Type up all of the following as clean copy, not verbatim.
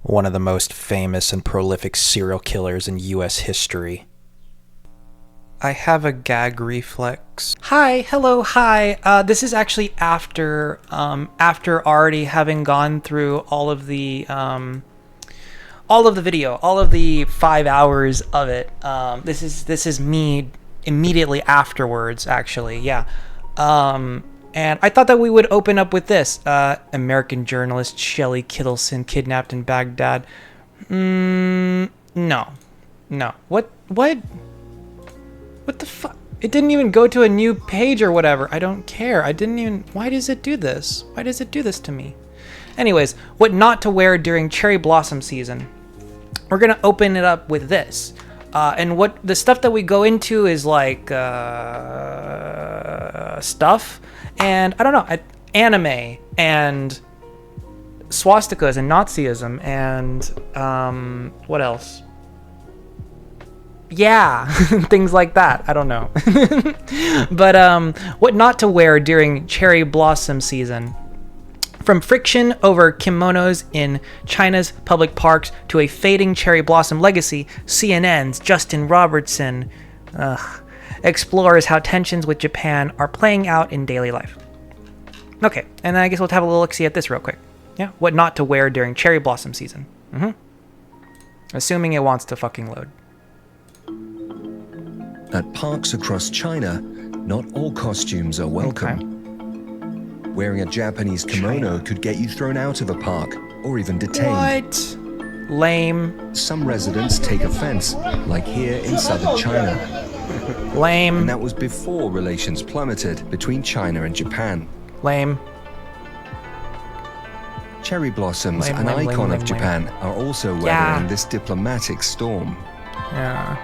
one of the most famous and prolific serial killers in US history. I have a gag reflex. Hi, hello, hi. This is actually after already having gone through all of the video, all of the 5 hours of it. This is me immediately afterwards, actually. Yeah. And I thought that we would open up with this. American journalist Shelley Kittleson kidnapped in Baghdad. No. What the fuck? It didn't even go to a new page or whatever. I don't care. Why does it do this? Why does it do this to me? Anyways, what not to wear during cherry blossom season. We're gonna open it up with this. And what the stuff that we go into is like stuff, and I don't know, anime and swastikas and Nazism and what else? Yeah, things like that. I don't know. But what not to wear during cherry blossom season. From friction over kimonos in China's public parks to a fading cherry blossom legacy, CNN's Justin Robertson explores how tensions with Japan are playing out in daily life. Okay, and I guess we'll have a little look-see at this real quick. Yeah, what not to wear during cherry blossom season. Assuming it wants to fucking load. At parks across China, not all costumes are welcome. Okay. Wearing a Japanese kimono could get you thrown out of a park or even detained. What? Lame. Some residents take offense, like here in southern China. Lame. And that was before relations plummeted between China and Japan. Lame. Cherry blossoms, Lame, an lame, icon lame, of lame. Japan, are also weathering this diplomatic storm. Yeah.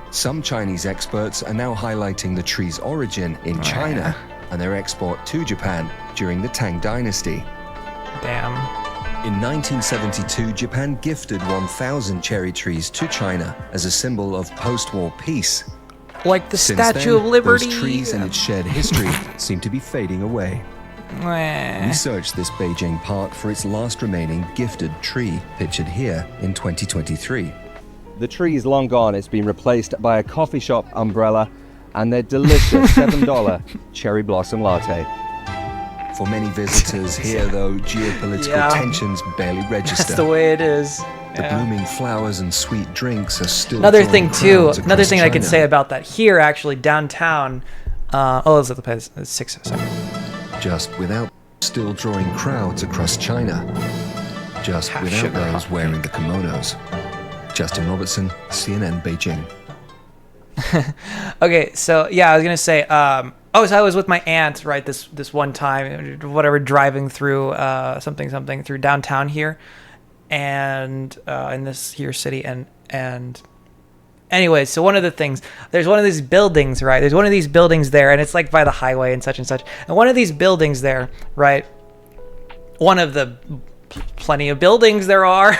Some Chinese experts are now highlighting the tree's origin in China and their export to Japan during the Tang Dynasty. Damn. In 1972, Japan gifted 1,000 cherry trees to China as a symbol of post-war peace. Like the Since Statue then, of Liberty. those trees and its shared history seem to be fading away. We searched this Beijing park for its last remaining gifted tree, pictured here in 2023. The tree is long gone. It's been replaced by a coffee shop umbrella and their delicious $7 cherry blossom latte. For many visitors here, though, geopolitical tensions barely register. That's the way it is. The blooming flowers and sweet drinks are still Another drawing thing too. crowds Another across thing I could China. say about that here, actually, downtown. Let's look at the place. It's 6 seconds. Just without still drawing crowds across China. Just Half without sugar, those half wearing the kimonos. Justin Robertson, CNN Beijing. Okay, so yeah, I was gonna say. So I was with my aunt, right? This one time, whatever, driving through something through downtown here, and in this here city, and anyway, so one of the things, there's one of these buildings, right? There's one of these buildings there, and it's like by the highway and such, and one of these buildings there, right? One of the plenty of buildings there are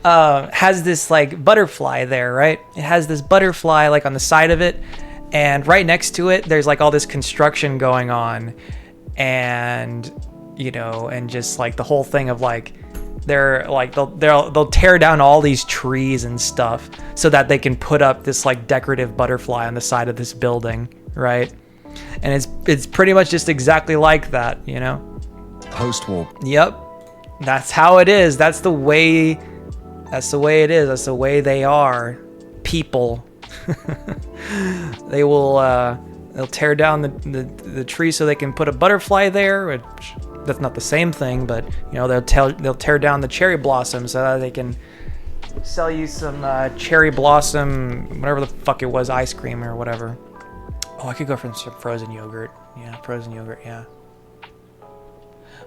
has this like butterfly there, right? It has this butterfly like on the side of it, and right next to it there's like all this construction going on, and you know, and just like the whole thing of like they'll tear down all these trees and stuff so that they can put up this like decorative butterfly on the side of this building, right? And it's pretty much just exactly like that, you know? Post-war. Yep. That's how it is. That's the way it is. That's the way they are. People. They'll tear down the tree so they can put a butterfly there, which that's not the same thing, but you know, they'll tear down the cherry blossom so that they can sell you some cherry blossom, whatever the fuck it was, ice cream or whatever. Oh, I could go for some frozen yogurt. Yeah, frozen yogurt, yeah.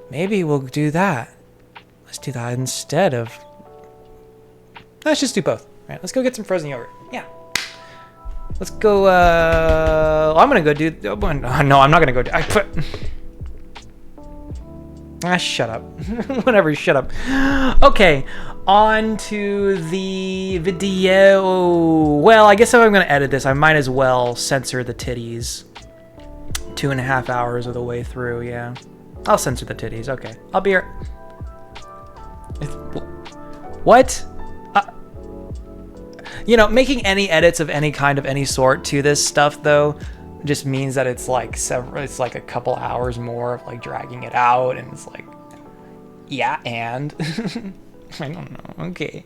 Maybe we'll do that. Let's do that instead of... Let's just do both. All right, let's go get some frozen yogurt. Yeah. Let's go... I'm going to go do... No, I'm not going to go do... shut up. Whatever, shut up. Okay, on to the video. Well, I guess if I'm going to edit this, I might as well censor the titties. 2.5 hours of the way through, yeah. I'll censor the titties, okay. I'll be here. What? Making any edits of any kind of any sort to this stuff though just means that it's like a couple hours more of like dragging it out, and it's like, yeah, and I don't know. Okay.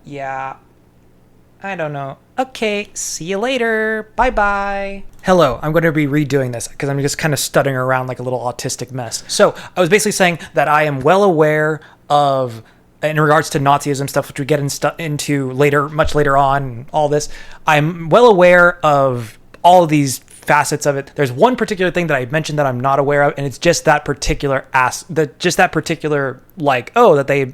Yeah. I don't know. Okay, see you later. Bye-bye. Hello, I'm going to be redoing this because I'm just kind of stuttering around like a little autistic mess. So I was basically saying that I am well aware of, in regards to Nazism stuff, which we get into later, much later on, all this, I'm well aware of all of these facets of it. There's one particular thing that I mentioned that I'm not aware of, and it's just that particular like, oh, that they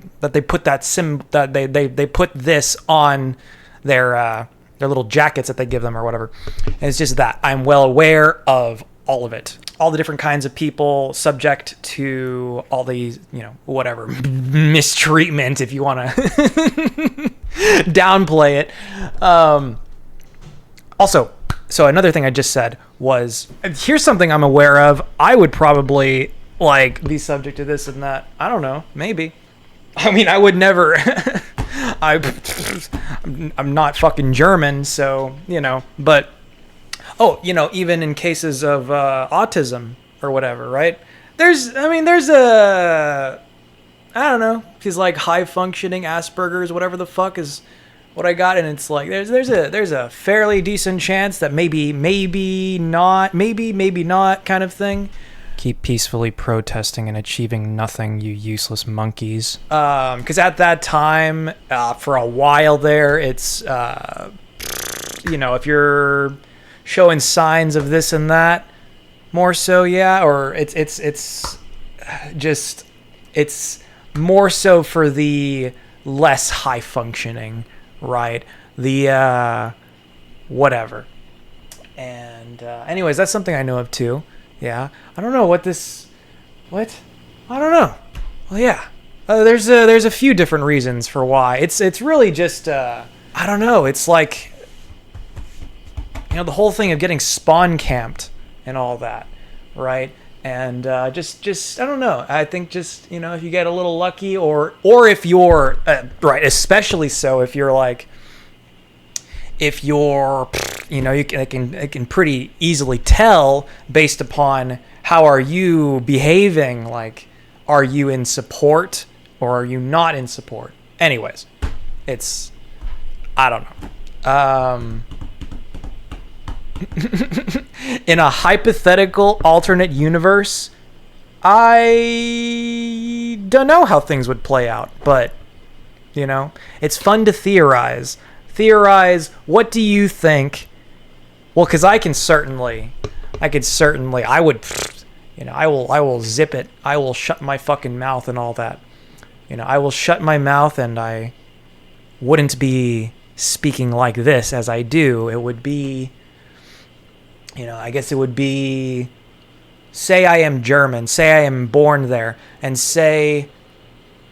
put they put this on their little jackets that they give them or whatever. And it's just that I'm well aware of all of it, all the different kinds of people subject to all these, whatever mistreatment, if you want to downplay it. Also, so another thing I just said was, here's something I'm aware of. I would probably like be subject to this and that. I don't know, maybe. I mean, I would never. I'm not fucking German, so, but, even in cases of autism or whatever, right? There's I don't know, he's like high functioning Asperger's, whatever the fuck is what I got, and it's like there's a fairly decent chance that maybe not kind of thing. Keep peacefully protesting and achieving nothing, you useless monkeys. Because at that time, for a while there, it's, if you're showing signs of this and that, more so, yeah, or it's more so for the less high functioning, right? The, whatever. And, anyways, that's something I know of too. Yeah, I don't know what. I don't know. Well, yeah, there's a few different reasons for why. It's really just I don't know. It's like, the whole thing of getting spawn camped and all that, right? And just I don't know. I think just if you get a little lucky, or if you're right, especially so if you're like. If you're, I can pretty easily tell based upon how are you behaving. Like, are you in support or are you not in support? Anyways, it's, I don't know. In a hypothetical alternate universe, I don't know how things would play out, but, it's fun to theorize. What do you think? Well, because I will zip it. I will shut my fucking mouth and all that. I will shut my mouth, and I wouldn't be speaking like this as I do. It would be, I guess it would be, say I am German, say I am born there, and say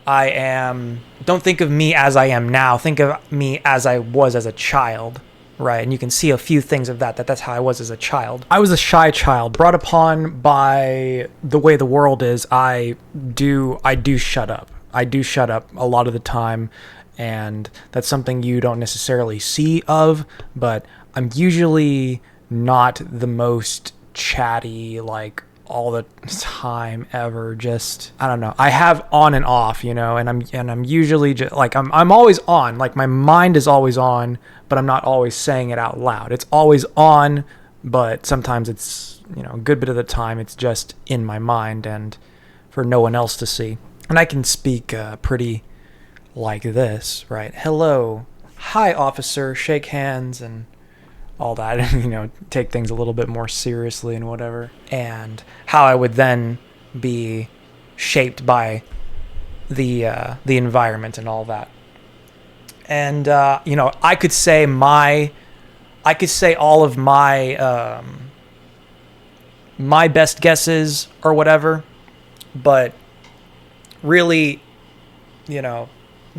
don't think of me as I am now. Think of me as I was as a child, right? And you can see a few things of that's how I was as a child. I was a shy child, brought upon by the way the world is. I do shut up. I do shut up a lot of the time, and that's something you don't necessarily see of, but I'm usually not the most chatty, like, all the time ever. Just, I don't know, I have on and off, and I'm usually just like, I'm always on, like my mind is always on, but I'm not always saying it out loud. It's always on, but sometimes it's, a good bit of the time it's just in my mind and for no one else to see. And I can speak pretty like this, right? Hello, hi officer, shake hands and all that, and take things a little bit more seriously and whatever. And how I would then be shaped by the environment and all that. And I could say all of my my best guesses or whatever, but really,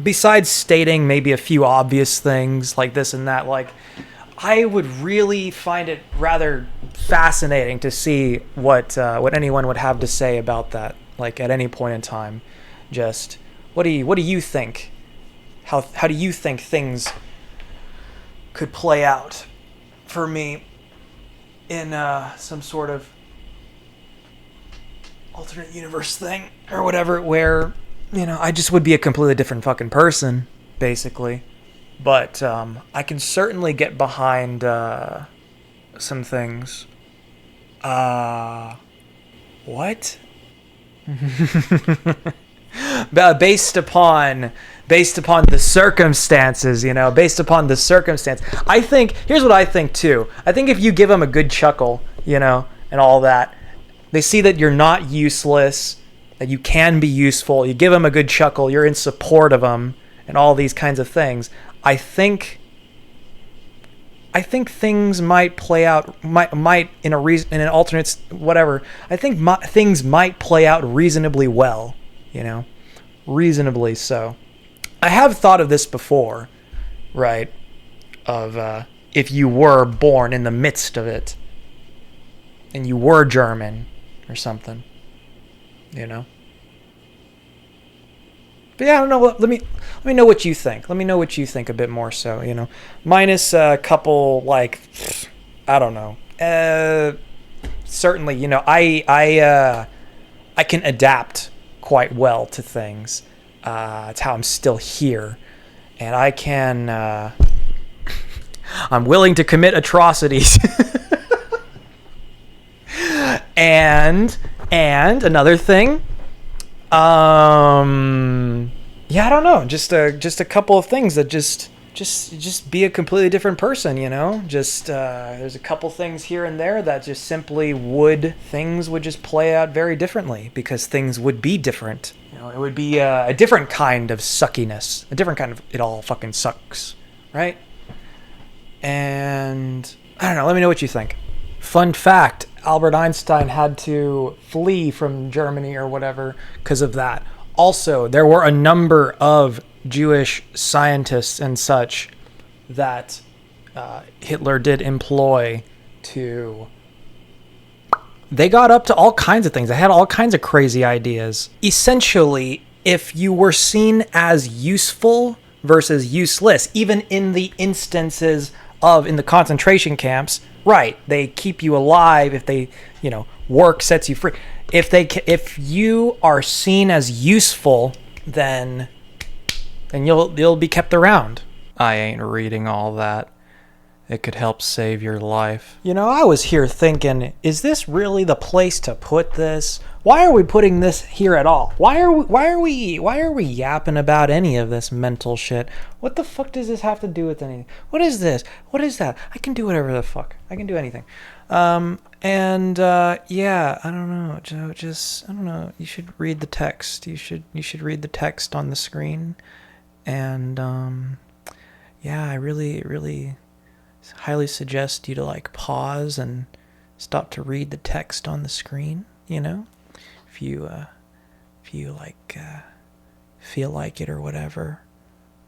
besides stating maybe a few obvious things like this and that, like, I would really find it rather fascinating to see what anyone would have to say about that, like at any point in time. Just What do you think? How do you think things could play out for me in some sort of alternate universe thing or whatever, where, you know, I just would be a completely different fucking person, basically. But I can certainly get behind some things. What? Based upon the circumstances, you know, based upon the circumstance. I think, here's what I think too. I think if you give them a good chuckle, you know, and all that, they see that you're not useless, that you can be useful. You give them a good chuckle, you're in support of them, and all these kinds of things. I think things might play out, might in an alternate whatever. I think things might play out reasonably well, you know, reasonably so. I have thought of this before, right? Of if you were born in the midst of it, and you were German or something, you know. But yeah, I don't know. Let me know what you think. Let me know what you think a bit more so, you know. Minus a couple, like, I don't know. Certainly, you know, I can adapt quite well to things. It's how I'm still here. And I can, I'm willing to commit atrocities. And another thing, yeah, I don't know, just a couple of things that just be a completely different person, you know. There's a couple things here and there that just simply things would just play out very differently because things would be different. You know, it would be a different kind of suckiness, a different kind of it all fucking sucks, right? And I don't know. Let me know what you think. Fun fact: Albert Einstein had to flee from Germany or whatever because of that. Also, there were a number of Jewish scientists and such that Hitler did employ to... They got up to all kinds of things. They had all kinds of crazy ideas. Essentially, if you were seen as useful versus useless, even in the instances in the concentration camps, right, they keep you alive if they, you know, work sets you free. If you are seen as useful, then you'll be kept around. I ain't reading all that. It could help save your life. You know, I was here thinking, is this really the place to put this? Why are we putting this here at all? Why are we yapping about any of this mental shit? What the fuck does this have to do with anything? What is this? What is that? I can do whatever the fuck. I can do anything. Yeah, I don't know. Just I don't know. You should read the text. You should read the text on the screen. And yeah, I really highly suggest you to like pause and stop to read the text on the screen, you know, if you like feel like it or whatever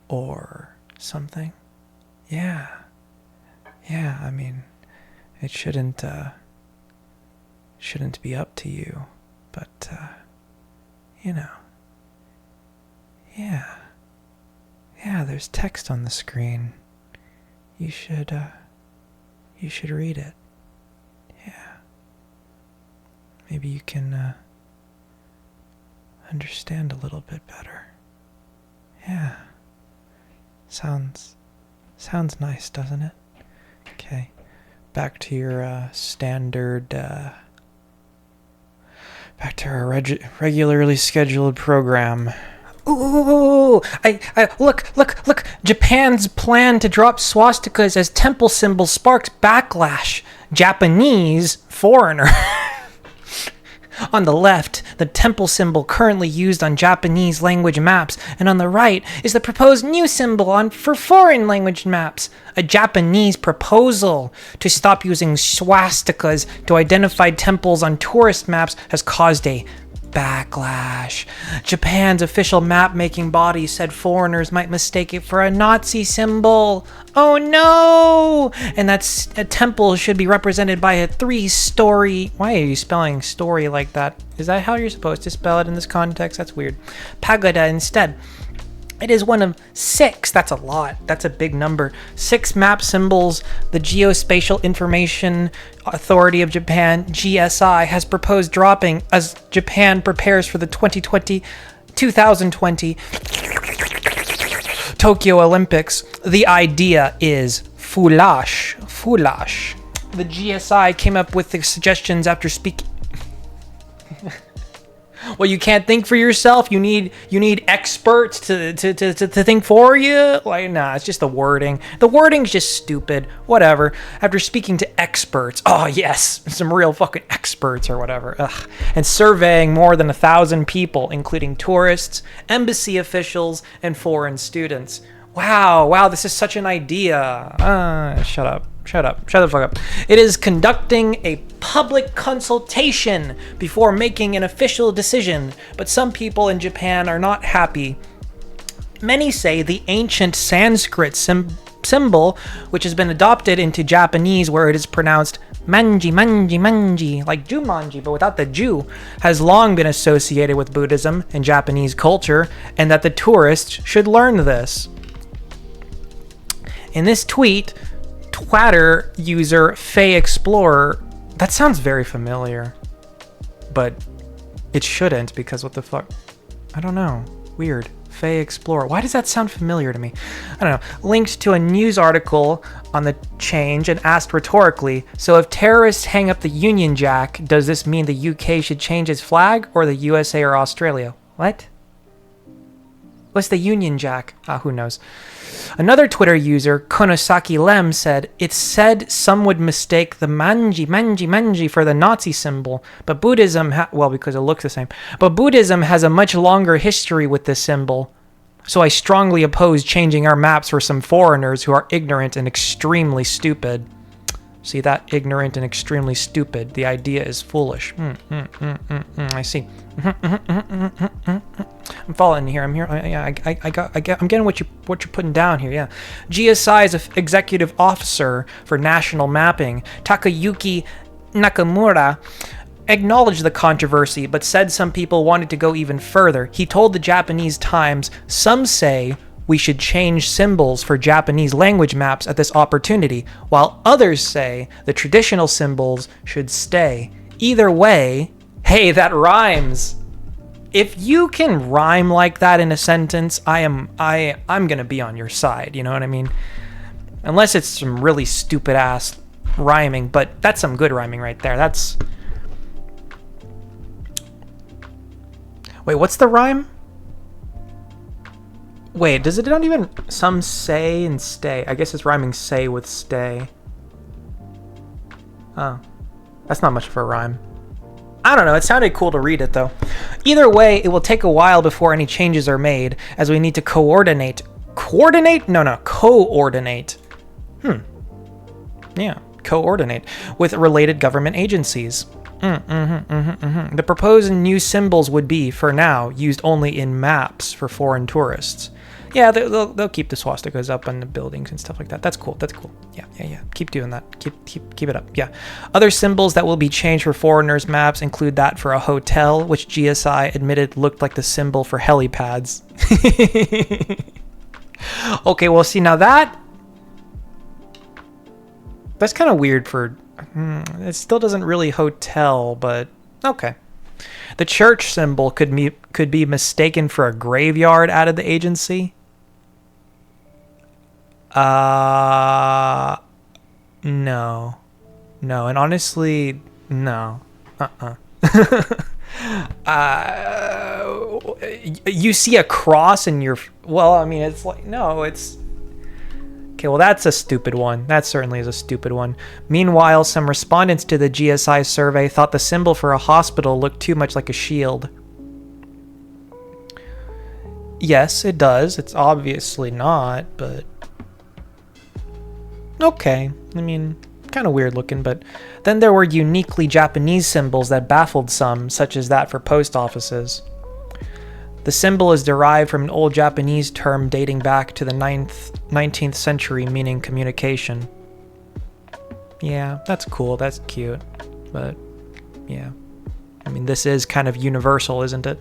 or something. Yeah, I mean, it shouldn't be up to you, but you know, yeah, there's text on the screen. You should read it. Yeah. Maybe you can understand a little bit better. Yeah. Sounds nice, doesn't it? Okay. Back to your standard back to our regularly scheduled program. Ooh! I look! Japan's plan to drop swastikas as temple symbol sparks backlash. Japanese foreigner. On the left, the temple symbol currently used on Japanese language maps, and on the right is the proposed new symbol for foreign language maps. A Japanese proposal to stop using swastikas to identify temples on tourist maps has caused a Backlash. Japan's official map-making body said foreigners might mistake it for a Nazi symbol. Oh no! And that a temple should be represented by a 3-story... Why are you spelling story like that? Is that how you're supposed to spell it in this context? That's weird. Pagoda instead. It is one of 6, that's a lot, that's a big number, 6 map symbols the Geospatial Information Authority of Japan, GSI, has proposed dropping as Japan prepares for the 2020 Tokyo Olympics. The idea is foolish. The GSI came up with the suggestions after speaking... Well, you can't think for yourself. You need experts to think for you. Like, nah, it's just the wording. The wording's just stupid. Whatever. After speaking to experts, oh yes, some real fucking experts or whatever. Ugh. And surveying more than 1,000 people, including tourists, embassy officials, and foreign students. Wow, this is such an idea. Shut up. Shut the fuck up. It is conducting a public consultation before making an official decision, but some people in Japan are not happy. Many say the ancient Sanskrit symbol, which has been adopted into Japanese where it is pronounced manji, like Jumanji, but without the Ju, has long been associated with Buddhism and Japanese culture, and that the tourists should learn this. In this tweet, Twitter user Faye Explorer, that sounds very familiar, but it shouldn't, because what the fuck? I don't know. Weird. Faye Explorer. Why does that sound familiar to me? I don't know. Linked to a news article on the change and asked rhetorically, so if terrorists hang up the Union Jack, does this mean the UK should change its flag, or the USA or Australia? What? What's the Union Jack? Who knows? Another Twitter user, Konosaki Lem, said, "It's said some would mistake the manji for the Nazi symbol, but Buddhism, because it looks the same, but Buddhism has a much longer history with this symbol. So I strongly oppose changing our maps for some foreigners who are ignorant and extremely stupid." See that? Ignorant and extremely stupid. The idea is foolish. I see. I'm following here. I'm here. I'm getting what you're putting down here. Yeah. GSI's executive officer for national mapping, Takayuki Nakamura, acknowledged the controversy, but said some people wanted to go even further. He told the Japanese Times, "Some say we should change symbols for Japanese language maps at this opportunity, while others say the traditional symbols should stay. Either way, hey, that rhymes." If you can rhyme like that in a sentence, I'm gonna be on your side, you know what I mean? Unless it's some really stupid ass rhyming, but that's some good rhyming right there. That's... Wait, what's the rhyme? Wait, does it not even... Some say and stay. I guess it's rhyming say with stay. Oh. That's not much of a rhyme. I don't know, it sounded cool to read it though. Either way, it will take a while before any changes are made, as we need to coordinate. Coordinate? No, coordinate. Yeah, coordinate with related government agencies. The proposed new symbols would be, for now, used only in maps for foreign tourists. Yeah, they'll keep the swastikas up on the buildings and stuff like that. That's cool. Yeah. Keep doing that. Keep it up. Yeah. Other symbols that will be changed for foreigners' maps include that for a hotel, which GSI admitted looked like the symbol for helipads. Okay, well, see, now that's kind of weird for... it still doesn't really hotel, but okay. The church symbol could be mistaken for a graveyard, added the agency. No, and honestly, no. You see a cross in your... Well, I mean, it's like... No, it's... Okay, well, that's a stupid one. That certainly is a stupid one. Meanwhile, some respondents to the GSI survey thought the symbol for a hospital looked too much like a shield. Yes, it does. It's obviously not, but... Okay. I mean, kind of weird looking, but then there were uniquely Japanese symbols that baffled some, such as that for post offices. The symbol is derived from an old Japanese term dating back to the 19th century, meaning communication. Yeah, that's cool, that's cute, but yeah. I mean, this is kind of universal, isn't it?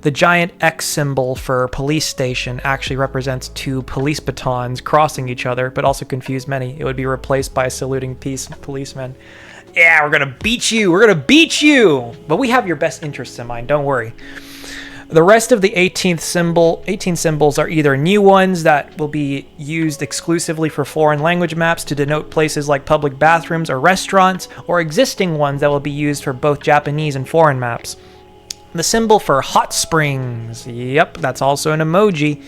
The giant X symbol for police station actually represents two police batons crossing each other, but also confused many. It would be replaced by a saluting policeman. Yeah, we're gonna beat you! We're gonna beat you! But we have your best interests in mind, don't worry. The rest of the 18 symbols are either new ones that will be used exclusively for foreign language maps to denote places like public bathrooms or restaurants, or existing ones that will be used for both Japanese and foreign maps. The symbol for hot springs, yep, that's also an emoji.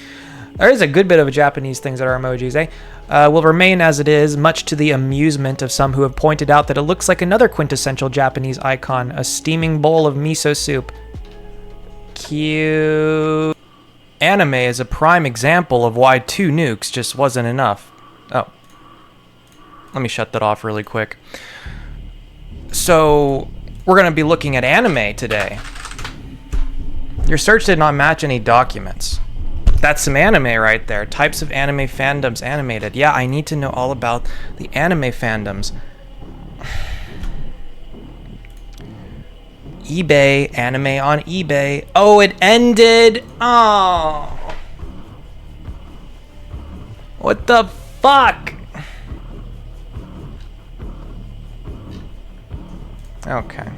There is a good bit of Japanese things that are emojis, will remain as it is, much to the amusement of some who have pointed out that it looks like another quintessential Japanese icon, a steaming bowl of miso soup. Cute. Anime is a prime example of why 2 nukes just wasn't enough. Oh. Let me shut that off really quick. So, we're going to be looking at anime today. Your search did not match any documents. That's some anime right there. Types of anime fandoms animated. Yeah, I need to know all about the anime fandoms. eBay, anime on eBay. Oh, it ended. Oh. What the fuck? Okay.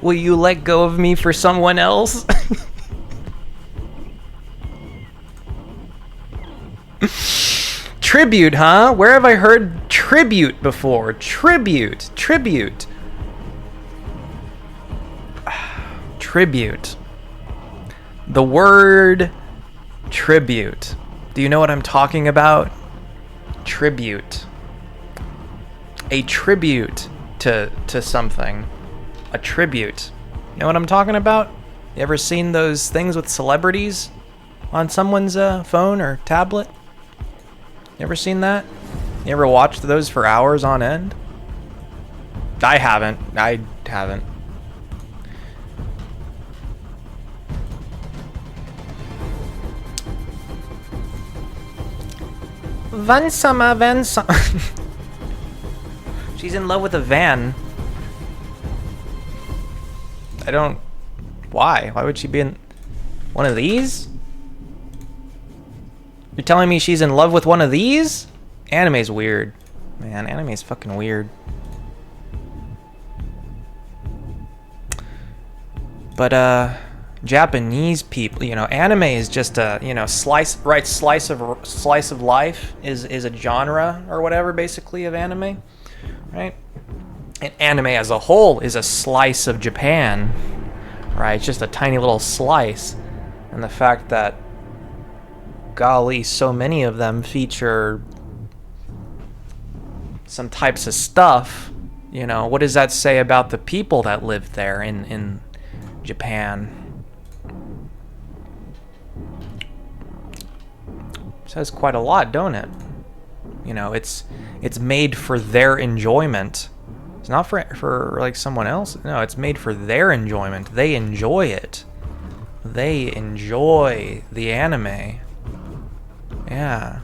Will you let go of me for someone else? Tribute, huh? Where have I heard tribute before? Tribute. Tribute. Tribute. The word tribute. Do you know what I'm talking about? Tribute. A tribute to something. A tribute. You know what I'm talking about? You ever seen those things with celebrities on someone's phone or tablet? You ever seen that? You ever watched those for hours on end? I haven't. Van. She's in love with a van. I don't... Why? Why would she be in... One of these? You're telling me she's in love with one of these? Anime's weird. Man, anime's fucking weird. But, Japanese people, you know, anime is just a, you know, slice of life is a genre or whatever, basically, of anime, right? And anime as a whole is a slice of Japan, right? It's just a tiny little slice. And the fact that, golly, so many of them feature some types of stuff, you know, what does that say about the people that live there in Japan? It says quite a lot, don't it? You know, it's made for their enjoyment. It's not for like someone else. No, it's made for their enjoyment. They enjoy it. They enjoy the anime. Yeah.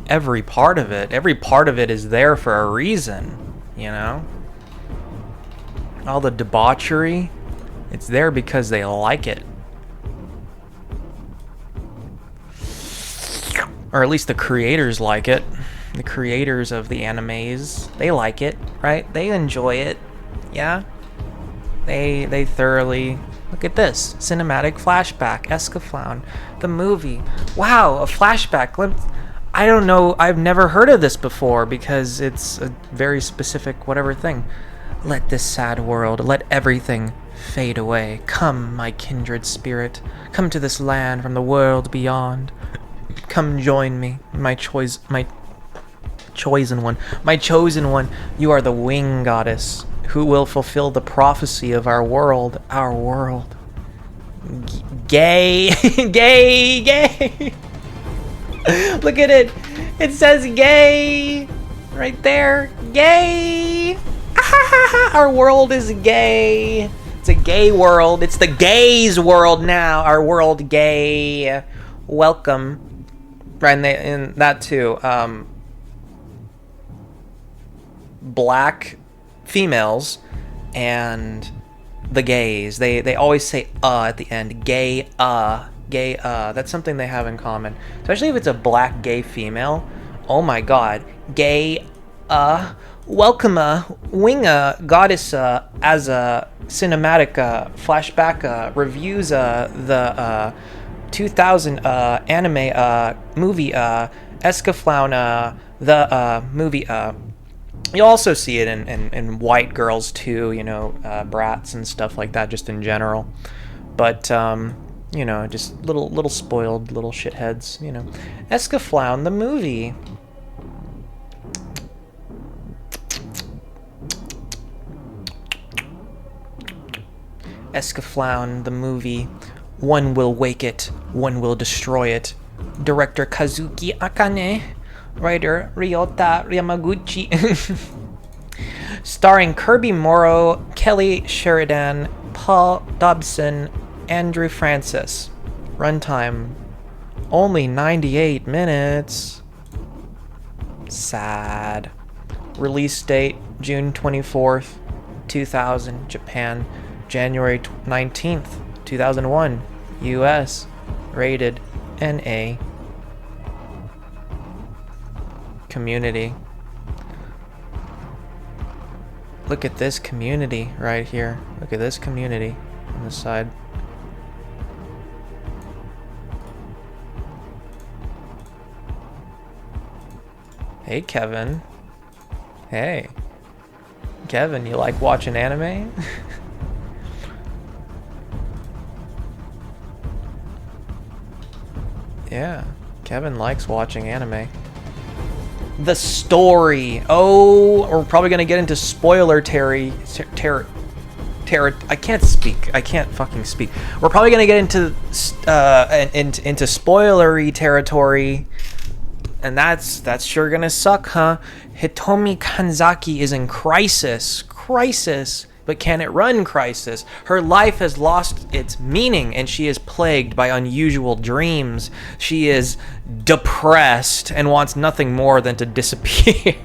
Every part of it is there for a reason, you know? All the debauchery, it's there because they like it. Or at least the creators like it. The creators of the animes, they like it, right? They enjoy it. Yeah? They thoroughly... Look at this. Cinematic flashback. Escaflown. The movie. Wow, a flashback. I don't know. I've never heard of this before because it's a very specific whatever thing. Let this sad world, let everything fade away. Come, my kindred spirit. Come to this land from the world beyond. Come join me, my chosen one. My chosen one. You are the wing goddess who will fulfill the prophecy of our world. Gay. Gay. Look at it. It says gay right there. Gay. Our world is gay. It's a gay world. It's the gays world now. Our world gay. Welcome. Right, and that too. Black females and the gays. They always say at the end. Gay gay that's something they have in common, especially if it's a black gay female. Oh my god. Gay welcome winga goddess as a cinematic flashback reviews the 2000 anime movie Escaflown the movie. You'll also see it in white girls too, you know, brats and stuff like that, just in general. But you know, just little spoiled little shitheads, you know. Escaflown the movie. Escaflown the movie. One will wake it, one will destroy it. Director Kazuki Akane. Writer Ryota Yamaguchi. Starring Kirby Morrow, Kelly Sheridan, Paul Dobson, Andrew Francis. Runtime only 98 minutes. Sad. Release date June 24th, 2000, Japan. January 19th, 2001, US. Rated NA. Community. Look at this community right here. Look at this community on the side. Hey, Kevin. Hey. Kevin, you like watching anime? Yeah, Kevin likes watching anime. The story. Oh, we're probably gonna get into spoiler I can't speak. I can't fucking speak. We're probably gonna get into spoilery territory, and that's sure gonna suck, huh? Hitomi Kanzaki is in crisis. But can it run crisis? Her life has lost its meaning, and she is plagued by unusual dreams. She is depressed and wants nothing more than to disappear.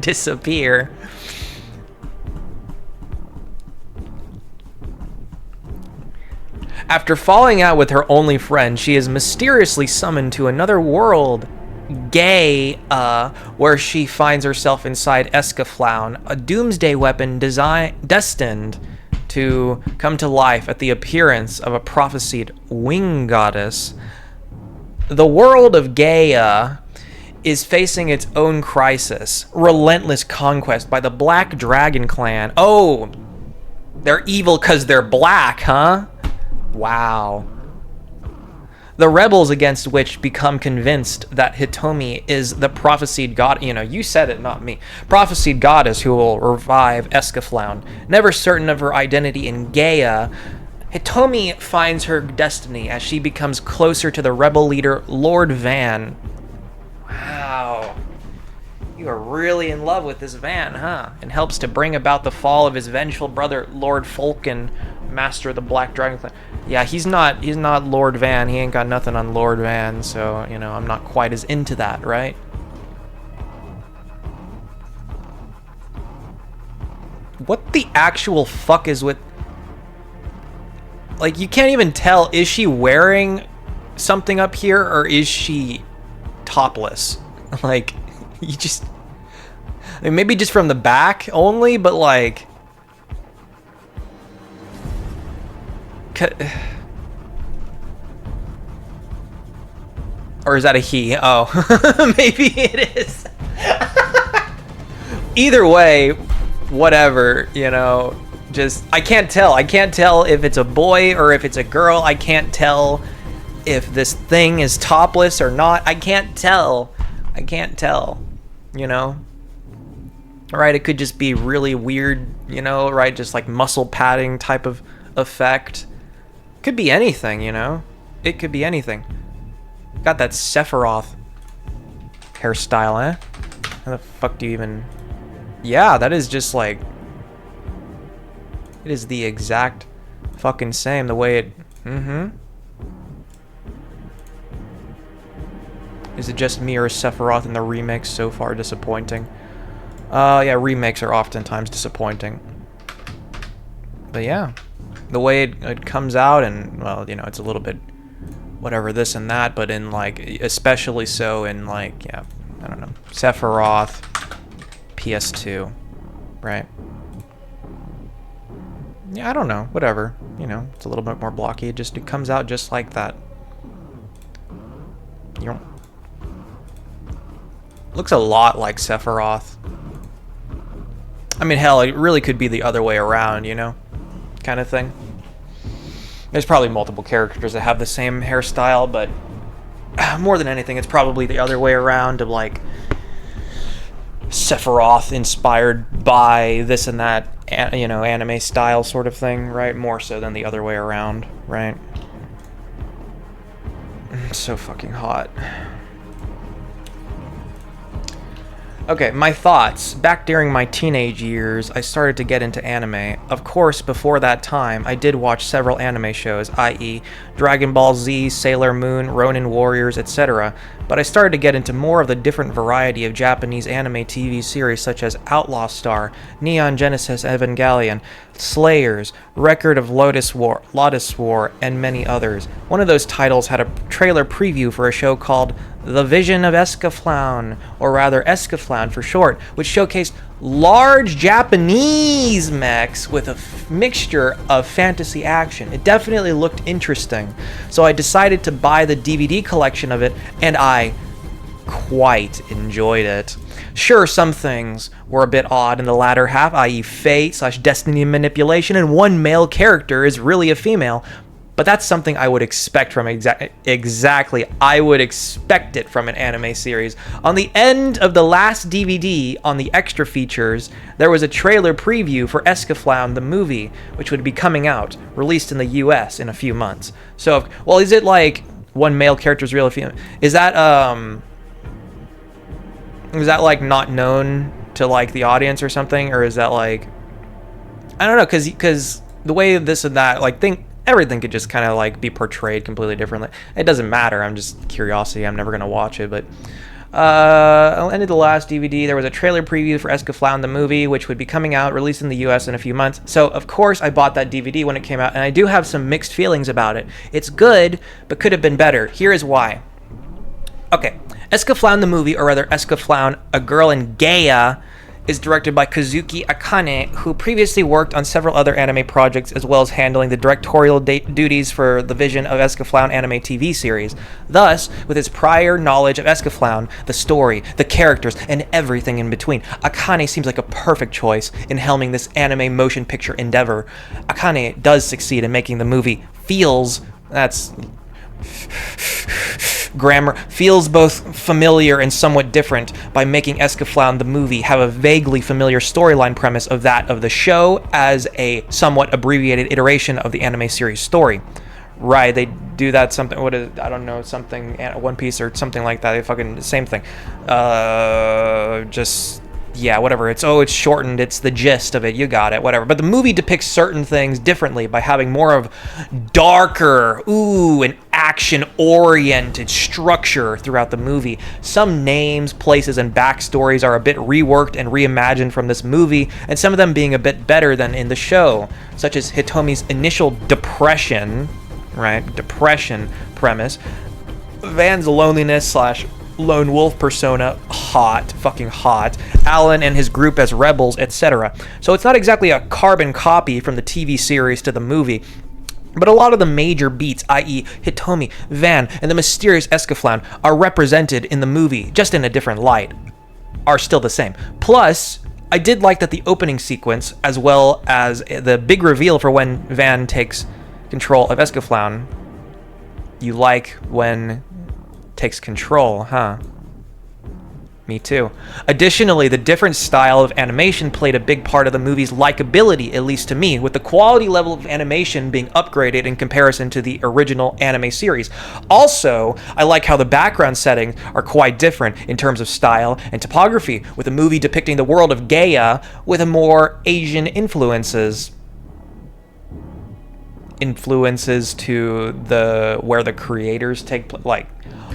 Disappear. After falling out with her only friend, she is mysteriously summoned to another world, Gay, where she finds herself inside Escaflown, a doomsday weapon destined to come to life at the appearance of a prophesied wing goddess. The world of Gaia is facing its own crisis, relentless conquest by the Black Dragon Clan. Oh, they're evil because they're black, huh? Wow. The rebels against which become convinced that Hitomi is the prophesied god. You know, you said it, not me. Prophesied goddess who will revive Escaflown. Never certain of her identity in Gaia, Hitomi finds her destiny as she becomes closer to the rebel leader, Lord Van. Wow. You are really in love with this Van, huh? And helps to bring about the fall of his vengeful brother, Lord Falcon, master of the Black Dragon Clan. Yeah, he's not Lord Van. He ain't got nothing on Lord Van, so, you know, I'm not quite as into that, right? What the actual fuck is with... Like, you can't even tell, is she wearing something up here, or is she topless? Like, you just... I mean, maybe just from the back only, but like... Or is that a he? Oh, maybe it is. Either way, whatever, you know, just, I can't tell. I can't tell if it's a boy or if it's a girl. I can't tell if this thing is topless or not. I can't tell. You know? Right, it could just be really weird, you know, right? Just like muscle padding type of effect. Could be anything, you know? It could be anything. Got that Sephiroth hairstyle, eh? How the fuck do you even... Yeah, that is just like... It is the exact fucking same, the way it... Is it just me or is Sephiroth in the remakes so far disappointing? Yeah, remakes are oftentimes disappointing. But yeah, the way it comes out, and, well, you know, it's a little bit whatever this and that, but in, like, especially so in, like, yeah, I don't know, Sephiroth, PS2, right? Yeah, I don't know, whatever, you know, it's a little bit more blocky, it comes out just like that. You don't... Looks a lot like Sephiroth. I mean, hell, it really could be the other way around, you know? Kind of thing. There's probably multiple characters that have the same hairstyle, but more than anything, it's probably the other way around of, like, Sephiroth inspired by this and that, you know, anime style sort of thing, right? More so than the other way around, right? It's so fucking hot. Okay, my thoughts. Back during my teenage years, I started to get into anime. Of course, before that time, I did watch several anime shows, i.e. Dragon Ball Z, Sailor Moon, Ronin Warriors, etc. But I started to get into more of the different variety of Japanese anime TV series such as Outlaw Star, Neon Genesis Evangelion, Slayers, Record of Lotus War, and many others. One of those titles had a trailer preview for a show called The Vision of Escaflown, or rather Escaflown for short, which showcased large Japanese mechs with a mixture of fantasy action. It definitely looked interesting, so I decided to buy the DVD collection of it, and I quite enjoyed it. Sure, some things were a bit odd in the latter half, i.e. fate/destiny manipulation, and one male character is really a female, but that's something I would expect from exactly. I would expect it from an anime series. On the end of the last DVD, on the extra features, there was a trailer preview for Escaflown the movie, which would be coming out, released in the US in a few months. So, well, is it like one male character is really a female? Is that like not known to like the audience or something, or is that like, I don't know, because the way this and that, like, everything could just kind of like be portrayed completely differently. It doesn't matter. I'm just curiosity. I'm never gonna watch it, but end of the last DVD, there was a trailer preview for Escaflown the movie, which would be coming out, released in the US in a few months. So of course I bought that DVD when it came out, and I do have some mixed feelings about it. It's good, but could have been better. Here is why. Okay, Escaflown the movie, or rather Escaflown, A Girl in Gaia, is directed by Kazuki Akane, who previously worked on several other anime projects as well as handling the directorial duties for the Vision of Escaflown anime TV series. Thus, with his prior knowledge of Escaflown, the story, the characters, and everything in between, Akane seems like a perfect choice in helming this anime motion picture endeavor. Akane does succeed in making the movie feels both familiar and somewhat different by making Escaflown the movie have a vaguely familiar storyline premise of that of the show as a somewhat abbreviated iteration of the anime series story. Right, they do that something, what is it? I don't know, something, One Piece or something like that, they fucking, same thing. Yeah, whatever, it's shortened, it's the gist of it, you got it, whatever. But the movie depicts certain things differently by having more of darker, and action-oriented structure throughout the movie. Some names, places, and backstories are a bit reworked and reimagined from this movie, and some of them being a bit better than in the show, such as Hitomi's initial depression premise, Van's loneliness / lone wolf persona, fucking hot, Alan and his group as rebels, etc. So it's not exactly a carbon copy from the TV series to the movie, but a lot of the major beats, i.e. Hitomi, Van, and the mysterious Escaflown, are represented in the movie, just in a different light, are still the same. Plus, I did like that the opening sequence, as well as the big reveal for when Van takes control of Escaflown. You like when takes control, huh? Me too. Additionally, the different style of animation played a big part of the movie's likability, at least to me, with the quality level of animation being upgraded in comparison to the original anime series. Also, I like how the background settings are quite different in terms of style and topography, with the movie depicting the world of Gaia with a more Asian influences to the where the creators take place. Like,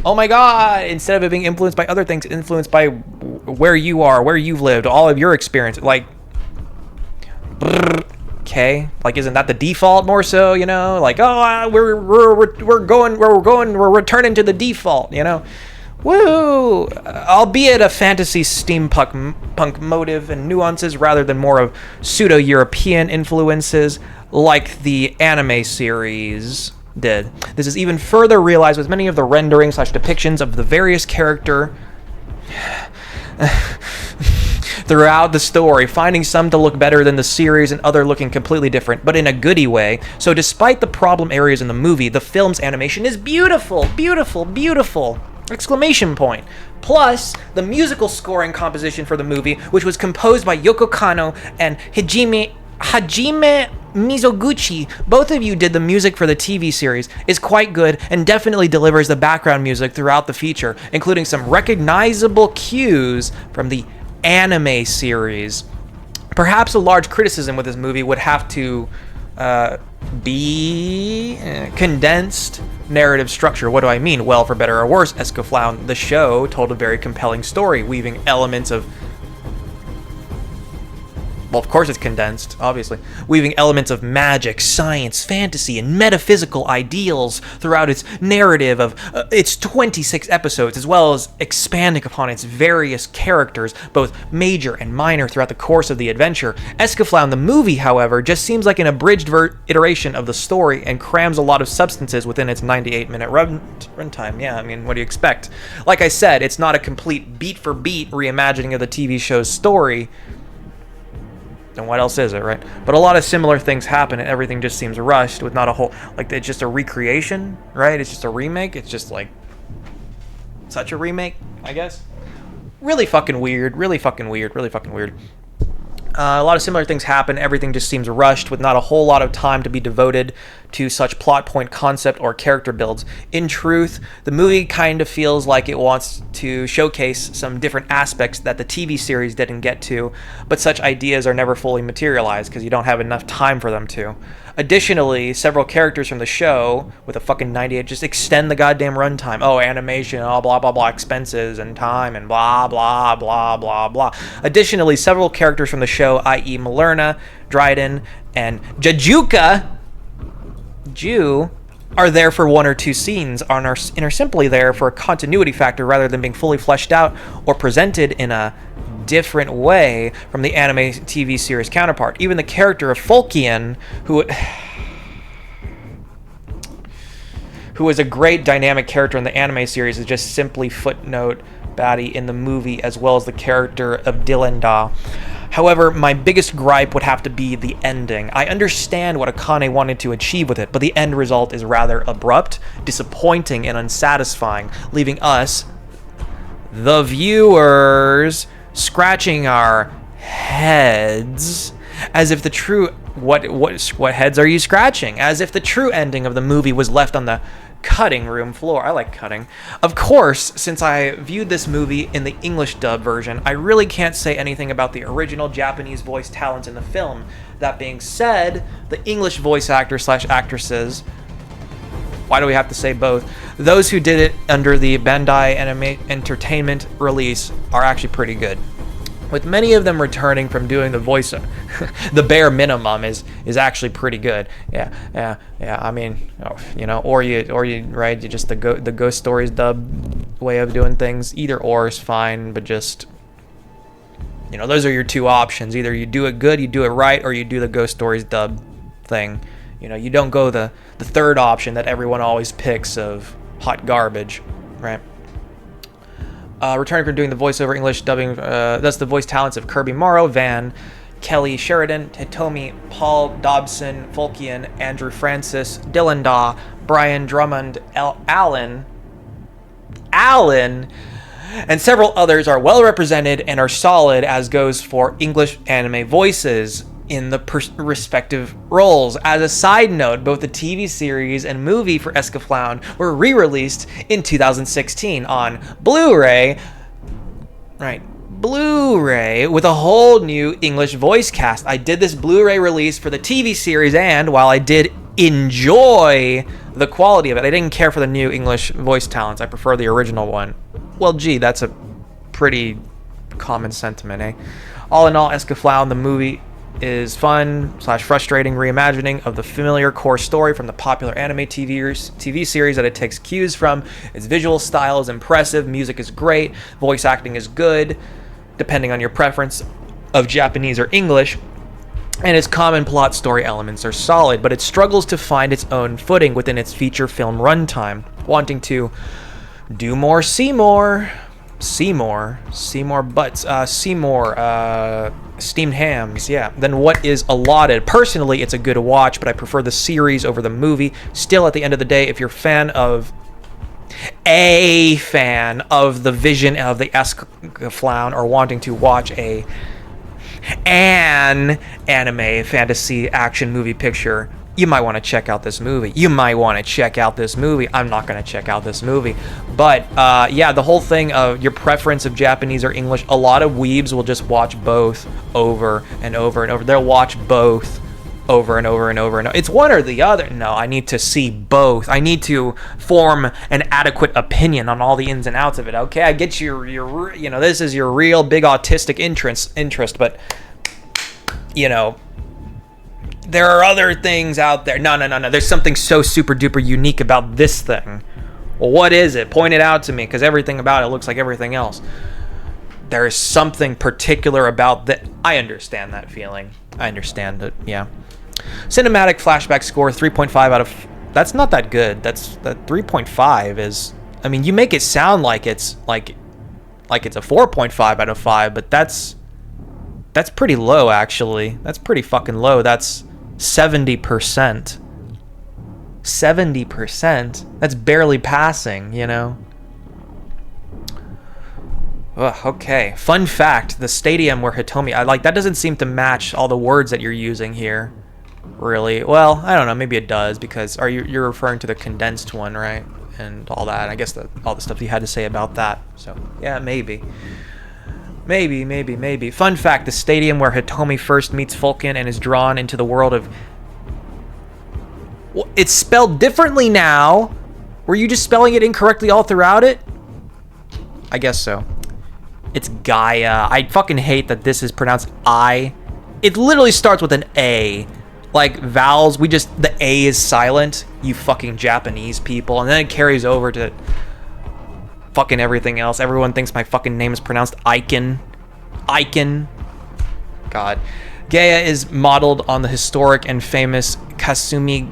oh my god, instead of it being influenced by other things, influenced by where you are, where you've lived, all of your experience. Like, okay, like, isn't that the default more so, you know? Like, oh, we're returning to the default, you know? Woo! Albeit a fantasy steampunk motive and nuances rather than more of pseudo-European influences like the anime series did. This is even further realized with many of the renderings / depictions of the various character throughout the story, finding some to look better than the series and other looking completely different, but in a goody way. So despite the problem areas in the movie, the film's animation is beautiful, beautiful, beautiful! Exclamation point. Plus, the musical scoring composition for the movie, which was composed by Yoko Kanno and Hajime Mizoguchi, both of you did the music for the TV series, is quite good and definitely delivers the background music throughout the feature, including some recognizable cues from the anime series. Perhaps a large criticism with this movie would have to be condensed narrative structure. What do I mean? Well, for better or worse, Escaflown, the show, told a very compelling story, weaving elements of... Well, of course it's condensed, obviously. Weaving elements of magic, science, fantasy, and metaphysical ideals throughout its narrative of its 26 episodes, as well as expanding upon its various characters, both major and minor, throughout the course of the adventure. Escaflown, the movie, however, just seems like an abridged iteration of the story and crams a lot of substances within its 98-minute runtime. Yeah, I mean, what do you expect? Like I said, it's not a complete beat-for-beat reimagining of the TV show's story. And what else is it, right? But a lot of similar things happen and everything just seems rushed with not a whole... Like, it's just a recreation, right? It's just a remake. It's just, like, such a remake, I guess. Really fucking weird. Really fucking weird. Really fucking weird. A lot of similar things happen. Everything just seems rushed with not a whole lot of time to be devoted to such plot point concept or character builds. In truth, the movie kind of feels like it wants to showcase some different aspects that the TV series didn't get to, but such ideas are never fully materialized because you don't have enough time for them to. Additionally, several characters from the show, with a fucking 98, just extend the goddamn runtime. Oh, animation, oh, blah, blah, blah, expenses and time and blah, blah, blah, blah, blah. Additionally, several characters from the show, i.e. Malerna, Dryden, and Jajuka, Jew, are there for one or two scenes and are simply there for a continuity factor rather than being fully fleshed out or presented in a different way from the anime TV series counterpart. Even the character of Folkian, who is a great dynamic character in the anime series, is just simply footnote baddie in the movie, as well as the character of Dillenda. However, my biggest gripe would have to be the ending. I understand what Akane wanted to achieve with it, but the end result is rather abrupt, disappointing, and unsatisfying, leaving us, the viewers, scratching our heads as if the true... What heads are you scratching? As if the true ending of the movie was left on the cutting room floor. I like cutting. Of course, since I viewed this movie in the English dub version, I really can't say anything about the original Japanese voice talent in the film. That being said, the English voice actor / actresses, why do we have to say both? Those who did it under the Bandai Entertainment release are actually pretty good. With many of them returning from doing the voice, the bare minimum is actually pretty good. Yeah. I mean, you know, or you right, you just the Ghost Stories dub way of doing things. Either or is fine, but just, you know, those are your two options. Either you do it good, you do it right, or you do the Ghost Stories dub thing. You know, you don't go the third option that everyone always picks of hot garbage, right? Returning from doing the voiceover English dubbing, that's the voice talents of Kirby Morrow, Van, Kelly Sheridan, Hitomi, Paul Dobson, Folkian, Andrew Francis, Dylan Daw, Brian Drummond, Alan, And several others are well represented and are solid, as goes for English anime voices in the respective roles. As a side note, both the TV series and movie for Escaflown were re-released in 2016 on Blu-ray. Right. Blu-ray with a whole new English voice cast. I did this Blu-ray release for the TV series, and while I did enjoy the quality of it, I didn't care for the new English voice talents. I prefer the original one. Well, gee, that's a pretty common sentiment, eh? All in all, Escaflown, the movie, is fun/frustrating reimagining of the familiar core story from the popular anime TV series that it takes cues from. Its visual style is impressive, music is great, voice acting is good, depending on your preference of Japanese or English, and its common plot story elements are solid, but it struggles to find esteemed footing within its feature film runtime, wanting to do more, see more, steamed hams, yeah, than what is allotted. Personally, it's a good watch, but I prefer the series over the movie. Still, at the end of the day, if you're a fan of the vision of the Escaflown, or wanting to watch an anime fantasy action movie picture, you might want to check out this movie. I'm not going to check out this movie. But, yeah, the whole thing of your preference of Japanese or English, a lot of weebs will just watch both over and over and over. They'll watch both over and over and over and over. It's one or the other. No, I need to see both. I need to form an adequate opinion on all the ins and outs of it. Okay, I get your this is your real big autistic interest, but, there are other things out there. No. There's something so super duper unique about this thing. Well, what is it? Point it out to me, because everything about it looks like everything else. There is something particular about that. I understand that feeling. I understand it, yeah. Cinematic flashback score, 3.5 out of... That's not that good. That 3.5 is... I mean, you make it sound like it's like it's a 4.5 out of 5, but that's pretty low, actually. That's pretty fucking low. That's 70%. 70%? That's barely passing, Ugh, okay. Fun fact, the stadium where Hitomi... that doesn't seem to match all the words that you're using here. Really. Well, I don't know. Maybe it does, because you're referring to the condensed one, right? And all that. I guess all the stuff you had to say about that. So, yeah, maybe. Maybe. Fun fact, the stadium where Hitomi first meets Fulkin and is drawn into the world of... Well, it's spelled differently now. Were you just spelling it incorrectly all throughout it? I guess so. It's Gaia. I fucking hate that this is pronounced I. It literally starts with an A. Like, vowels, the A is silent, you fucking Japanese people. And then it carries over to... fucking everything else. Everyone thinks my fucking name is pronounced Aiken. God. Gaia is modeled on the historic and famous Kasumi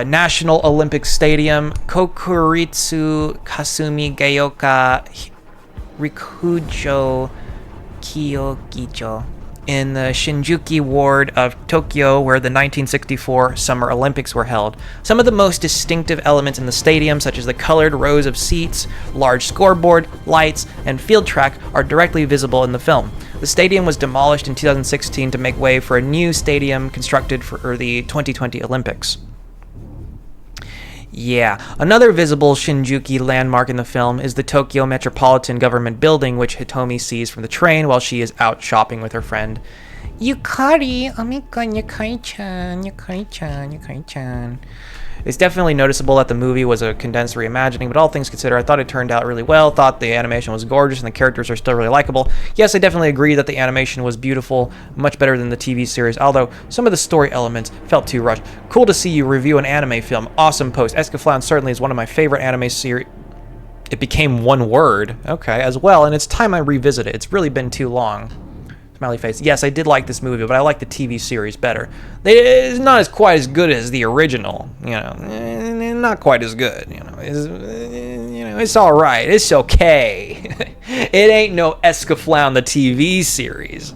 National Olympic Stadium, Kokuritsu Kasumi Gaoka Rikujo Kyokicho, in the Shinjuku ward of Tokyo, where the 1964 Summer Olympics were held. Some of the most distinctive elements in the stadium, such as the colored rows of seats, large scoreboard, lights, and field track, are directly visible in the film. The stadium was demolished in 2016 to make way for a new stadium constructed for the 2020 Olympics. Yeah, another visible Shinjuku landmark in the film is the Tokyo Metropolitan Government Building, which Hitomi sees from the train while she is out shopping with her friend Yukari. Yukari-chan. It's definitely noticeable that the movie was a condensed reimagining, but all things considered, I thought it turned out really well, thought the animation was gorgeous, and the characters are still really likable. Yes, I definitely agree that the animation was beautiful, much better than the TV series, although some of the story elements felt too rushed. Cool to see you review an anime film. Awesome post. Escaflown certainly is one of my favorite anime series. It became one word, okay, as well, and it's time I revisit it. It's really been too long. Smiley face. Yes, I did like this movie, but I like the TV series better. It's not quite as good as the original, not quite as good, it's all right. It's okay. It ain't no Escaflown the TV series,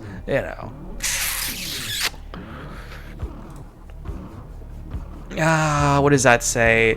what does that say?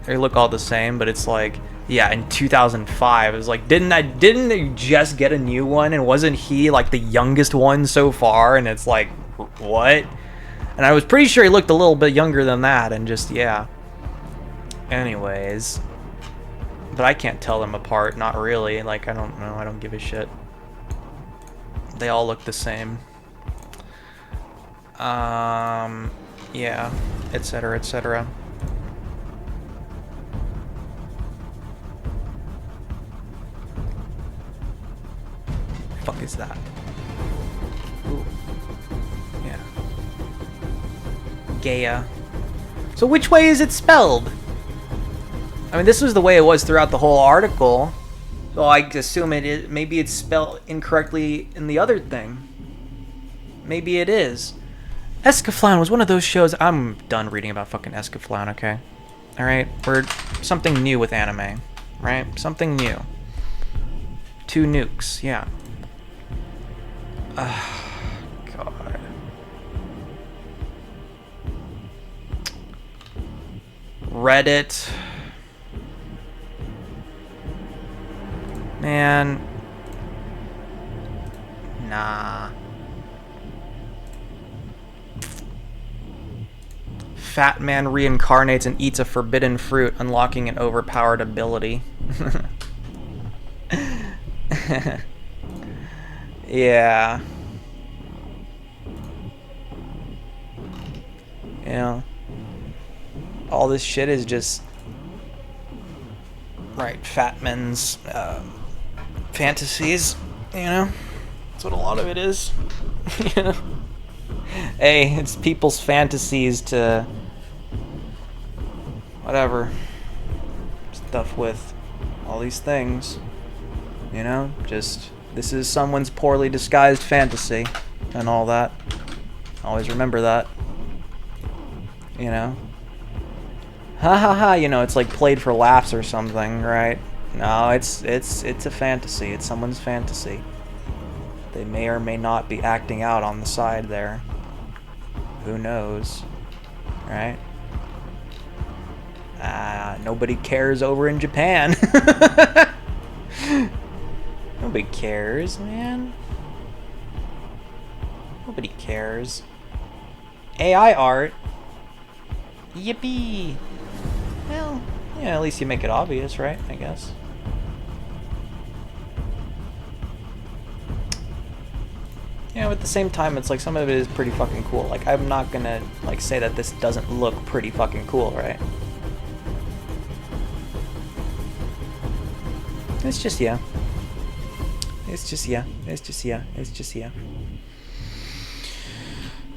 they look all the same, but it's like, yeah, in 2005, it was like, didn't they just get a new one, and wasn't he like the youngest one so far? And it's like, what? And I was pretty sure he looked a little bit younger than that, and just, yeah. Anyways, but I can't tell them apart, not really. Like, I don't know, I don't give a shit. They all look the same. Yeah, etc., etc. Fuck is that? Ooh. Yeah. Gaia. So which way is it spelled? I mean, this was the way it was throughout the whole article. So I assume it is. Maybe it's spelled incorrectly in the other thing. Maybe it is. Escaflown was one of those shows. I'm done reading about fucking Escaflown, okay? Alright? We're something new with anime. Right? Something new. 2 nukes, yeah. God. Reddit. Man. Nah. Fat man reincarnates and eats a forbidden fruit, unlocking an overpowered ability. Yeah. You know, all this shit is just, right, fat men's fantasies, you know? That's what a lot of it is. You know? Hey, it's people's fantasies to whatever stuff with all these things, you know? Just, this is someone's poorly disguised fantasy and all that. Always remember that. You know? Ha ha ha, you know, it's like played for laughs or something, right? No, it's a fantasy. It's someone's fantasy. They may or may not be acting out on the side there. Who knows? Right? Nobody cares over in Japan. Nobody cares, man. Nobody cares. AI art? Yippee! Well, yeah, at least you make it obvious, right? I guess. You know, at the same time, it's like some of it is pretty fucking cool. Like, I'm not gonna, like, say that this doesn't look pretty fucking cool, right? It's just, yeah. It's just, yeah. It's just, yeah. It's just, yeah.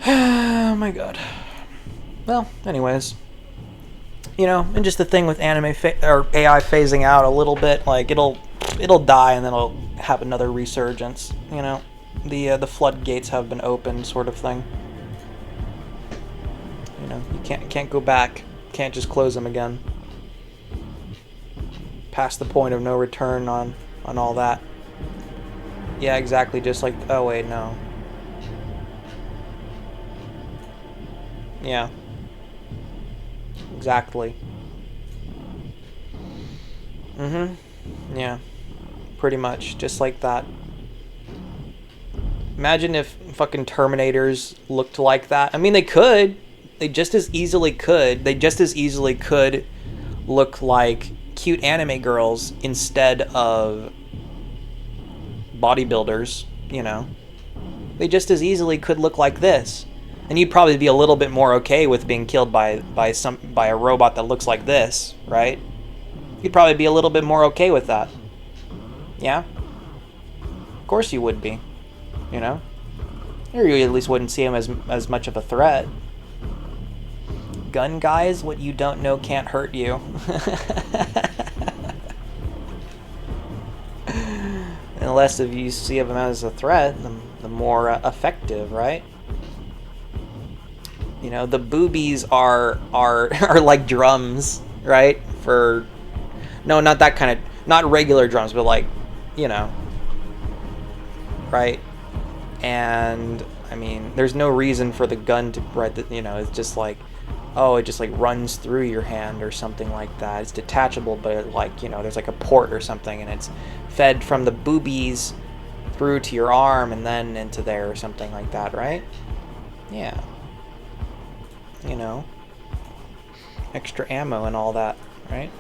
Oh my god. Well, anyways. You know, and just the thing with anime or AI phasing out a little bit, like, it'll die and then it'll have another resurgence, you know? The floodgates have been opened, sort of thing. You know, you can't go back. Can't just close them again. Past the point of no return on all that. Yeah, exactly. Just like, oh wait, no. Yeah. Exactly. Yeah. Pretty much, just like that. Imagine if fucking Terminators looked like that. I mean, they could. They just as easily could. They just as easily could look like cute anime girls instead of bodybuilders, you know. They just as easily could look like this. And you'd probably be a little bit more okay with being killed by a robot that looks like this, right? You'd probably be a little bit more okay with that. Yeah? Of course you would be. You know? Or you at least wouldn't see him as much of a threat. Gun guys, what you don't know can't hurt you. Unless if you see him as a threat, the more effective, right? You know, the boobies are like drums, right? For no, not that kind of, not regular drums, but like, you know, right? And I mean, there's no reason for the gun to, right? You know, it's just like, oh, it just like runs through your hand or something like that. It's detachable, but it, like, you know, there's like a port or something, and it's fed from the boobies through to your arm and then into there or something like that, right? Yeah. You know, extra ammo and all that, right?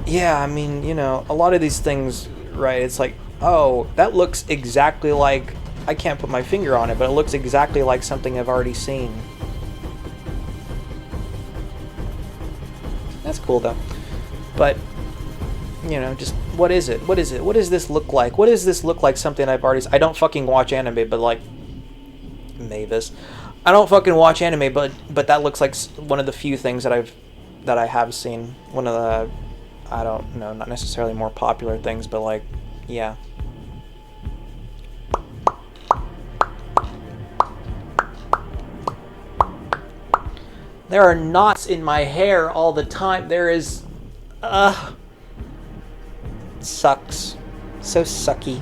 Yeah, I mean, you know, a lot of these things, right, it's like, oh, that looks exactly like, I can't put my finger on it, but it looks exactly like something I've already seen. That's cool, though. But, you know, just, what is it? What is it? What does this look like? What does this look like something I've already... I don't fucking watch anime, but, like... Mavis. I don't fucking watch anime, but that looks like one of the few things that I have seen. One of the... I don't know, not necessarily more popular things, but, like, yeah. There are knots in my hair all the time. There is... Sucks. So sucky.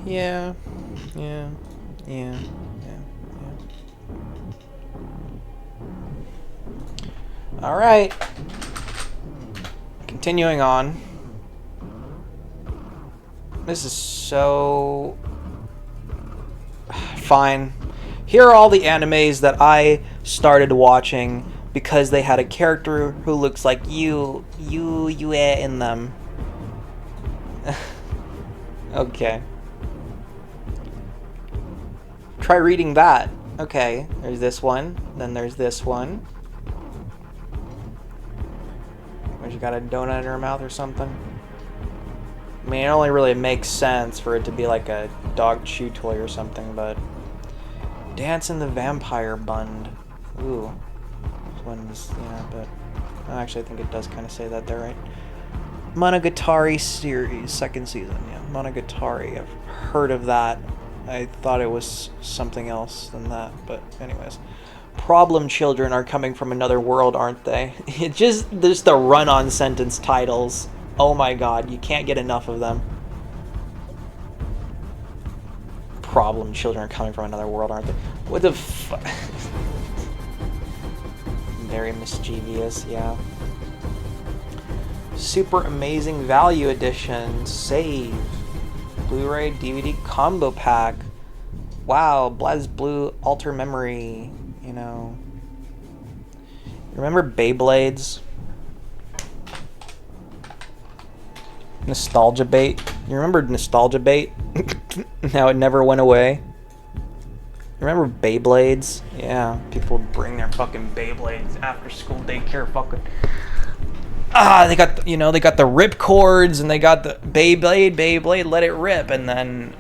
Yeah. All right. Continuing on. This is so... Fine. Here are all the animes that I started watching because they had a character who looks like you in them. Okay. Try reading that. Okay, there's this one. Then there's this one. Where she got a donut in her mouth or something. I mean, it only really makes sense for it to be like a dog chew toy or something, but... Dance in the Vampire Bund. Ooh. This one's, yeah, but... Actually, I think it does kind of say that there, right? Monogatari series, 2nd season, yeah. Monogatari, I've heard of that. I thought it was something else than that, but anyways. Problem children are coming from another world, aren't they? It just the run-on sentence titles. Oh my god, you can't get enough of them. Problem children are coming from another world, aren't they? What the fuck? Very mischievous, yeah. Super Amazing Value Edition. Save. Blu-ray DVD combo pack. Wow, BlazBlue Alter Memory. You know. Remember Beyblades? Nostalgia Bait. You remember Nostalgia Bait? Now it never went away. Remember Beyblades? Yeah, people would bring their fucking Beyblades after school daycare fucking... they got, you know, they got the rip cords and they got the Beyblade, let it rip, and then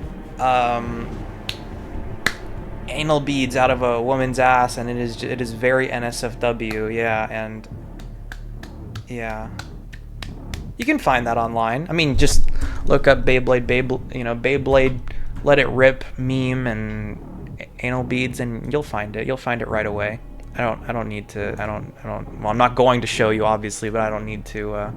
anal beads out of a woman's ass, and it is very NSFW, yeah, and yeah. You can find that online. I mean, just look up Beyblade, let it rip meme and anal beads, and you'll find it. You'll find it right away. I don't need to, well, I'm not going to show you, obviously, but I don't need to,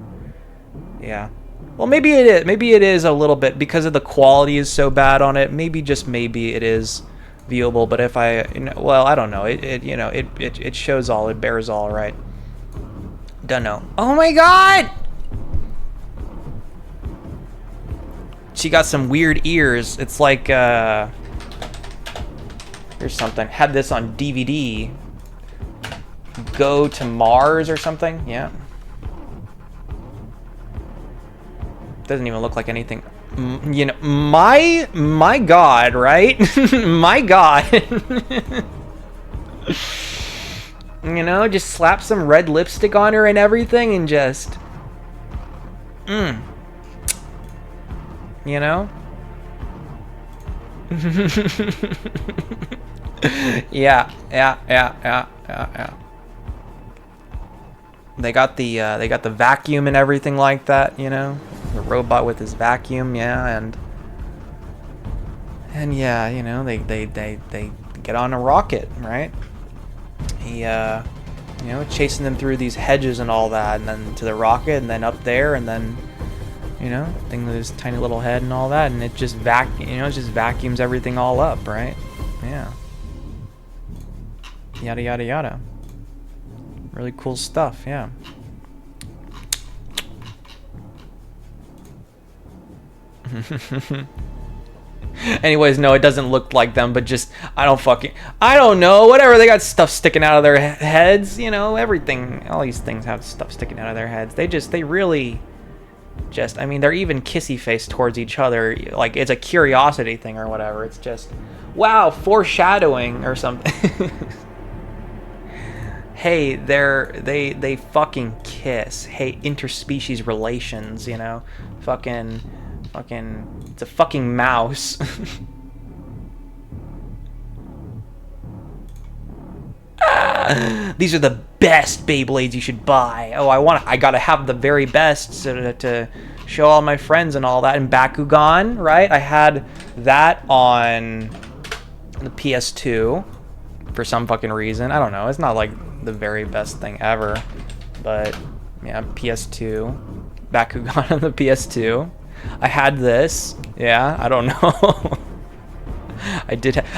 yeah. Well, maybe it is a little bit, because of the quality is so bad on it, maybe, just maybe, it is viewable, but if I, well, I don't know, it shows all, it bears all, right? Dunno. Oh my god! She got some weird ears, it's like, here's something, had this on DVD. Go to Mars or something, yeah. Doesn't even look like anything. You know, my god, right? My god. You know, just slap some red lipstick on her and everything and just... You know? Yeah. They got the vacuum and everything like that, you know, the robot with his vacuum, yeah, and yeah, you know, they get on a rocket, right? He, you know, chasing them through these hedges and all that, and then to the rocket, and then up there, and then, you know, thing with his tiny little head and all that, and it just it just vacuums everything all up, right? Yeah. Yada yada yada. Really cool stuff, yeah. Anyways, no, it doesn't look like them, but just, I don't know, whatever, they got stuff sticking out of their heads, you know, everything, all these things have stuff sticking out of their heads. They really just, I mean, they're even kissy-faced towards each other, like, it's a curiosity thing or whatever, it's just, wow, foreshadowing or something. Hey, they fucking kiss. Hey, interspecies relations, you know, fucking, it's a fucking mouse. These are the best Beyblades you should buy. Oh, I gotta have the very best so to show all my friends and all that. And Bakugan, right? I had that on the PS2 for some fucking reason. I don't know. It's not like the very best thing ever, but yeah, PS2, Bakugan on the PS2. I had this. Yeah, I don't know.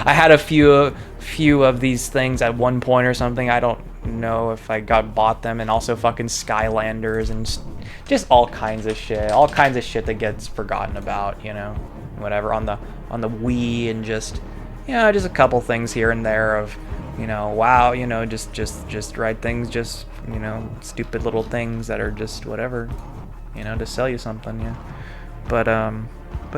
I had a few of these things at one point or something. I don't know if I bought them, and also fucking Skylanders and just all kinds of shit. All kinds of shit that gets forgotten about, you know, whatever on the Wii, and just, you know, just a couple things here and there of, you know, wow, you know, just right things, just, you know, stupid little things that are just whatever, you know, to sell you something, yeah. But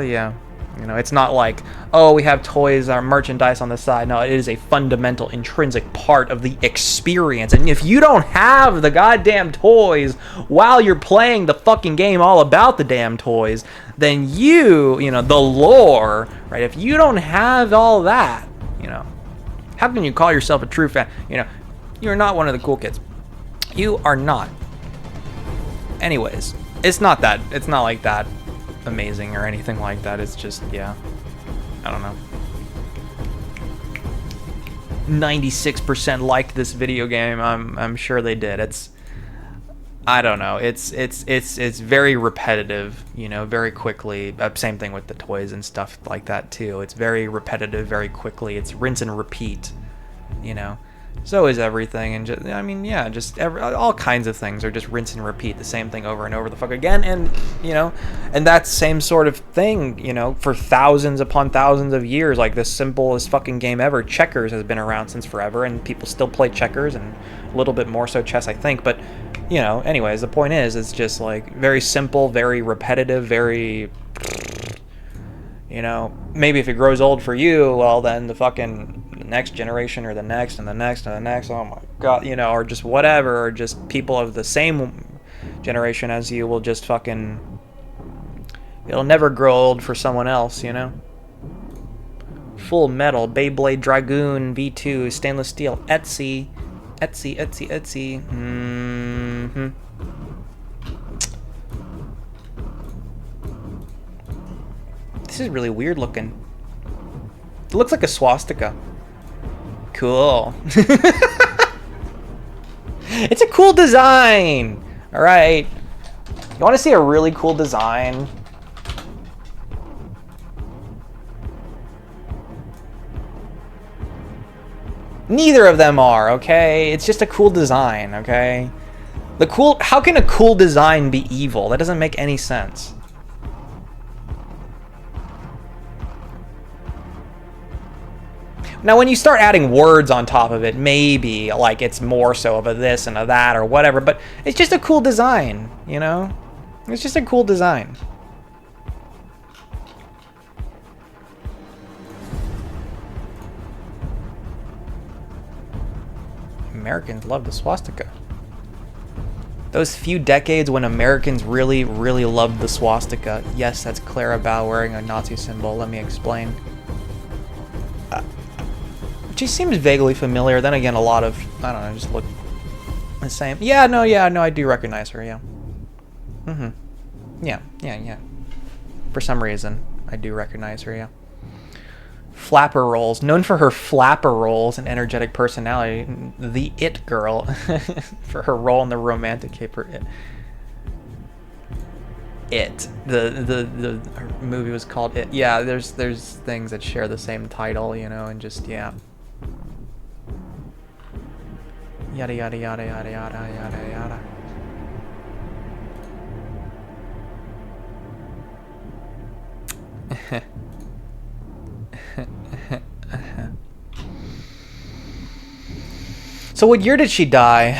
yeah, you know, it's not like, oh, we have toys or merchandise on the side. No, it is a fundamental, intrinsic part of the experience. And if you don't have the goddamn toys while you're playing the fucking game all about the damn toys, then you know, the lore, right? If you don't have all that, you know, how can you call yourself a true fan? You know, you're not one of the cool kids. You are not. Anyways, it's not like that amazing or anything like that. It's just, yeah, I don't know. 96% liked this video game. I'm sure they did. I don't know. It's very repetitive, you know, very quickly. Same thing with the toys and stuff like that too. It's very repetitive, very quickly. It's rinse and repeat, you know. So is everything, and just, I mean, yeah, just all kinds of things are just rinse and repeat the same thing over and over the fuck again, and, you know, and that same sort of thing, you know, for thousands upon thousands of years, like the simplest fucking game ever, checkers, has been around since forever, and people still play checkers, and a little bit more so chess, I think, but, you know, anyways, the point is, it's just, like, very simple, very repetitive, very, you know, maybe if it grows old for you, well, then the fucking next generation, or the next and the next and the next, oh my god, you know, or just whatever, or just people of the same generation as you will just fucking, it'll never grow old for someone else, you know. Full Metal, Beyblade Dragoon V2, stainless steel, Etsy. This is really weird looking. It looks like a swastika. Cool. It's a cool design. All right. You want to see a really cool design? Neither of them are, okay? It's just a cool design, okay? How can a cool design be evil? That doesn't make any sense. Now, when you start adding words on top of it, maybe, like, it's more so of a this and a that or whatever, but it's just a cool design, you know? It's just a cool design. Americans love the swastika. Those few decades when Americans really, really loved the swastika. Yes, that's Clara Bow wearing a Nazi symbol. Let me explain. She seems vaguely familiar. Then again, a lot of, I don't know, just look the same. Yeah, no, I do recognize her, yeah. Yeah. For some reason, I do recognize her, yeah. flapper roles. Known for her flapper roles and energetic personality, the It Girl, for her role in the romantic caper It. The movie was called It. Yeah, there's things that share the same title, you know, and just, yeah. Yada yada yada yada yada yada yada. So what year did she die?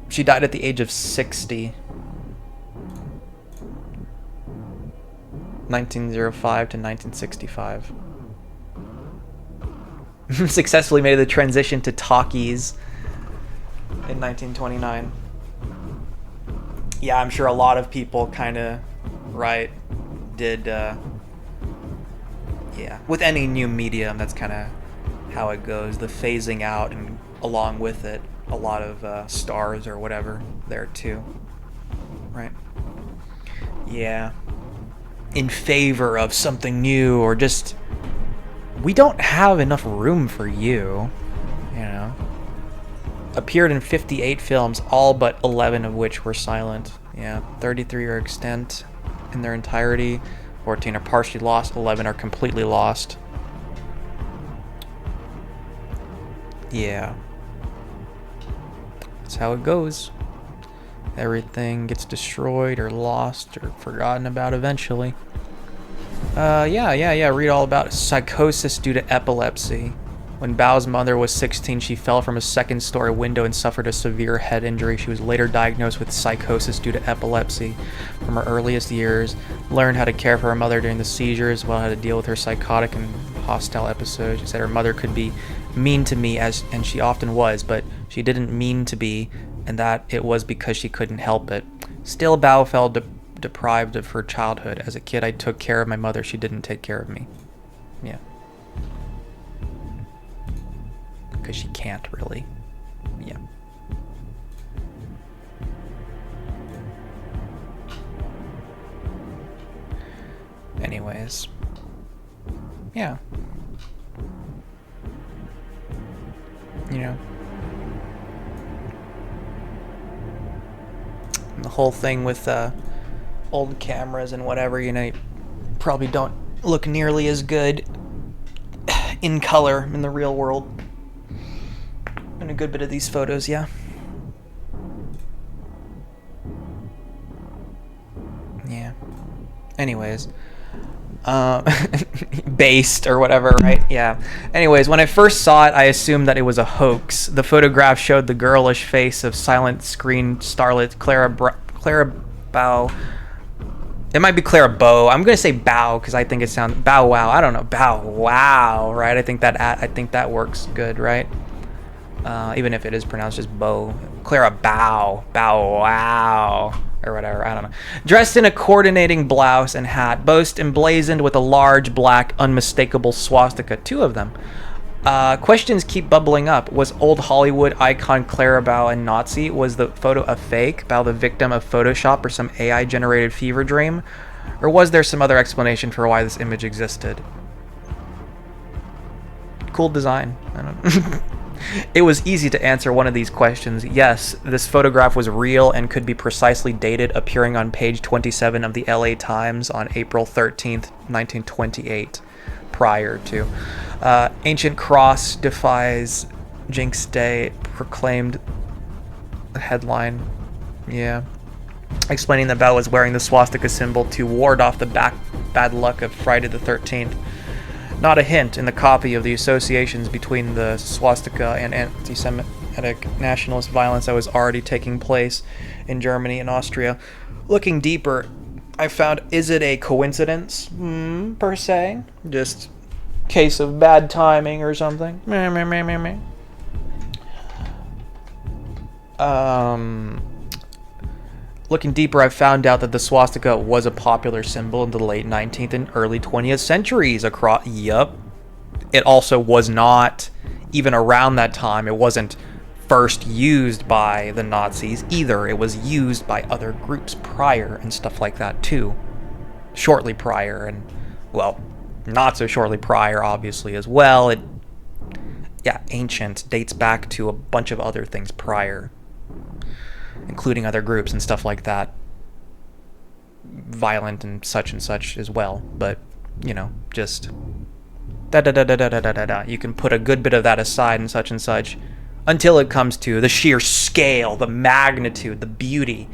She died at the age of 60. 1905 to 1965. Successfully made the transition to talkies in 1929. Yeah, I'm sure a lot of people kind of, right, did, yeah. With any new medium, that's kind of how it goes. The phasing out, and along with it, a lot of stars or whatever there too. Right? Yeah. In favor of something new, or just, we don't have enough room for you, you know? Appeared in 58 films, all but 11 of which were silent. Yeah, 33 are extant in their entirety, 14 are partially lost, 11 are completely lost. Yeah. That's how it goes. Everything gets destroyed or lost or forgotten about eventually. Yeah. Read all about psychosis due to epilepsy. When Bao's mother was 16, she fell from a second-story window and suffered a severe head injury. She was later diagnosed with psychosis due to epilepsy. From her earliest years, learned how to care for her mother during the seizures, as well how to deal with her psychotic and hostile episodes. She said her mother could be mean to me, and she often was, but she didn't mean to be, and that it was because she couldn't help it. Still, Bao felt deprived of her childhood. As a kid, I took care of my mother. She didn't take care of me. Yeah. Because she can't really. Yeah. Anyways. Yeah. You know. And the whole thing with old cameras and whatever, you know, you probably don't look nearly as good in color in the real world. In a good bit of these photos, yeah. Yeah. Anyways. Based or whatever, right? Yeah. Anyways, when I first saw it, I assumed that it was a hoax. The photograph showed the girlish face of silent screen starlet Clara Bow. It might be Clara Bow. I'm gonna say Bow because I think it sounds Bow Wow. I don't know. Bow Wow, right? I think that works good, right? Even if it is pronounced just Bow. Clara Bow Wow, or whatever, I don't know. Dressed in a coordinating blouse and hat, both emblazoned with a large black unmistakable swastika, 2 of them. Questions keep bubbling up. Was old Hollywood icon Clara Bow a Nazi? Was the photo a fake? Bow the victim of Photoshop or some AI-generated fever dream? Or was there some other explanation for why this image existed? Cool design. I don't know. It was easy to answer one of these questions. Yes, this photograph was real and could be precisely dated, appearing on page 27 of the LA Times on April 13th, 1928, prior to. Ancient Cross defies Jinx Day, proclaimed the headline. Yeah. Explaining that Bao was wearing the swastika symbol to ward off the bad luck of Friday the 13th. Not a hint in the copy of the associations between the swastika and anti-Semitic nationalist violence that was already taking place in Germany and Austria. Looking deeper, I found, is it a coincidence, per se? Just case of bad timing or something? Looking deeper, I found out that the swastika was a popular symbol in the late 19th and early 20th centuries across. Yup. It also was not, even around that time, it wasn't first used by the Nazis either. It was used by other groups prior and stuff like that too. shortly prior, and, well, not so shortly prior, obviously, as well. Ancient dates back to a bunch of other things prior, including other groups and stuff like that. Violent and such as well, but, just you can put a good bit of that aside and such until it comes to the sheer scale, the magnitude, the beauty.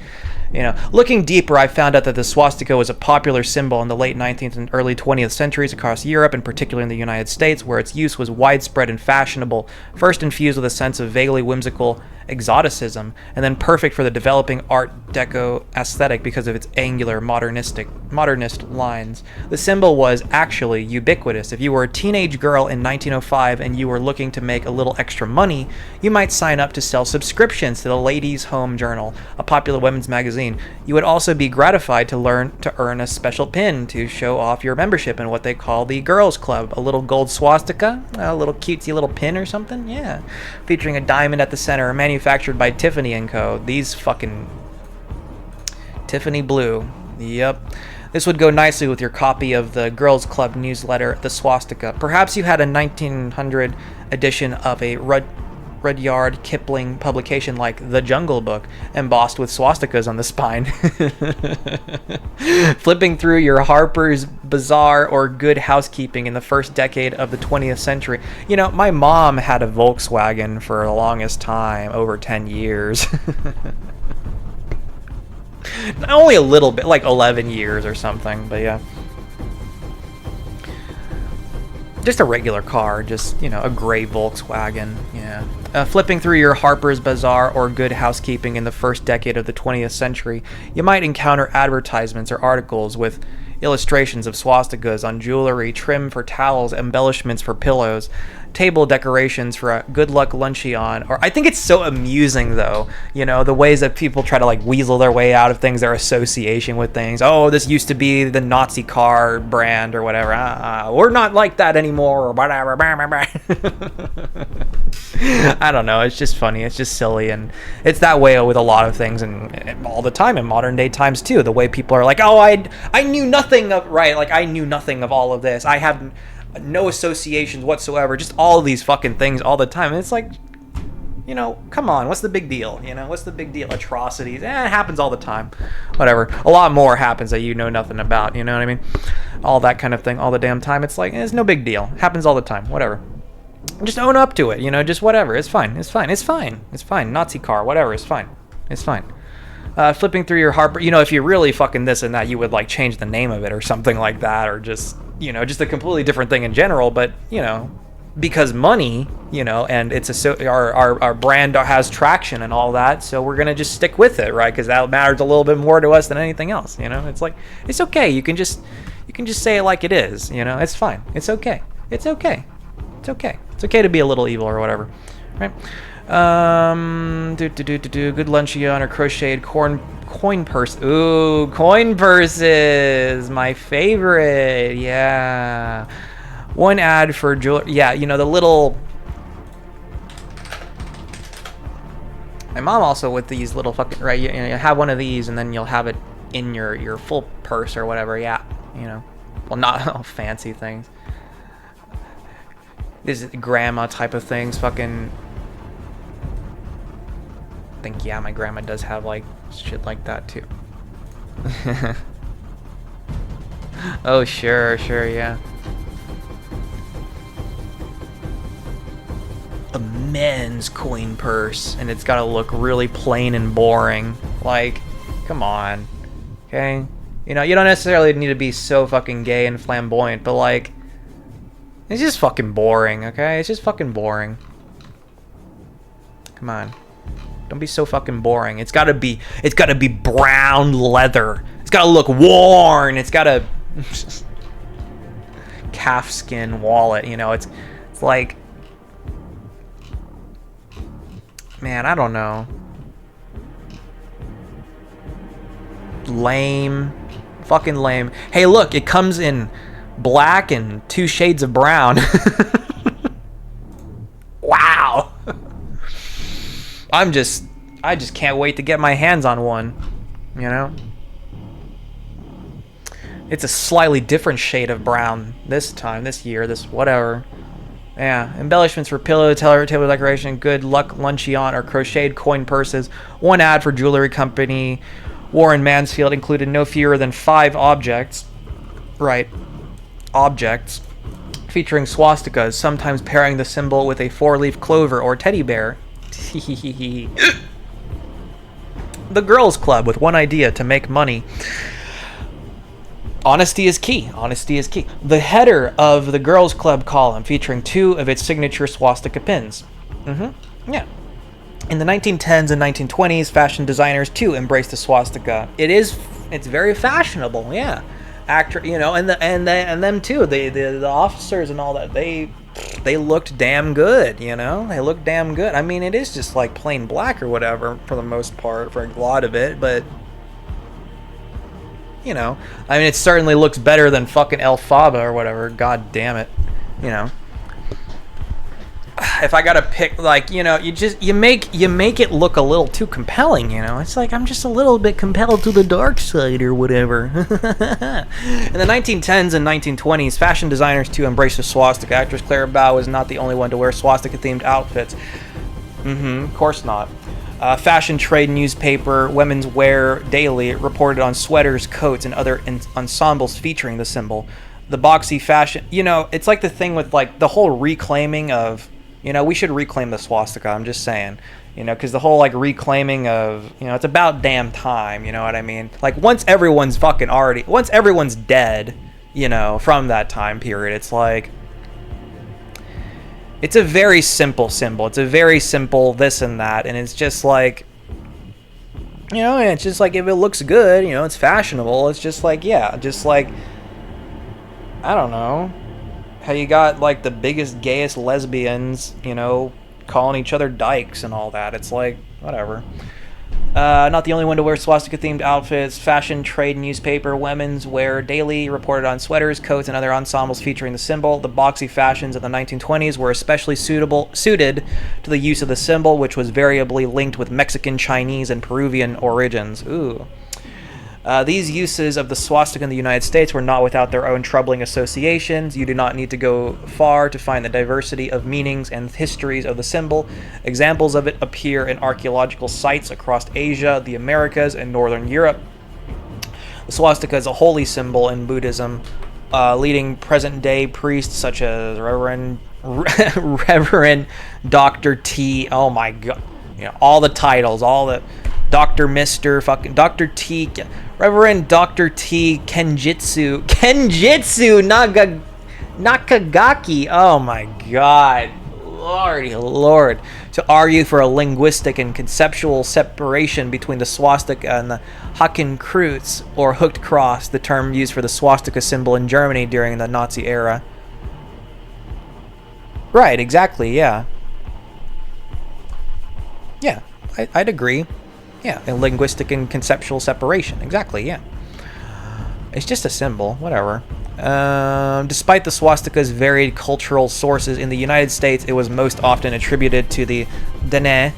Looking deeper, I found out that the swastika was a popular symbol in the late 19th and early 20th centuries across Europe, and particularly in the United States, where its use was widespread and fashionable, first infused with a sense of vaguely whimsical exoticism, and then perfect for the developing Art Deco aesthetic because of its angular modernist lines. The symbol was actually ubiquitous. If you were a teenage girl in 1905 and you were looking to make a little extra money, you might sign up to sell subscriptions to the Ladies' Home Journal, a popular women's magazine. You would also be gratified to learn to earn a special pin to show off your membership in what they call the Girls Club, a little gold swastika, a little cutesy little pin or something, featuring a diamond at the center, manufactured by Tiffany & Co. These fucking Tiffany blue. Yep. This would go nicely with your copy of the Girls Club newsletter, The Swastika. Perhaps you had a 1900 edition of a Rudyard Kipling publication like The Jungle Book, embossed with swastikas on the spine. Flipping through your Harper's Bazaar or Good Housekeeping in the first decade of the 20th century. My mom had a Volkswagen for the longest time, over 10 years. Only a little bit, like 11 years or something, but yeah. Just a regular car, just, a gray Volkswagen, flipping through your Harper's Bazaar or Good Housekeeping in the first decade of the 20th century, you might encounter advertisements or articles with illustrations of swastikas on jewelry, trim for towels, embellishments for pillows, table decorations for a good luck luncheon. Or I think it's so amusing, though, the ways that people try to weasel their way out of things, their association with things. Oh, this used to be the Nazi car brand or whatever. We're not like that anymore, or whatever. I don't know. It's just funny. It's just silly, and it's that way with a lot of things, and all the time in modern day times too. The way people are like, "Oh, I knew nothing of I knew nothing of all of this. I have no associations whatsoever. Just all of these fucking things all the time." And it's like, come on. What's the big deal? What's the big deal? Atrocities. It happens all the time. Whatever. A lot more happens that you know nothing about. You know what I mean? All that kind of thing all the damn time. It's like, it's no big deal. Happens all the time. Whatever. Just own up to it, just whatever. It's fine. Nazi car, whatever. It's fine. Flipping through your Harper, if you're really fucking this and that, you would change the name of it or something like that, or just, just a completely different thing in general. But, because money, and it's our brand has traction and all that, so we're gonna just stick with it, right? Because that matters a little bit more to us than anything else. It's like, it's okay. You can just say it like it is. It's fine. It's okay. It's okay. It's okay. It's okay to be a little evil or whatever, right? Good luncheon or crocheted coin purse. Ooh, coin purses, my favorite. Yeah. One ad for jewelry. Yeah, the little. My mom also with these little fucking right. You have one of these and then you'll have it in your full purse or whatever. Yeah, well, not fancy things. This is grandma type of things, fucking. I think, yeah, my grandma does have shit like that too. Oh, sure, yeah. A men's coin purse, and it's gotta look really plain and boring. Come on, okay? You don't necessarily need to be so fucking gay and flamboyant, but it's just fucking boring, okay? It's just fucking boring. Come on. Don't be so fucking boring. It's gotta be brown leather. It's gotta look worn. It's gotta calfskin wallet, it's like, man, I don't know. Lame. Fucking lame. Hey, look, it comes in black and 2 shades of brown. Wow. I just can't wait to get my hands on one, It's a slightly different shade of brown this time, this year, this whatever. Yeah, embellishments for pillow, table decoration, good luck luncheon, or crocheted coin purses. One ad for jewelry company Warren Mansfield included no fewer than 5 objects. Right. Objects. Featuring swastikas, sometimes pairing the symbol with a 4-leaf clover or teddy bear. The Girls Club with one idea to make money. Honesty is key. Honesty is key. The header of the Girls Club column featuring 2 of its signature swastika pins. Yeah. In the 1910s and 1920s, fashion designers too embraced the swastika. It's very fashionable. Yeah. And them too. The officers and all that. They looked damn good. They looked damn good. I mean, it is just like plain black or whatever for the most part, for a lot of it, but. I mean, it certainly looks better than fucking Elphaba or whatever. God damn it. If I gotta pick, you make it look a little too compelling, It's like, I'm just a little bit compelled to the dark side or whatever. In the 1910s and 1920s, fashion designers too embraced the swastika. Actress Clara Bow was not the only one to wear swastika-themed outfits. Of course not. Fashion trade newspaper Women's Wear Daily reported on sweaters, coats, and other ensembles featuring the symbol. The boxy fashion, it's like the thing with like the whole reclaiming of, we should reclaim the swastika. I'm just saying, because the whole like reclaiming of, it's about damn time. You know what I mean? Like once everyone's dead, from that time period, it's like. It's a very simple symbol. It's a very simple this and that, and it's just like, it's just like if it looks good, it's fashionable. It's just like, yeah, just like, I don't know, how you got like the biggest, gayest lesbians, calling each other dykes and all that. It's like, whatever. Not the only one to wear swastika-themed outfits. Fashion trade newspaper Women's Wear Daily reported on sweaters, coats, and other ensembles featuring the symbol. The boxy fashions of the 1920s were especially suited to the use of the symbol, which was variably linked with Mexican, Chinese, and Peruvian origins. Ooh. These uses of the swastika in the United States were not without their own troubling associations. You do not need to go far to find the diversity of meanings and histories of the symbol. Examples of it appear in archaeological sites across Asia, the Americas, and Northern Europe. The swastika is a holy symbol in Buddhism. Leading present-day priests such as Reverend Dr. T. Oh my God. All the titles, all the... Dr. Mr. fucking Dr. T. Reverend Dr. T. Kenjitsu Nakagaki. Oh my God. Lordy Lord. To argue for a linguistic and conceptual separation between the swastika and the Hakenkreuz, or hooked cross, the term used for the swastika symbol in Germany during the Nazi era. Right, exactly, yeah. Yeah, I'd agree. Yeah, a linguistic and conceptual separation. Exactly, yeah. It's just a symbol, whatever. Despite the swastika's varied cultural sources in the United States, it was most often attributed to the Dene,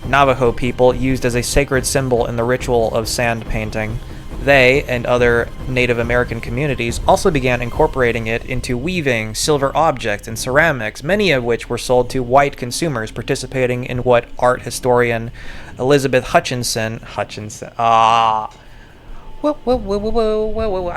Navajo people, used as a sacred symbol in the ritual of sand painting. They, and other Native American communities, also began incorporating it into weaving, silver objects, and ceramics, many of which were sold to white consumers participating in what art historian Elizabeth Hutchinson, I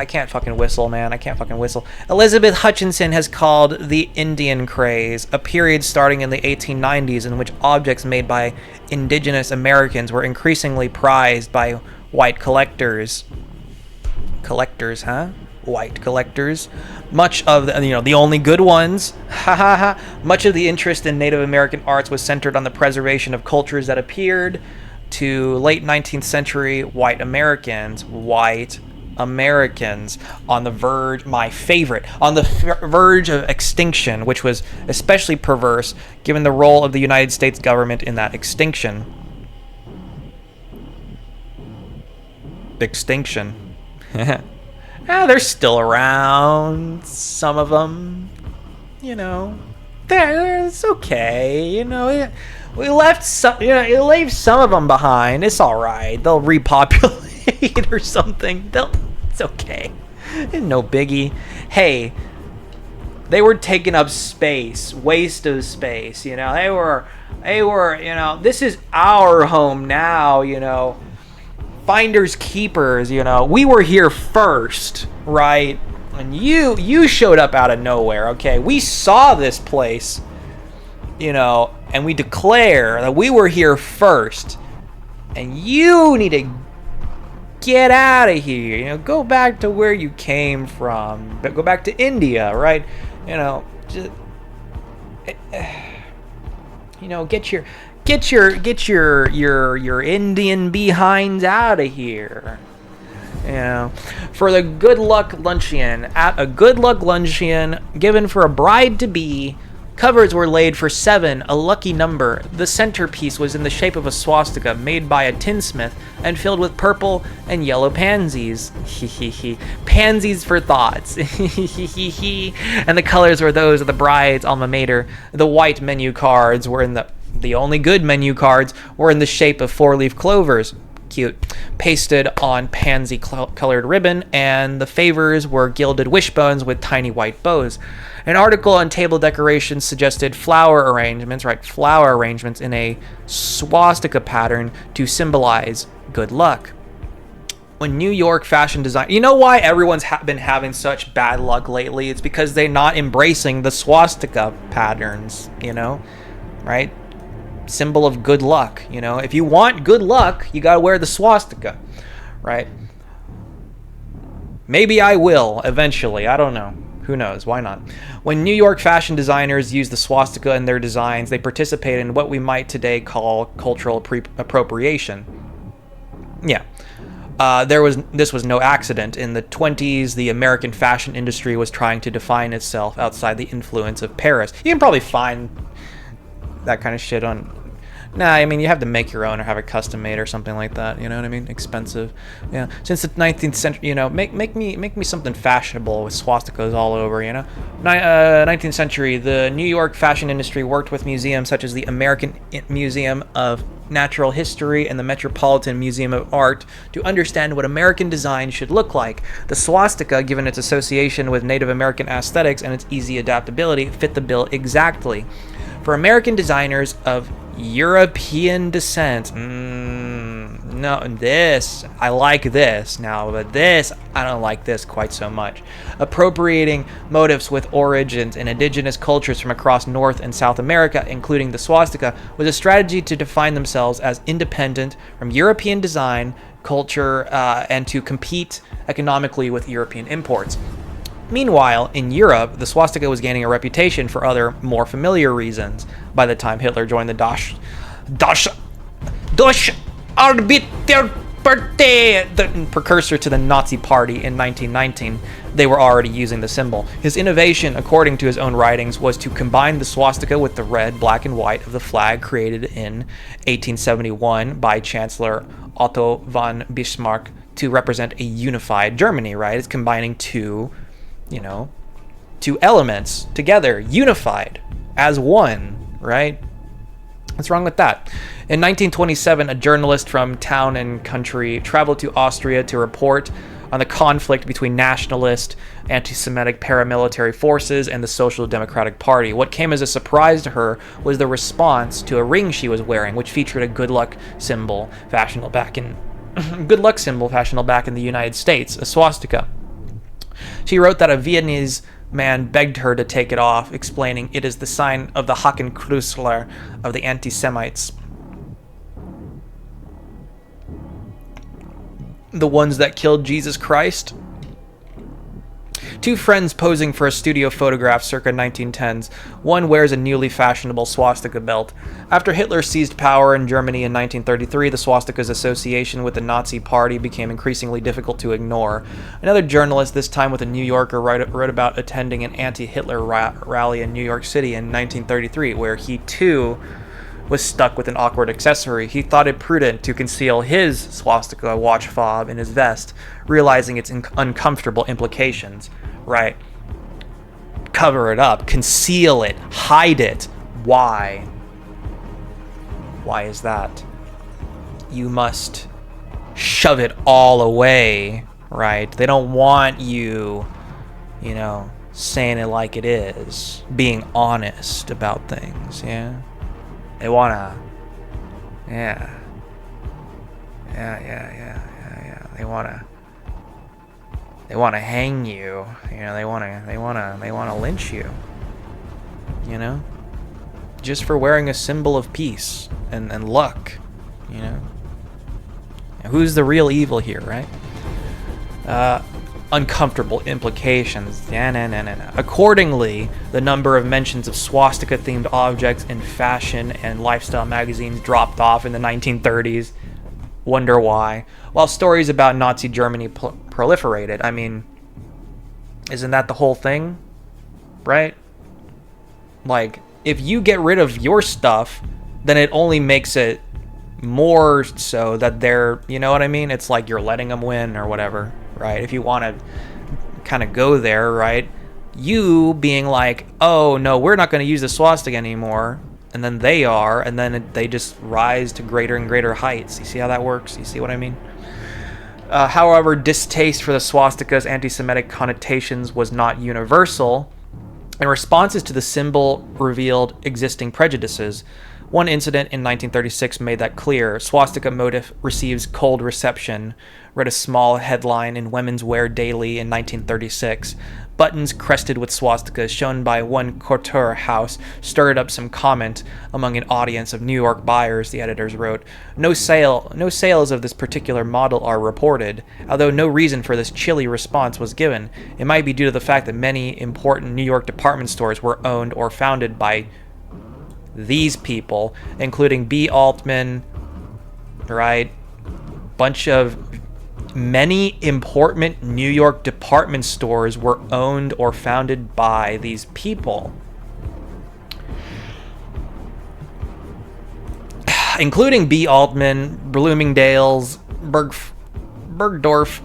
can't fucking whistle, man. I can't fucking whistle. Elizabeth Hutchinson has called the Indian craze, a period starting in the 1890s in which objects made by indigenous Americans were increasingly prized by white collectors. Collectors, huh? White collectors. Much of the, the only good ones. Much of the interest in Native American arts was centered on the preservation of cultures that appeared to late 19th century white Americans on the verge, my favorite, on the verge of extinction, which was especially perverse given the role of the United States government in that extinction. They're still around, some of them, it's okay, we left some, you leave some of them behind, it's alright, they'll repopulate or something, it's okay, No biggie. Hey, they were taking up space, waste of space, you know. They were, you know, this is our home now, you know. Finders keepers, you know. We were here first, right? And you showed up out of nowhere, okay? We saw this place, you know, and we declare that we were here first. And you need to get out of here, you know, go back to where you came from. But go back to India, right? You know, just, you know, get your Indian behinds out of here. You know, for the good luck luncheon, at a good luck luncheon given for a bride to be, covers were laid for 7, a lucky number. The centerpiece was in the shape of a swastika made by a tinsmith and filled with purple and yellow pansies. Pansies for thoughts. And the colors were those of the bride's alma mater. The white menu cards were in the only good menu cards were in the shape of 4-leaf clovers. Cute. Pasted on pansy colored ribbon, and the favors were gilded wishbones with tiny white bows. An article on table decorations suggested flower arrangements in a swastika pattern to symbolize good luck. When New York fashion design, you know why everyone's been having such bad luck lately? It's because they're not embracing the swastika patterns, you know, right? Symbol of good luck, you know. If you want good luck, you gotta wear the swastika, right? Maybe I will eventually. I don't know. Who knows? Why not? When New York fashion designers use the swastika in their designs, they participate in what we might today call cultural appropriation. Yeah. This was no accident. In the 20s, the American fashion industry was trying to define itself outside the influence of Paris. You can probably find that kind of shit on... Nah, I mean, you have to make your own or have it custom made or something like that. You know what I mean? Expensive. Yeah. Since the 19th century, you know, make me something fashionable with swastikas all over. You know, 19th century, the New York fashion industry worked with museums such as the American Museum of Natural History and the Metropolitan Museum of Art to understand what American design should look like. The swastika, given its association with Native American aesthetics and its easy adaptability, fit the bill exactly. For American designers of European descent, no, this, I like this now, but this, I don't like this quite so much. Appropriating motifs with origins in indigenous cultures from across North and South America, including the swastika, was a strategy to define themselves as independent from European design, culture, and to compete economically with European imports. Meanwhile, in Europe, the swastika was gaining a reputation for other, more familiar reasons. By the time Hitler joined the Deutsche Arbeiterpartei, the precursor to the Nazi Party, in 1919, they were already using the symbol. His innovation, according to his own writings, was to combine the swastika with the red, black, and white of the flag created in 1871 by Chancellor Otto von Bismarck to represent a unified Germany, right? It's combining two elements together, unified as one, right? What's wrong with that? In 1927, a journalist from Town and Country traveled to Austria to report on the conflict between nationalist, anti-Semitic paramilitary forces and the Social Democratic Party. What came as a surprise to her was the response to a ring she was wearing, which featured a good luck symbol fashionable back in the United States, a swastika. She wrote that a Viennese man begged her to take it off, explaining it is the sign of the Hakenkreuzler of the anti-Semites. The ones that killed Jesus Christ? Two friends posing for a studio photograph circa 1910s. One wears a newly fashionable swastika belt. After Hitler seized power in Germany in 1933, the swastika's association with the Nazi Party became increasingly difficult to ignore. Another journalist, this time with a New Yorker, wrote about attending an anti-Hitler rally in New York City in 1933, where he too was stuck with an awkward accessory. He thought it prudent to conceal his swastika watch fob in his vest, realizing its uncomfortable implications. Right. Cover it up, conceal it, hide it. Why? Why is that? You must shove it all away, right? They don't want you, you know, saying it like it is, being honest about things, yeah? They wanna, yeah. They wanna hang you, you know, they wanna lynch you, you know? Just for wearing a symbol of peace and luck, you know? Who's the real evil here, right? Uncomfortable implications. No. Accordingly, the number of mentions of swastika-themed objects in fashion and lifestyle magazines dropped off in the 1930s. Wonder why. While stories about Nazi Germany proliferated. I mean, isn't that the whole thing? Right? Like, if you get rid of your stuff, then it only makes it more so that they're, you know what I mean? It's like you're letting them win or whatever, right? If you want to kind of go there, right? You being like, oh, no, we're not going to use the swastika anymore. And then they are, and then they just rise to greater and greater heights. You see how that works? You see what I mean? However, distaste for the swastika's anti-Semitic connotations was not universal, and responses to the symbol revealed existing prejudices. One incident in 1936 made that clear. Swastika motif receives cold reception, read a small headline in Women's Wear Daily in 1936. Buttons crested with swastikas shown by one couture house stirred up some comment among an audience of New York buyers, the editors wrote. No sales of this particular model are reported, although no reason for this chilly response was given. It might be due to the fact that many important New York department stores were owned or founded by these people, including B. Altman, right? Many important New York department stores were owned or founded by these people, including B. Altman, Bloomingdale's, Bergdorf.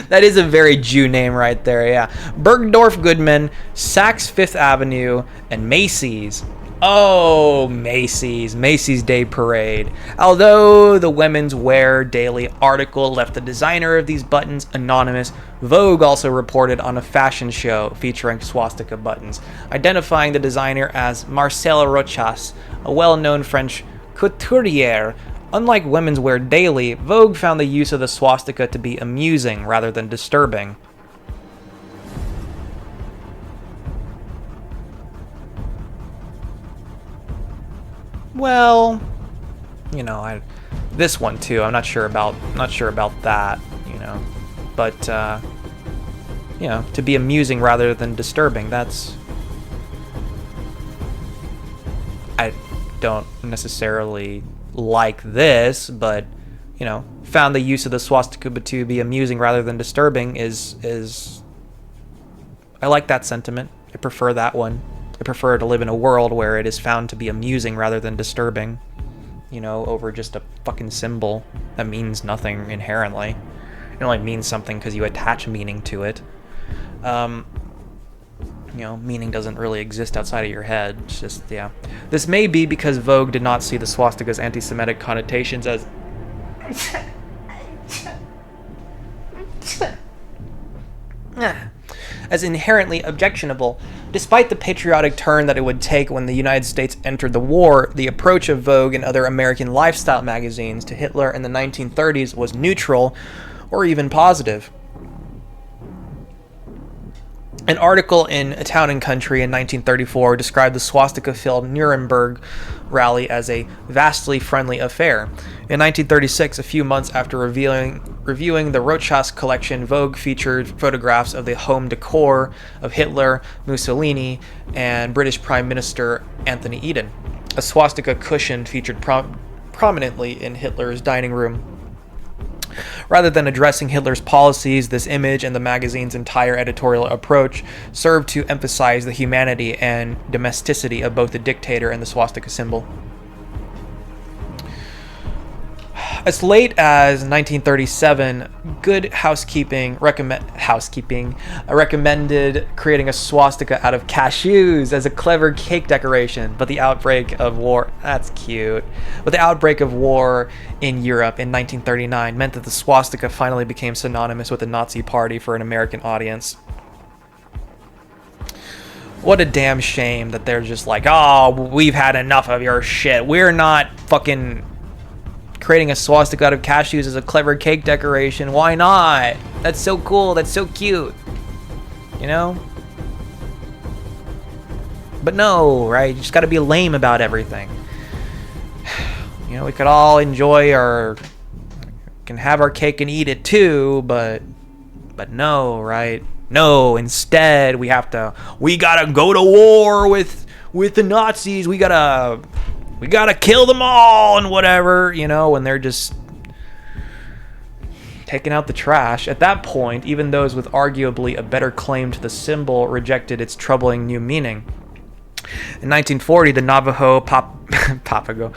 That is a very Jew name right there, yeah. Bergdorf Goodman, Saks Fifth Avenue, and Macy's. Oh, Macy's Day Parade. Although the Women's Wear Daily article left the designer of these buttons anonymous, Vogue also reported on a fashion show featuring swastika buttons, identifying the designer as Marcel Rochas, a well-known French couturier. Unlike Women's Wear Daily, Vogue found the use of the swastika to be amusing rather than disturbing. Well, you know, this one too. I'm not sure about that, you know, but you know, to be amusing rather than disturbing. That's, I don't necessarily like this, but you know, found the use of the swastika to be amusing rather than disturbing is I like that sentiment. I prefer that one. I prefer to live in a world where it is found to be amusing rather than disturbing, you know, over just a fucking symbol that means nothing inherently. It only means something because you attach meaning to it. You know, meaning doesn't really exist outside of your head. It's just, yeah. This may be because Vogue did not see the swastika's anti-Semitic connotations as inherently objectionable. Despite the patriotic turn that it would take when the United States entered the war, the approach of Vogue and other American lifestyle magazines to Hitler in the 1930s was neutral or even positive. An article in A Town and Country in 1934 described the swastika-filled Nuremberg rally as a vastly friendly affair. In 1936, a few months after reviewing the Rochas collection, Vogue featured photographs of the home decor of Hitler, Mussolini, and British Prime Minister Anthony Eden. A swastika cushion featured prominently in Hitler's dining room. Rather than addressing Hitler's policies, this image and the magazine's entire editorial approach served to emphasize the humanity and domesticity of both the dictator and the swastika symbol. As late as 1937, Good Housekeeping recommended creating a swastika out of cashews as a clever cake decoration, but the outbreak of war, that's cute, but the outbreak of war in Europe in 1939 meant that the swastika finally became synonymous with the Nazi Party for an American audience. What a damn shame that they're just like, oh, we've had enough of your shit. We're not fucking creating a swastika out of cashews as a clever cake decoration. Why not? That's so cool. That's so cute. You know? But no, right? You just gotta be lame about everything. You know, we could all enjoy can have our cake and eat it too, but no, right? No, instead we gotta go to war with the Nazis. We gotta kill them all and whatever, you know, when they're just taking out the trash. At that point, even those with arguably a better claim to the symbol rejected its troubling new meaning. In 1940, the Navajo, Papago,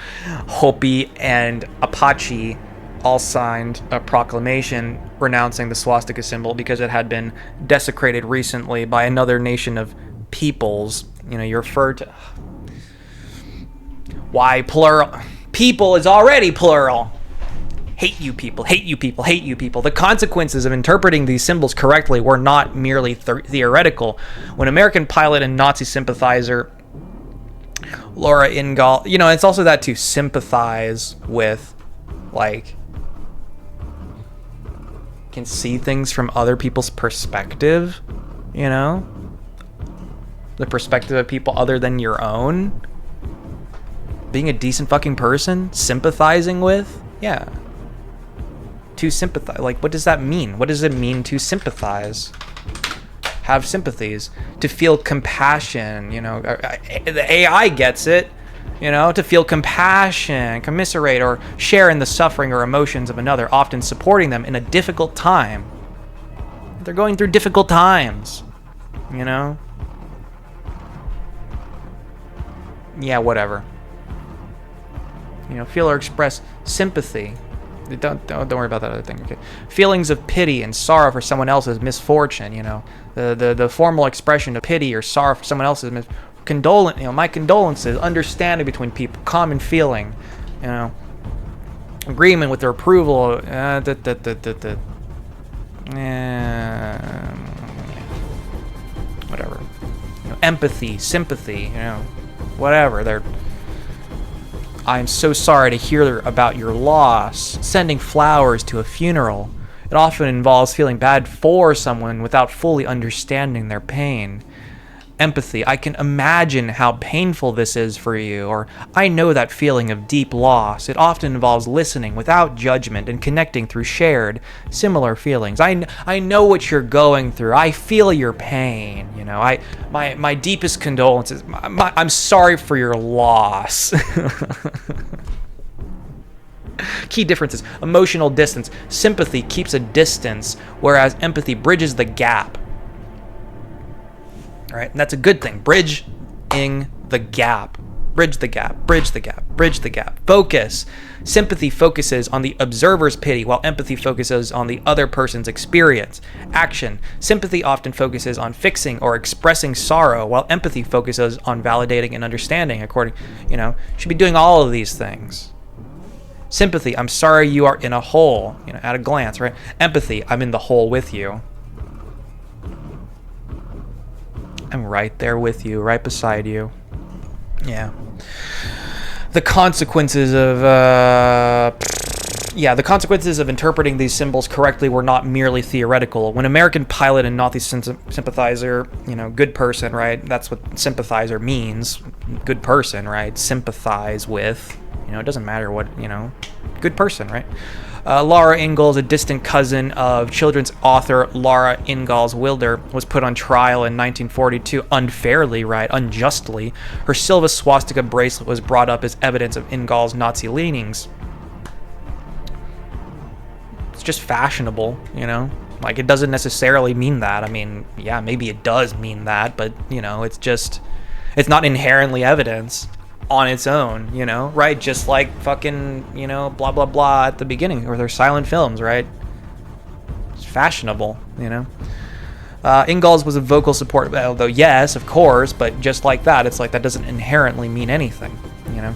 Hopi, and Apache all signed a proclamation renouncing the swastika symbol because it had been desecrated recently by another nation of peoples. You know, you refer to... Why plural? People is already plural. Hate you people, hate you people, hate you people. The consequences of interpreting these symbols correctly were not merely theoretical. When American pilot and Nazi sympathizer Laura Ingalls, you know, it's also that to sympathize with, like, can see things from other people's perspective, you know? The perspective of people other than your own. Being a decent fucking person, sympathizing with, yeah. To sympathize, like, what does that mean? What does it mean to sympathize? Have sympathies, to feel compassion, you know. The AI gets it, you know, to feel compassion, commiserate, or share in the suffering or emotions of another, often supporting them in a difficult time. They're going through difficult times, you know. Yeah, whatever. You know, feel or express sympathy. Don't worry about that other thing. Okay. Feelings of pity and sorrow for someone else's misfortune. You know, the formal expression of pity or sorrow for someone else's You know, my condolences. Understanding between people. Common feeling. You know, agreement with their approval. Whatever. You know, empathy, sympathy. You know, whatever. I'm so sorry to hear about your loss. Sending flowers to a funeral. It often involves feeling bad for someone without fully understanding their pain. Empathy. I can imagine how painful this is for you, or I know that feeling of deep loss. It often involves listening without judgment and connecting through shared, similar feelings. I know what you're going through. I feel your pain. You know, my deepest condolences. I'm sorry for your loss. Key differences. Emotional distance. Sympathy keeps a distance, whereas empathy bridges the gap. All right, and that's a good thing. Bridging the gap. Bridge the gap. Bridge the gap. Bridge the gap. Focus. Sympathy focuses on the observer's pity, while empathy focuses on the other person's experience. Action. Sympathy often focuses on fixing or expressing sorrow, while empathy focuses on validating and understanding. Should be doing all of these things. Sympathy. I'm sorry you are in a hole. You know, at a glance, right? Empathy. I'm in the hole with you. I'm right there with you, right beside you. Yeah. The consequences of interpreting these symbols correctly were not merely theoretical. When American pilot and Nazi sympathizer, you know, good person, right? That's what sympathizer means. Good person, right? Sympathize with, you know, it doesn't matter what, you know, good person, right? Laura Ingalls, a distant cousin of children's author Laura Ingalls Wilder, was put on trial in 1942 unfairly, right? Unjustly. Her silver swastika bracelet was brought up as evidence of Ingalls' Nazi leanings. It's just fashionable, you know? Like, it doesn't necessarily mean that. I mean, yeah, maybe it does mean that, but, you know, it's not inherently evidence. on its own, you know, right? Just like fucking, you know, blah, blah, blah at the beginning, or their silent films, right? It's fashionable, you know? Ingalls was a vocal support, although yes, of course, but just like that, it's like that doesn't inherently mean anything, you know?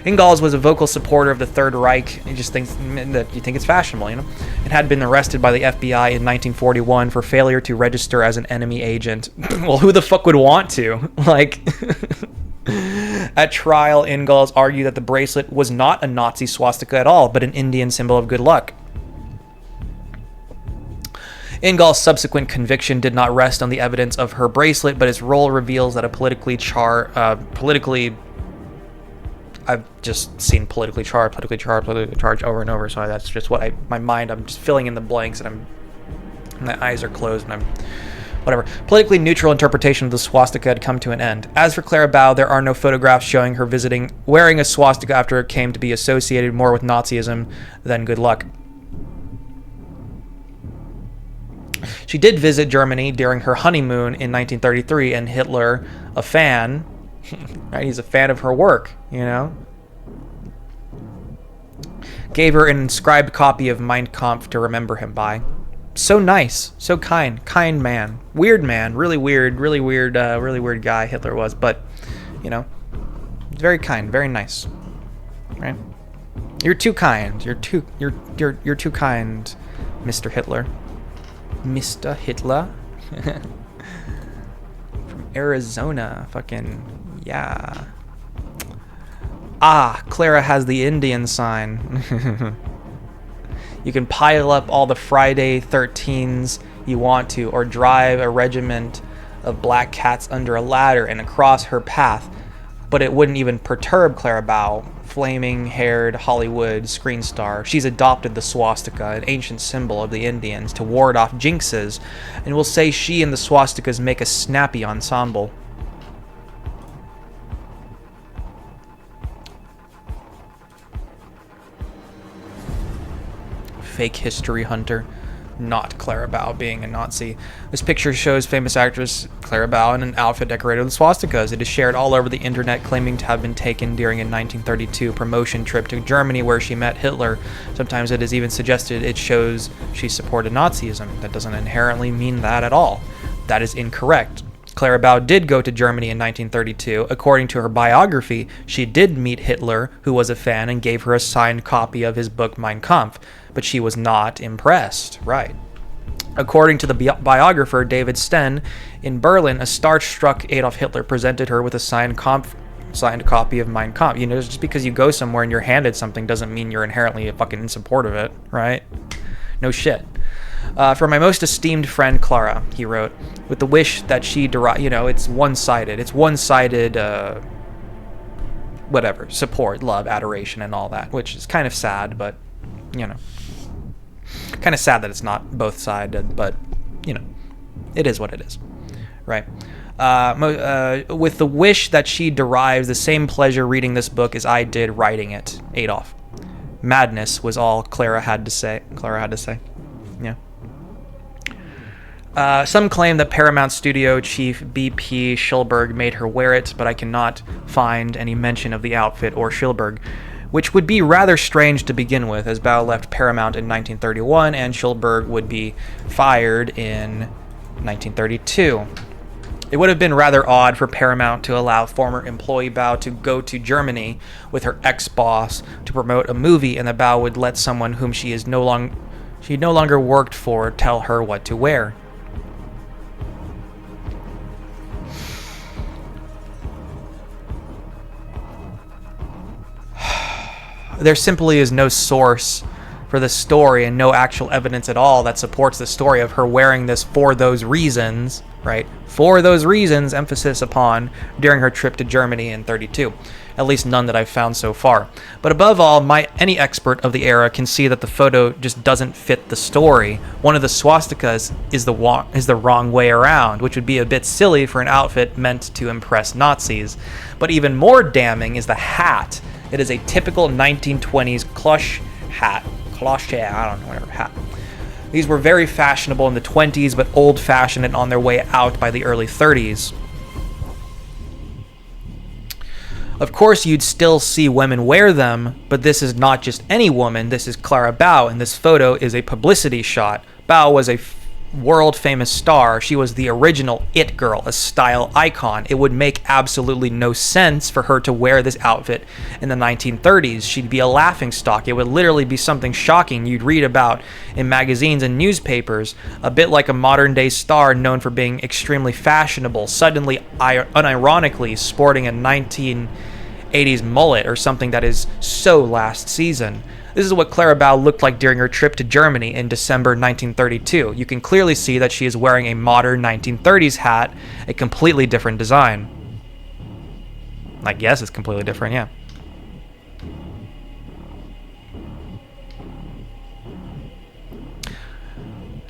Ingalls was a vocal supporter of the Third Reich. He just thinks that you think it's fashionable, you know? It had been arrested by the FBI in 1941 for failure to register as an enemy agent. Well, who the fuck would want to? Like... At trial, Ingalls argued that the bracelet was not a Nazi swastika at all, but an Indian symbol of good luck. Ingalls' subsequent conviction did not rest on the evidence of her bracelet, but its role reveals that a I've just seen politically charged over and over, so that's just what I'm just filling in the blanks, and my eyes are closed, and I'm whatever. Politically neutral interpretation of the swastika had come to an end. As for Clara Bow, there are no photographs showing her wearing a swastika after it came to be associated more with Nazism than good luck. She did visit Germany during her honeymoon in 1933, and Hitler, a fan, right, he's a fan of her work, you know, gave her an inscribed copy of Mein Kampf to remember him by. So nice, so kind man, weird man, really weird guy Hitler was, but, you know, very kind, very nice, right? You're too kind, you're too kind, Mr. Hitler. Mr. Hitler. From Arizona, fucking, yeah. Ah, Clara has the Indian sign. You can pile up all the Friday 13s you want to, or drive a regiment of black cats under a ladder and across her path, but it wouldn't even perturb Clara Bow, flaming-haired Hollywood screen star. She's adopted the swastika, an ancient symbol of the Indians, to ward off jinxes, and will say she and the swastikas make a snappy ensemble. Fake history hunter. Not Clara Bow being a Nazi. This picture shows famous actress Clara Bow in an outfit decorated with swastikas. It is shared all over the internet, claiming to have been taken during a 1932 promotion trip to Germany where she met Hitler. Sometimes it is even suggested it shows she supported Nazism. That doesn't inherently mean that at all. That is incorrect. Clara Bow did go to Germany in 1932. According to her biography, she did meet Hitler, who was a fan and gave her a signed copy of his book Mein Kampf, but she was not impressed. Right. According to the biographer David Sten, in Berlin, a starstruck Adolf Hitler presented her with a signed copy of Mein Kampf. You know, just because you go somewhere and you're handed something doesn't mean you're inherently fucking in support of it, right? No shit. For my most esteemed friend Clara, he wrote, with the wish that she it's one-sided. It's one-sided, whatever, support, love, adoration, and all that, which is kind of sad, but, you know, kind of sad that it's not both-sided, but, you know, it is what it is, right? With the wish that she derives the same pleasure reading this book as I did writing it, Adolf. Madness was all Clara had to say. Yeah. Some claim that Paramount Studio chief B.P. Schulberg made her wear it, but I cannot find any mention of the outfit or Schulberg, which would be rather strange to begin with, as Bow left Paramount in 1931 and Schulberg would be fired in 1932. It would have been rather odd for Paramount to allow former employee Bow to go to Germany with her ex-boss to promote a movie, and that Bow would let someone whom she no longer worked for tell her what to wear. There simply is no source for the story and no actual evidence at all that supports the story of her wearing this for those reasons, right? For those reasons, emphasis upon, during her trip to Germany in 32. At least none that I've found so far. But above all, any expert of the era can see that the photo just doesn't fit the story. One of the swastikas is the wrong way around, which would be a bit silly for an outfit meant to impress Nazis. But even more damning is the hat. It is a typical 1920s cloche hat. Hat. These were very fashionable in the 20s, but old-fashioned and on their way out by the early 30s. Of course, you'd still see women wear them, but this is not just any woman. This is Clara Bow, and this photo is a publicity shot. Bow was a world-famous star. She was the original it girl, a style icon. It would make absolutely no sense for her to wear this outfit in the 1930s. She'd be a laughingstock. It would literally be something shocking you'd read about in magazines and newspapers, a bit like a modern-day star known for being extremely fashionable, suddenly, unironically, sporting a 1980s mullet or something that is so last season. This is what Clara Bow looked like during her trip to Germany in December 1932. You can clearly see that she is wearing a modern 1930s hat, a completely different design. I guess it's completely different, yeah.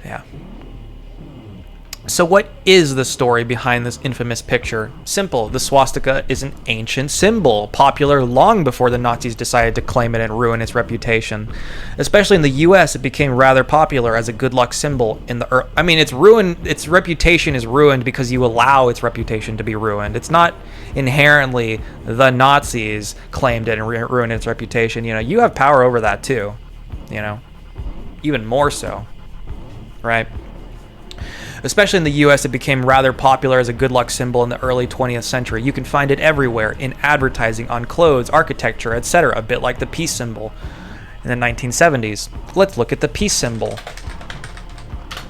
Yeah. So what is the story behind this infamous picture? Simple. The swastika is an ancient symbol, popular long before the Nazis decided to claim it and ruin its reputation. Especially in the US, it became rather popular as a good luck symbol in the it's ruined, its reputation is ruined because you allow its reputation to be ruined. It's not inherently the Nazis claimed it and ruined its reputation. You know, you have power over that too, you know, even more so, right? Especially in the US, it became rather popular as a good luck symbol in the early 20th century. You can find it everywhere, in advertising, on clothes, architecture, etc., a bit like the peace symbol in the 1970s. Let's look at the peace symbol.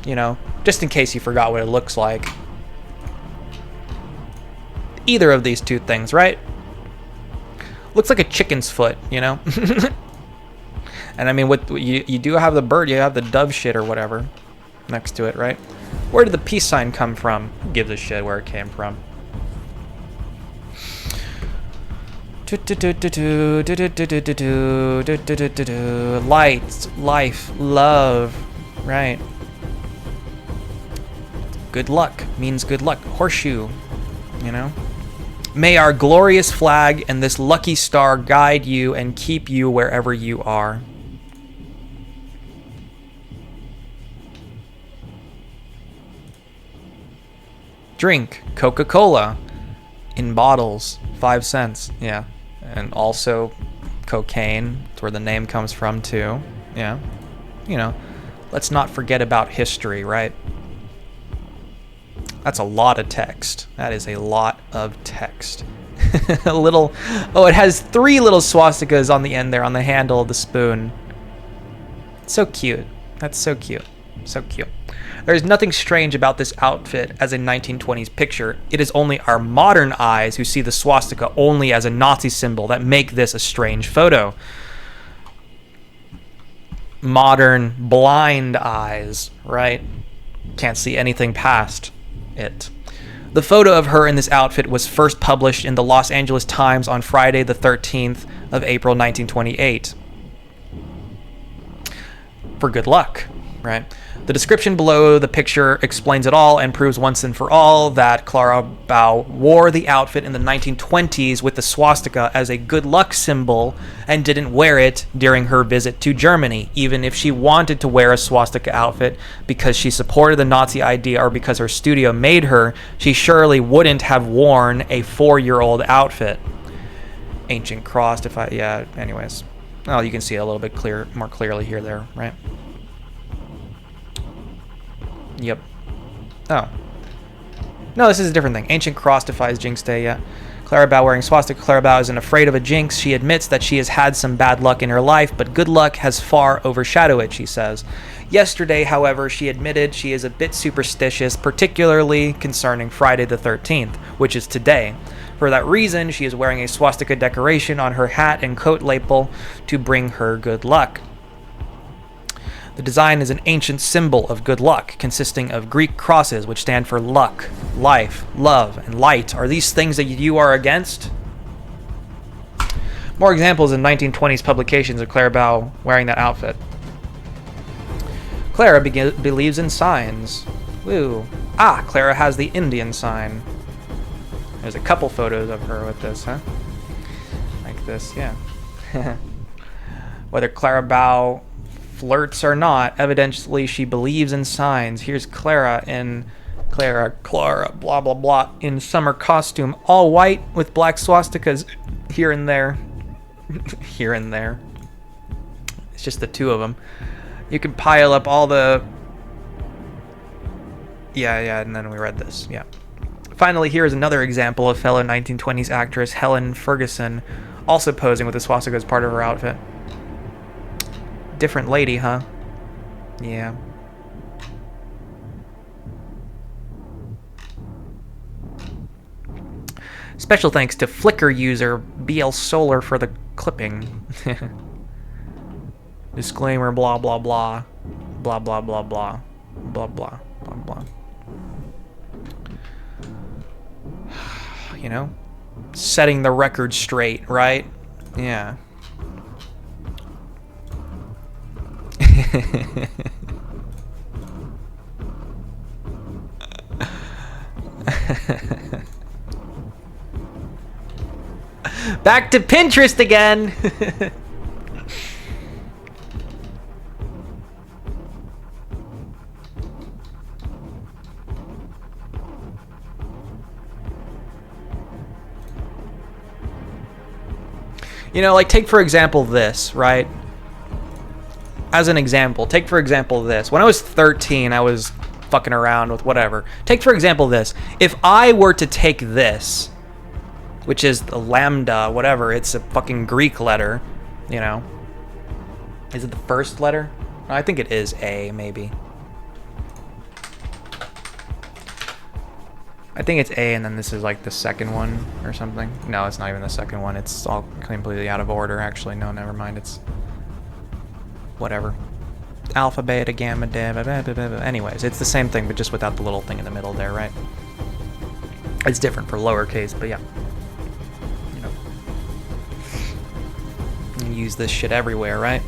You know, just in case you forgot what it looks like. Either of these two things, right? Looks like a chicken's foot, you know? And I mean, you do have the bird, you have the dove shit or whatever next to it, right? Where did the peace sign come from? Who gives a shit where it came from? Light, life, love, right? Good luck means good luck. Horseshoe, you know? May our glorious flag and this lucky star guide you and keep you wherever you are. Drink Coca-Cola in bottles, 5 cents. Yeah. And also cocaine. That's where the name comes from too. Yeah. You know, let's not forget about history, right? That's a lot of text. That is a lot of text. It has 3 little swastikas on the end there, on the handle of the spoon. So cute. That's so cute. So cute. There is nothing strange about this outfit as a 1920s picture. It is only our modern eyes who see the swastika only as a Nazi symbol that make this a strange photo. Modern blind eyes, right? Can't see anything past it. The photo of her in this outfit was first published in the Los Angeles Times on Friday the 13th of April 1928. For good luck, right? The description below the picture explains it all and proves once and for all that Clara Bow wore the outfit in the 1920s with the swastika as a good luck symbol and didn't wear it during her visit to Germany. Even if she wanted to wear a swastika outfit because she supported the Nazi idea or because her studio made her, she surely wouldn't have worn a 4-year-old outfit. Ancient cross, anyways. Oh, you can see it a little bit more clearly there, right? Yep. Oh. No, this is a different thing. Ancient cross defies jinx day, yeah. Clara Bow wearing swastika. Clara Bow isn't afraid of a jinx. She admits that she has had some bad luck in her life, but good luck has far overshadowed it, she says. Yesterday, however, she admitted she is a bit superstitious, particularly concerning Friday the 13th, which is today. For that reason, she is wearing a swastika decoration on her hat and coat lapel to bring her good luck. The design is an ancient symbol of good luck, consisting of Greek crosses, which stand for luck, life, love, and light. Are these things that you are against? More examples in 1920s publications of Clara Bow wearing that outfit. Clara believes in signs. Woo. Ah, Clara has the Indian sign. There's a couple photos of her with this, huh? Like this, yeah. Whether Clara Bow flirts or not, evidently she believes in signs. Here's Clara in Clara, blah, blah, blah, in summer costume. All white with black swastikas here and there. Here and there. It's just the two of them. You can pile up all the... Yeah, and then we read this, yeah. Finally, here is another example of fellow 1920s actress Helen Ferguson, also posing with a swastika as part of her outfit. Different lady, huh? Yeah. Special thanks to Flickr user BL Solar for the clipping. Disclaimer, blah, blah, blah. Blah, blah, blah, blah. Blah, blah, blah, blah. You know? Setting the record straight, right? Yeah. Back to Pinterest again. You know, like, take for example this, right? As an example, take for example this. When I was 13, I was fucking around with whatever. Take for example this. If I were to take this, which is the lambda, whatever, it's a fucking Greek letter, you know. Is it the first letter? No, I think it is A, maybe. I think it's A, and then this is like the second one or something. No, it's not even the second one. It's all completely out of order, actually. No, never mind. It's whatever. Alpha, beta, gamma, delta. Anyways, it's the same thing, but just without the little thing in the middle there, right? It's different for lowercase, but yeah. You know. You use this shit everywhere, right?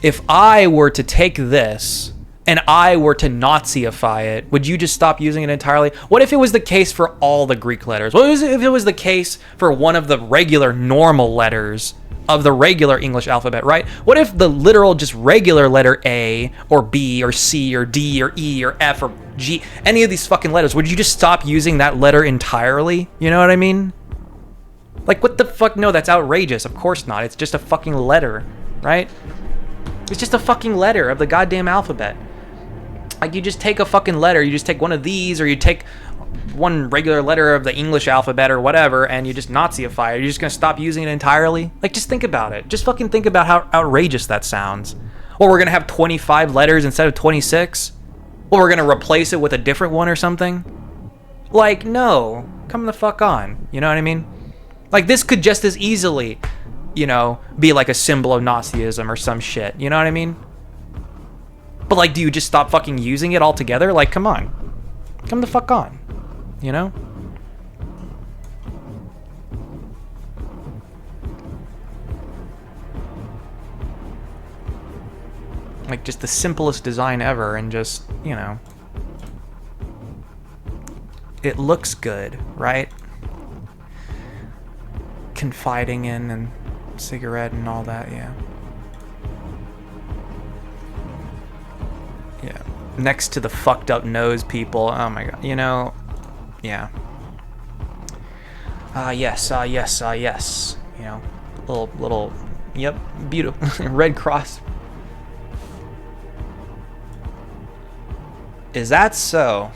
If I were to take this and I were to Naziify it, would you just stop using it entirely? What if it was the case for all the Greek letters? What if it was the case for one of the regular normal letters of the regular English alphabet, right? What if the literal just regular letter A or B or C or D or E or F or G, any of these fucking letters, would you just stop using that letter entirely? You know what I mean? Like, what the fuck? No, that's outrageous. Of course not. It's just a fucking letter, right? It's just a fucking letter of the goddamn alphabet. Like, you just take a fucking letter, you just take one of these, or you take one regular letter of the English alphabet or whatever, and you just Naziify it. You're just gonna stop using it entirely? Like, just think about it. Just fucking think about how outrageous that sounds. Or we're gonna have 25 letters instead of 26? Or we're gonna replace it with a different one or something? Like, no. Come the fuck on. You know what I mean? Like, this could just as easily, you know, be like a symbol of Nazism or some shit. You know what I mean? But, like, do you just stop fucking using it altogether? Like, come on. Come the fuck on. You know? Like, just the simplest design ever, and just, you know. It looks good, right? Confiding in and cigarette and all that, yeah. Yeah. Next to the fucked up nose people. Oh my god. You know, yeah. Yes. You know, little, yep, beautiful. Red Cross. Is that so?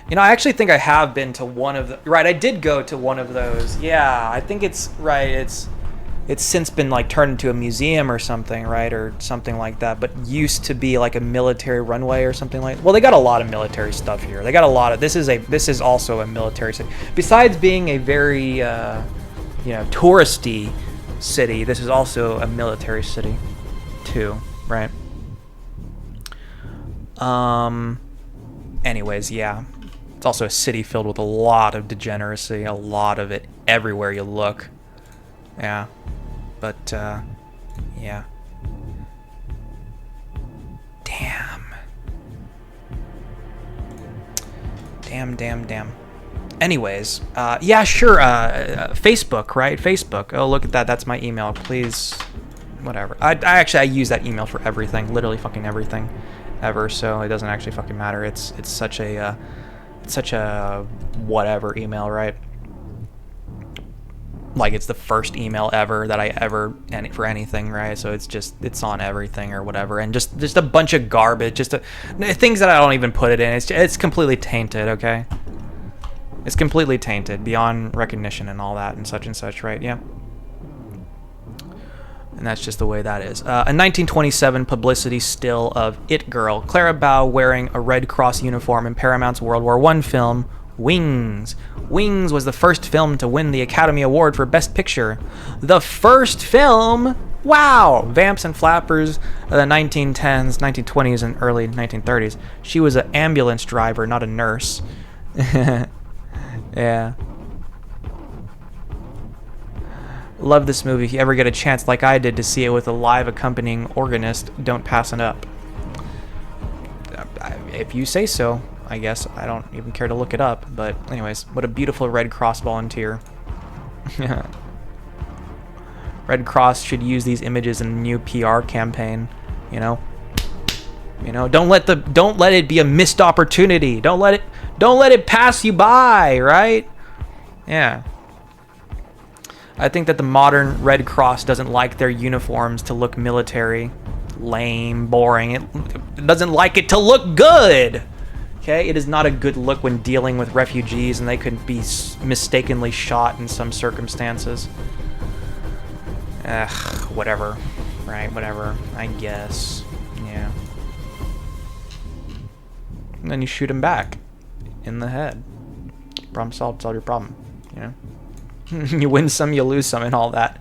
You know, I actually think I have been to one of the... Right, I did go to one of those. Yeah, I think it's... Right, it's since been, like, turned into a museum or something, right? Or something like that. But used to be, like, a military runway or something like... Well, they got a lot of military stuff here. They got a lot of... This is also a military city. Besides being a very, you know, touristy city, this is also a military city, too, right? Anyways, yeah. It's also a city filled with a lot of degeneracy, a lot of it everywhere you look. Yeah. But, yeah. Damn. Anyways, yeah, sure, Facebook, right? Facebook. Oh, look at that. That's my email. Please whatever. I use that email for everything, literally fucking everything, ever. So it doesn't actually fucking matter. It's such a whatever email, right? Like it's the first email ever that I ever for anything, right? So it's on everything or whatever, and just a bunch of garbage, things that I don't even put it in. It's completely tainted, okay? It's completely tainted beyond recognition and all that and such, right? Yeah. And that's just the way that is. A 1927 publicity still of It Girl, Clara Bow wearing a Red Cross uniform in Paramount's World War I film, Wings. Wings was the first film to win the Academy Award for Best Picture. The first film? Wow! Vamps and Flappers of the 1910s, 1920s, and early 1930s. She was an ambulance driver, not a nurse. Yeah. Love this movie. If you ever get a chance, like I did, to see it with a live accompanying organist, don't pass it up. If you say so, I guess. I don't even care to look it up. But anyways, what a beautiful Red Cross volunteer. Red Cross should use these images in a new PR campaign. You know, don't let it be a missed opportunity. Don't let it pass you by, right? Yeah. I think that the modern Red Cross doesn't like their uniforms to look military, lame, boring. It doesn't like it to look good. Okay? It is not a good look when dealing with refugees, and they could be mistakenly shot in some circumstances. Whatever. Right? Whatever. I guess. Yeah. And then you shoot him back in the head. Problem solved. Solve your problem. You know? You win some, you lose some, and all that.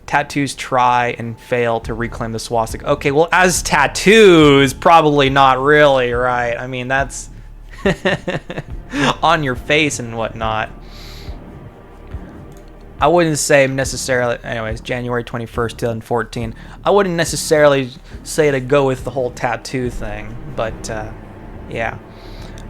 Tattoos try and fail to reclaim the swastika. Okay, well, as tattoos, probably not really, right? I mean, that's on your face and whatnot. I wouldn't say necessarily, anyways, January 21st, 2014. I wouldn't necessarily say to go with the whole tattoo thing, but yeah.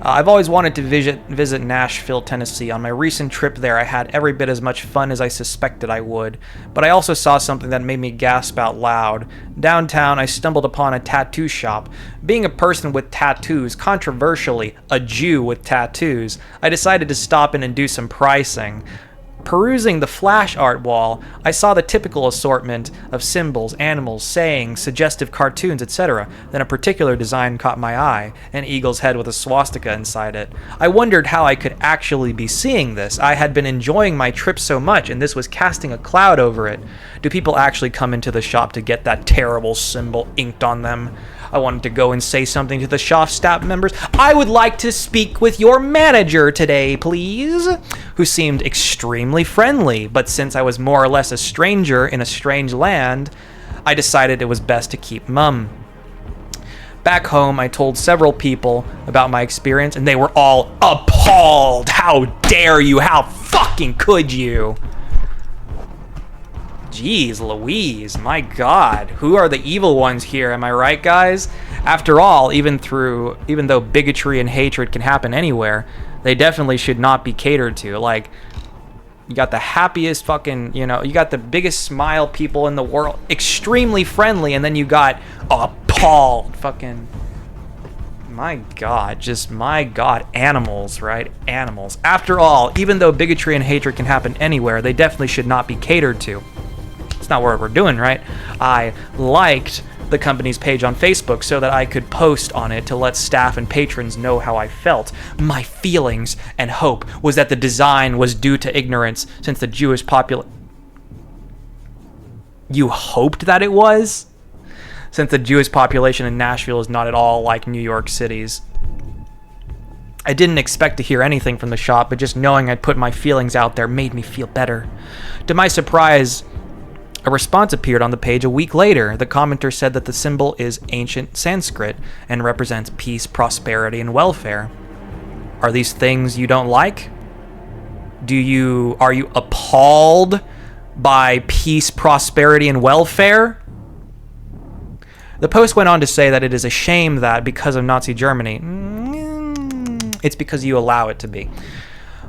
I've always wanted to visit Nashville, Tennessee. On my recent trip there, I had every bit as much fun as I suspected I would, but I also saw something that made me gasp out loud. Downtown, I stumbled upon a tattoo shop. Being a person with tattoos, controversially, a Jew with tattoos, I decided to stop in and do some pricing. Perusing the flash art wall, I saw the typical assortment of symbols, animals, sayings, suggestive cartoons, etc. Then a particular design caught my eye, an eagle's head with a swastika inside it. I wondered how I could actually be seeing this. I had been enjoying my trip so much, and this was casting a cloud over it. Do people actually come into the shop to get that terrible symbol inked on them? I wanted to go and say something to the shop staff members. I would like to speak with your manager today, please, who seemed extremely friendly, but since I was more or less a stranger in a strange land, I decided it was best to keep mum. Back home, I told several people about my experience, and they were all appalled. How dare you? How fucking could you? Jeez Louise, my God, who are the evil ones here? Am I right, guys? After all, even though bigotry and hatred can happen anywhere, they definitely should not be catered to. Like, you got the happiest fucking, you got the biggest smile people in the world, extremely friendly, and then you got appalled fucking, my God, animals, right? Animals. After all, even though bigotry and hatred can happen anywhere, they definitely should not be catered to. It's not what we're doing, right? I liked the company's page on Facebook so that I could post on it to let staff and patrons know how I felt. My feelings and hope was that the design was due to ignorance, since the Jewish population... You hoped that it was? Since the Jewish population in Nashville is not at all like New York City's. I didn't expect to hear anything from the shop, but just knowing I'd put my feelings out there made me feel better. To my surprise, a response appeared on the page a week later. The commenter said that the symbol is ancient Sanskrit and represents peace, prosperity, and welfare. Are these things you don't like? Are you appalled by peace, prosperity, and welfare? The post went on to say that it is a shame that, because of Nazi Germany, it's because you allow it to be.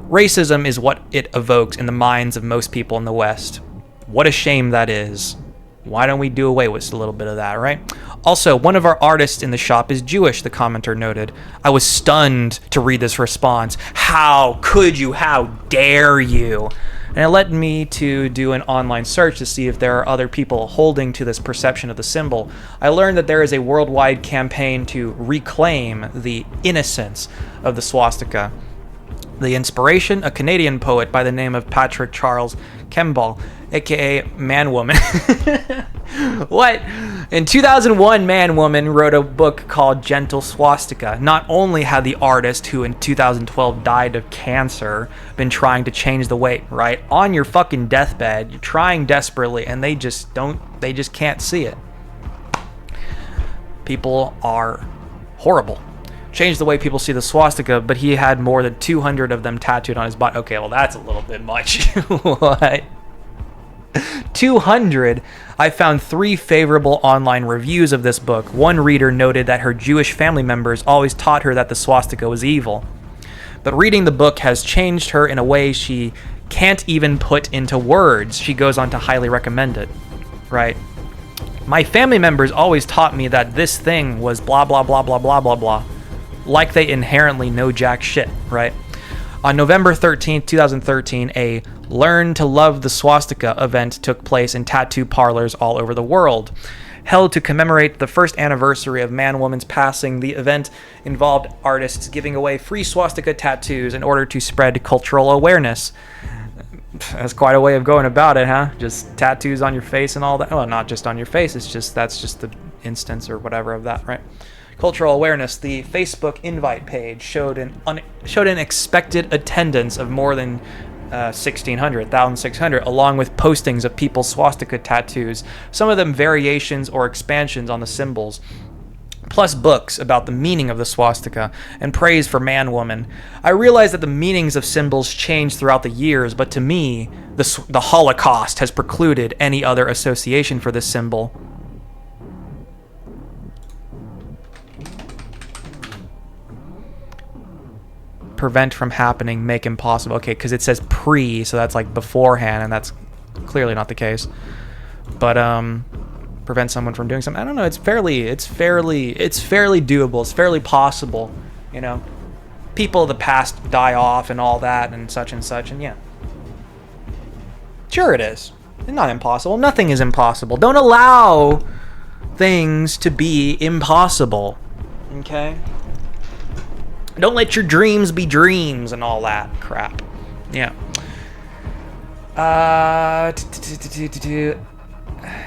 Racism is what it evokes in the minds of most people in the West. What a shame that is. Why don't we do away with a little bit of that, right? Also, one of our artists in the shop is Jewish, the commenter noted. I was stunned to read this response. How could you? How dare you? And it led me to do an online search to see if there are other people holding to this perception of the symbol. I learned that there is a worldwide campaign to reclaim the innocence of the swastika. The inspiration, a Canadian poet by the name of Patrick Charles Kemball, aka Man Woman. What? In 2001, Man Woman wrote a book called Gentle Swastika. Not only had the artist, who in 2012 died of cancer, been trying to change the way, right? On your fucking deathbed, you're trying desperately, and they just can't see it. People are horrible. Changed the way people see the swastika, but he had more than 200 of them tattooed on his body. Okay, well, that's a little bit much. What? 200? I found 3 favorable online reviews of this book. One reader noted that her Jewish family members always taught her that the swastika was evil. But reading the book has changed her in a way she can't even put into words. She goes on to highly recommend it. Right? My family members always taught me that this thing was blah, blah, blah, blah, blah, blah, blah. Like they inherently know jack shit, right? On November 13th, 2013, a Learn to Love the Swastika event took place in tattoo parlors all over the world. Held to commemorate the first anniversary of Man Woman's passing, the event involved artists giving away free swastika tattoos in order to spread cultural awareness. That's quite a way of going about it, huh? Just tattoos on your face and all that. Well, not just on your face. That's just the instance or whatever of that, right? Cultural awareness. The Facebook invite page showed an expected attendance of more than 1,600, along with postings of people's swastika tattoos, some of them variations or expansions on the symbols, plus books about the meaning of the swastika and praise for Man Woman. I realize that the meanings of symbols change throughout the years, but to me, the Holocaust has precluded any other association for this symbol. Prevent from happening, make impossible. Okay, because it says pre, so that's like beforehand, and that's clearly not the case. But prevent someone from doing something. I don't know. It's fairly doable. It's fairly possible. You know, people of the past die off and all that, and such, and yeah. Sure, it is. It's not impossible. Nothing is impossible. Don't allow things to be impossible. Okay. Don't let your dreams be dreams and all that crap. Yeah.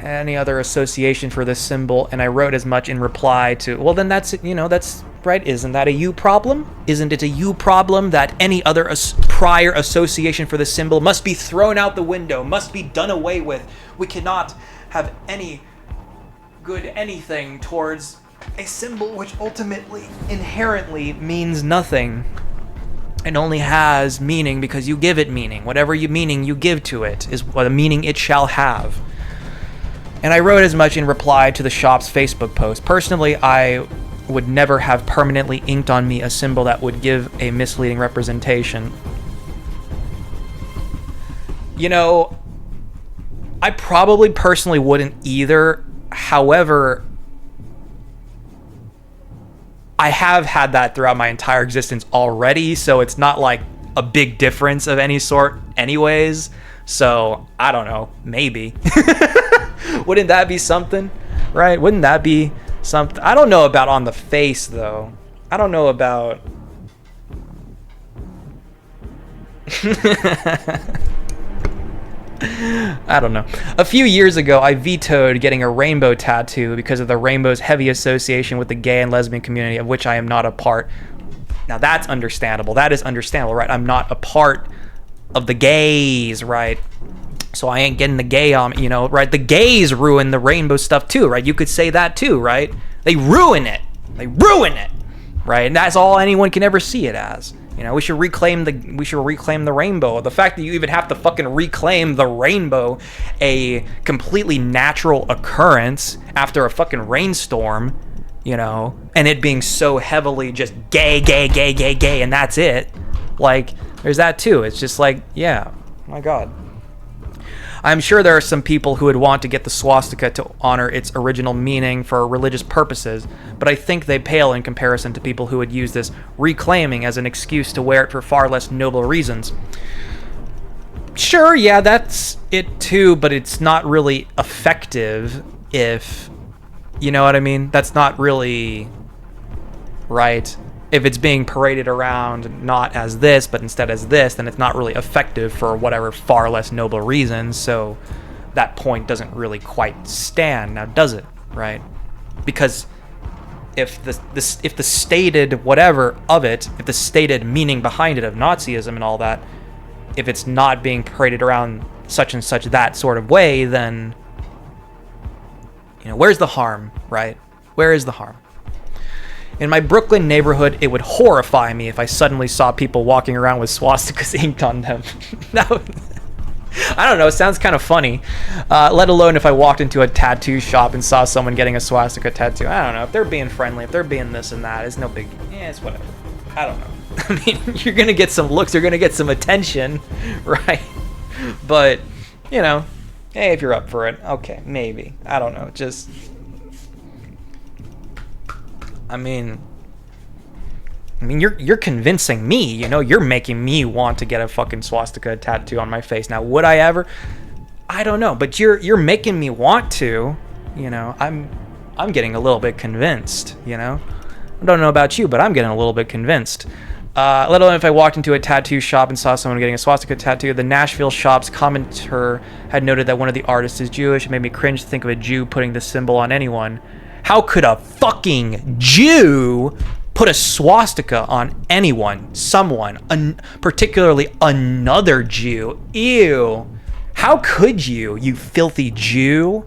Any other association for this symbol? And I wrote as much in reply to, well, then that's right. Isn't that a you problem? Isn't it a you problem that any other prior association for the symbol must be thrown out the window, must be done away with? We cannot have any good anything towards a symbol which ultimately, inherently means nothing and only has meaning because you give it meaning. Whatever meaning you give to it is what a meaning it shall have. And I wrote as much in reply to the shop's Facebook post. Personally, I would never have permanently inked on me a symbol that would give a misleading representation. You know, I probably personally wouldn't either. However, I have had that throughout my entire existence already, so it's not like a big difference of any sort anyways. So, I don't know, maybe. Wouldn't that be something? Right? Wouldn't that be something? I don't know about on the face, though. I don't know about... I don't know. A few years ago, I vetoed getting a rainbow tattoo because of the rainbow's heavy association with the gay and lesbian community, of which I am not a part. Now, that's understandable. That is understandable, right? I'm not a part of the gays, right? So I ain't getting the gay on, you know, right? The gays ruin the rainbow stuff too, right? You could say that too, right? They ruin it. They ruin it, right? And that's all anyone can ever see it as. You know, we should reclaim the rainbow. The fact that you even have to fucking reclaim the rainbow, a completely natural occurrence after a fucking rainstorm, you know, and it being so heavily just gay, and that's it. Like, there's that too. It's just like, yeah, my God. I'm sure there are some people who would want to get the swastika to honor its original meaning for religious purposes, but I think they pale in comparison to people who would use this reclaiming as an excuse to wear it for far less noble reasons. Sure, yeah, that's it too, but it's not really effective if... You know what I mean? That's not really... Right? If it's being paraded around not as this, but instead as this, then it's not really effective for whatever far less noble reasons, so that point doesn't really quite stand, now does it? Right? Because if the stated whatever of it, if the stated meaning behind it of Nazism and all that, if it's not being paraded around such and such that sort of way, then, you know, where's the harm, right? Where is the harm? In my Brooklyn neighborhood, it would horrify me if I suddenly saw people walking around with swastikas inked on them. No, I don't know, it sounds kind of funny. Let alone if I walked into a tattoo shop and saw someone getting a swastika tattoo. I don't know, if they're being friendly, if they're being this and that, it's no big... Yeah, it's whatever. I don't know. I mean, you're going to get some looks, you're going to get some attention, right? But, you know, hey, if you're up for it, okay, maybe. I don't know, just... I mean, you're convincing me, you know, you're making me want to get a fucking swastika tattoo on my face. Now, would I ever? I don't know, but you're making me want to, you know. I'm getting a little bit convinced, you know. I don't know about you, but I'm getting a little bit convinced. Let alone if I walked into a tattoo shop and saw someone getting a swastika tattoo. The Nashville shop's commenter had noted that one of the artists is Jewish. It made me cringe to think of a Jew putting the symbol on anyone. How could a fucking Jew put a swastika on anyone, someone, particularly another Jew? Ew. How could you, you filthy Jew?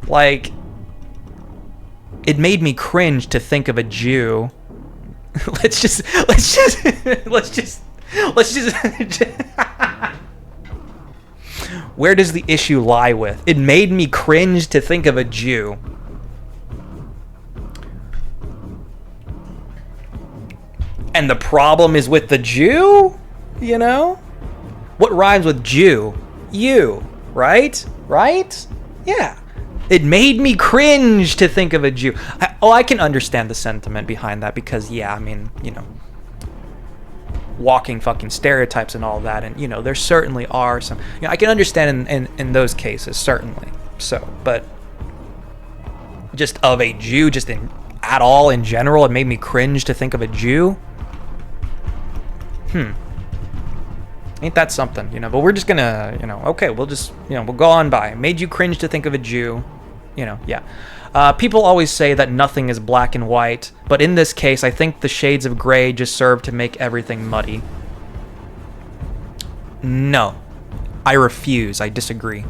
Like, it made me cringe to think of a Jew. Let's just Where does the issue lie with? It made me cringe to think of a Jew. And the problem is with the Jew? You know? What rhymes with Jew? You, right? Right? Yeah. It made me cringe to think of a Jew. I can understand the sentiment behind that because, yeah, I mean, you know, walking fucking stereotypes and all that. And, you know, there certainly are some... You know, I can understand in those cases, certainly. So, but just of a Jew, just at all in general, it made me cringe to think of a Jew. Ain't that something, you know? But we're just gonna, you know, okay, we'll just, you know, we'll go on by. Made you cringe to think of a Jew, you know, yeah. People always say that nothing is black and white, but in this case, I think the shades of gray just serve to make everything muddy. No, I refuse. I disagree.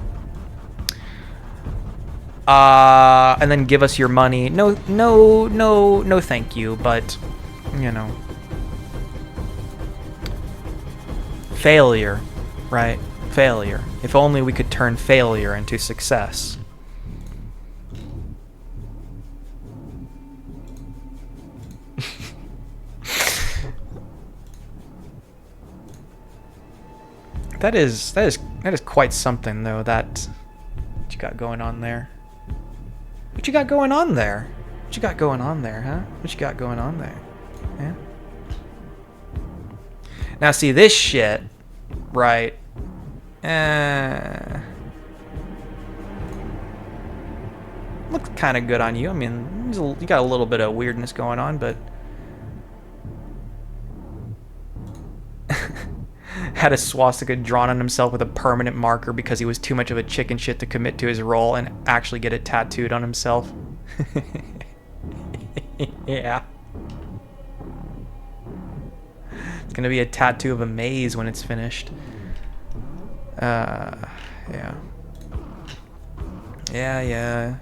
And then give us your money. No, thank you, but, you know. Failure, right? Failure. If only we could turn failure into success. That is quite something, though. What you got going on there? What you got going on there? What you got going on there, huh? What you got going on there? Yeah. Now, see, this shit, right? Looks kind of good on you. I mean, you got a little bit of weirdness going on, but... Had a swastika drawn on himself with a permanent marker because he was too much of a chicken shit to commit to his role and actually get it tattooed on himself. Yeah. It's gonna be a tattoo of a maze when it's finished. Yeah. Yeah.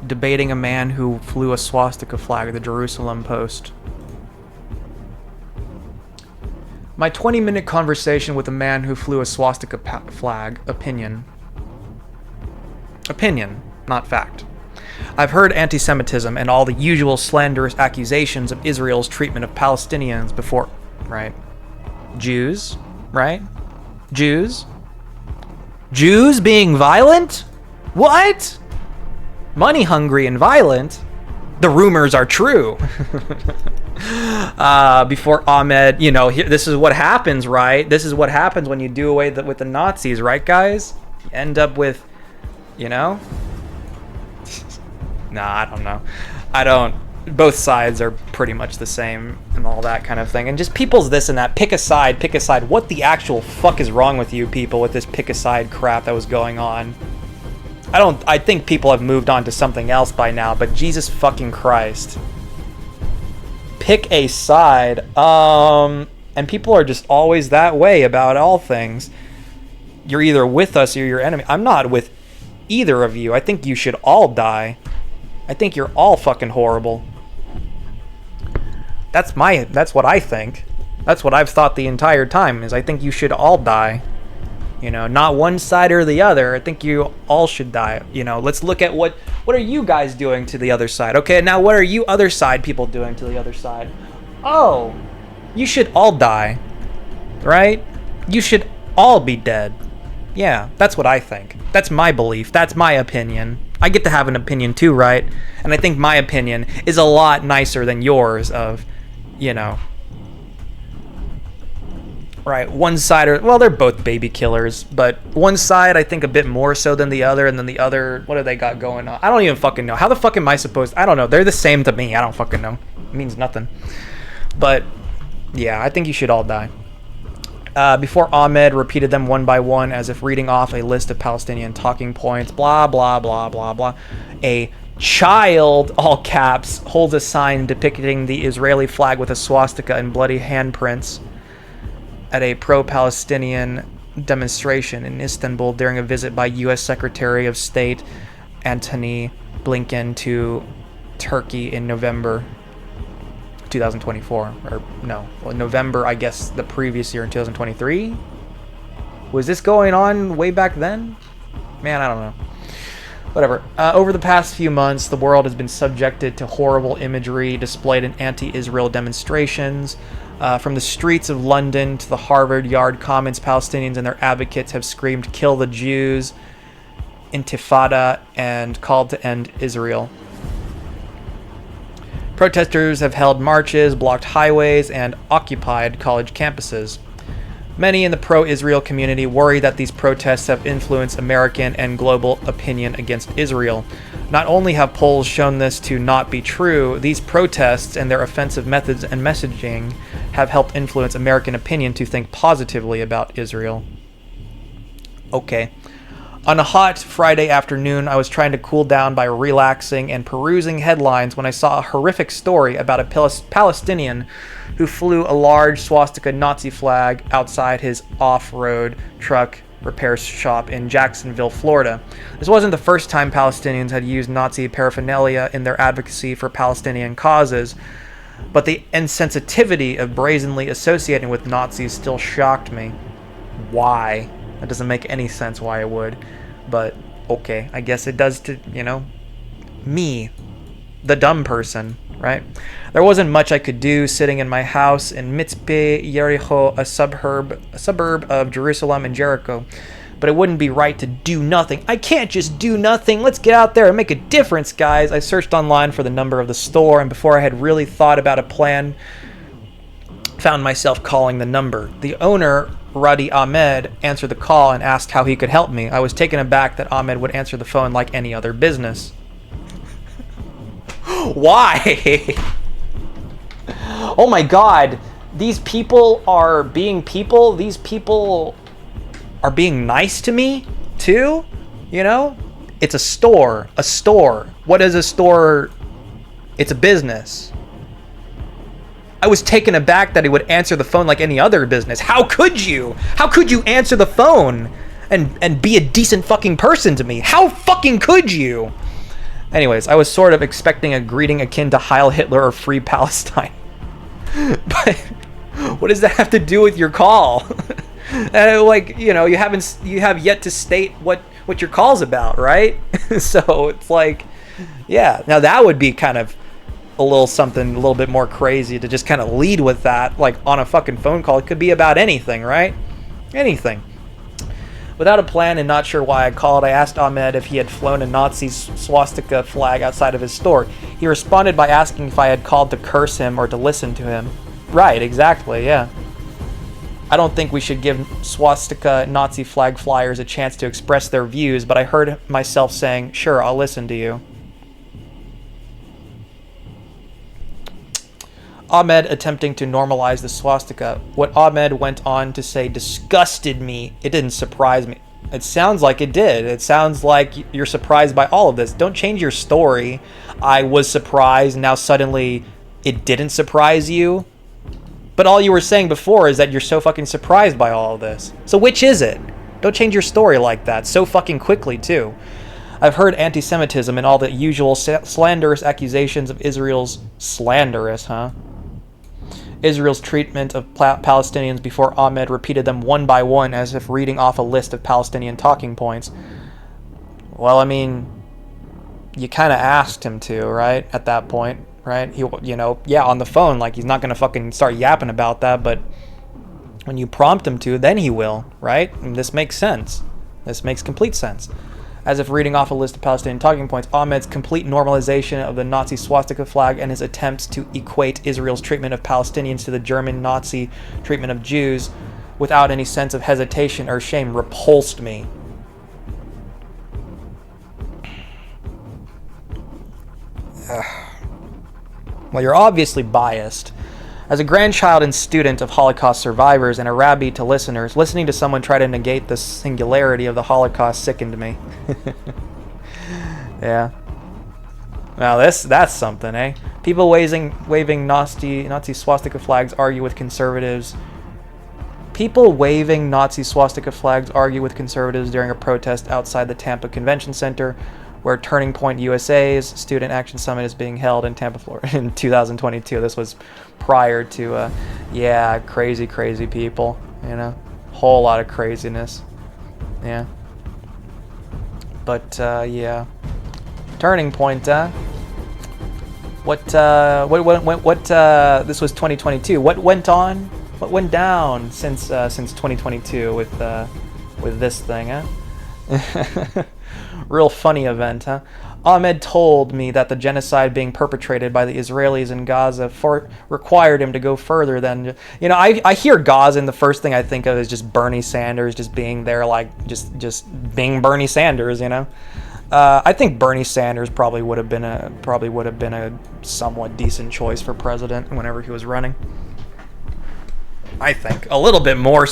Debating a man who flew a swastika flag at the Jerusalem Post. My 20-minute conversation with a man who flew a swastika flag. Opinion. Opinion, not fact. I've heard anti-Semitism and all the usual slanderous accusations of Israel's treatment of Palestinians before, right? Jews, right? Jews being violent? What? Money hungry and violent? The rumors are true. Before Ahmed, this is what happens, right? This is what happens when you do away with the Nazis, right, guys? You end up with, Nah, I don't know. Both sides are pretty much the same and all that kind of thing. And just people's this and that. Pick a side. What the actual fuck is wrong with you people with this pick a side crap that was going on? I think people have moved on to something else by now, but Jesus fucking Christ. Pick a side. And people are just always that way about all things. You're either with us or your enemy. I'm not with either of you. I think you should all die. I think you're all fucking horrible. That's what I think. That's what I've thought the entire time, is I think you should all die. Not one side or the other. I think you all should die. Let's look at what are you guys doing to the other side? Okay, now what are you other side people doing to the other side? Oh, you should all die. Right? You should all be dead. Yeah, that's what I think. That's my belief. That's my opinion. I get to have an opinion too, right? And I think my opinion is a lot nicer than yours of, right, one side, they're both baby killers, but one side I think a bit more so than the other, and then the other, what do they got going on? I don't even fucking know. How the fuck am I supposed? I don't know. They're the same to me. I don't fucking know. It means nothing. But yeah, I think you should all die. Before Ahmed repeated them one by one as if reading off a list of Palestinian talking points, blah, blah, blah, blah, blah. A child, all caps, holds a sign depicting the Israeli flag with a swastika and bloody handprints at a pro-Palestinian demonstration in Istanbul during a visit by U.S. Secretary of State Antony Blinken to Turkey in November 2024. November, I guess, the previous year in 2023? Was this going on way back then? Man, I don't know. Whatever. Over the past few months, the world has been subjected to horrible imagery displayed in anti-Israel demonstrations. From the streets of London to the Harvard Yard Commons, Palestinians and their advocates have screamed, "Kill the Jews," Intifada, and called to end Israel. Protesters have held marches, blocked highways, and occupied college campuses. Many in the pro-Israel community worry that these protests have influenced American and global opinion against Israel. Not only have polls shown this to not be true, these protests and their offensive methods and messaging have helped influence American opinion to think positively about Israel. Okay. On a hot Friday afternoon, I was trying to cool down by relaxing and perusing headlines when I saw a horrific story about a Palestinian who flew a large swastika Nazi flag outside his off-road truck repair shop in Jacksonville, Florida. This wasn't the first time Palestinians had used Nazi paraphernalia in their advocacy for Palestinian causes, but the insensitivity of brazenly associating with Nazis still shocked me. Why? That doesn't make any sense why it would, but okay, I guess it does to, me, the dumb person, right? There wasn't much I could do sitting in my house in Mitzpe, Yericho, a suburb of Jerusalem and Jericho, but it wouldn't be right to do nothing. I can't just do nothing. Let's get out there and make a difference, guys. I searched online for the number of the store, and before I had really thought about a plan, found myself calling the number. The owner, Radi Ahmed, answered the call and asked how he could help me. I was taken aback that Ahmed would answer the phone like any other business. Why? Oh my god. These people are being people. These people are being nice to me, too. It's a store. A store. What is a store? It's a business. I was taken aback that he would answer the phone like any other business. How could you? How could you answer the phone and be a decent fucking person to me? How fucking could you? Anyways, I was sort of expecting a greeting akin to Heil Hitler or Free Palestine. But what does that have to do with your call? You have yet to state what your call's about, right? So it's like, Yeah, now that would be kind of a little bit more crazy to just kind of lead with that, like on a fucking phone call. It could be about anything, right? Anything. Without a plan and not sure why I called, I asked Ahmed if he had flown a Nazi swastika flag outside of his store. He responded by asking if I had called to curse him or to listen to him. Right, exactly, yeah. I don't think we should give swastika Nazi flag flyers a chance to express their views, but I heard myself saying, sure, I'll listen to you. Ahmed attempting to normalize the swastika. What Ahmed went on to say disgusted me. It didn't surprise me. It sounds like it did. It sounds like you're surprised by all of this. Don't change your story. I was surprised, now suddenly it didn't surprise you. But all you were saying before is that you're so fucking surprised by all of this. So which is it? Don't change your story like that so fucking quickly too. I've heard anti-Semitism and all the usual slanderous accusations of Israel's Israel's treatment of Palestinians before Ahmed repeated them one by one as if reading off a list of Palestinian talking points. Well, I mean, you kind of asked him to, right? At that point, right? He, on the phone, like he's not going to fucking start yapping about that, but when you prompt him to, then he will, right? And this makes sense. This makes complete sense. As if reading off a list of Palestinian talking points, Ahmed's complete normalization of the Nazi swastika flag and his attempts to equate Israel's treatment of Palestinians to the German Nazi treatment of Jews without any sense of hesitation or shame repulsed me. Well, you're obviously biased. As a grandchild and student of Holocaust survivors and a rabbi to listeners, listening to someone try to negate the singularity of the Holocaust sickened me. Yeah. Now that's something, eh? People waving Nazi swastika flags argue with conservatives. People waving Nazi swastika flags argue with conservatives during a protest outside the Tampa Convention Center, where Turning Point USA's Student Action Summit is being held in Tampa, Florida in 2022. This was prior to, crazy people, whole lot of craziness, yeah. But, yeah. Turning Point, What, this was 2022. What went down since 2022 with this thing, huh? Real funny event, huh? Ahmed told me that the genocide being perpetrated by the Israelis in Gaza required him to go further than... I hear Gaza and the first thing I think of is just Bernie Sanders just being there, like, just being Bernie Sanders, I think Bernie Sanders probably would have been a somewhat decent choice for president whenever he was running. I think. A little bit more,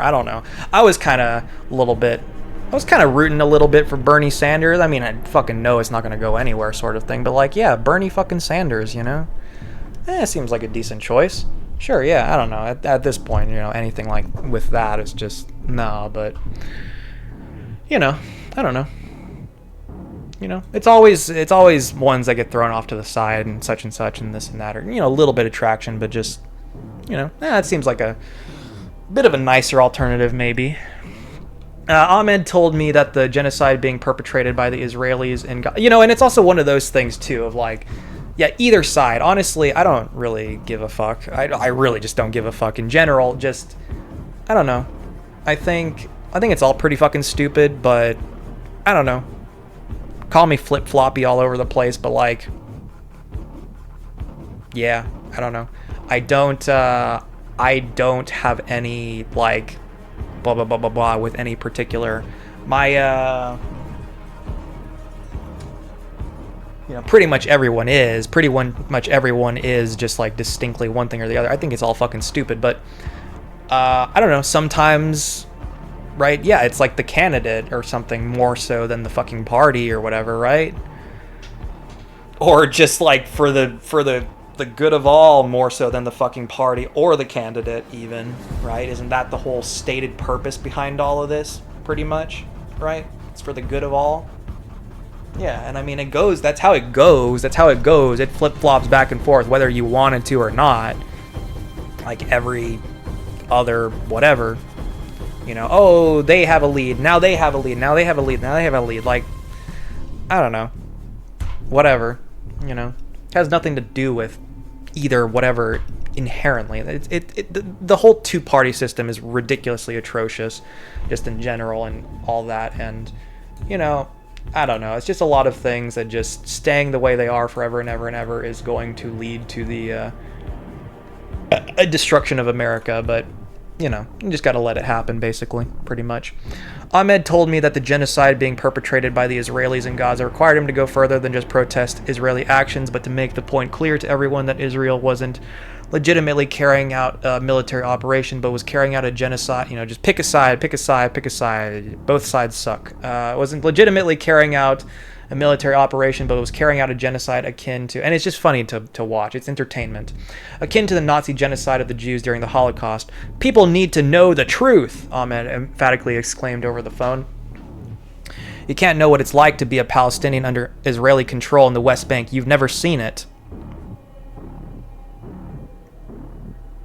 I don't know. I was kind of rooting a little bit for Bernie Sanders. I mean, I fucking know it's not going to go anywhere sort of thing. But, like, yeah, Bernie fucking Sanders, it seems like a decent choice. Sure, yeah, I don't know. At this point, anything like with that is just, no, but, I don't know. It's always ones that get thrown off to the side and such and this and that. Or, a little bit of traction, but just, it seems like a bit of a nicer alternative maybe. Ahmed told me that the genocide being perpetrated by the Israelis and it's also one of those things too of like, yeah, either side. Honestly, I don't really give a fuck. I really just don't give a fuck in general. Just, I don't know. I think it's all pretty fucking stupid, but I don't know. Call me flip-floppy all over the place, but like, yeah, I don't know. I don't have any like blah blah blah blah blah with any particular pretty much everyone is just like distinctly one thing or the other. I think it's all fucking stupid, but I don't know, sometimes, right, yeah, it's like the candidate or something more so than the fucking party or whatever, right? Or just like for the good of all more so than the fucking party or the candidate even, right? Isn't that the whole stated purpose behind all of this, pretty much, right? It's for the good of all. Yeah, and I mean, that's how it goes. It flip-flops back and forth, whether you wanted to or not. Like every other whatever. Oh, they have a lead. Now they have a lead. Now they have a lead. Now they have a lead. Like, I don't know. whatever, you know, has nothing to do with either whatever inherently. The whole two-party system is ridiculously atrocious, just in general and all that. And, you know, I don't know. It's just a lot of things that just staying the way they are forever and ever and ever is going to lead to the a destruction of America. But, you know, you just got to let it happen, basically, pretty much. Ahmed told me that the genocide being perpetrated by the Israelis in Gaza required him to go further than just protest Israeli actions, but to make the point clear to everyone that Israel wasn't legitimately carrying out a military operation, but was carrying out a genocide. You know, just pick a side, pick a side, pick a side. Both sides suck. Wasn't legitimately carrying out a military operation, but was carrying out a genocide akin to, and it's just funny to watch. It's entertainment. Akin to the Nazi genocide of the Jews during the Holocaust. People need to know the truth, Ahmed emphatically exclaimed over the phone. You can't know what it's like to be a Palestinian under Israeli control in the West Bank. You've never seen it.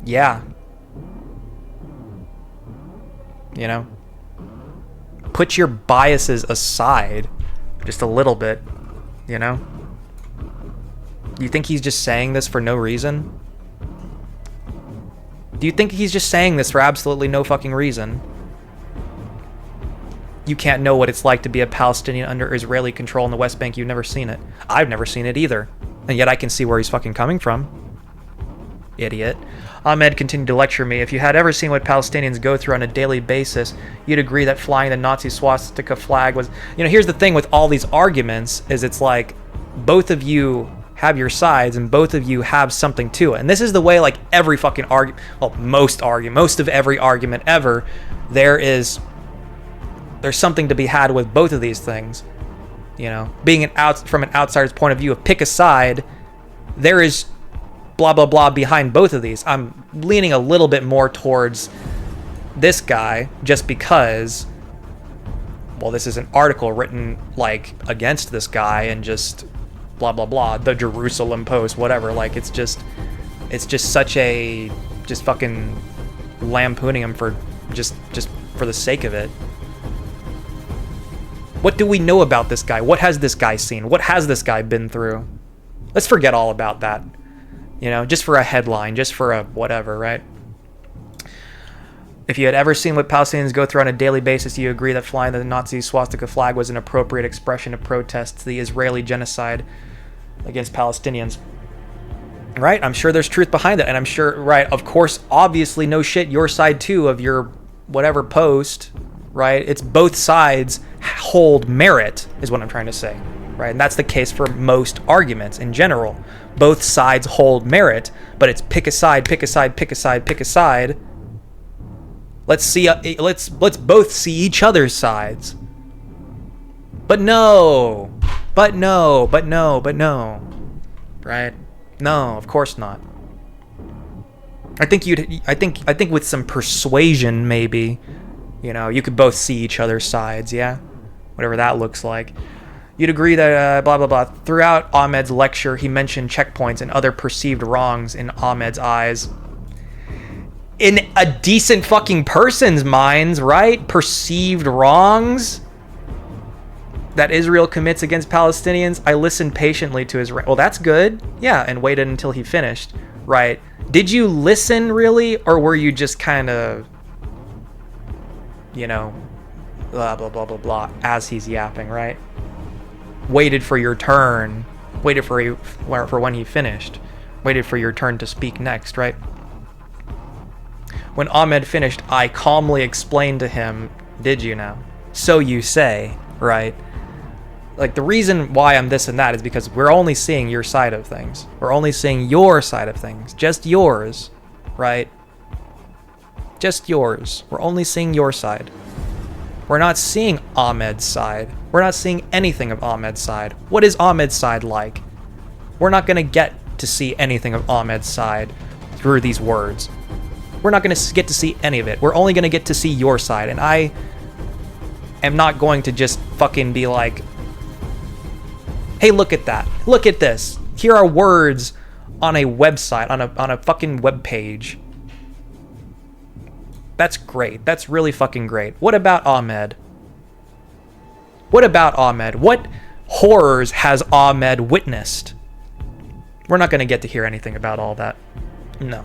Yeah. You know? Put your biases aside. Just a little bit, you know? You think he's just saying this for no reason? Do you think he's just saying this for absolutely no fucking reason? You can't know what it's like to be a Palestinian under Israeli control in the West Bank. You've never seen it. I've never seen it either. And yet I can see where he's fucking coming from. Idiot. Ahmed continued to lecture me. If you had ever seen what Palestinians go through on a daily basis, you'd agree that flying the Nazi swastika flag was... You know, here's the thing with all these arguments, is it's like, both of you have your sides, and both of you have something to it. And this is the way, like, every fucking argument... Well, most of every argument ever, there's something to be had with both of these things. You know, being from an outsider's point of view of pick a side, there is... blah blah blah behind both of these. I'm leaning a little bit more towards this guy just because, well, this is an article written like against this guy and just blah blah blah, the Jerusalem Post, whatever. Like it's just such a just fucking lampooning him for just for the sake of it. What do we know about this guy? What has this guy seen? What has this guy been through? Let's forget all about that. You know, just for a headline, just for a whatever, right? If you had ever seen what Palestinians go through on a daily basis, you agree that flying the Nazi swastika flag was an appropriate expression of protest to the Israeli genocide against Palestinians. Right? I'm sure there's truth behind it. And I'm sure, right, of course, obviously, no shit, your side too of your whatever post, right? It's both sides hold merit, is what I'm trying to say. Right? And that's the case for most arguments in general. Both sides hold merit, but it's pick a side, pick a side, pick a side, pick a side. Let's both see each other's sides. But no. Right? No, of course not. I think with some persuasion maybe, you know, you could both see each other's sides, yeah? Whatever that looks like. You'd agree that blah, blah, blah. Throughout Ahmed's lecture, he mentioned checkpoints and other perceived wrongs in Ahmed's eyes. In a decent fucking person's minds, right? Perceived wrongs that Israel commits against Palestinians. I listened patiently to his... Well, that's good. Yeah, and waited until he finished. Right. Did you listen, really? Or were you just kind of, you know, blah, blah, blah, blah, blah, as he's yapping, right? Waited for your turn, waited for when he finished, waited for your turn to speak next, right? When Ahmed finished, I calmly explained to him, did you now? So you say, right? Like, the reason why I'm this and that is because we're only seeing your side of things. We're only seeing your side of things. Just yours, right? Just yours. We're only seeing your side. We're not seeing Ahmed's side. We're not seeing anything of Ahmed's side. What is Ahmed's side like? We're not going to get to see anything of Ahmed's side through these words. We're not going to get to see any of it. We're only going to get to see your side. And I am not going to just fucking be like, hey, look at that. Look at this. Here are words on a website, on a fucking web page. That's great. That's really fucking great. What about Ahmed? What about Ahmed? What horrors has Ahmed witnessed? We're not going to get to hear anything about all that. No.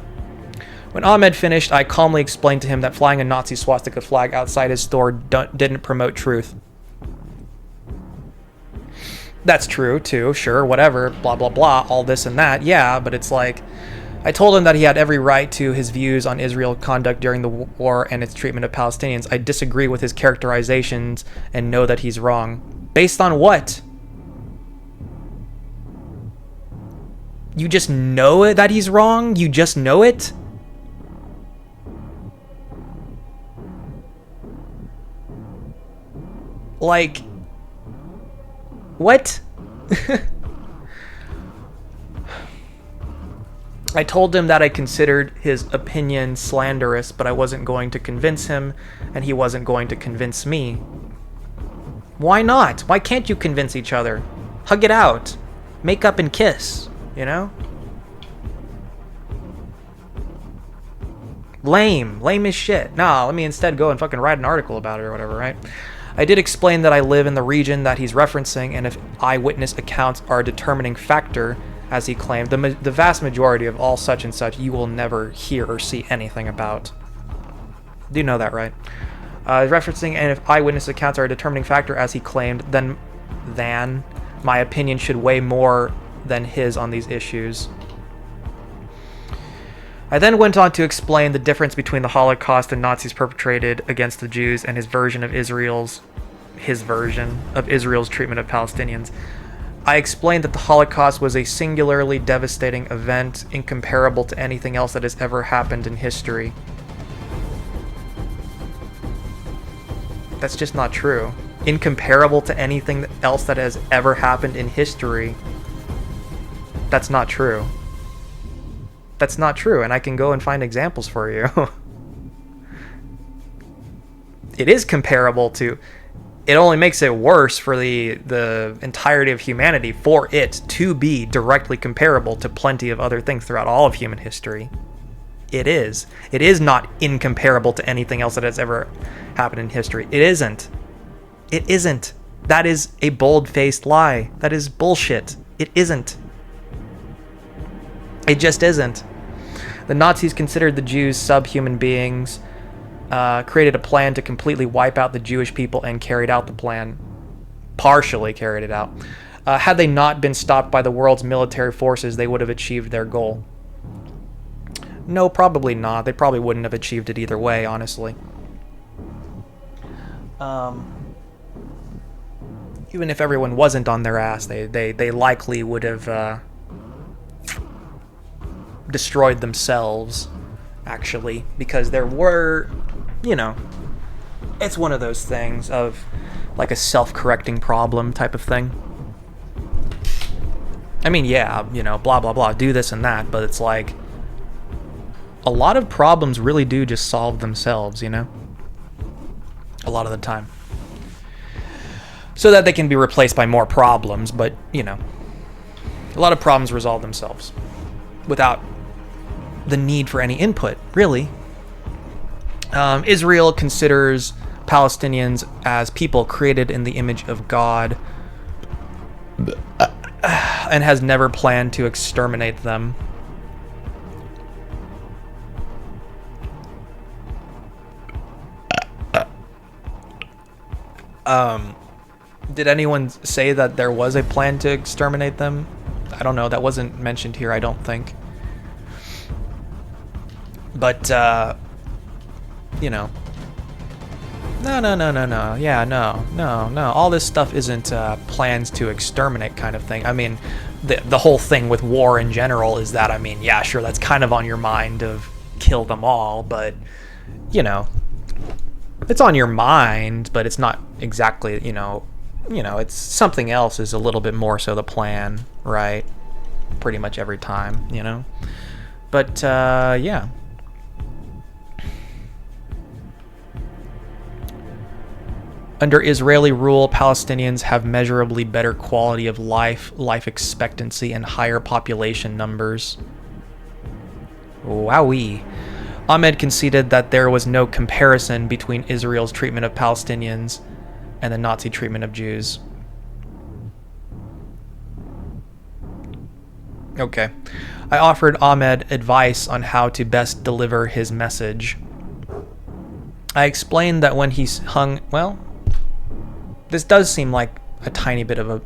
When Ahmed finished, I calmly explained to him that flying a Nazi swastika flag outside his store didn't promote truth. That's true, too. Sure, whatever. Blah, blah, blah. All this and that. Yeah, but it's like... I told him that he had every right to his views on Israel's conduct during the war and its treatment of Palestinians. I disagree with his characterizations and know that he's wrong. Based on what? You just know that he's wrong? You just know it? Like, what? I told him that I considered his opinion slanderous, but I wasn't going to convince him, and he wasn't going to convince me. Why not? Why can't you convince each other? Hug it out. Make up and kiss, you know? Lame. Lame as shit. Nah, let me instead go and fucking write an article about it or whatever, right? I did explain that I live in the region that he's referencing, and if eyewitness accounts are a determining factor, as he claimed, the vast majority of all such and such you will never hear or see anything about. Do you know that, right? Referencing, and if eyewitness accounts are a determining factor, as he claimed, then my opinion should weigh more than his on these issues. I then went on to explain the difference between the Holocaust and Nazis perpetrated against the Jews and his version of Israel's treatment of Palestinians. I explained that the Holocaust was a singularly devastating event, incomparable to anything else that has ever happened in history. That's just not true. Incomparable to anything else that has ever happened in history. That's not true. That's not true, and I can go and find examples for you. It is comparable to... It only makes it worse for the entirety of humanity for it to be directly comparable to plenty of other things throughout all of human history. It is. It is not incomparable to anything else that has ever happened in history. It isn't. It isn't. That is a bold-faced lie. That is bullshit. It isn't. It just isn't. The Nazis considered the Jews subhuman beings, created a plan to completely wipe out the Jewish people, and carried out the plan. Partially carried it out. Had they not been stopped by the world's military forces, they would have achieved their goal. No, probably not. They probably wouldn't have achieved it either way, honestly. Even if everyone wasn't on their ass, they likely would have destroyed themselves, actually, because there were, you know, it's one of those things of like a self-correcting problem type of thing. I mean, yeah, you know, blah, blah, blah, do this and that, but it's like a lot of problems really do just solve themselves, you know, a lot of the time. So that they can be replaced by more problems, but, you know, a lot of problems resolve themselves without the need for any input, really. Israel considers Palestinians as people created in the image of God and has never planned to exterminate them. Did anyone say that there was a plan to exterminate them? I don't know. That wasn't mentioned here, I don't think. But, you know. No. Yeah, no. All this stuff isn't plans to exterminate kind of thing. I mean, the whole thing with war in general is that, I mean, yeah, sure, that's kind of on your mind of kill them all, but, you know, it's on your mind, but it's not exactly, you know, it's something else is a little bit more so the plan, right? Pretty much every time, you know? But, yeah. Under Israeli rule, Palestinians have measurably better quality of life, life expectancy, and higher population numbers. Wowee. Ahmed conceded that there was no comparison between Israel's treatment of Palestinians and the Nazi treatment of Jews. Okay. I offered Ahmed advice on how to best deliver his message. I explained that when he hung... Well, this does seem like a tiny bit of a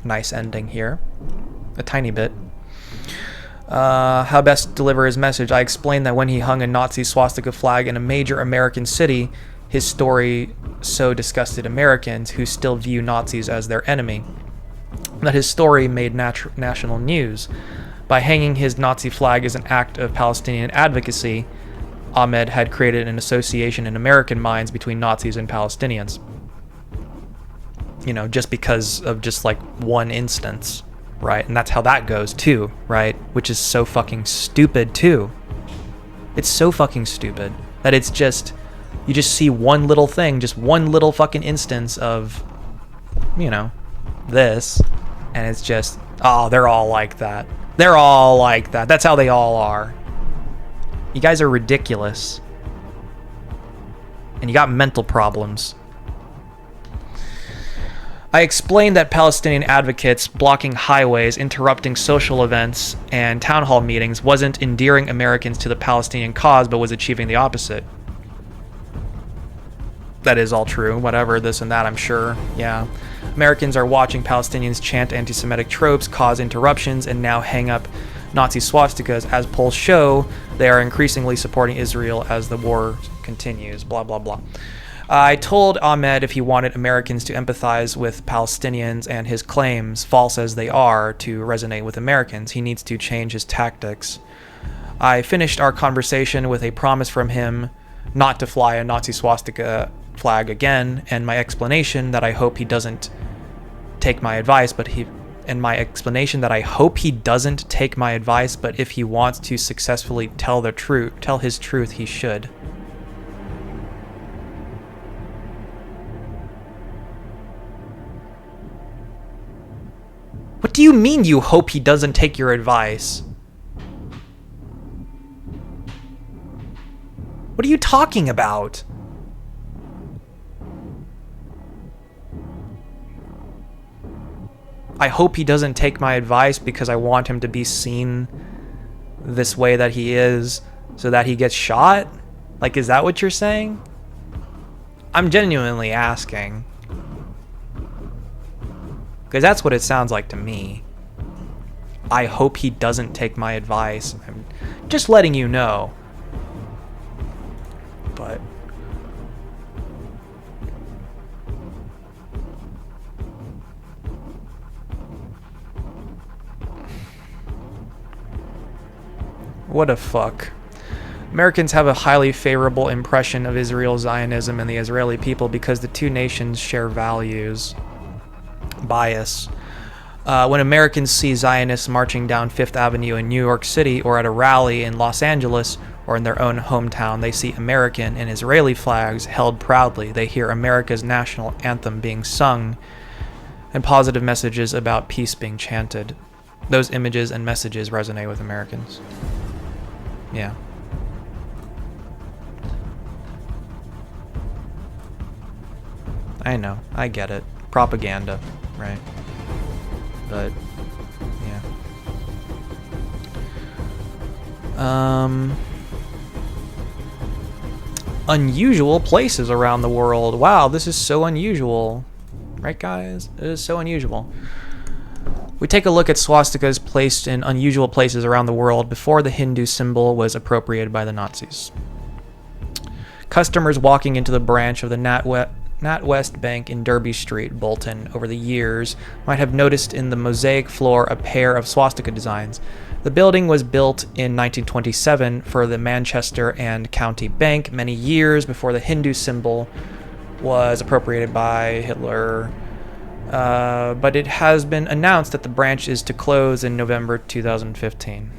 nice ending here. A tiny bit. How best deliver his message. I explained that when he hung a Nazi swastika flag in a major American city, his story so disgusted Americans who still view Nazis as their enemy, that his story made national news. By hanging his Nazi flag as an act of Palestinian advocacy, Ahmed had created an association in American minds between Nazis and Palestinians. You know, just because of just like one instance, right? And that's how that goes too, right? Which is so fucking stupid too. It's so fucking stupid that it's just, you just see one little thing, just one little fucking instance of, you know, this, and it's just, oh, they're all like that. They're all like that. That's how they all are. You guys are ridiculous. And you got mental problems. I explained that Palestinian advocates blocking highways, interrupting social events, and town hall meetings wasn't endearing Americans to the Palestinian cause, but was achieving the opposite. That is all true. Whatever, this and that, I'm sure. Yeah. Americans are watching Palestinians chant anti-Semitic tropes, cause interruptions, and now hang up Nazi swastikas. As polls show, they are increasingly supporting Israel as the war continues. Blah, blah, blah. I told Ahmed if he wanted Americans to empathize with Palestinians and his claims, false as they are, to resonate with Americans, he needs to change his tactics. I finished our conversation with a promise from him not to fly a Nazi swastika flag again, and my explanation that I hope he doesn't take my advice, but if he wants to successfully tell his truth, he should. What do you mean you hope he doesn't take your advice? What are you talking about? I hope he doesn't take my advice because I want him to be seen this way that he is so that he gets shot? Like, is that what you're saying? I'm genuinely asking. Because that's what it sounds like to me. I hope he doesn't take my advice. I'm just letting you know. But... what a fuck. Americans have a highly favorable impression of Israel, Zionism, and the Israeli people because the two nations share values. Bias. When Americans see Zionists marching down Fifth Avenue in New York City or at a rally in Los Angeles or in their own hometown, they see American and Israeli flags held proudly. They hear America's national anthem being sung and positive messages about peace being chanted. Those images and messages resonate with Americans. Yeah. I know. I get it. Propaganda, right? But, yeah. Unusual places around the world. Wow, this is so unusual. Right, guys? It is so unusual. We take a look at swastikas placed in unusual places around the world before the Hindu symbol was appropriated by the Nazis. Customers walking into the branch of the NatWest Bank in Derby Street, Bolton, over the years might have noticed in the mosaic floor a pair of swastika designs. The building was built in 1927 for the Manchester and County Bank, many years before the Hindu symbol was appropriated by Hitler. But it has been announced that the branch is to close in November 2015.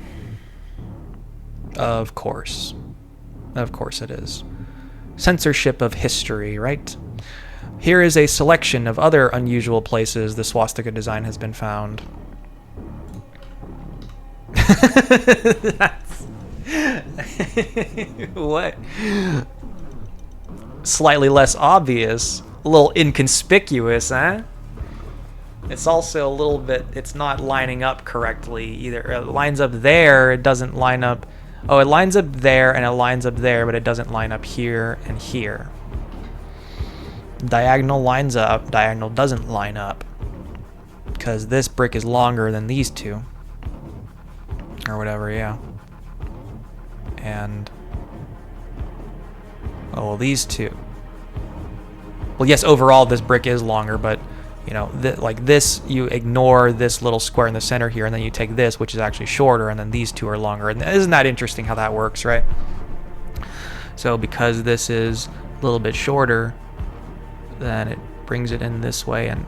Of course. Of course it is. Censorship of history, right? Here is a selection of other unusual places the swastika design has been found. That's... what? Slightly less obvious. A little inconspicuous, huh? It's also a little bit, it's not lining up correctly either. It lines up there, it doesn't line up. Oh, it lines up there and it lines up there, but it doesn't line up here and here. Diagonal lines up, diagonal doesn't line up. Because this brick is longer than these two. Or whatever, yeah. And... oh, well, these two. Well, yes, overall this brick is longer, but, you know, like this, you ignore this little square in the center here, and then you take this, which is actually shorter, and then these two are longer. And isn't that interesting how that works, right? So because this is a little bit shorter, then it brings it in this way. And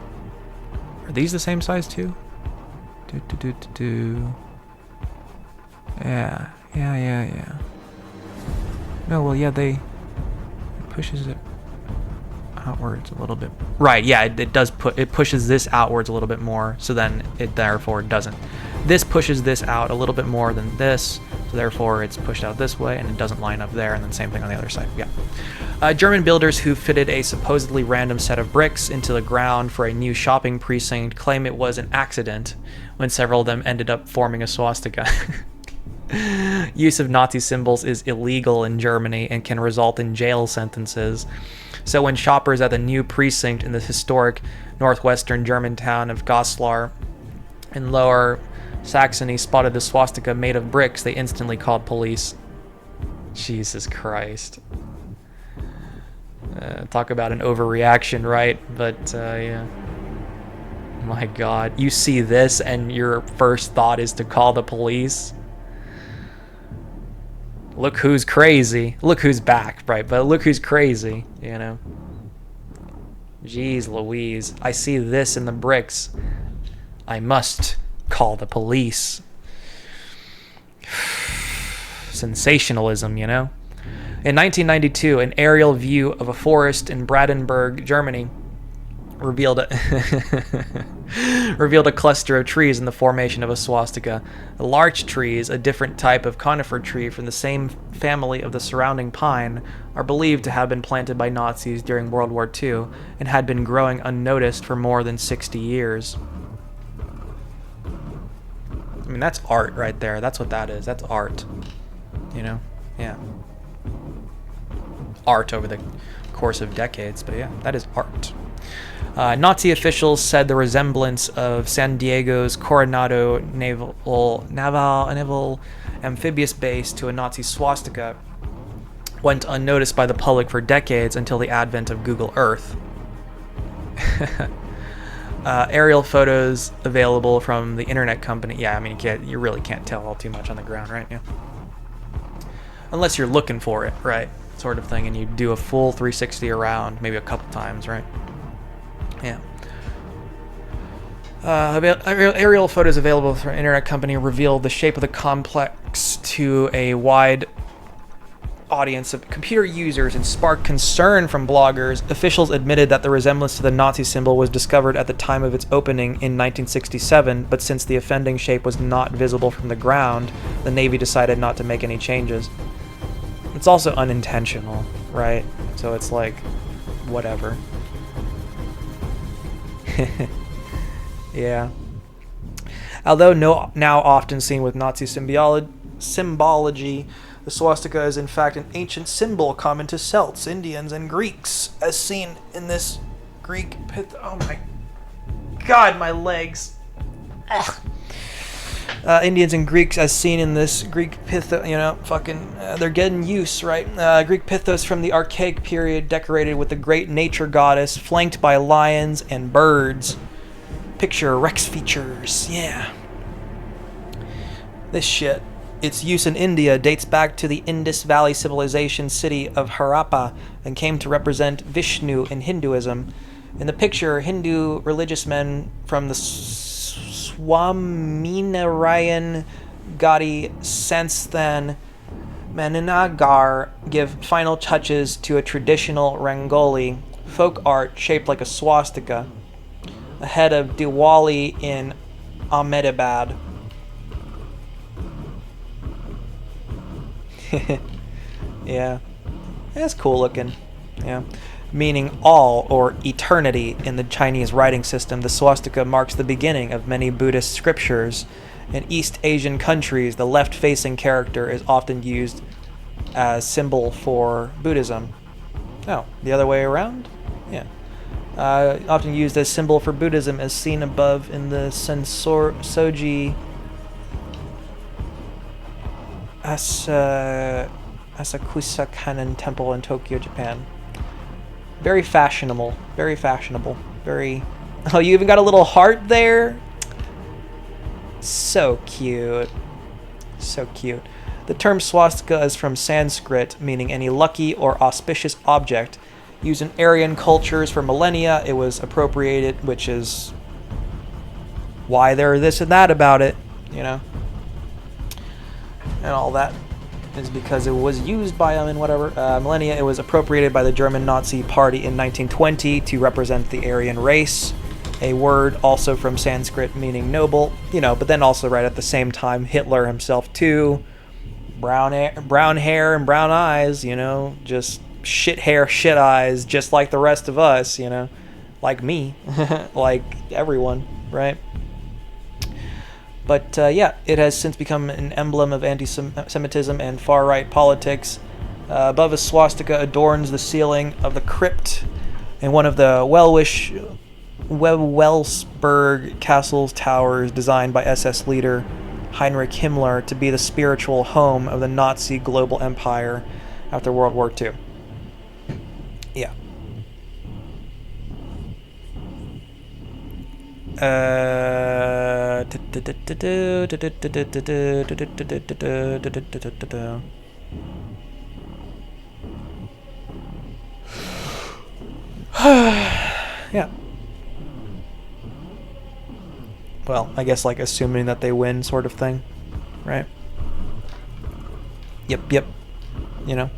are these the same size too? Yeah. No, well, yeah, it pushes it outwards a little bit. Right, yeah, it pushes this outwards a little bit more, so then it therefore doesn't. This pushes this out a little bit more than this, so therefore it's pushed out this way, and it doesn't line up there, and then same thing on the other side, yeah. German builders who fitted a supposedly random set of bricks into the ground for a new shopping precinct claim it was an accident when several of them ended up forming a swastika. Use of Nazi symbols is illegal in Germany and can result in jail sentences. So when shoppers at the new precinct in the historic northwestern German town of Goslar in Lower Saxony spotted the swastika made of bricks, they instantly called police. Jesus Christ. Talk about an overreaction, right? But, yeah. My God. You see this and your first thought is to call the police? Look who's crazy. Look who's back, right? But look who's crazy, you know? Jeez Louise. I see this in the bricks. I must call the police. Sensationalism, you know? In 1992, an aerial view of a forest in Brandenburg, Germany, revealed a cluster of trees in the formation of a swastika. The larch trees, a different type of conifer tree from the same family of the surrounding pine, are believed to have been planted by Nazis during World War II and had been growing unnoticed for more than 60 years. I mean, that's art right there. That's what that is. That's art. You know? Yeah. Art over the course of decades, but yeah, that is art. Nazi officials said the resemblance of San Diego's Coronado naval amphibious base to a Nazi swastika went unnoticed by the public for decades until the advent of Google Earth. Aerial photos available from the internet company. Yeah, I mean, you really can't tell all too much on the ground, right? Yeah. Unless you're looking for it, right? Sort of thing, and you do a full 360 around, maybe a couple times, right? Yeah. Aerial photos available from an internet company revealed the shape of the complex to a wide audience of computer users and sparked concern from bloggers. Officials admitted that the resemblance to the Nazi symbol was discovered at the time of its opening in 1967, but since the offending shape was not visible from the ground, the Navy decided not to make any changes. It's also unintentional, right? So it's like, whatever. Yeah. Although now often seen with Nazi symbology, the swastika is in fact an ancient symbol common to Celts, Indians, and Greeks, as seen in this Greek oh my God, my legs. Indians and Greeks, as seen in this Greek pythos, you know, they're getting use, right? Greek pythos from the Archaic period, decorated with the great nature goddess, flanked by lions and birds. Picture Rex features, yeah. This shit. Its use in India dates back to the Indus Valley civilization city of Harappa and came to represent Vishnu in Hinduism. In the picture, Hindu religious men from the Swaminarayan Gadi Sansthan Maninagar give final touches to a traditional Rangoli, folk art shaped like a swastika, ahead of Diwali in Ahmedabad. Yeah. That's cool looking. Yeah. meaning all or eternity in the Chinese writing system. The swastika marks the beginning of many Buddhist scriptures. In East Asian countries, the left-facing character is often used as symbol for Buddhism. Oh, the other way around? Yeah. Often used as symbol for Buddhism, as seen above in the Sensoji Asakusa Kanon Temple in Tokyo, Japan. Very fashionable. Very fashionable. Very... Oh, you even got a little heart there? So cute. So cute. The term swastika is from Sanskrit, meaning any lucky or auspicious object. Used in Aryan cultures for millennia, it was appropriated, which is why there are this and that about it, you know? And all that is because it was used by them in whatever millennia. It was appropriated by the German Nazi Party in 1920 to represent the Aryan race, a word also from Sanskrit meaning noble, you know, but then also right at the same time, Hitler himself too, brown hair and brown eyes, you know, just shit hair, shit eyes, just like the rest of us, you know, like me, like everyone, right? But yeah, it has since become an emblem of anti-Semitism and far-right politics. Above a swastika adorns the ceiling of the crypt in one of the Wellsburg Castle's towers, designed by SS leader Heinrich Himmler to be the spiritual home of the Nazi global empire after World War II. Yeah. Yeah. Well, I guess like assuming that they win sort of thing, right? Yep. You know,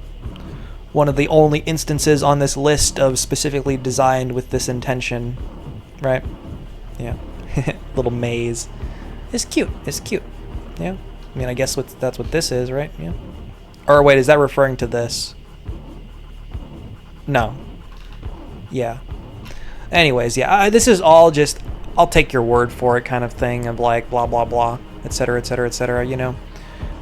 one of the only instances on this list of specifically designed with this intention, right? Yeah. Little maze. It's cute. Yeah. I mean, I guess that's what this is, right? Yeah. Or wait, is that referring to this? No. Yeah. Anyways, yeah. This is all just, I'll take your word for it kind of thing of like blah blah blah, etc., etc., etc. You know,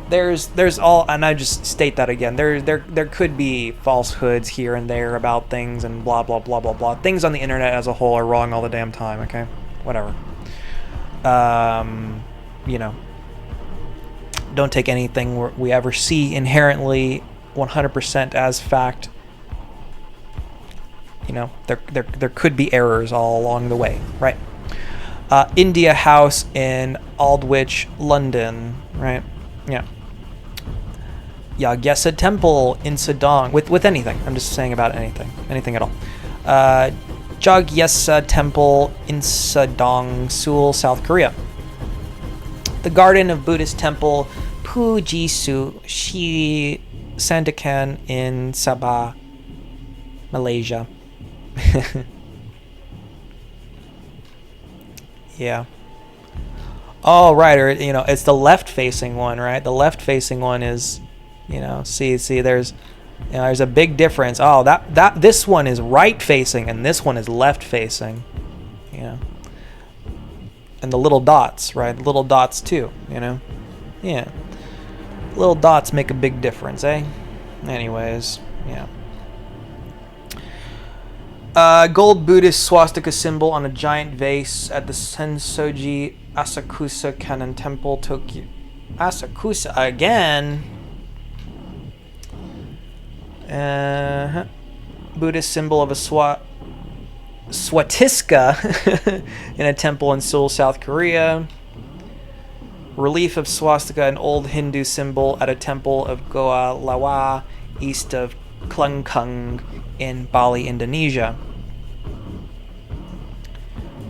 there's all, and I just state that again. There could be falsehoods here and there about things and blah blah blah blah blah. Things on the internet as a whole are wrong all the damn time. Okay, whatever. You know, don't take anything we ever see inherently 100% as fact. You know, there could be errors all along the way, right? India House in Aldwych, London, right? Yeah. Yagyesa Temple in Sadong, with anything. I'm just saying about anything at all. Jagyesa Temple in Sadong, Seoul, South Korea. The Garden of Buddhist Temple Pujisu Shi Sandakan in Sabah, Malaysia. Yeah. Oh, right. Or, you know, it's the left-facing one, right? The left-facing one is, you know, see, there's, you know, there's a big difference. Oh, this one is right-facing and this one is left-facing. You know. And the little dots, right? Little dots too, you know. Yeah. Little dots make a big difference, eh? Anyways, yeah. Gold Buddhist swastika symbol on a giant vase at the Sensoji Asakusa Kanon Temple, Tokyo. Asakusa again. Buddhist symbol of a swastika in a temple in Seoul, South Korea. Relief of swastika, an old Hindu symbol at a temple of Goa Lawa, east of Klungkung in Bali, Indonesia.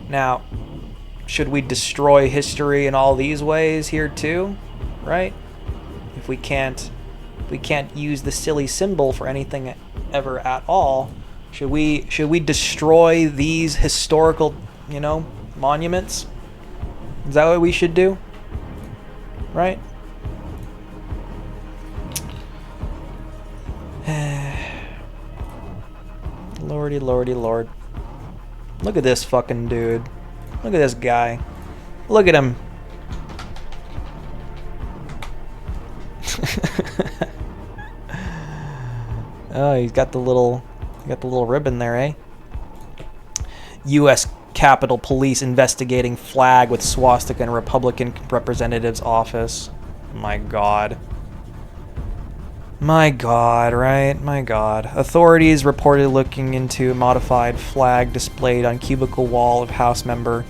Now, should we destroy history in all these ways here too? Right? If we can't use the silly symbol for anything ever at all, should we destroy these historical, you know, monuments? Is that what we should do? Right? Lordy, lordy, lord. Look at this fucking dude. Look at this guy. Look at him. Oh, he's got the little ribbon there, eh? U.S. Capitol Police investigating flag with swastika in Republican representative's office. My God. My God, right? My God. Authorities reported looking into modified flag displayed on cubicle wall of House member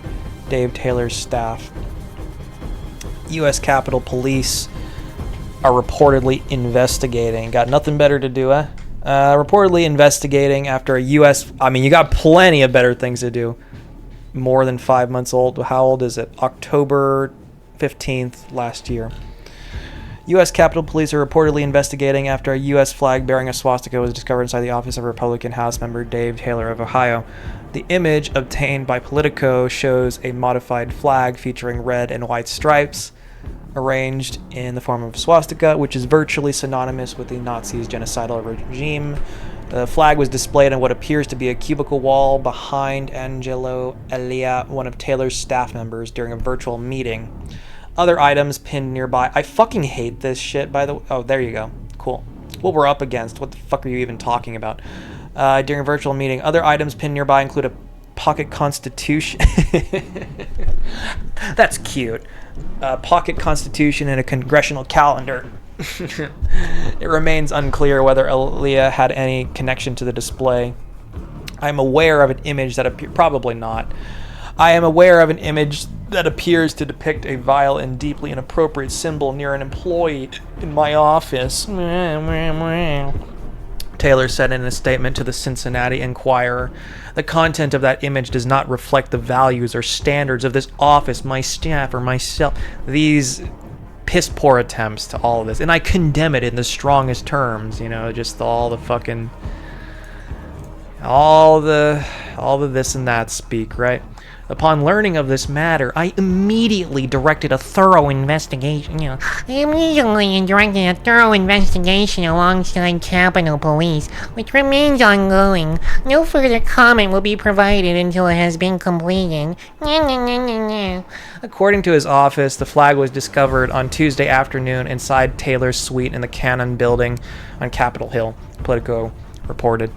Dave Taylor's staff. U.S. Capitol Police are reportedly investigating. Got nothing better to do, eh? Reportedly investigating after a U.S. I mean, you got plenty of better things to do. More than 5 months old. How old is it? October 15th last year. U.S. Capitol Police are reportedly investigating after a U.S. flag bearing a swastika was discovered inside the office of Republican House member Dave Taylor of Ohio. The image obtained by Politico shows a modified flag featuring red and white stripes arranged in the form of a swastika, which is virtually synonymous with the Nazis' genocidal regime. The flag was displayed on what appears to be a cubicle wall behind Angelo Elia, one of Taylor's staff members, during a virtual meeting. Other items pinned nearby. I fucking hate this shit, by the way. Oh, there you go. Cool. What we're up against. What the fuck are you even talking about? During a virtual meeting. Other items pinned nearby include a pocket constitution. That's cute. A pocket constitution and a congressional calendar. It remains unclear whether Elia had any connection to the display. I'm aware of an image that probably not. I am aware of an image that appears to depict a vile and deeply inappropriate symbol near an employee in my office. Taylor said in a statement to the Cincinnati Enquirer, the content of that image does not reflect the values or standards of this office, my staff, or myself. These piss poor attempts to all of this, and I condemn it in the strongest terms, you know, just all the fucking all the this and that speak, right? Upon learning of this matter, I immediately directed a thorough investigation. Alongside Capitol Police, which remains ongoing. No further comment will be provided until it has been completed. According to his office, the flag was discovered on Tuesday afternoon inside Taylor's suite in the Cannon Building on Capitol Hill, Politico reported.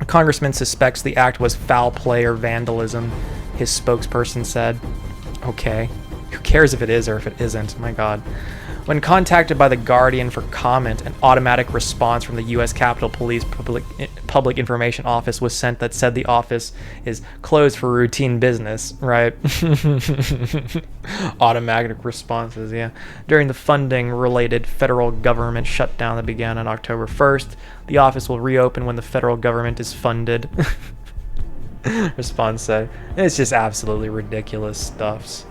A congressman suspects the act was foul play or vandalism, his spokesperson said. Okay, who cares if it is or if it isn't? My God. When contacted by The Guardian for comment, an automatic response from the U.S. Capitol Police Public Information Office was sent that said the office is closed for routine business, right? Automatic responses, yeah. During the funding-related federal government shutdown that began on October 1st, the office will reopen when the federal government is funded. Response said. It's just absolutely ridiculous stuffs.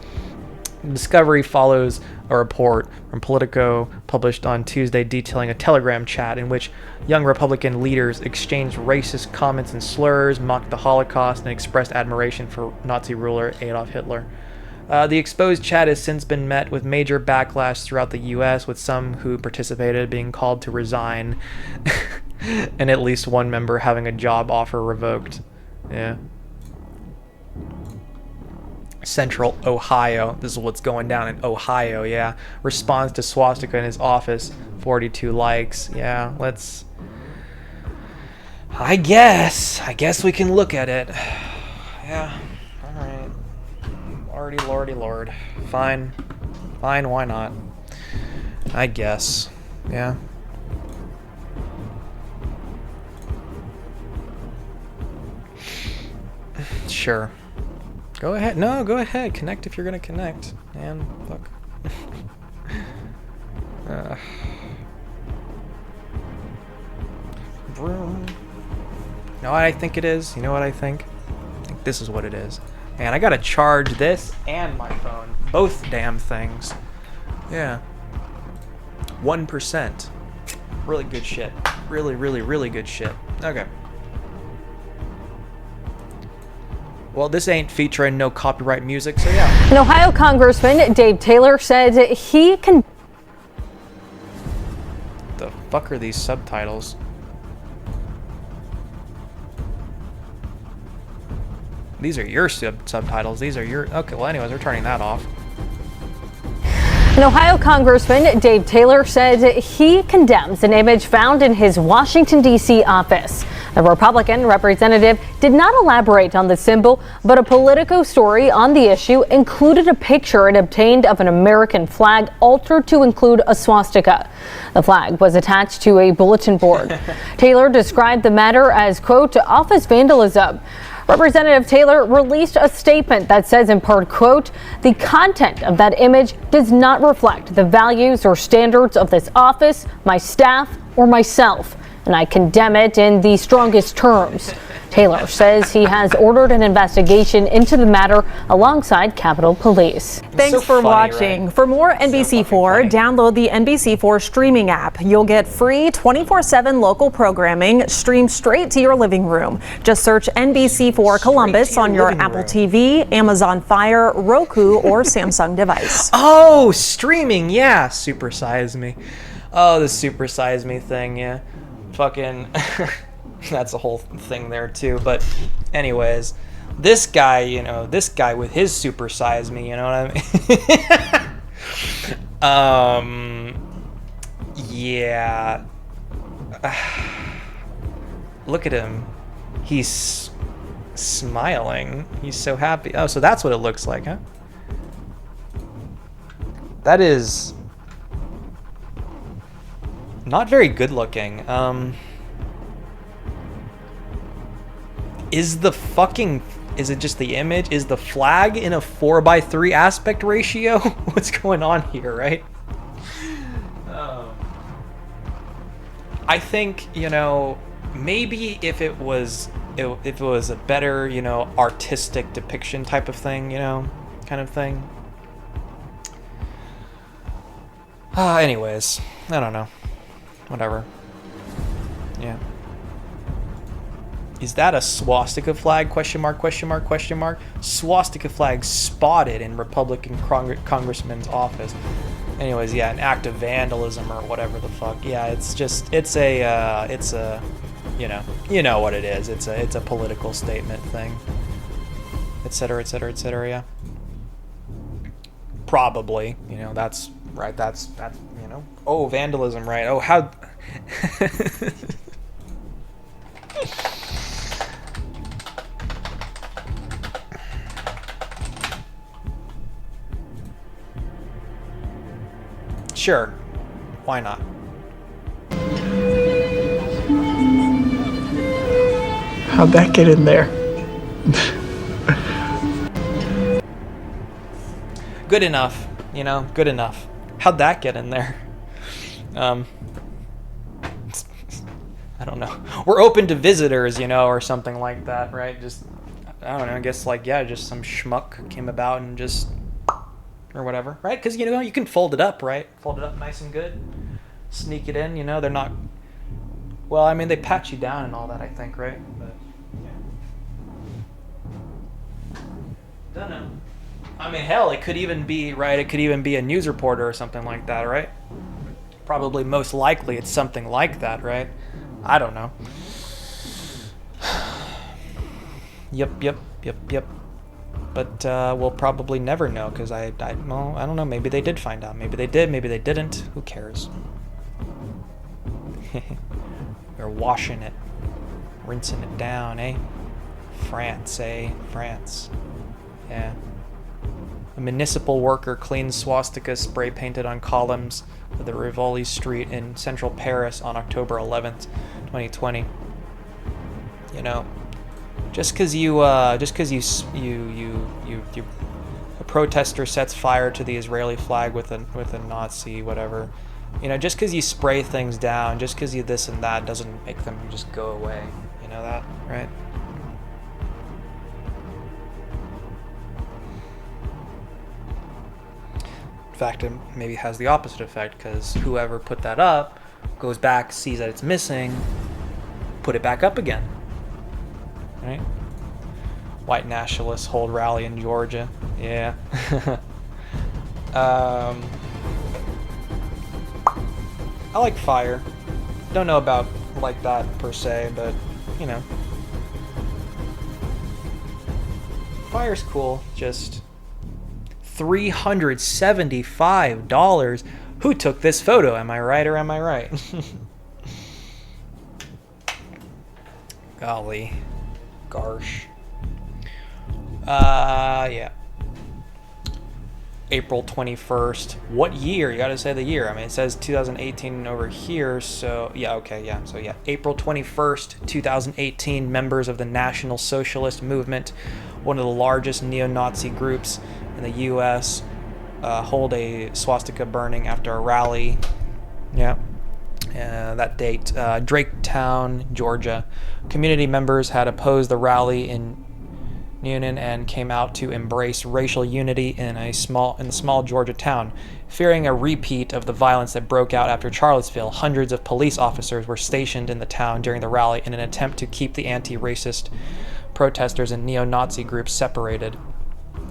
The discovery follows a report from Politico published on Tuesday detailing a Telegram chat in which young Republican leaders exchanged racist comments and slurs, mocked the Holocaust, and expressed admiration for Nazi ruler Adolf Hitler. The exposed chat has since been met with major backlash throughout the U.S., with some who participated being called to resign and at least one member having a job offer revoked. Yeah. Central Ohio. This is what's going down in Ohio, yeah. Responds to swastika in his office. 42 likes. Yeah, let's... I guess we can look at it. Yeah, alright. Lordy, lord. Fine, why not? I guess. Yeah. Sure. Go ahead. No, go ahead. Connect if you're gonna connect. Man, fuck. Vroom. You know what I think it is? You know what I think? I think this is what it is. Man, I gotta charge this and my phone. Both damn things. Yeah. 1%. Really good shit. Really good shit. Okay. Well, this ain't featuring no copyright music, so yeah. An Ohio Congressman, Dave Taylor, said he can... The fuck are these subtitles? These are your subtitles. These are your... Okay, well, anyways, we're turning that off. An Ohio Congressman, Dave Taylor, said he condemns an image found in his Washington, D.C. office. The Republican representative did not elaborate on the symbol, but a Politico story on the issue included a picture it obtained of an American flag altered to include a swastika. The flag was attached to a bulletin board. Taylor described the matter as, quote, office vandalism. Representative Taylor released a statement that says in part, quote, the content of that image does not reflect the values or standards of this office, my staff, or myself, and I condemn it in the strongest terms. Taylor says he has ordered an investigation into the matter alongside Capitol Police. Thanks So for funny, watching. right? For more NBC4, funny. download the NBC4 streaming app. You'll get free 24/7 local programming streamed straight to your living room. Just search NBC4 Columbus on your living Apple room. TV, Amazon Fire, Roku, or Samsung device. Oh, streaming, yeah. Super Size Me. Oh, the Super Size Me thing, yeah. Fucking... That's a whole thing there, too. But anyways, this guy, you know, this guy with his Super Size Me, you know what I mean? Yeah. Look at him. He's smiling. He's so happy. Oh, so that's what it looks like, huh? That is not very good looking. Is it just the image? Is the flag in a 4:3 aspect ratio? What's going on here, right? I think, you know, maybe if it was a better, you know, artistic depiction type of thing, you know, kind of thing. Anyways, I don't know. Whatever. Yeah. Is that a swastika flag? Question mark, question mark, question mark. Swastika flag spotted in Republican congressman's office. Anyways, yeah, an act of vandalism or whatever the fuck. Yeah, it's a, you know what it is. It's a political statement thing. Etc. Etc. Etc. Yeah. Probably, you know, that's right. That's you know. Oh, vandalism, right? Oh, how. Sure, why not? How'd that get in there? Good enough, you know, good enough. How'd that get in there? I don't know. We're open to visitors, you know, or something like that, right? Just, I don't know, I guess, like, yeah, just some schmuck came about and just... or whatever, right? Because, you know, you can fold it up, right? Fold it up nice and good. Sneak it in, you know, they're not... Well, I mean, they pat you down and all that, I think, right? But, yeah. Don't know. I mean, hell, it could even be, right? It could even be a news reporter or something like that, right? Probably most likely it's something like that, right? I don't know. Yep. But we'll probably never know because well, I don't know. Maybe they did find out. Maybe they did. Maybe they didn't. Who cares? They're washing it, rinsing it down, eh? France, eh? France. Yeah. A municipal worker cleans swastikas spray painted on columns of the Rivoli Street in central Paris on October 11th, 2020. You know. Just because a protester sets fire to the Israeli flag with a Nazi, whatever, you know, just because you spray things down, just because you this and that, doesn't make them just go away. You know that, right? In fact, it maybe has the opposite effect because whoever put that up goes back, sees that it's missing, put it back up again. Right? White nationalists hold rally in Georgia. Yeah. I like fire. Don't know about like that per se, but you know. Fire's cool. Just $375. Who took this photo? Am I right or am I right? Golly. Gosh. Yeah. April 21st. What year? You gotta say the year. I mean, it says 2018 over here, so yeah, okay, yeah. So yeah, April 21st, 2018, members of the National Socialist Movement, one of the largest neo-Nazi groups in the U.S., hold a swastika burning after a rally. Yeah. That date, Draketown, Georgia. Community members had opposed the rally in Union and came out to embrace racial unity in the small Georgia town. Fearing a repeat of the violence that broke out after Charlottesville, hundreds of police officers were stationed in the town during the rally in an attempt to keep the anti-racist protesters and neo-Nazi groups separated.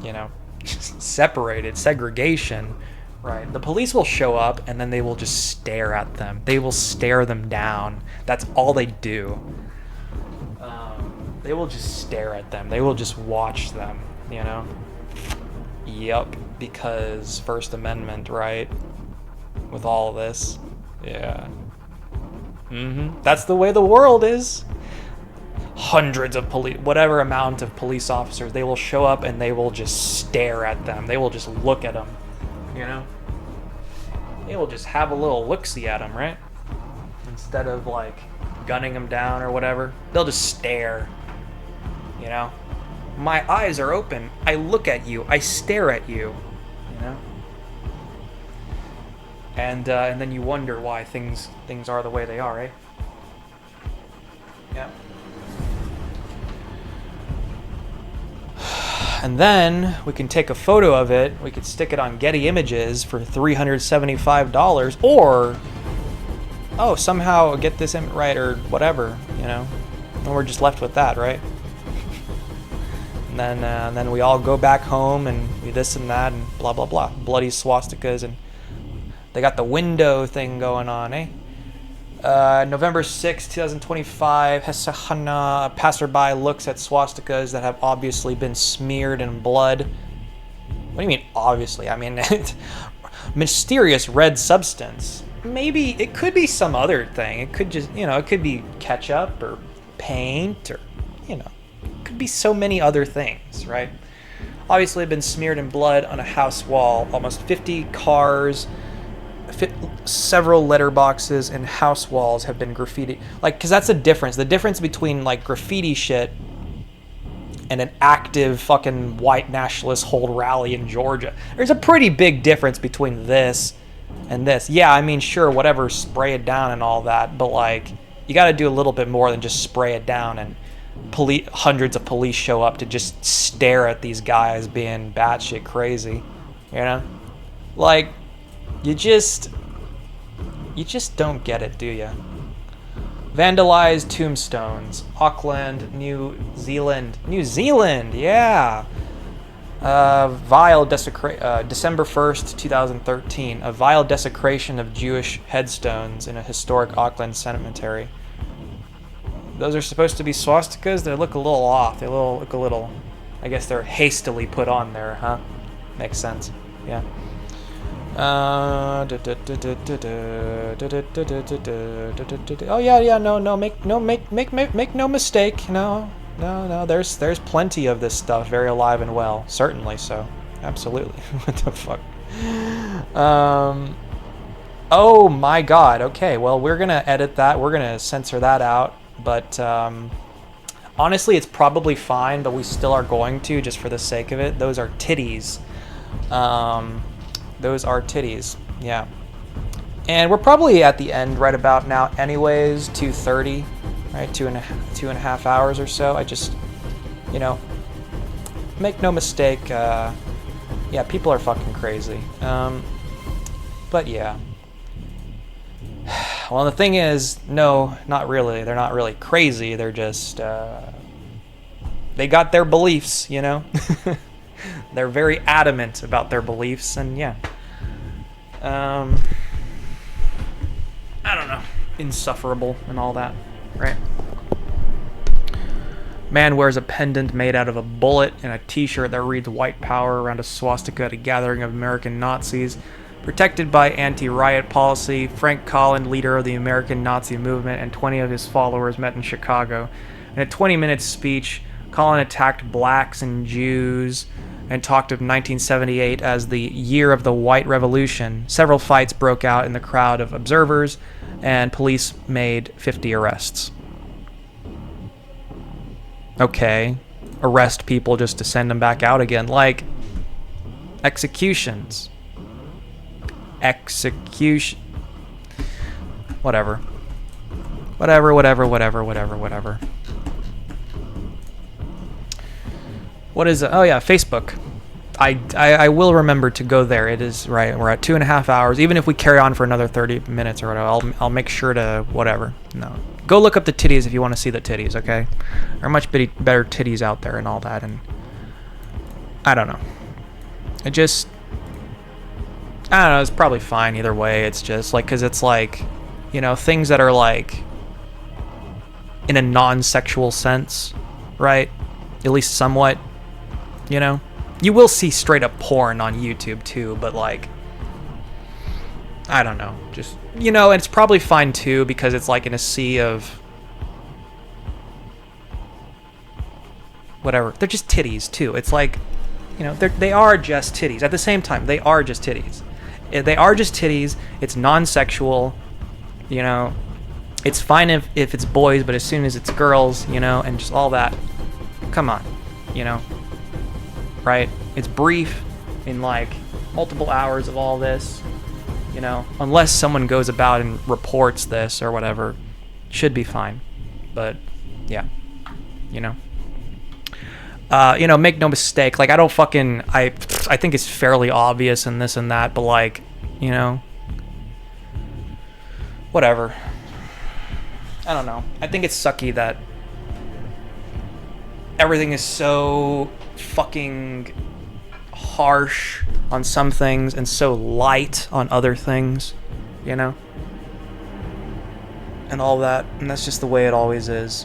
You know, separated, segregation. Right. The police will show up and then they will just stare at them. They will stare them down. That's all they do. They will just stare at them. They will just watch them, you know? Yup, because First Amendment, right? With all this. Yeah. That's the way the world is. Hundreds of whatever amount of police officers, they will show up and they will just stare at them. They will just look at them, you know? They will just have a little look-see at them, right? Instead of, like, gunning them down or whatever. They'll just stare. You know, my eyes are open. I look at you. I stare at you. You know, and then you wonder why things are the way they are, eh? Yeah. And then we can take a photo of it. We could stick it on Getty Images for $375, or somehow get this right or whatever. You know, and we're just left with that, right? And then we all go back home and we this and that and blah blah blah. Bloody swastikas, and they got the window thing going on, eh? November 6, 2025, Hesahana, a passerby looks at swastikas that have obviously been smeared in blood. What do you mean obviously? I mean, mysterious red substance. Maybe it could be some other thing. It could just, it could be ketchup or paint or, could be so many other things, right? Obviously been smeared in blood on a house wall. Almost 50 cars, several letterboxes, and house walls have been graffiti. Like, because that's the difference. The difference between, like, graffiti shit and an active fucking white nationalist hold rally in Georgia. There's a pretty big difference between this and this. Yeah, I mean, sure, whatever, spray it down and all that, but, like, you got to do a little bit more than just spray it down, and hundreds of police show up to just stare at these guys being batshit crazy, Like, you just don't get it, do you? Vandalized tombstones, Auckland, New Zealand, yeah. Vile December 1st, 2013, a vile desecration of Jewish headstones in a historic Auckland cemetery. Those are supposed to be swastikas. They look a little off. They look a little. I guess they're hastily put on there, huh? Makes sense. Yeah. Oh yeah. No. Make no mistake. No. There's plenty of this stuff, very alive and well. Certainly so. Absolutely. What the fuck? Oh my God. Okay. Well, we're gonna edit that. We're gonna censor that out. But honestly, it's probably fine, but we still are going to, just for the sake of it. Those are titties. Yeah. And we're probably at the end right about now anyways, 2:30, right? Two and a half hours or so. I just, make no mistake, yeah, people are fucking crazy. But yeah. Well, the thing is, no, not really. They're not really crazy. They're just, they got their beliefs, They're very adamant about their beliefs, and yeah. I don't know. Insufferable and all that, right? Man wears a pendant made out of a bullet and a t-shirt that reads "White Power" around a swastika at a gathering of American Nazis. Protected by anti-riot policy, Frank Collin, leader of the American Nazi movement, and 20 of his followers met in Chicago. In a 20-minute speech, Collin attacked blacks and Jews and talked of 1978 as the year of the White Revolution. Several fights broke out in the crowd of observers, and police made 50 arrests. Okay, arrest people just to send them back out again. Like, executions. Whatever. What is it? Oh yeah, Facebook. I will remember to go there. It is right. We're at 2.5 hours. Even if we carry on for another 30 minutes or whatever, I'll make sure to whatever. No, go look up the titties if you want to see the titties. Okay, there are much better titties out there and all that. And I don't know. I don't know. It's probably fine either way. It's just like, because it's like, you know, things that are like in a non-sexual sense, right? At least somewhat, you know. You will see straight up porn on YouTube too, but like, I don't know. Just, you know, and it's probably fine too because it's like in a sea of whatever. They're just titties too. It's like, you know, they are just titties. At the same time, they are just titties. They are just titties. It's non-sexual, you know. It's fine if it's boys, but as soon as it's girls, you know, and just all that, come on, you know. Right? It's brief in like multiple hours of all this, you know, unless someone goes about and reports this or whatever, should be fine. But yeah, you know, make no mistake. Like, I think it's fairly obvious and this and that, but like, you know, whatever. I don't know. I think it's sucky that everything is so fucking harsh on some things and so light on other things, you know, and all that. And that's just the way it always is,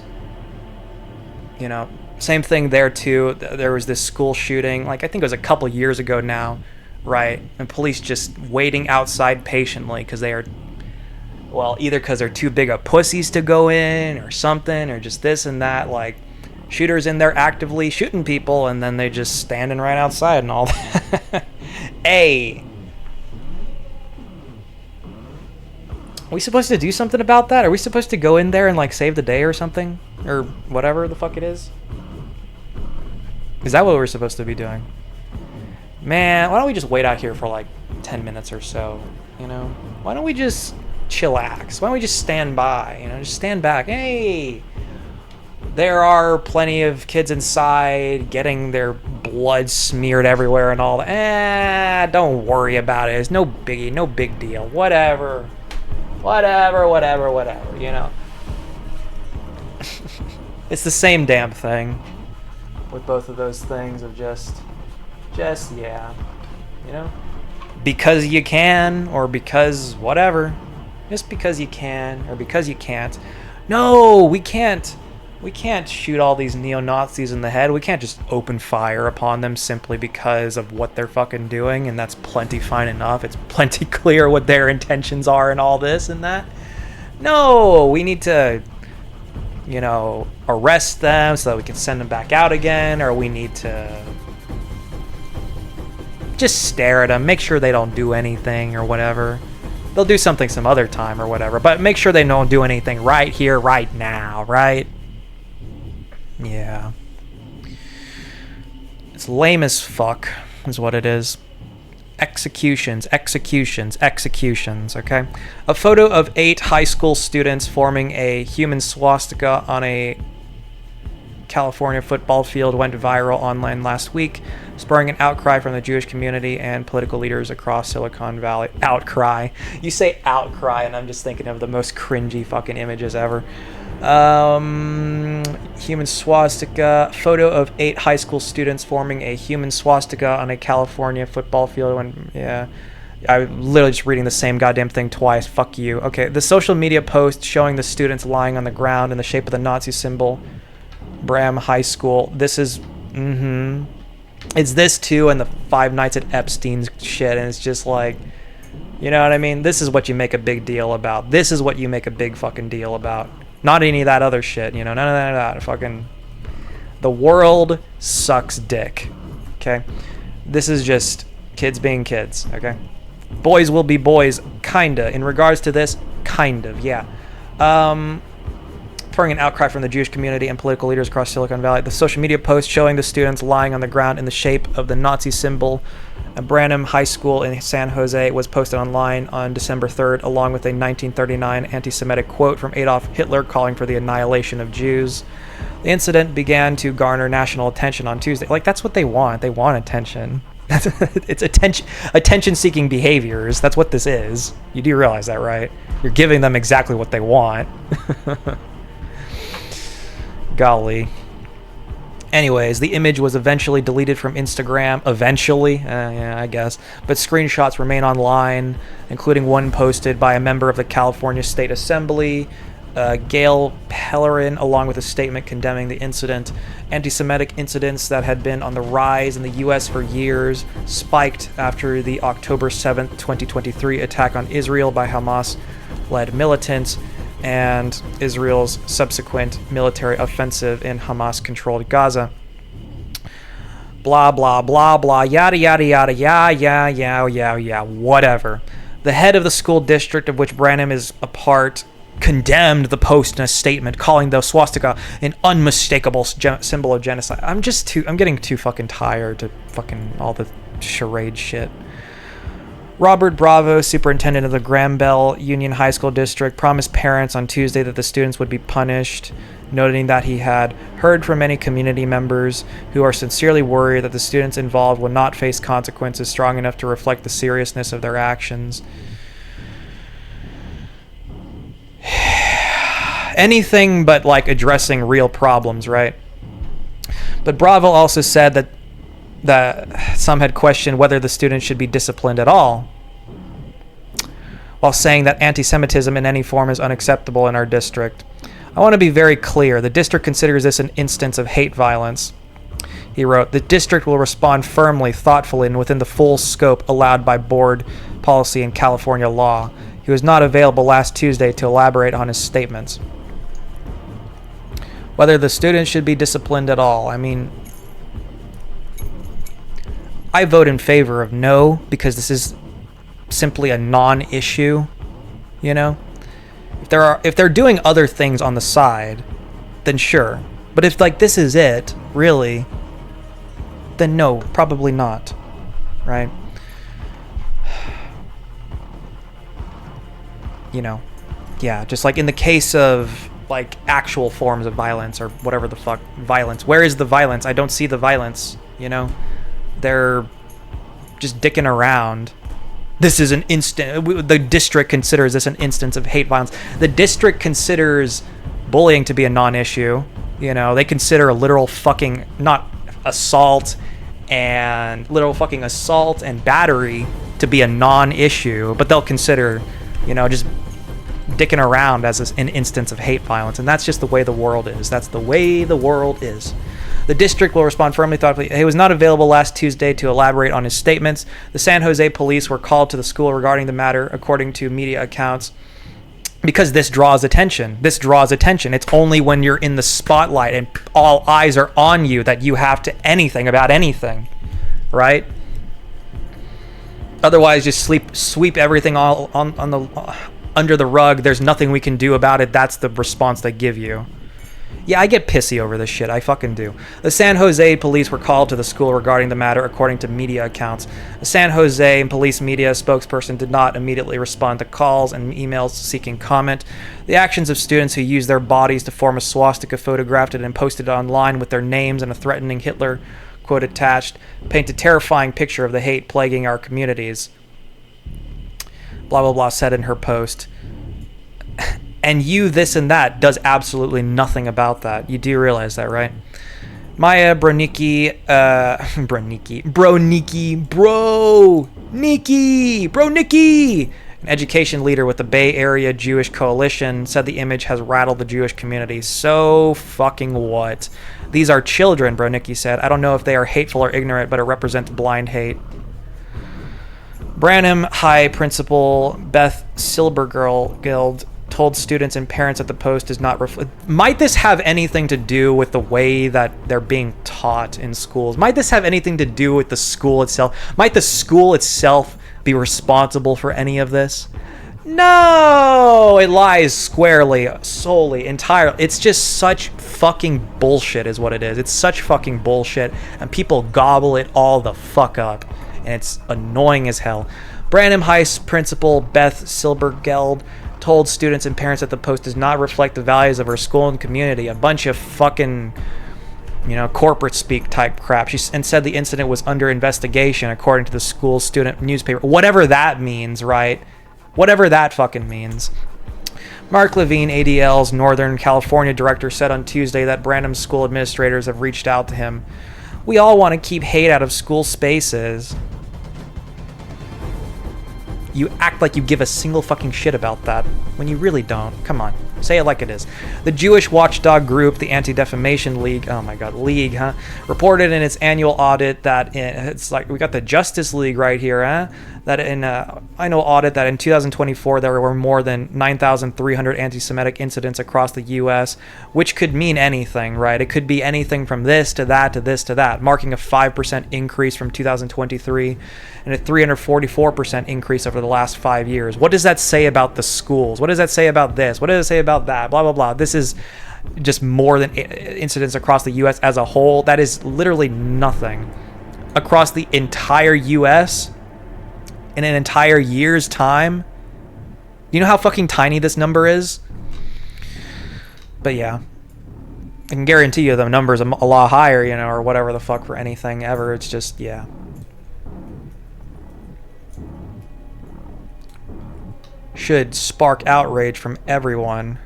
you know. Same thing there too. There was this school shooting, like I think it was a couple years ago now, right? And police just waiting outside patiently because they are, well, either because they're too big of pussies to go in or something, or just this and that. Like, shooters in there actively shooting people, and then they just standing right outside and all that. Hey, are we supposed to do something about that? Are we supposed to go in there and like save the day or something, or whatever the fuck it is? Is that what we're supposed to be doing? Man, why don't we just wait out here for like 10 minutes or so, you know? Why don't we just chillax? Why don't we just stand by, you know, just stand back? Hey, there are plenty of kids inside getting their blood smeared everywhere and all that. Don't worry about it. It's no biggie, no big deal. Whatever, you know. It's the same damn thing with both of those things of just yeah, you know, because you can, or because whatever, just because you can or because you can't. No, we can't shoot all these neo-Nazis in the head. We can't just open fire upon them simply because of what they're fucking doing, and that's plenty fine enough. It's plenty clear what their intentions are and all this and that. No, we need to, you know, arrest them so that we can send them back out again, or we need to just stare at them, make sure they don't do anything or whatever. They'll do something some other time or whatever, but make sure they don't do anything right here, right now, right? Yeah. It's lame as fuck, is what it is. Executions, okay? A photo of 8 high school students forming a human swastika on a California football field went viral online last week, spurring an outcry from the Jewish community and political leaders across Silicon Valley. Outcry. You say outcry, and I'm just thinking of the most cringy fucking images ever. Human swastika. Photo of 8 high school students forming a human swastika on a California football field. Yeah. I'm literally just reading the same goddamn thing twice. Fuck you. Okay. The social media post showing the students lying on the ground in the shape of the Nazi symbol Bram High School. This is, it's this too, and the Five Nights at Epstein's shit, and it's just like, you know what I mean? This is what you make a big deal about. This is what you make a big fucking deal about. Not any of that other shit, you know? None of that. Fucking, the world sucks dick, okay? This is just kids being kids, okay? Boys will be boys, kinda. In regards to this, kind of, yeah. Spurring an outcry from the Jewish community and political leaders across Silicon Valley. The social media post showing the students lying on the ground in the shape of the Nazi symbol at Branham High School in San Jose was posted online on December 3rd, along with a 1939 anti-Semitic quote from Adolf Hitler calling for the annihilation of Jews. The incident began to garner national attention on Tuesday. Like, that's what they want. They want attention. It's attention-seeking behaviors. That's what this is. You do realize that, right? You're giving them exactly what they want. Golly. Anyways, the image was eventually deleted from Instagram. Eventually? Yeah, I guess. But screenshots remain online, including one posted by a member of the California State Assembly, Gail Pellerin, along with a statement condemning the incident. Anti-Semitic incidents that had been on the rise in the U.S. for years spiked after the October 7th, 2023 attack on Israel by Hamas-led militants and Israel's subsequent military offensive in Hamas-controlled Gaza. Blah, blah, blah, blah, yada, yada, yada, yeah, whatever. The head of the school district of which Branham is a part condemned the post in a statement, calling the swastika an unmistakable symbol of genocide. I'm getting too fucking tired to fucking all the charade shit. Robert Bravo, superintendent of the Graham Bell Union High School District, promised parents on Tuesday that the students would be punished, noting that he had heard from many community members who are sincerely worried that the students involved will not face consequences strong enough to reflect the seriousness of their actions. Anything but, like, addressing real problems, right? But Bravo also said that some had questioned whether the students should be disciplined at all, while saying that anti-Semitism in any form is unacceptable in our district. I want to be very clear. The district considers this an instance of hate violence. He wrote, "The district will respond firmly, thoughtfully, and within the full scope allowed by board policy and California law." He was not available last Tuesday to elaborate on his statements. Whether the students should be disciplined at all. I mean, I vote in favor of no, because this is simply a non-issue, you know? If they're doing other things on the side, then sure. But if, like, this is it, really, then no, probably not, right? You know, yeah, just like in the case of, like, actual forms of violence or whatever the fuck, violence. Where is the violence? I don't see the violence, you know? They're just dicking around. This is an the district considers this an instance of hate violence. The district considers bullying to be a non-issue. You know, they consider literal fucking assault and battery to be a non-issue, but they'll consider, you know, just dicking around as an instance of hate violence. And that's just the way the world is. That's the way the world is. The district will respond firmly, thoughtfully. He was not available last Tuesday to elaborate on his statements. The San Jose police were called to the school regarding the matter, according to media accounts, because this draws attention. This draws attention. It's only when you're in the spotlight and all eyes are on you that you have to anything about anything, right? Otherwise, just sweep everything all on the under the rug. There's nothing we can do about it. That's the response they give you. Yeah, I get pissy over this shit. I fucking do. The San Jose police were called to the school regarding the matter, according to media accounts. A San Jose police media spokesperson did not immediately respond to calls and emails seeking comment. The actions of students who used their bodies to form a swastika, photographed it, and posted it online with their names and a threatening Hitler quote attached, paint a terrifying picture of the hate plaguing our communities. Blah, blah, blah, said in her post. And you, this and that, does absolutely nothing about that. You do realize that, right? Maya Bronicki, an education leader with the Bay Area Jewish Coalition, said the image has rattled the Jewish community. So fucking what? These are children, Bronicky said. I don't know if they are hateful or ignorant, but it represents blind hate. Branham High Principal Beth Silbergill told students and parents that the post does not reflect. Might this have anything to do with the way that they're being taught in schools? Might this have anything to do with the school itself? Might the school itself be responsible for any of this? No, it lies squarely, solely, entirely. It's just such fucking bullshit is what it is. It's such fucking bullshit, and people gobble it all the fuck up, and it's annoying as hell. Branham High Principal Beth Silbergeld told students and parents that the post does not reflect the values of her school and community. A bunch of fucking, corporate speak type crap. And said the incident was under investigation according to the school student newspaper. Whatever that means, right? Whatever that fucking means. Mark Levine, ADL's Northern California director, said on Tuesday that Branham's school administrators have reached out to him. We all want to keep hate out of school spaces. You act like you give a single fucking shit about that when you really don't. Come on, say it like it is. The Jewish watchdog group, the Anti-Defamation League, reported in its annual audit that it's like we got the Justice League right here, that in annual audit that in 2024 there were more than 9,300 anti-Semitic incidents across the U.S., which could mean anything, right? It could be anything from this to that to this to that, marking a 5% increase from 2023 and a 344% increase over the last 5 years. What does that say about the schools? What does that say about this? What does it say about that? Blah, blah, blah. This is just more than incidents across the U.S. as a whole. That is literally nothing. Across the entire U.S., in an entire year's time. You know how fucking tiny this number is? But yeah. I can guarantee you the number's a lot higher, or whatever the fuck for anything ever. It's just, yeah. Should spark outrage from everyone.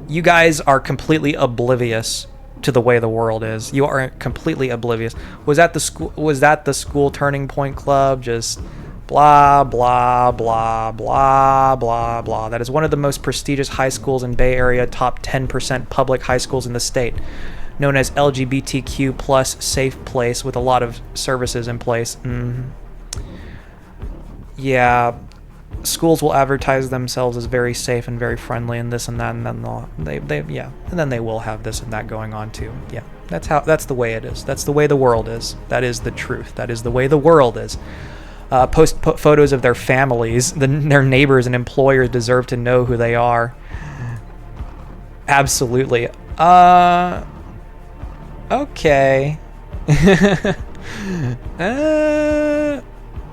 You guys are completely oblivious to the way the world is. You are completely oblivious. Was that the school Turning Point Club? Just blah, blah, blah, blah, blah, blah. That is one of the most prestigious high schools in Bay Area, top 10% public high schools in the state, known as LGBTQ plus safe place with a lot of services in place. Yeah, schools will advertise themselves as very safe and very friendly and this and that, and then they will have this and that going on too. Yeah, that's the way it is. That's the way the world is. That is the truth. That is the way the world is. Post photos of their families. Their neighbors and employers deserve to know who they are. Absolutely. Okay.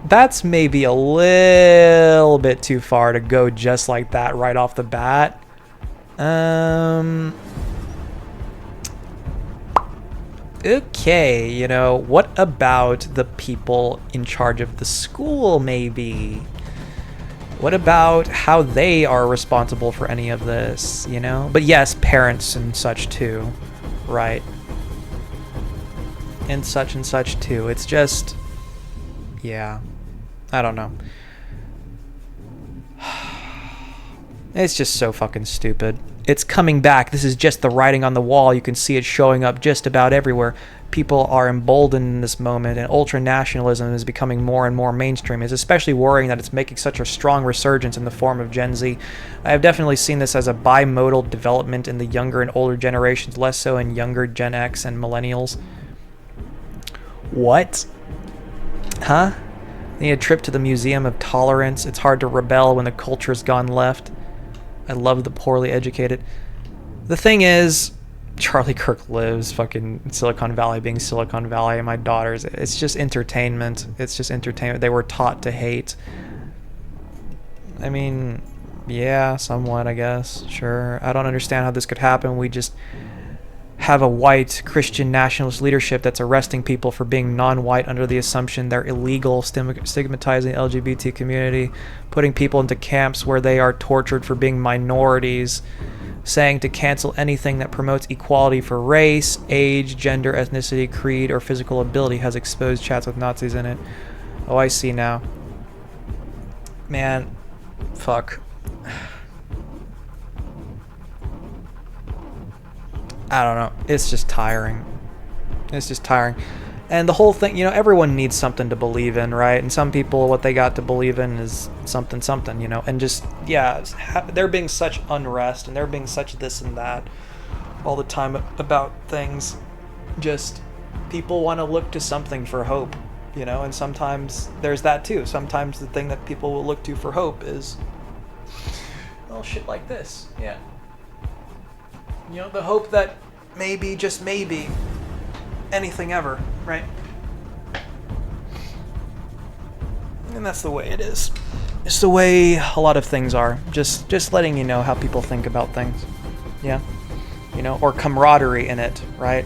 That's maybe a little bit too far to go just like that right off the bat. Okay, what about the people in charge of the school, maybe? What about how they are responsible for any of this, But yes, parents and such too, right? And such too. It's just, yeah, I don't know. It's just so fucking stupid. It's coming back. This is just the writing on the wall. You can see it showing up just about everywhere. People are emboldened in this moment, and ultra-nationalism is becoming more and more mainstream. It's especially worrying that it's making such a strong resurgence in the form of Gen Z. I have definitely seen this as a bimodal development in the younger and older generations, less so in younger Gen X and millennials. What? Huh? Need a trip to the Museum of Tolerance. It's hard to rebel when the culture's gone left. I love the poorly educated. The thing is, Charlie Kirk lives fucking Silicon Valley being Silicon Valley, and my daughters, it's just entertainment. It's just entertainment. They were taught to hate. I mean, yeah, somewhat, I guess. Sure. I don't understand how this could happen. We just have a white Christian nationalist leadership that's arresting people for being non-white under the assumption they're illegal, stigmatizing the LGBT community, putting people into camps where they are tortured for being minorities, saying to cancel anything that promotes equality for race, age, gender, ethnicity, creed, or physical ability, has exposed chats with Nazis in it. Oh, I see now. Man, fuck. I don't know. It's just tiring. It's just tiring. And the whole thing, you know, everyone needs something to believe in, right? And some people, what they got to believe in is something, you know. And just, yeah, there being such unrest and there being such this and that all the time about things. Just, people want to look to something for hope, you know. And sometimes there's that too. Sometimes the thing that people will look to for hope is, oh, shit like this, yeah. You know, the hope that maybe, just maybe, anything ever, right? And that's the way it is. It's the way a lot of things are. Just letting you know how people think about things. Yeah. You know, or camaraderie in it, right?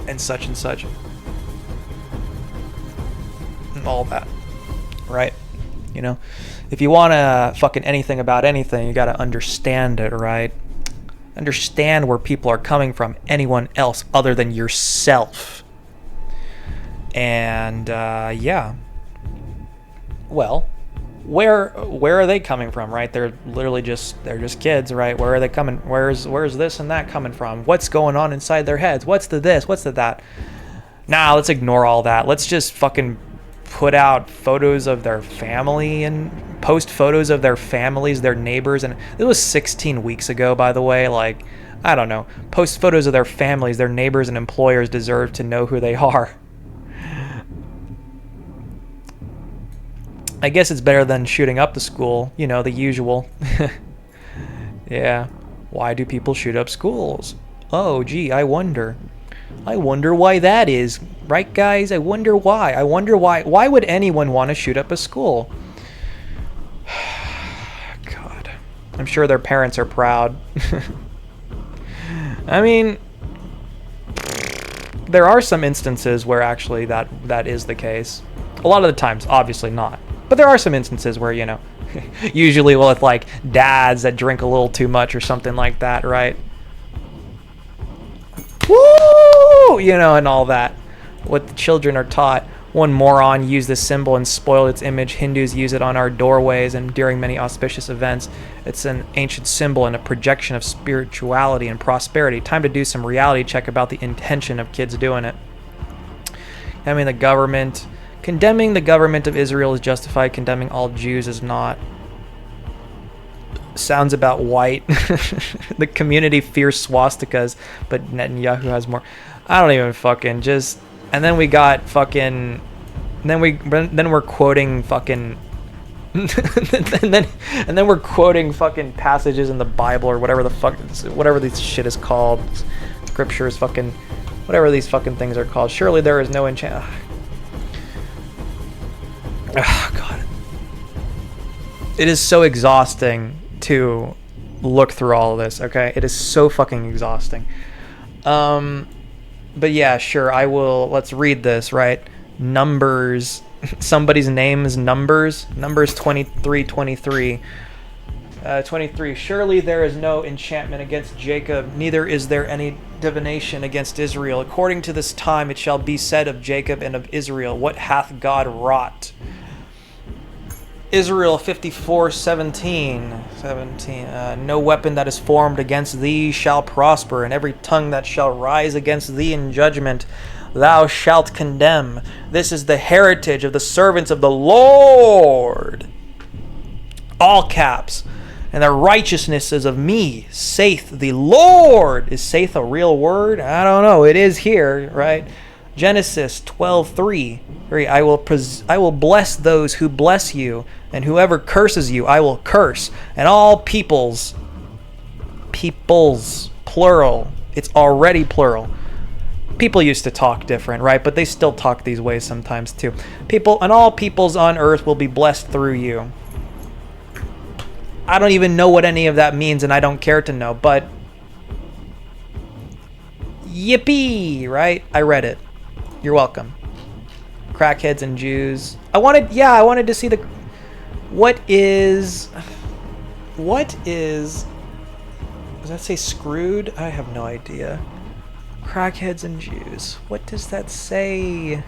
And such. And all that. Right? You know? If you want to fucking anything about anything, you got to understand it, right? Understand where people are coming from, anyone else other than yourself. And yeah, well, where are they coming from, right? They're just kids, right? Where are they coming? Where's this and that coming from? What's going on inside their heads? What's the this? What's the that? Nah, let's ignore all that. Let's just fucking put out photos of their family and post photos of their families, their neighbors. And it was 16 weeks ago, by the way. Like, I don't know. Post photos of their families, their neighbors and employers deserve to know who they are. I guess it's better than shooting up the school, you know, the usual. Yeah. Why do people shoot up schools? Oh, gee, I wonder why that is. Right, guys? I wonder why. Why would anyone want to shoot up a school? God. I'm sure their parents are proud. I mean, there are some instances where actually that is the case. A lot of the times, obviously not. But there are some instances where, you know, usually with like dads that drink a little too much or something like that, right? Woo! You know, and all that. What the children are taught. One moron used this symbol and spoiled its image. Hindus use it on our doorways and during many auspicious events. It's an ancient symbol and a projection of spirituality and prosperity. Time to do some reality check about the intention of kids doing it. I mean, condemning the government of Israel is justified. Condemning all Jews is not. Sounds about white. The community fears swastikas, but Netanyahu has more. I don't even fucking just. And then we got fucking. Then we're quoting fucking. and then we're quoting fucking passages in the Bible or whatever the fuck, whatever this shit is called, scriptures, fucking, whatever these fucking things are called. Surely there is no enchant. Oh, God. It is so exhausting to look through all of this, okay? It is so fucking exhausting. But yeah, sure, I will. Let's read this, right? Numbers. Somebody's name is Numbers. Numbers 23:23. 23. Surely there is no enchantment against Jacob, neither is there any divination against Israel. According to this time it shall be said of Jacob and of Israel, what hath God wrought? Israel 54:17. No weapon that is formed against thee shall prosper, and every tongue that shall rise against thee in judgment thou shalt condemn. This is the heritage of the servants of the Lord. All caps. And the righteousness is of me, saith the Lord. Is saith a real word? I don't know. It is here, right? Genesis 12:3. I will bless those who bless you, and whoever curses you, I will curse. And all peoples, plural. It's already plural. People used to talk different, right? But they still talk these ways sometimes too. People and all peoples on earth will be blessed through you. I don't even know what any of that means, and I don't care to know, but yippee, right? I read it. You're welcome. Crackheads and Jews. I wanted to see the... What is... Does that say screwed? I have no idea. Crackheads and Jews. What does that say?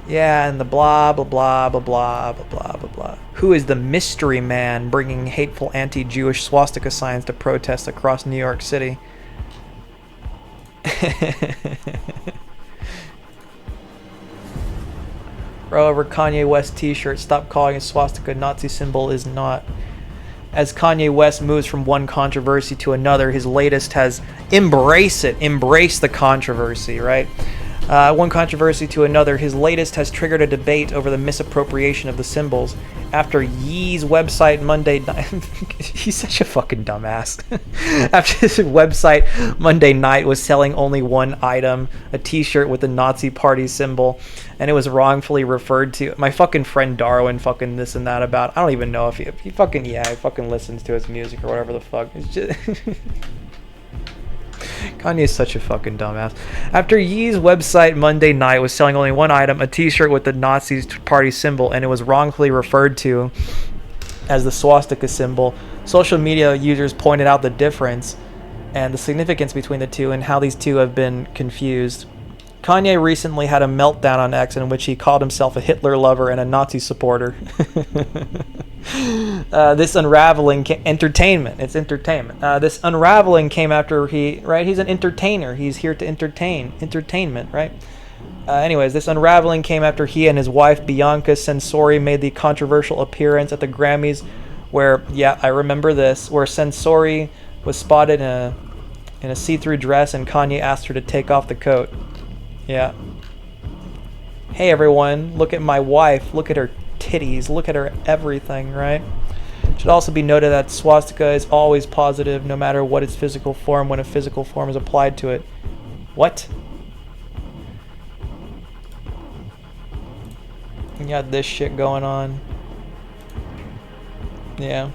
Yeah, and the blah, blah, blah, blah, blah, blah, blah, blah, blah. Who is the mystery man bringing hateful anti-Jewish swastika signs to protests across New York City? Bro, over Kanye West t-shirt, stop calling a swastika Nazi symbol is not. As Kanye West moves from one controversy to another, his latest has embrace the controversy, right? One controversy to another, his latest has triggered a debate over the misappropriation of the symbols. After Yee's website Monday night, he's such a fucking dumbass. After his website Monday night was selling only one item, a t-shirt with the Nazi party symbol, and it was wrongfully referred to. My fucking friend Darwin fucking this and that about, I don't even know if he fucking, yeah, he fucking listens to his music or whatever the fuck. It's just... Kanye is such a fucking dumbass. After Yee's website Monday night was selling only one item, a t-shirt with the Nazi party symbol, and it was wrongfully referred to as the swastika symbol, social media users pointed out the difference and the significance between the two and how these two have been confused. Kanye recently had a meltdown on X in which he called himself a Hitler lover and a Nazi supporter. This unraveling entertainment. It's entertainment. This unraveling came after he's an entertainer. He's here to entertainment, right? Anyways, this unraveling came after he and his wife Bianca Censori made the controversial appearance at the Grammys, where, yeah, I remember this, where Censori was spotted in a see-through dress and Kanye asked her to take off the coat. Yeah. Hey everyone, look at my wife, look at her titties, look at her everything, right? Should also be noted that swastika is always positive no matter what its physical form when a physical form is applied to it. What? You got this shit going on. Yeah.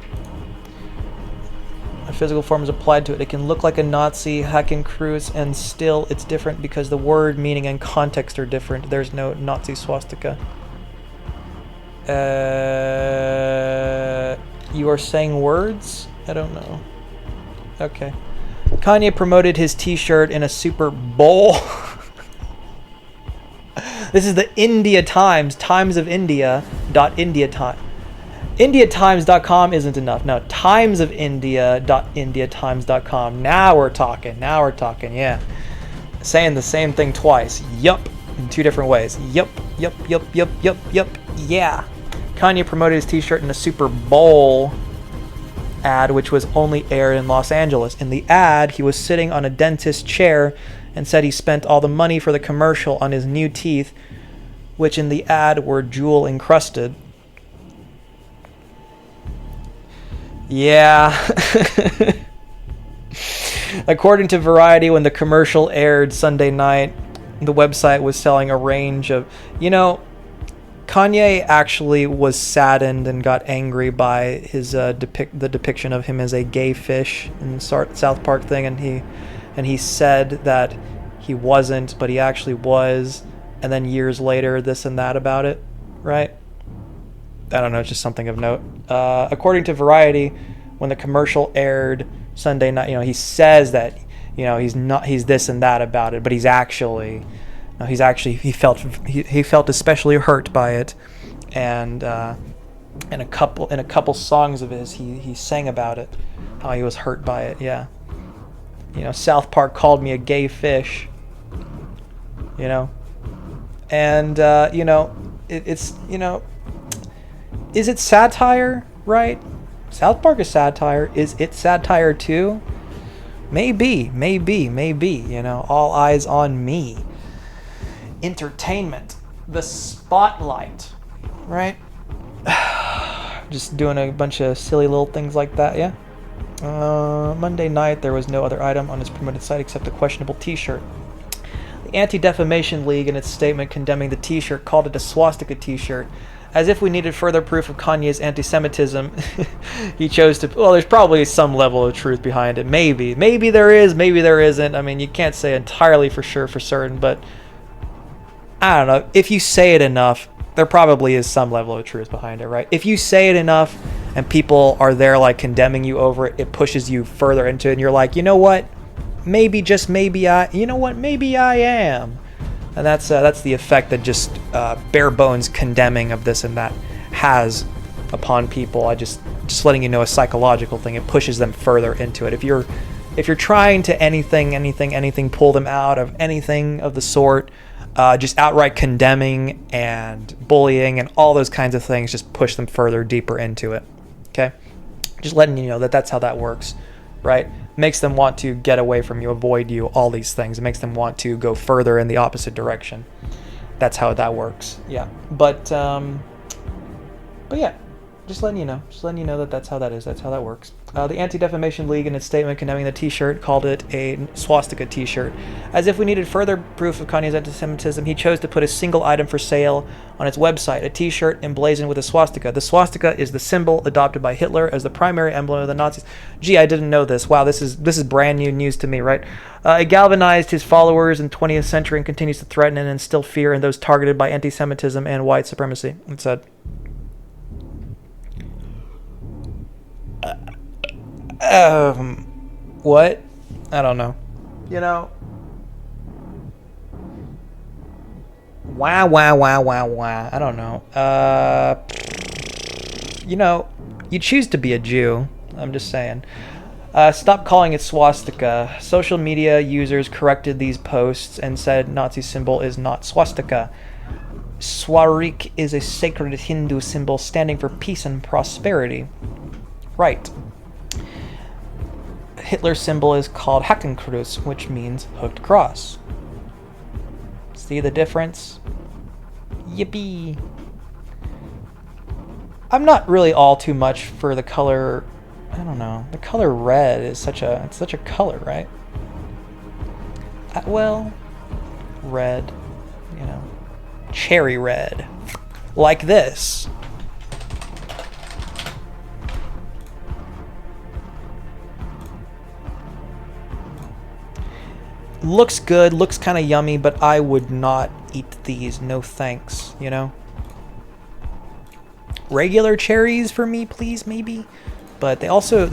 A physical form is applied to it. It can look like a Nazi, Hakenkreuz, and still it's different because the word, meaning, and context are different. There's no Nazi swastika. You are saying words? I don't know. Okay. Kanye promoted his t-shirt in a Super Bowl. This is the India Times, Times of India, .IndiaTime. IndiaTimes.com isn't enough. No, timesofIndia.IndiaTimes.com. Now we're talking, yeah. Saying the same thing twice. Yup. In two different ways. Yup. Yeah. Kanye promoted his t-shirt in a Super Bowl ad, which was only aired in Los Angeles. In the ad, he was sitting on a dentist's chair and said he spent all the money for the commercial on his new teeth, which in the ad were jewel encrusted. Yeah. According to Variety, when the commercial aired Sunday night, the website was selling a range of... Kanye actually was saddened and got angry by his the depiction of him as a gay fish in the South Park thing, and he said that he wasn't, but he actually was, and then years later, this and that about it, right? I don't know, it's just something of note. According to Variety, when the commercial aired Sunday night, he says that, he's this and that about it, but he felt especially hurt by it, and in a couple songs of his, he sang about it, how he was hurt by it. Yeah. South Park called me a gay fish. And it's is it satire, right? South Park is satire. Is it satire too? Maybe. All eyes on me. Entertainment. The spotlight. Right? Just doing a bunch of silly little things like that, yeah? Monday night, there was no other item on his promoted site except a questionable t-shirt. The Anti-Defamation League, in its statement condemning the t-shirt, called it a swastika t-shirt. As if we needed further proof of Kanye's anti-Semitism, he chose to... Well, there's probably some level of truth behind it. Maybe. Maybe there is, maybe there isn't. I mean, you can't say entirely for certain, but... I don't know. If you say it enough, there probably is some level of truth behind it, right? If you say it enough and people are there, like, condemning you over it, it pushes you further into it, and you're like, you know what? Maybe, just maybe maybe I am. And that's the effect that just bare bones condemning of this and that has upon people. I just letting you know, a psychological thing. It pushes them further into it. If you're trying to anything pull them out of anything of the sort, just outright condemning and bullying and all those kinds of things, just push them further, deeper into it. Okay, just letting you know that that's how that works, right? Makes them want to get away from you, avoid you, all these things. It makes them want to go further in the opposite direction. That's how that works. Yeah, but yeah, just letting you know that that's how that is. That's how that works. The Anti-Defamation League, in its statement condemning the T-shirt, called it a swastika T-shirt. As if we needed further proof of Kanye's anti-Semitism, he chose to put a single item for sale on its website, a T-shirt emblazoned with a swastika. The swastika is the symbol adopted by Hitler as the primary emblem of the Nazis. Gee, I didn't know this. Wow, this is brand new news to me, right? It galvanized his followers in the 20th century and continues to threaten and instill fear in those targeted by anti-Semitism and white supremacy, it said. What? I don't know. You know. Wow. I don't know. You know, you choose to be a Jew. I'm just saying. Stop calling it swastika. Social media users corrected these posts and said Nazi symbol is not swastika. Swarik is a sacred Hindu symbol standing for peace and prosperity. Right. Hitler's symbol is called Hakenkreuz, which means hooked cross. See the difference? Yippee! I'm not really all too much for the color. I don't know. The color red is such a color, right? Well, red, you know, cherry red, like this. Looks good, looks kind of yummy, but I would not eat these. No thanks, you know? Regular cherries for me, please, maybe? But they also,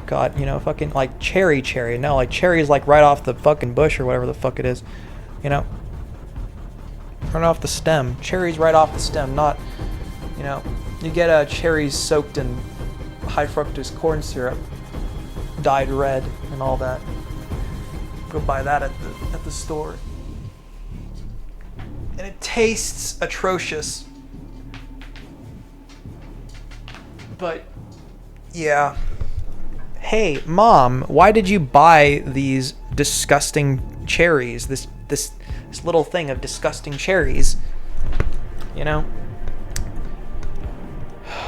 God, you know, fucking, like, cherry. No, like, cherries, like, right off the fucking bush or whatever the fuck it is, you know? Right off the stem. Cherries right off the stem, not, you know, you get cherries soaked in high fructose corn syrup, dyed red and all that. Go buy that at the store. And it tastes atrocious. But yeah. Hey, Mom, why did you buy these disgusting cherries? This little thing of disgusting cherries. You know?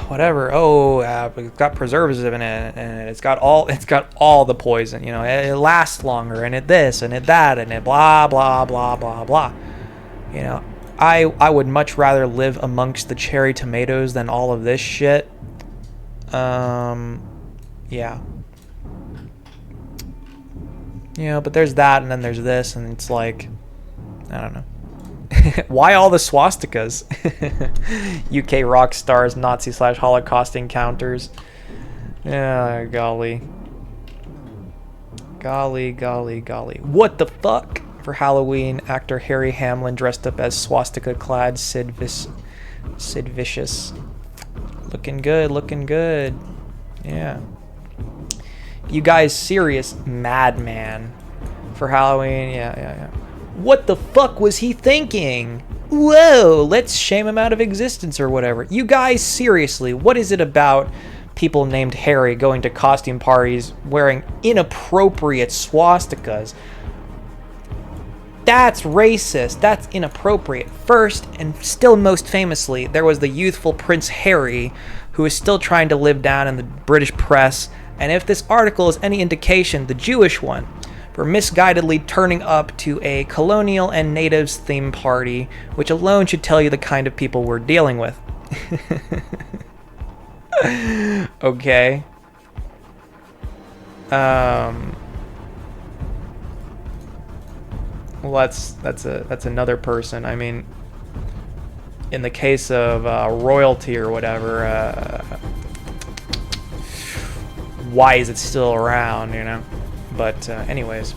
Whatever. Oh, it's got preservatives in it, and it's got all the poison. You know, it lasts longer, and it this, and it that, and it blah blah blah blah blah. You know, I would much rather live amongst the cherry tomatoes than all of this shit. Yeah. You know, but there's that, and then there's this, and it's like, I don't know. Why all the swastikas? UK rock stars, Nazi/Holocaust encounters. Yeah, golly. What the fuck? For Halloween, actor Harry Hamlin dressed up as swastika-clad Sid Vicious. Looking good. Yeah. You guys serious madman for Halloween? Yeah. What the fuck was he thinking? Whoa, let's shame him out of existence or whatever. You guys, seriously, what is it about people named Harry going to costume parties wearing inappropriate swastikas? That's racist. That's inappropriate. First, and still most famously, there was the youthful Prince Harry, who is still trying to live down in the British press, and if this article is any indication, the Jewish one, for misguidedly turning up to a colonial and natives theme party, which alone should tell you the kind of people we're dealing with. Okay. Well, that's another person. I mean, in the case of royalty or whatever, why is it still around, you know? But anyways,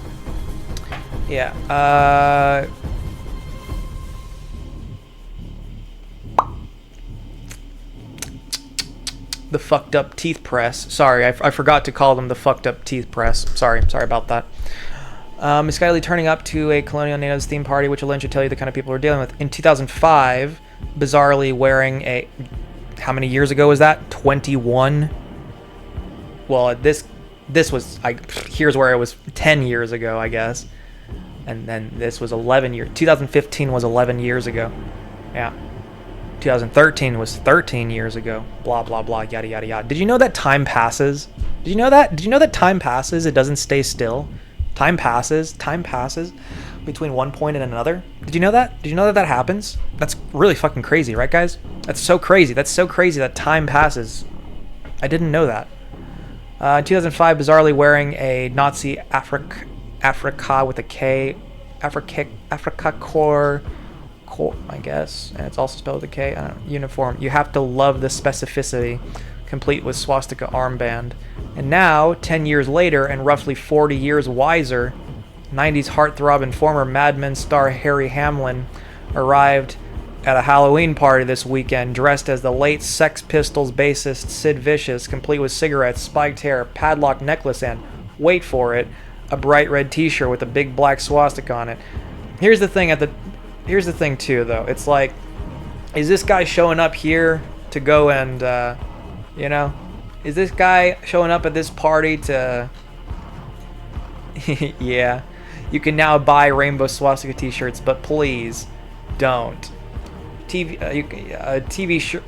yeah. the fucked up teeth press. Sorry, I forgot to call them the fucked up teeth press. Sorry about that. Miss Kylie turning up to a Colonial Natives theme party, which will should tell you the kind of people we're dealing with. In 2005, bizarrely wearing a... How many years ago was that? 21? Well, this was... here's where it was 10 years ago, I guess. And then this was 11 years... 2015 was 11 years ago. Yeah. 2013 was 13 years ago. Blah, blah, blah, yada, yada, yada. Did you know that time passes? Did you know that? Did you know that time passes? It doesn't stay still. Time passes between one point and another. Did you know that? Did you know that happens? That's really fucking crazy, right, guys? That's so crazy. That's so crazy that time passes. I didn't know that. In 2005, bizarrely wearing a Nazi Africa with a K, Africa Corps, I guess, and it's also spelled with a K. I don't know, uniform. You have to love the specificity, complete with swastika armband. And now, 10 years later, and roughly 40 years wiser, 90s heartthrob and former Mad Men star Harry Hamlin arrived at a Halloween party this weekend, dressed as the late Sex Pistols bassist Sid Vicious, complete with cigarettes, spiked hair, padlock necklace, and, wait for it, a bright red t-shirt with a big black swastika on it. Here's the thing too, though. It's like, is this guy showing up here to go and, is this guy showing up at this party to... Yeah. You can now buy rainbow swastika t-shirts, but please don't. T-shirt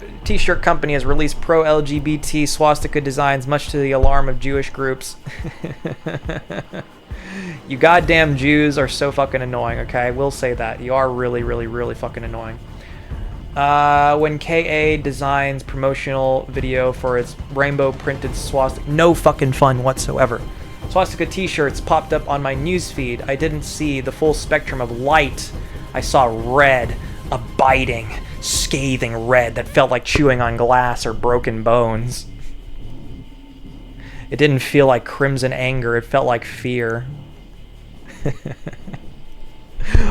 company has released pro-LGBT swastika designs, much to the alarm of Jewish groups. You goddamn Jews are so fucking annoying, okay? I will say that. You are really, really, really fucking annoying. When KA designs promotional video for its rainbow printed swastika, no fucking fun whatsoever. Swastika t-shirts popped up on my newsfeed. I didn't see the full spectrum of light. I saw red, a biting, scathing red that felt like chewing on glass or broken bones. It didn't feel like crimson anger, it felt like fear.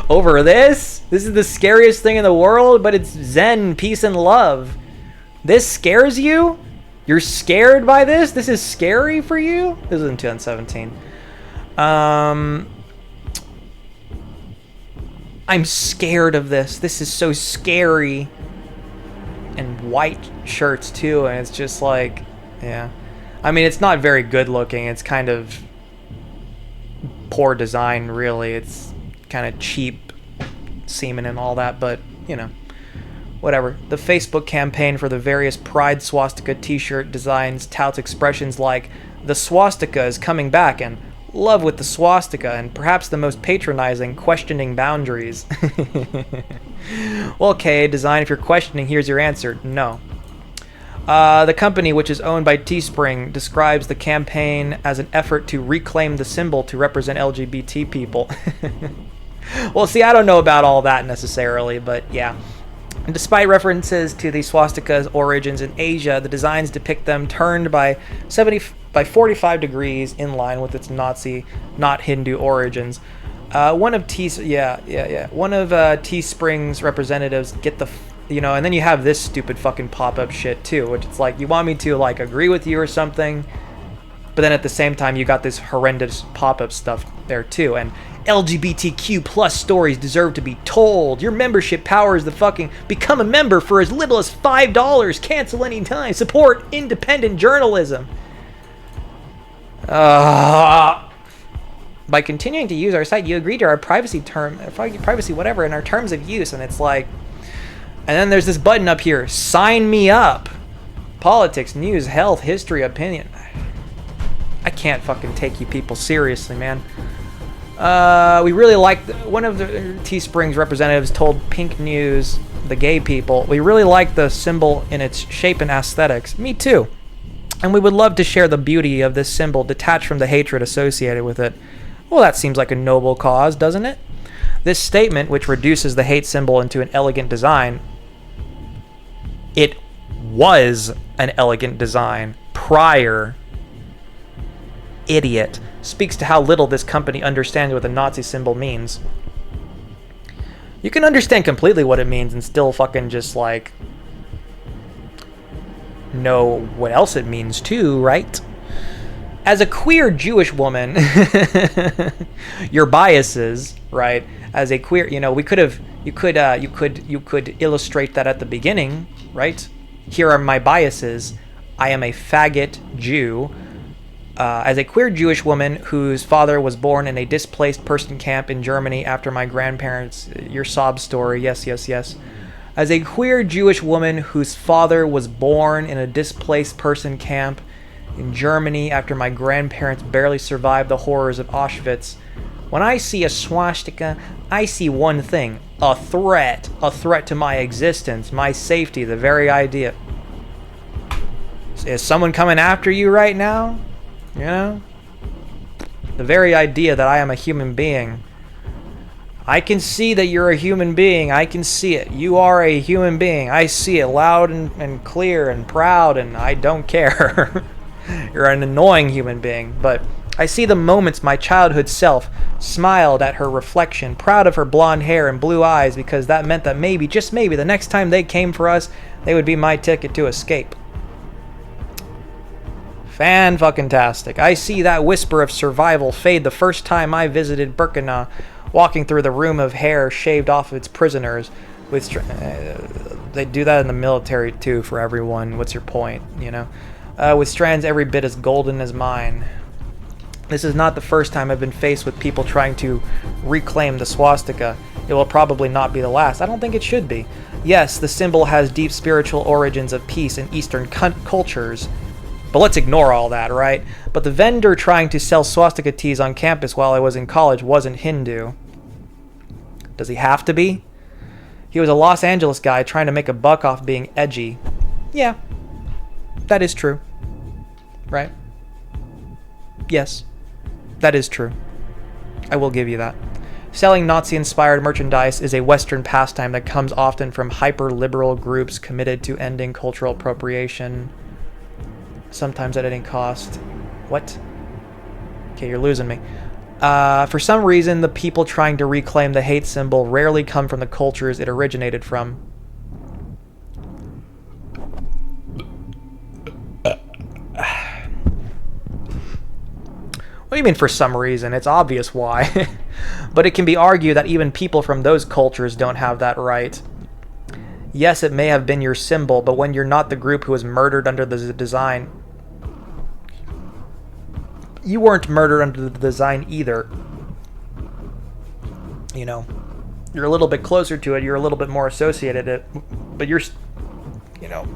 Over this? This is the scariest thing in the world, but it's Zen, peace, and love. This scares you? You're scared by this? This is scary for you? This was in 2017. I'm scared of this. This is so scary. And white shirts too, and it's just like, yeah. I mean, it's not very good looking. It's kind of poor design, really. It's kind of cheap semen and all that, but, whatever. The Facebook campaign for the various Pride swastika t-shirt designs touts expressions like, the swastika is coming back, and love with the swastika, and perhaps the most patronizing, questioning boundaries. Well, okay, design, if you're questioning, here's your answer. No. The company, which is owned by Teespring, describes the campaign as an effort to reclaim the symbol to represent LGBT people. Well, see, I don't know about all that necessarily, but yeah. And despite references to the swastika's origins in Asia, the designs depict them turned by 45 degrees in line with its Nazi, not Hindu origins. One of Teespring's representatives get the... and then you have this stupid fucking pop-up shit too, which it's like, you want me to like agree with you or something, but then at the same time you got this horrendous pop-up stuff there too, and LGBTQ plus stories deserve to be told. Your membership powers the fucking... Become a member for as little as $5. Cancel anytime. Support independent journalism. By continuing to use our site, you agree to our privacy whatever, in our terms of use, and it's like... And then there's this button up here. Sign me up. Politics, news, health, history, opinion. I can't fucking take you people seriously, man. We really like... One of the Teespring's representatives told Pink News, the gay people, we really like the symbol in its shape and aesthetics. Me too. And we would love to share the beauty of this symbol detached from the hatred associated with it. Well, that seems like a noble cause, doesn't it? This statement, which reduces the hate symbol into an elegant design, it was an elegant design prior, idiot, speaks to how little this company understands what the Nazi symbol means. You can understand completely what it means and still fucking just like... know what else it means too, right? As a queer Jewish woman, your biases, right? As a queer, you could illustrate that at the beginning, right? Here are my biases. I am a faggot Jew. As a queer Jewish woman whose father was born in a displaced person camp in Germany after my grandparents, your sob story, yes. As a queer Jewish woman whose father was born in a displaced person camp in Germany after my grandparents barely survived the horrors of Auschwitz, when I see a swastika, I see one thing: a threat to my existence, my safety, the very idea. Is someone coming after you right now? You know? The very idea that I am a human being. I can see that you're a human being. I can see it. You are a human being. I see it loud and clear and proud, and I don't care. You're an annoying human being, but I see the moments my childhood self smiled at her reflection, proud of her blonde hair and blue eyes, because that meant that maybe, just maybe, the next time they came for us, they would be my ticket to escape. Fan-fucking-tastic. I see that whisper of survival fade the first time I visited Birkenau, walking through the room of hair shaved off of its prisoners. They do that in the military too for everyone. What's your point, you know? With strands every bit as golden as mine. This is not the first time I've been faced with people trying to reclaim the swastika. It will probably not be the last. I don't think it should be. Yes, the symbol has deep spiritual origins of peace in Eastern cultures, but let's ignore all that, right? But the vendor trying to sell swastika teas on campus while I was in college wasn't Hindu. Does he have to be? He was a Los Angeles guy trying to make a buck off being edgy. Yeah, that is true. Right? Yes, that is true. I will give you that. Selling Nazi-inspired merchandise is a Western pastime that comes often from hyper-liberal groups committed to ending cultural appropriation, sometimes at any cost. What? Okay, you're losing me. For some reason, the people trying to reclaim the hate symbol rarely come from the cultures it originated from. What do you mean for some reason? It's obvious why. But it can be argued that even people from those cultures don't have that right. Yes, it may have been your symbol, but when you're not the group who was murdered under the design... You weren't murdered under the design either. You know, you're a little bit closer to it, you're a little bit more associated it, but you're, you know,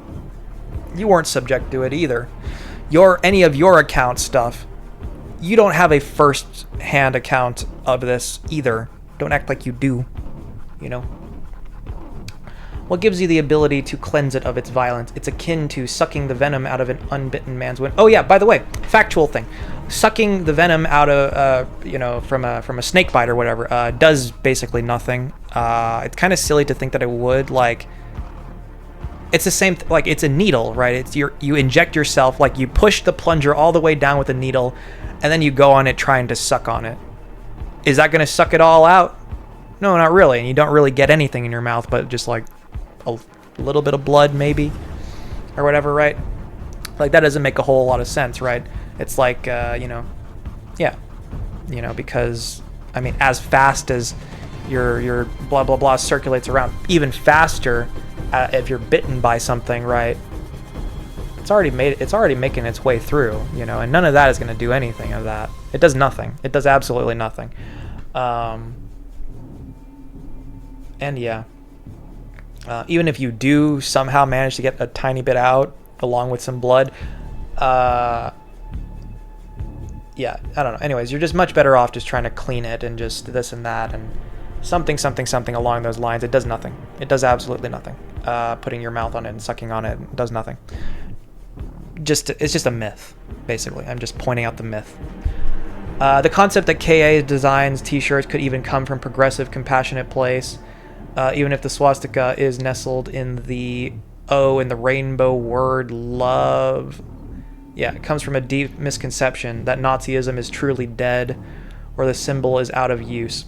you weren't subject to it either. Any of your account stuff, you don't have a first-hand account of this either. Don't act like you do, you know. What gives you the ability to cleanse it of its violence? It's akin to sucking the venom out of an unbitten man's wound. Oh yeah, by the way, factual thing. Sucking the venom out of, from a snake bite or whatever, does basically nothing. It's kind of silly to think that it would, like... It's the same, like, it's a needle, right? It's you inject yourself, like, you push the plunger all the way down with a needle, and then you go on it trying to suck on it. Is that going to suck it all out? No, not really. And you don't really get anything in your mouth, but just, like, a little bit of blood, maybe, or whatever, right? Like, that doesn't make a whole lot of sense, right? It's like, because, I mean, as fast as your blah, blah, blah circulates around, even faster if you're bitten by something, right? It's already making its way through, you know, and none of that is going to do anything of that. It does nothing. It does absolutely nothing. And yeah, even if you do somehow manage to get a tiny bit out along with some blood, yeah, I don't know. Anyways, you're just much better off just trying to clean it and just this and that and something along those lines. It does nothing. It does absolutely nothing. Putting your mouth on it and sucking on it does nothing. It's just a myth, basically. I'm just pointing out the myth. The concept that KA designs t-shirts could even come from progressive, compassionate place, even if the swastika is nestled in the O in the rainbow word love. Yeah, it comes from a deep misconception that Nazism is truly dead or the symbol is out of use.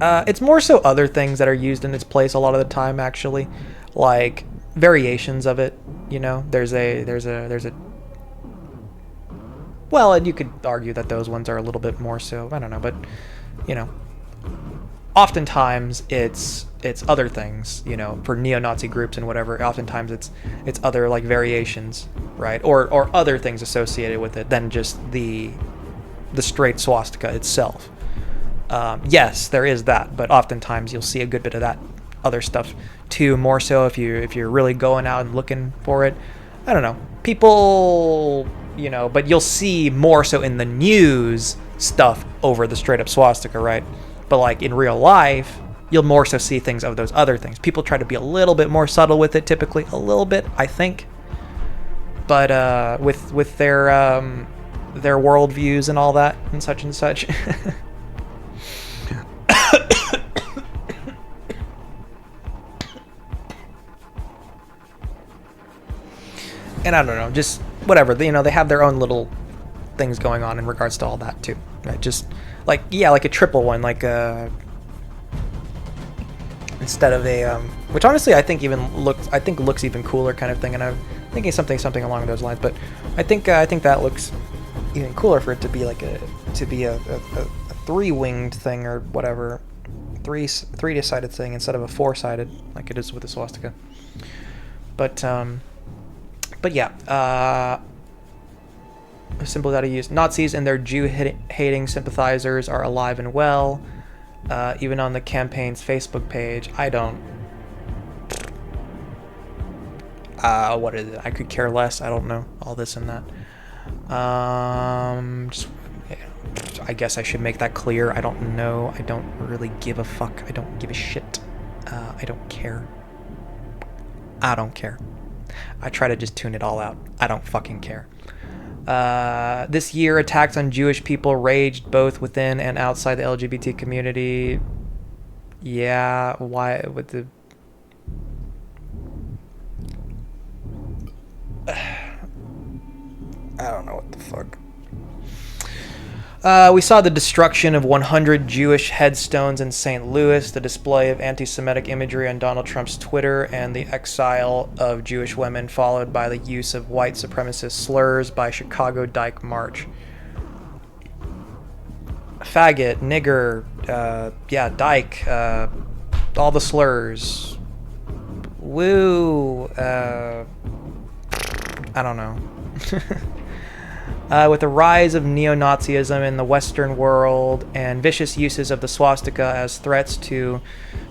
It's more so other things that are used in its place a lot of the time, actually. Like, variations of it. There's a well, and you could argue that those ones are a little bit more so, I don't know, but oftentimes it's other things, for neo-Nazi groups and whatever. Oftentimes it's other like variations, right, or other things associated with it than just the straight swastika itself. Yes, there is that, but oftentimes you'll see a good bit of that other stuff too, more so if you're really going out and looking for it. I don't know, people, but you'll see more so in the news stuff over the straight up swastika, right? But like in real life, you'll more so see things of those other things. People try to be a little bit more subtle with it, typically a little bit, I think. But with their worldviews and all that and such and such. And I don't know, just whatever. They have their own little things going on in regards to all that too, right? Just like like a triple one, like instead of a which honestly I think looks even cooler kind of thing. And I'm thinking something along those lines. But I think that looks even cooler for it to be like a 3-winged thing or whatever, three-sided thing instead of a 4-sided like it is with the swastika. But yeah, simple how to use. Nazis and their Jew-hating sympathizers are alive and well, even on the campaign's Facebook page. I don't... what is it? I could care less. I don't know. All this and that. I guess I should make that clear. I don't know. I don't really give a fuck. I don't give a shit. I don't care. I don't care. I try to just tune it all out. I don't fucking care. This year, attacks on Jewish people raged both within and outside the LGBT community. Yeah, why? With the... I don't know what the fuck. We saw the destruction of 100 Jewish headstones in St. Louis, the display of anti-Semitic imagery on Donald Trump's Twitter, and the exile of Jewish women, followed by the use of white supremacist slurs by Chicago Dyke March. Faggot, nigger, dyke, all the slurs. Woo, I don't know. With the rise of neo-Nazism in the Western world and vicious uses of the swastika as threats to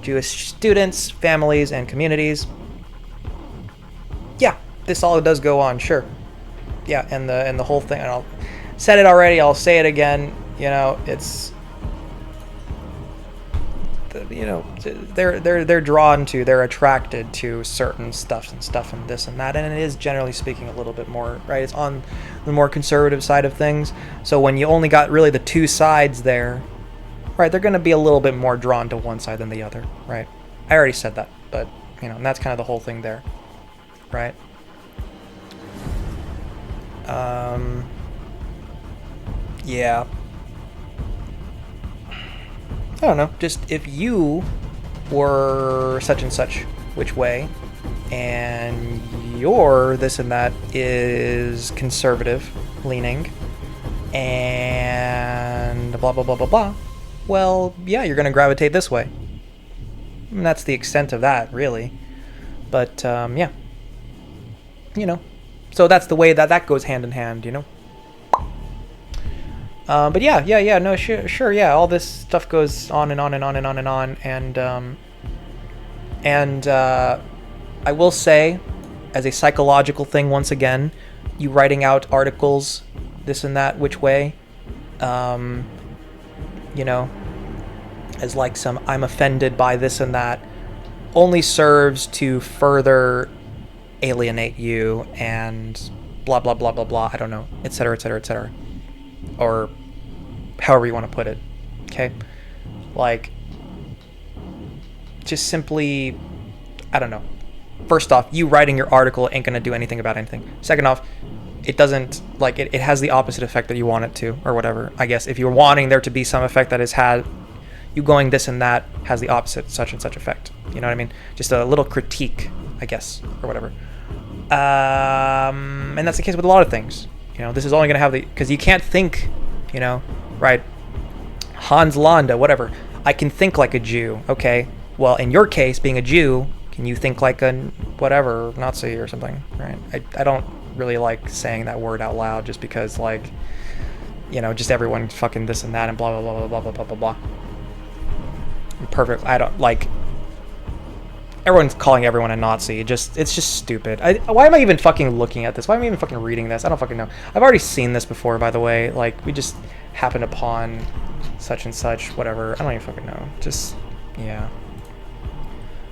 Jewish students, families, and communities. Yeah, this all does go on, sure. Yeah, and the whole thing. And I'll said it already. I'll say it again. It's they're drawn to, they're attracted to certain stuff and this and that, and it is generally speaking a little bit more, right, it's on the more conservative side of things. So when you only got really the two sides there, right, they're going to be a little bit more drawn to one side than the other, right? I already said that, but and that's kind of the whole thing there, right? Yeah, I don't know, just if you were such and such which way, and your this and that is conservative leaning, and blah, blah, blah, blah, blah, well, yeah, you're going to gravitate this way. And that's the extent of that, really. But, yeah. So that's the way that goes hand in hand, But yeah, no, sure, yeah, all this stuff goes on and on and on and on and on, and I will say, as a psychological thing, once again, you writing out articles, this and that, which way, as like some I'm offended by this and that, only serves to further alienate you and blah, blah, blah, blah, blah, I don't know, etc., etc., etc., or however you want to put it, okay? Like, just simply, I don't know. First off, you writing your article ain't going to do anything about anything. Second off, it doesn't, like, it has the opposite effect that you want it to, or whatever. I guess if you're wanting there to be some effect that has had, you going this and that has the opposite such and such effect. You know what I mean? Just a little critique I guess, or whatever. And that's the case with a lot of things. You know, this is only going to have because you can't think, you know, right? Hans Landa, whatever. I can think like a Jew. Okay. Well, in your case, being a Jew, can you think like a whatever Nazi or something, right? I don't really like saying that word out loud just because, like, you know, just everyone fucking this and that and blah blah blah blah blah blah blah blah. Perfect. I don't like. Everyone's calling everyone a Nazi. It's just stupid. Why am I even fucking looking at this? Why am I even fucking reading this? I don't fucking know. I've already seen this before, by the way. Like, we just happened upon such and such, whatever. I don't even fucking know. Just, yeah.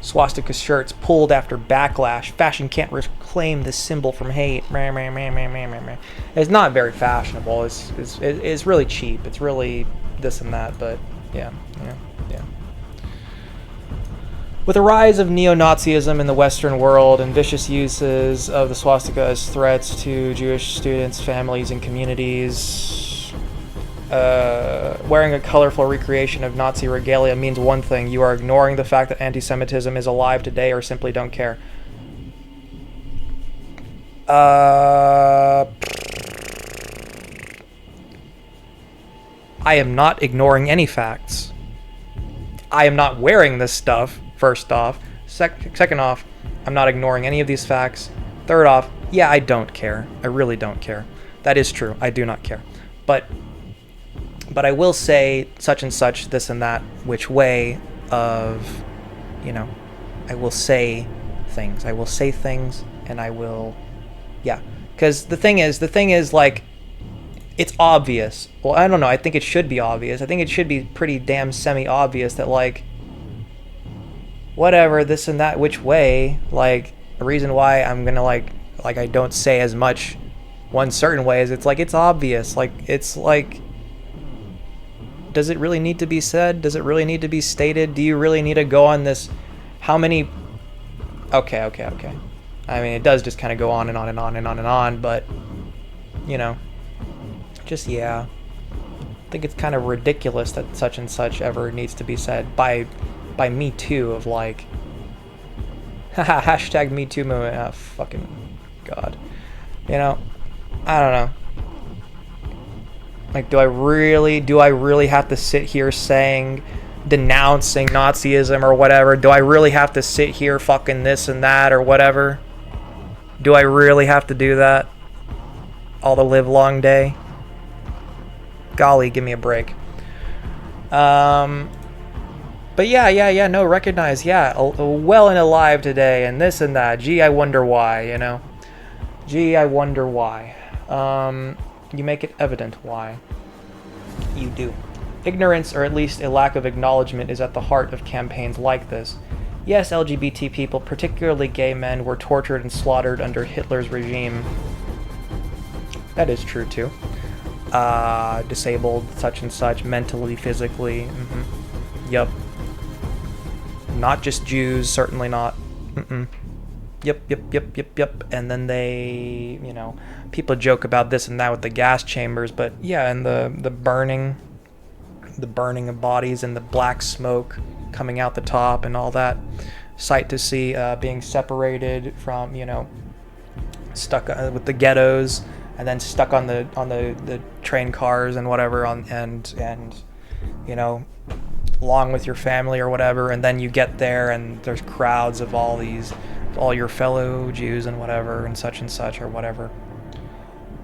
Swastika shirts pulled after backlash. Fashion can't reclaim this symbol from hate. It's not very fashionable. It's really cheap. It's really this and that, but yeah. With the rise of neo-Nazism in the Western world and vicious uses of the swastika as threats to Jewish students, families, and communities, wearing a colorful recreation of Nazi regalia means one thing: you are ignoring the fact that anti-Semitism is alive today, or simply don't care. I am not ignoring any facts. I am not wearing this stuff. First off. Second off, I'm not ignoring any of these facts. Third off, yeah, I don't care. I really don't care. That is true. I do not care. But I will say such and such, this and that, which way of, you know, I will say things. I will say things, and I will, yeah. Because the thing is, like, it's obvious. Well, I don't know. I think it should be obvious. I think it should be pretty damn semi-obvious that, like, whatever, this and that, which way, like, the reason why I'm gonna, like I don't say as much one certain way is it's like, it's obvious. Like, it's like, does it really need to be said? Does it really need to be stated? Do you really need to go on this? How many? Okay. I mean, it does just kind of go on and on and on and on and on, but, you know, just, yeah. I think it's kind of ridiculous that such and such ever needs to be said by Me Too, of like, haha, hashtag Me Too movement. Oh, fucking God. You know, I don't know. Like, do I really have to sit here denouncing Nazism or whatever? Do I really have to sit here fucking this and that or whatever? Do I really have to do that all the live long day? Golly, give me a break. But yeah, no, recognize, yeah, well and alive today, and this and that. Gee, I wonder why, you know? Gee, I wonder why. You make it evident why. You do. Ignorance, or at least a lack of acknowledgement, is at the heart of campaigns like this. Yes, LGBT people, particularly gay men, were tortured and slaughtered under Hitler's regime. That is true, too. Disabled, such and such, mentally, physically. Yup. Not just Jews, certainly not. Yep. And then they, you know, people joke about this and that with the gas chambers, but yeah, and the burning of bodies and the black smoke coming out the top and all that. Sight to see, being separated from, you know, stuck with the ghettos, and then stuck on the train cars and whatever, and you know, along with your family or whatever, and then you get there and there's crowds of all your fellow Jews and whatever, and such or whatever,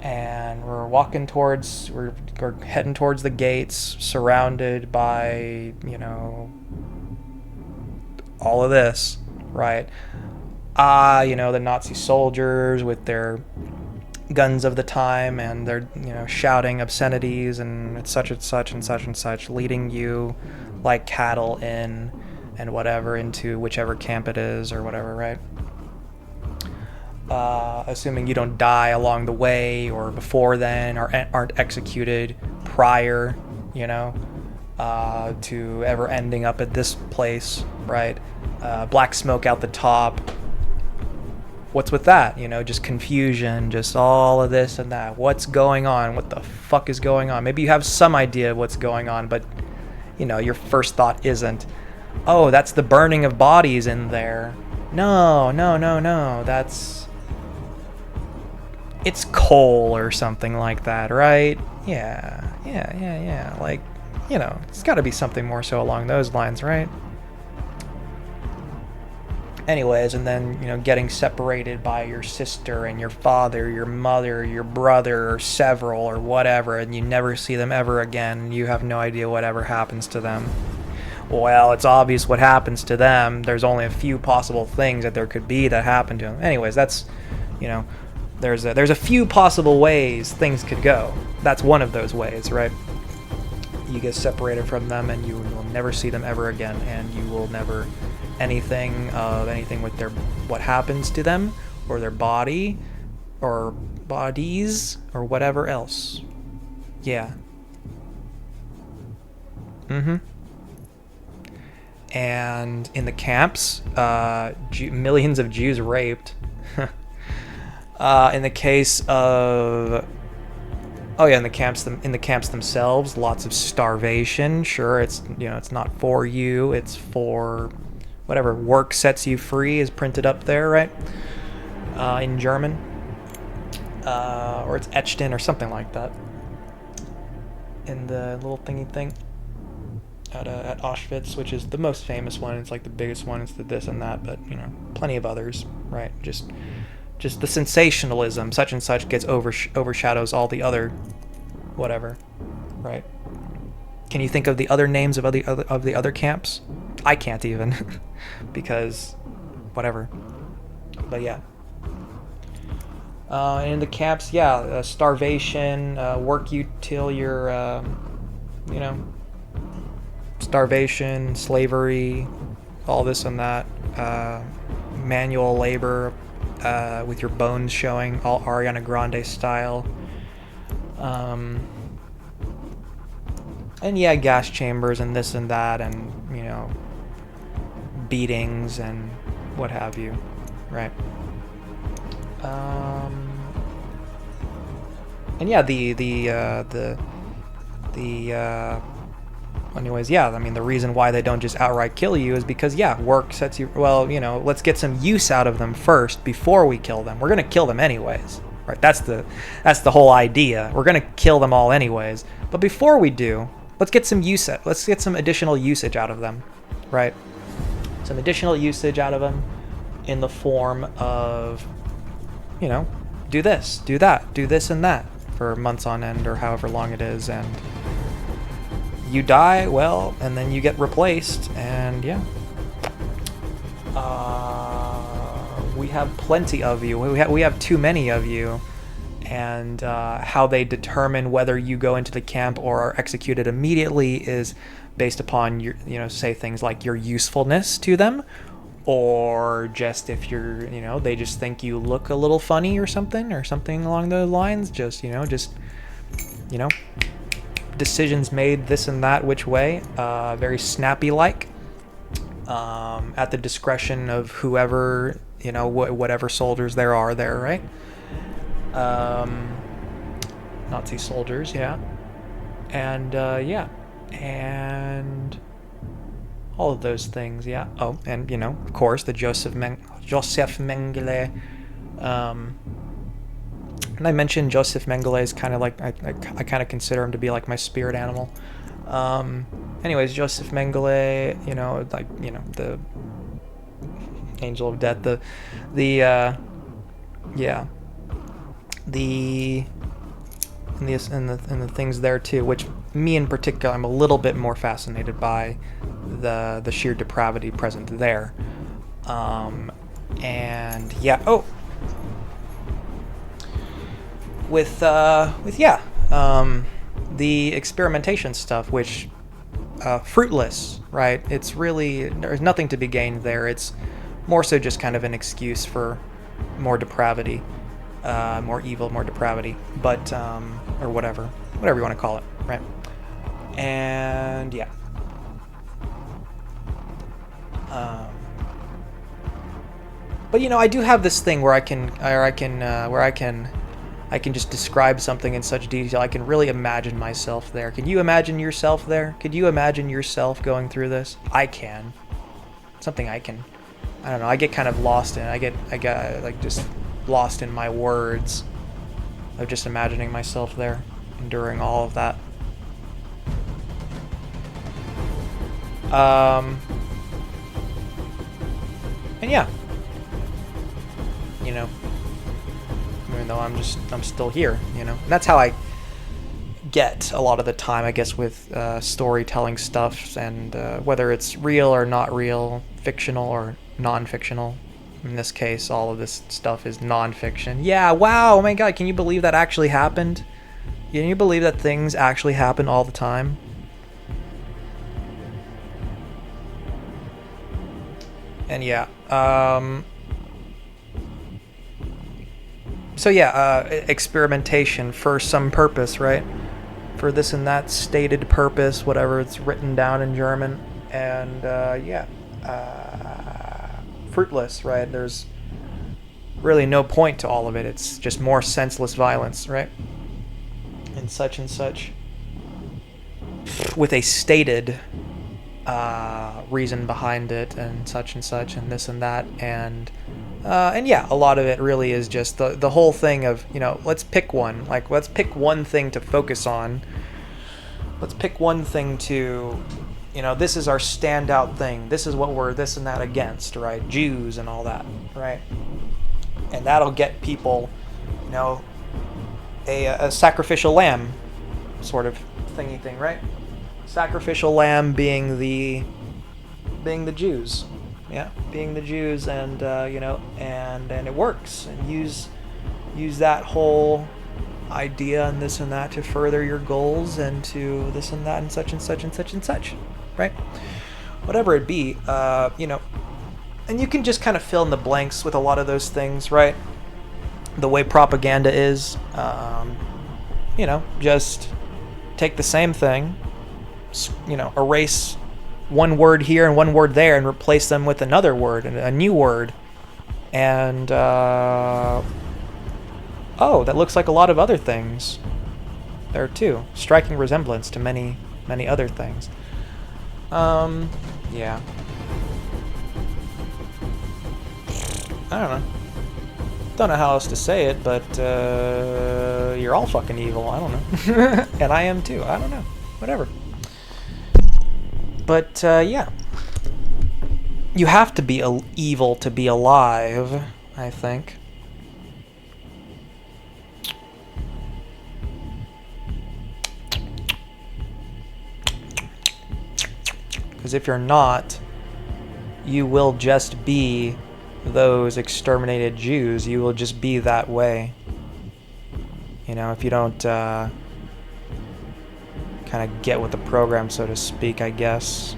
and we're heading towards the gates, surrounded by, you know, all of this, right? You know, the Nazi soldiers with their guns of the time, and they're, you know, shouting obscenities and it's such and such, leading you like cattle in and whatever into whichever camp it is or whatever, right? Assuming you don't die along the way or before then, or aren't executed prior, you know, to ever ending up at this place, right? Black smoke out the top. What's with that? You know, just confusion, just all of this and that. What's going on? What the fuck is going on? Maybe you have some idea of what's going on, but, you know, your first thought isn't, oh, that's the burning of bodies in there. No. It's coal or something like that, right? Yeah. Like, it's got to be something more so along those lines, right? Anyways, and then, getting separated by your sister and your father, your mother, your brother, or several, or whatever, and you never see them ever again, and you have no idea whatever happens to them. Well, it's obvious what happens to them. There's only a few possible things that there could be that happen to them. Anyways, that's, there's a few possible ways things could go. That's one of those ways, right? You get separated from them, and you will never see them ever again, and you will never anything with what happens to them, or their body, or bodies, or whatever else. Yeah. And in the camps, millions of Jews raped. In the case of, in the camps themselves, lots of starvation. Sure, it's not for you. It's for whatever work sets you free is printed up there, right? In German, or it's etched in or something like that. In the little thingy thing. At Auschwitz, which is the most famous one. It's like the biggest one. It's the this and that, but plenty of others, right? Just the sensationalism, such and such, gets overshadows all the other, whatever, right? Can you think of the other names of the other camps? I can't even, because, whatever. But yeah. In the camps, starvation, work you till you're, starvation, slavery, all this and that, manual labor, with your bones showing, all Ariana Grande style, and gas chambers and this and that, and beatings and what have you, right? And anyways, the reason why they don't just outright kill you is because, work sets you, let's get some use out of them first before we kill them. We're going to kill them anyways, right? That's the whole idea. We're going to kill them all anyways. But before we do, let's get some additional usage out of them, right? Some additional usage out of them in the form of, do this, do that, do this and that for months on end, or however long it is, and you die, and then you get replaced, and we have plenty of you. We have too many of you, and how they determine whether you go into the camp or are executed immediately is based upon your, say things like your usefulness to them, or just if you're, they just think you look a little funny or something along those lines. Just decisions made this and that which way, very snappy like, at the discretion of whoever, whatever soldiers there are there, right? Nazi soldiers, and and all of those things, and of course the Joseph Mengele, and I mentioned Joseph Mengele is kind of like, I kind of consider him to be like my spirit animal. Anyways, Joseph Mengele, the angel of death, the things there too, which me in particular, I'm a little bit more fascinated by the sheer depravity present there. The experimentation stuff, which fruitless, right? It's really, there's nothing to be gained there. It's more so just kind of an excuse for more depravity, more evil, more depravity, but or whatever you want to call it, right? And but I do have this thing where I can just describe something in such detail. I can really imagine myself there. Can you imagine yourself there? Could you imagine yourself going through this? I can. Something I can I don't know, I get kind of lost in it. I get like just lost in my words of just imagining myself there, enduring all of that. And yeah, you know, even though I'm still here, you know, and that's how I get a lot of the time, I guess, with storytelling stuff, and whether it's real or not real, fictional or non-fictional. In this case, all of this stuff is non-fiction. Yeah, wow, oh my god, can you believe that actually happened? Can you believe that things actually happen all the time? And yeah, so yeah, experimentation for some purpose, right? For this and that stated purpose, whatever it's written down in German, and yeah, fruitless, right? There's really no point to all of it. It's just more senseless violence, right? And such, with a stated reason behind it, and such, and this and that, and yeah, a lot of it really is just the whole thing of, you know, let's pick one. Like, let's pick one thing to focus on. Let's pick one thing to, you know, this is our standout thing. This is what we're this and that against, right? Jews and all that, right? And that'll get people, you know, a sacrificial lamb sort of thingy thing, right? Sacrificial lamb being the Jews. Yeah, being the Jews, and you know, and it works, and use that whole idea and this and that to further your goals, and to this and that and such, right? Whatever it be, you know, and you can just kind of fill in the blanks with a lot of those things, right? The way propaganda is, you know, just take the same thing, you know, erase one word here and one word there and replace them with another word and a new word, and oh, that looks like a lot of other things there too. Striking resemblance to many other things. Yeah, I don't know how else to say it, but you're all fucking evil. I don't know. And I am too. I don't know, whatever. But yeah, you have to be evil to be alive, I think. Because if you're not, you will just be those exterminated Jews. You will just be that way. You know, if you don't kind of get with the program, so to speak, I guess.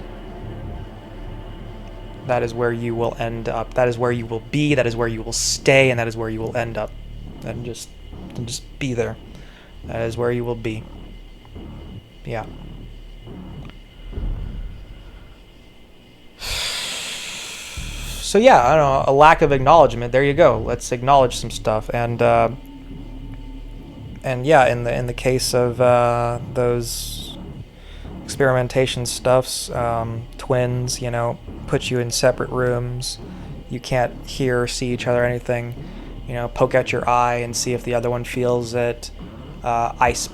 That is where you will end up. That is where you will be. That is where you will stay, and that is where you will end up. And just be there. That is where you will be. Yeah. So yeah, I don't know, a lack of acknowledgement. There you go. Let's acknowledge some stuff, and yeah, in the case of those experimentation stuffs, twins, you know, put you in separate rooms. You can't hear or see each other or anything. You know, poke out your eye and see if the other one feels it. Ice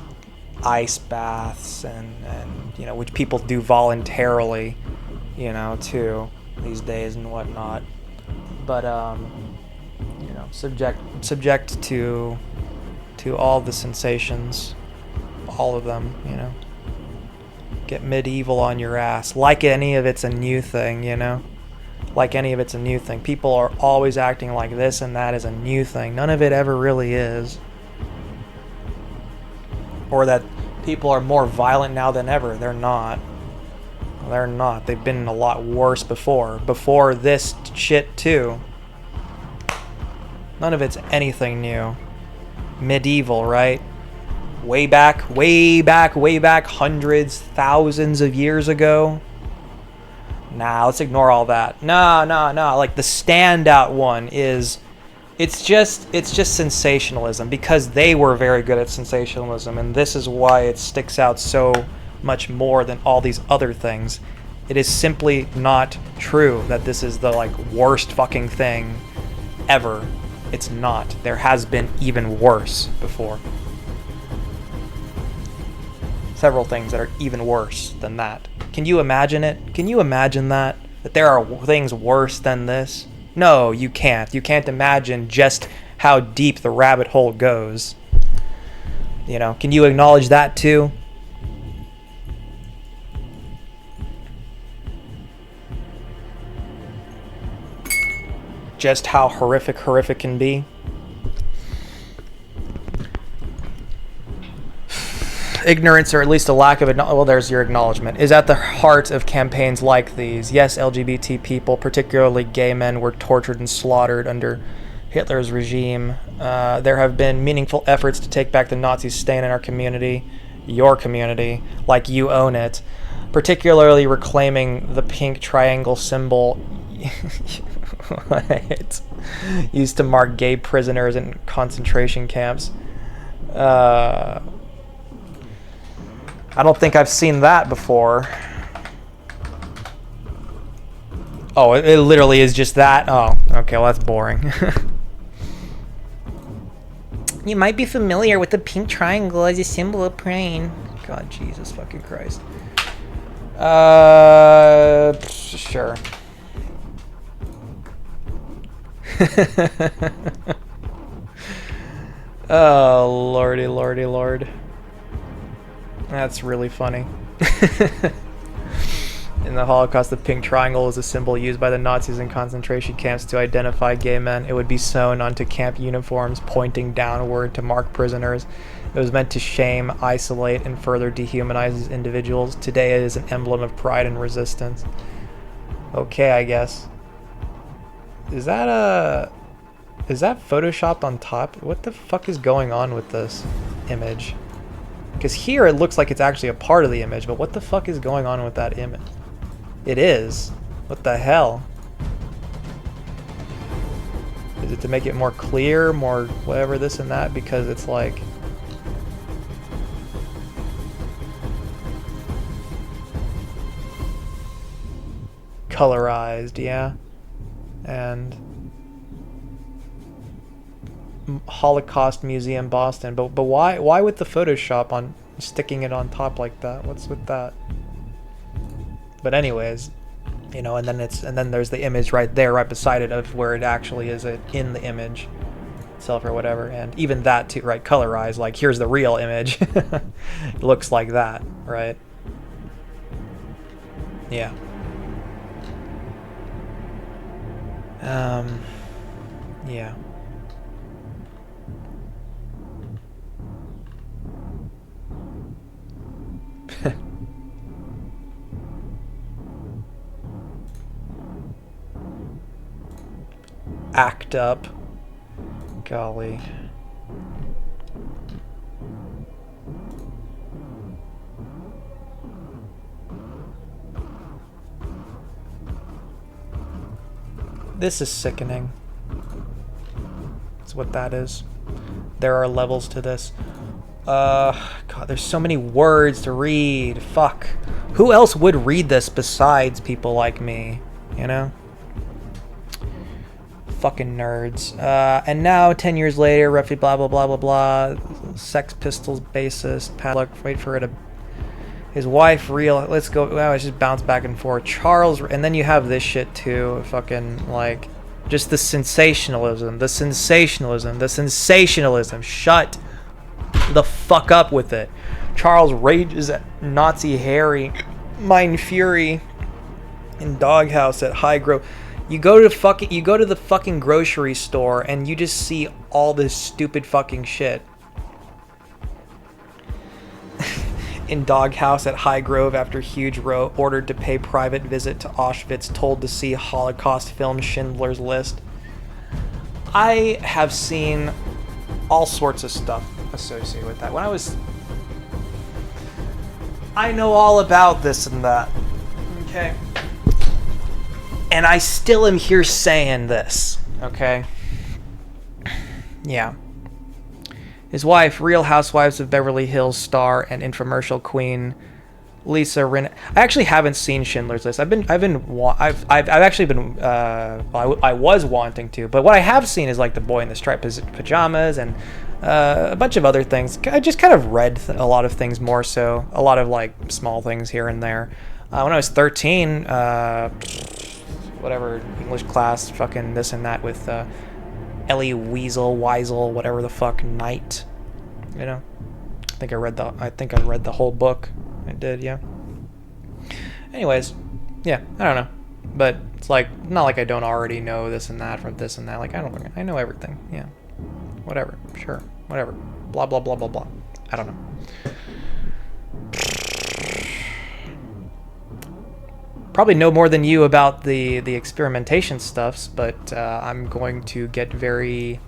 baths, and you know, which people do voluntarily, you know, too, these days and whatnot. But you know, subject to all the sensations, all of them, you know. Get medieval on your ass, like any of it's a new thing, you know. Like any of it's a new thing. People are always acting like this and that is a new thing. None of it ever really is. Or that people are more violent now than ever. They're not. They're not. They've been a lot worse before. Before this shit too. None of it's anything new. Medieval, right? Way back, hundreds, thousands of years ago. Nah, let's ignore all that. No. Like the standout one is, it's just sensationalism, because they were very good at sensationalism, and this is why it sticks out so much more than all these other things, It is simply not true that this is the like worst fucking thing ever. It's not. There has been even worse before. Several things that are even worse than that. Can you imagine it? Can you imagine that? That there are things worse than this? No, you can't. You can't imagine just how deep the rabbit hole goes. You know, can you acknowledge that too? Just how horrific can be. Ignorance, or at least a lack of it, well, there's your acknowledgement, is at the heart of campaigns like these. Yes, LGBT people, particularly gay men, were tortured and slaughtered under Hitler's regime. There have been meaningful efforts to take back the Nazis' stain in our community, your community, like you own it, particularly reclaiming the pink triangle symbol what? Used to mark gay prisoners in concentration camps. I don't think I've seen that before. Oh, it literally is just that? Oh, okay, well that's boring. You might be familiar with the pink triangle as a symbol of praying. God, Jesus fucking Christ. Sure. Oh, lordy, lordy, lord. That's really funny. In the Holocaust, the pink triangle is a symbol used by the Nazis in concentration camps to identify gay men. It would be sewn onto camp uniforms, pointing downward to mark prisoners. It was meant to shame, isolate, and further dehumanize individuals. Today it is an emblem of pride and resistance. Okay, I guess. Is that photoshopped on top? What the fuck is going on with this image? Because here it looks like it's actually a part of the image, but what the fuck is going on with that image? It is. What the hell? Is it to make it more clear, more whatever, this and that? Because it's like... colorized, yeah. And... Holocaust Museum, Boston. But why with the Photoshop on sticking it on top like that? What's with that? But anyways, you know, and then there's the image right there, right beside it, of where it actually is in the image itself or whatever. And even that too, right? Colorized, like here's the real image. It looks like that, right? Yeah. Yeah. Act up. Golly. This is sickening. That's what that is. There are levels to this. God, there's so many words to read. Fuck. Who else would read this besides people like me? You know? Fucking nerds. And now, 10 years later, roughly blah, blah, blah, blah, blah. Sex Pistols bassist, Padlock, wait for it to... His wife, real... Let's go... Wow, it's just bounced back and forth. Charles... And then you have this shit, too. Fucking, like... Just the sensationalism. The sensationalism. The sensationalism. Shut the fuck up with it. Charles rages at Nazi Harry. Mind Fury. In Doghouse at High Grove. You go to the fucking grocery store and you just see all this stupid fucking shit. In Doghouse at High Grove, after Huge Row ordered to pay private visit to Auschwitz, told to see Holocaust film Schindler's List. I have seen all sorts of stuff associated with that. I know all about this and that. Okay. And I still am here saying this, okay? Yeah. His wife, Real Housewives of Beverly Hills star and infomercial queen Lisa Rinna. I actually haven't seen Schindler's List. I've actually been I was wanting to, but what I have seen is like The Boy in the Striped Pajamas and a bunch of other things. I just kind of read a lot of things more so, a lot of like small things here and there. When I was 13, whatever English class, fucking this and that with Ellie Weasel, whatever the fuck, Knight. You know, I think I read the whole book. I did, yeah. Anyways, yeah, I don't know, but it's like not like I don't already know this and that from this and that. Like I know everything. Yeah, whatever, sure, whatever. Blah blah blah blah blah. I don't know. Probably know more than you about the experimentation stuffs, but I'm going to get very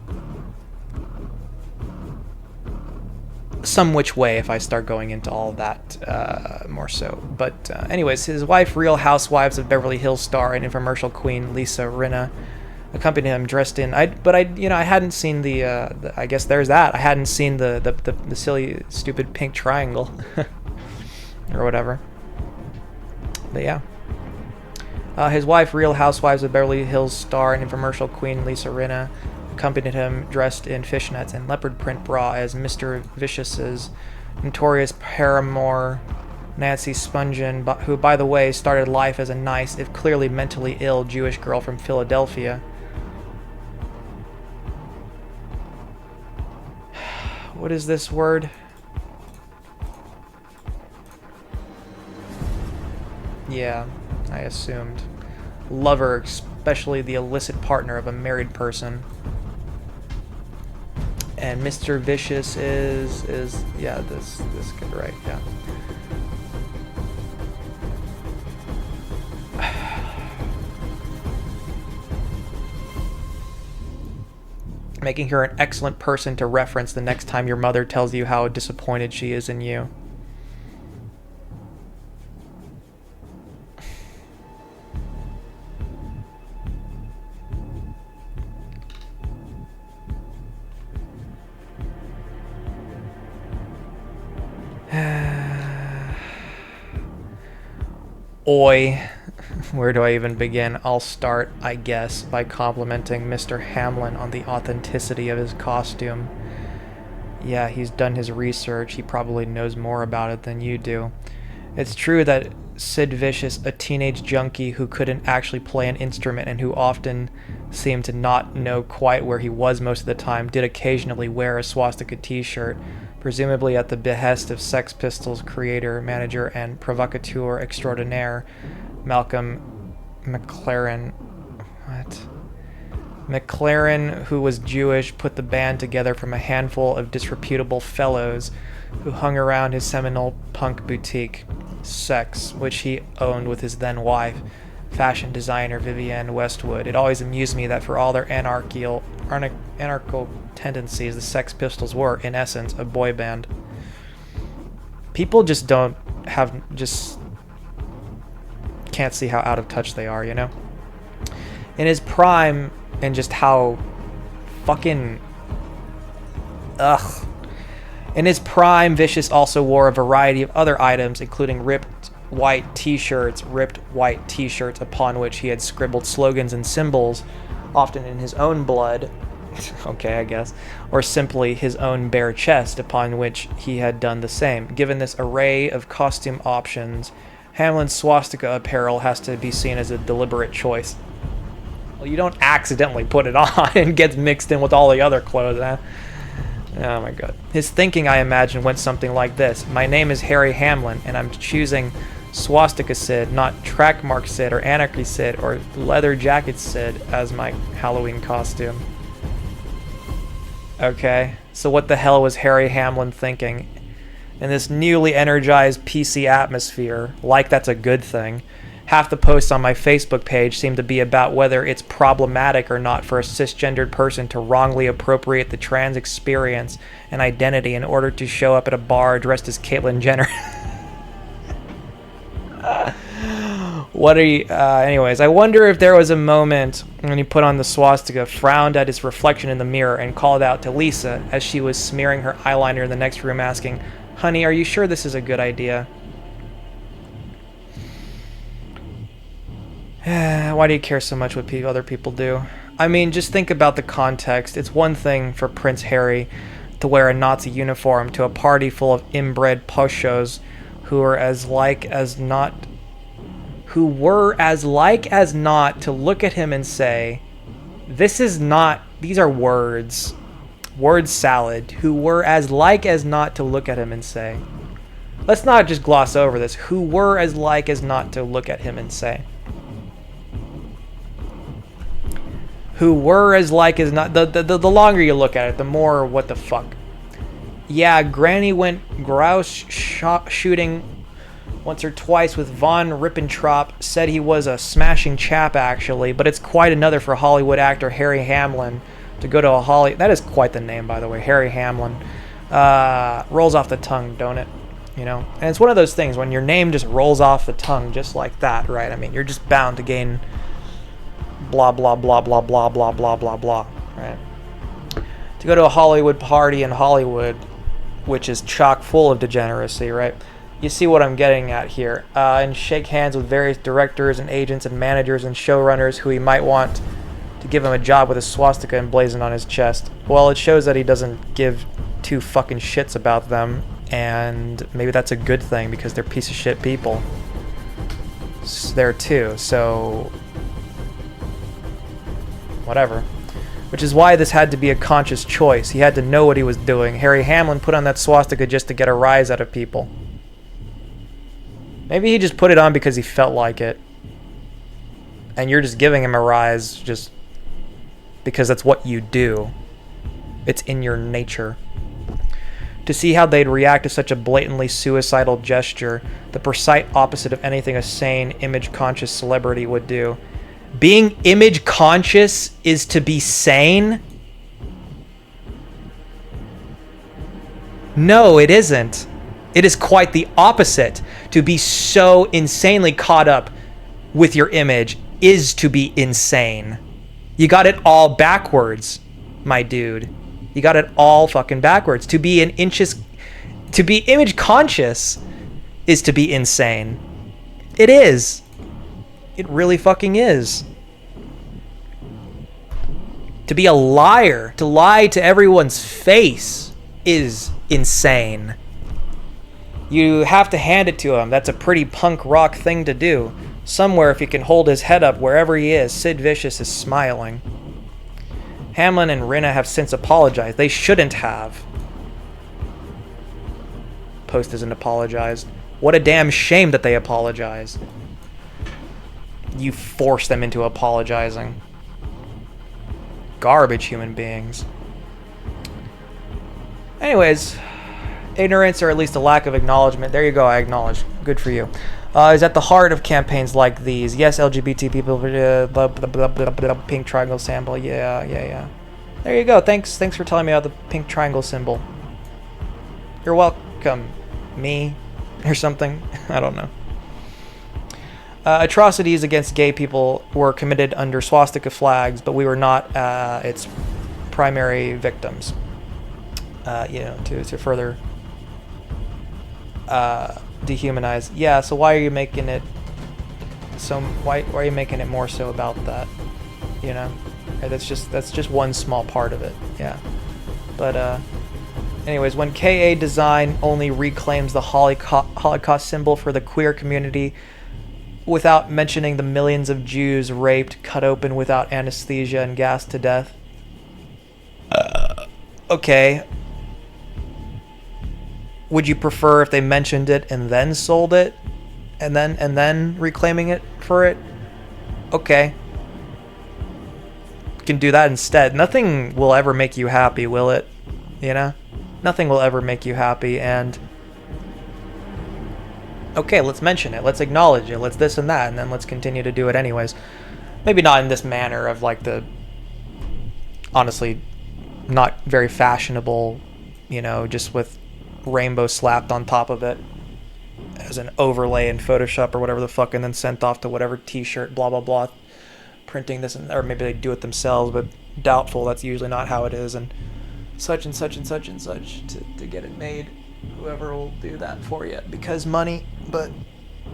some which way if I start going into all of that more so. But anyways, his wife, Real Housewives of Beverly Hills star and infomercial queen Lisa Rinna, accompanied him dressed in. I hadn't seen the I guess there's that. I hadn't seen the silly stupid pink triangle or whatever. But yeah. His wife, Real Housewives of Beverly Hills star and infomercial queen Lisa Rinna, accompanied him dressed in fishnets and leopard print bra as Mr. Vicious's notorious paramour, Nancy Spungen, who, by the way, started life as a nice, if clearly mentally ill, Jewish girl from Philadelphia. What is this word? Yeah, I assumed. Lover, especially the illicit partner of a married person. And Mr. Vicious is yeah, this guy, right, yeah. Making her an excellent person to reference the next time your mother tells you how disappointed she is in you. Oi, where do I even begin? I'll start, I guess, by complimenting Mr. Hamlin on the authenticity of his costume. Yeah, he's done his research. He probably knows more about it than you do. It's true that Sid Vicious, a teenage junkie who couldn't actually play an instrument and who often seemed to not know quite where he was most of the time, did occasionally wear a swastika t-shirt, presumably at the behest of Sex Pistols creator, manager, and provocateur extraordinaire, Malcolm McLaren. What? McLaren, who was Jewish, put the band together from a handful of disreputable fellows who hung around his seminal punk boutique, Sex, which he owned with his then-wife, fashion designer Vivienne Westwood. It always amused me that for all their anarchical tendencies, the Sex Pistols were, in essence, a boy band. People just can't see how out of touch they are, you know? In his prime, and just how fucking... Ugh. In his prime, Vicious also wore a variety of other items, including ripped white t-shirts upon which he had scribbled slogans and symbols, often in his own blood, okay, I guess, or simply his own bare chest, upon which he had done the same. Given this array of costume options, Hamlin's swastika apparel has to be seen as a deliberate choice. Well, you don't accidentally put it on and gets mixed in with all the other clothes, huh? Oh my god. His thinking, I imagine, went something like this. My name is Harry Hamlin, and I'm choosing Swastika Sid, not Track Mark Sid, or Anarchy Sid, or Leather Jacket Sid as my Halloween costume. Okay, so what the hell was Harry Hamlin thinking? In this newly energized PC atmosphere, like that's a good thing, half the posts on my Facebook page seem to be about whether it's problematic or not for a cisgendered person to wrongly appropriate the trans experience and identity in order to show up at a bar dressed as Caitlyn Jenner. What are you... anyways, I wonder if there was a moment when he put on the swastika, frowned at his reflection in the mirror, and called out to Lisa as she was smearing her eyeliner in the next room, asking, "Honey, are you sure this is a good idea?" Why do you care so much what other people do? I mean, just think about the context. It's one thing for Prince Harry to wear a Nazi uniform to a party full of inbred poshos who were as like as not to look at him and say, these are words. Word salad. Who were as like as not to look at him and say. Let's not just gloss over this. Who were as like as not to look at him and say. Who were as like as not. The longer you look at it, the more what the fuck. Yeah, Granny went grouse shooting once or twice with Von Ribbentrop. Said he was a smashing chap, actually. But it's quite another for Hollywood actor Harry Hamlin to go to a That is quite the name, by the way. Harry Hamlin. Rolls off the tongue, don't it? You know? And it's one of those things when your name just rolls off the tongue just like that, right? I mean, you're just bound to gain blah, blah, blah, blah, blah, blah, blah, blah, blah, right? To go to a Hollywood party in Hollywood, which is chock full of degeneracy, right? You see what I'm getting at here. And shake hands with various directors and agents and managers and showrunners who he might want to give him a job with a swastika emblazoned on his chest. Well, it shows that he doesn't give two fucking shits about them, and maybe that's a good thing because they're piece of shit people. There too, so whatever. Which is why this had to be a conscious choice. He had to know what he was doing. Harry Hamlin put on that swastika just to get a rise out of people. Maybe he just put it on because he felt like it. And you're just giving him a rise just because that's what you do. It's in your nature. To see how they'd react to such a blatantly suicidal gesture, the precise opposite of anything a sane, image-conscious celebrity would do. Being image-conscious is to be sane? No, it isn't. It is quite the opposite. To be so insanely caught up with your image is to be insane. You got it all backwards, my dude. You got it all fucking backwards. To be image conscious is to be insane. It is. It really fucking is. To be a liar, to lie to everyone's face is insane. You have to hand it to him. That's a pretty punk rock thing to do. Somewhere, if he can hold his head up wherever he is, Sid Vicious is smiling. Hamlin and Rinna have since apologized. They shouldn't have. Post isn't apologized. What a damn shame that they apologized. You forced them into apologizing. Garbage human beings. Anyways, ignorance or at least a lack of acknowledgement. There you go, I acknowledge. Good for you. Is at the heart of campaigns like these. Yes, LGBT people, pink triangle symbol. Yeah. There you go. Thanks for telling me about the pink triangle symbol. You're welcome. Me or something. I don't know. Atrocities against gay people were committed under swastika flags, but we were not its primary victims. To further dehumanize. Yeah, so why are you making it why are you making it more so about that? You know? That's just one small part of it. Yeah. But anyways, when KA design only reclaims the Holocaust symbol for the queer community without mentioning the millions of Jews raped, cut open without anesthesia and gassed to death. Okay. Would you prefer if they mentioned it and then sold it? And then reclaiming it for it? Okay. You can do that instead. Nothing will ever make you happy, will it? You know? Nothing will ever make you happy, and okay, let's mention it. Let's acknowledge it. Let's this and that, and then let's continue to do it anyways. Maybe not in this manner of like the honestly not very fashionable, just with rainbow slapped on top of it as an overlay in Photoshop or whatever the fuck, and then sent off to whatever t-shirt, blah blah blah, printing this, or maybe they do it themselves, but doubtful. That's usually not how it is, and such and such and such and such to get it made. Whoever will do that for you because money,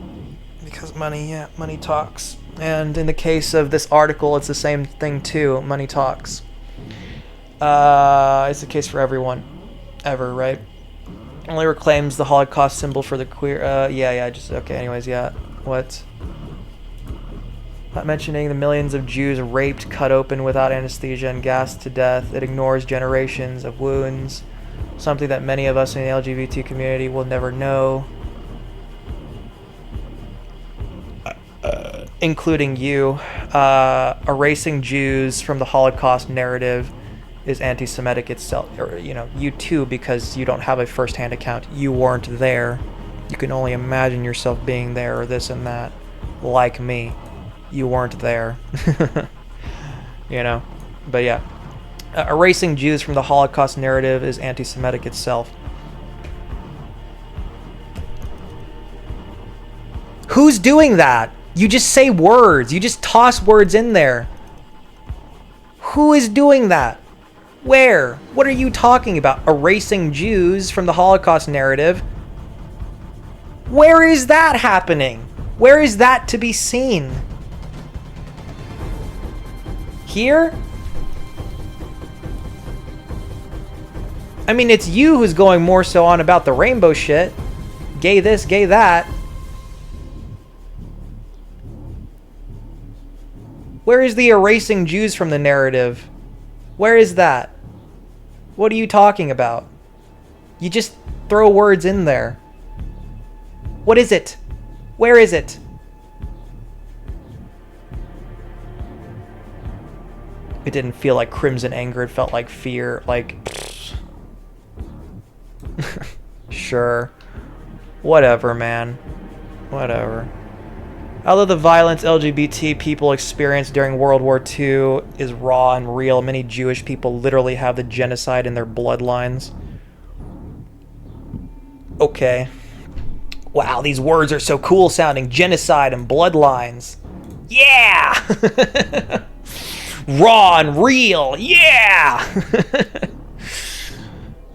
yeah, money talks. And in the case of this article, it's the same thing too. Money talks. It's the case for everyone, ever, right? Only reclaims the Holocaust symbol for the queer. Okay. Anyways, yeah. What? Not mentioning the millions of Jews raped, cut open without anesthesia, and gassed to death. It ignores generations of wounds, something that many of us in the LGBT community will never know, including you. Erasing Jews from the Holocaust narrative is anti-Semitic itself, or you too, because you don't have a first-hand account. You weren't there. You can only imagine yourself being there, or this and that. Like me, you weren't there. But yeah, erasing Jews from the Holocaust narrative is anti-Semitic itself. Who's doing that? You just say words. You just toss words in there. Who is doing that? Where? What are you talking about? Erasing Jews from the Holocaust narrative? Where is that happening? Where is that to be seen? Here? I mean, it's you who's going more so on about the rainbow shit. Gay this, gay that. Where is the erasing Jews from the narrative? Where is that? What are you talking about? You just throw words in there. What is it? Where is it? It didn't feel like crimson anger. It felt like fear. Like, sure. Whatever, man. Whatever. Although the violence LGBT people experienced during World War II is raw and real, many Jewish people literally have the genocide in their bloodlines. Okay. Wow, these words are so cool sounding. Genocide and bloodlines. Yeah! Raw and real. Yeah!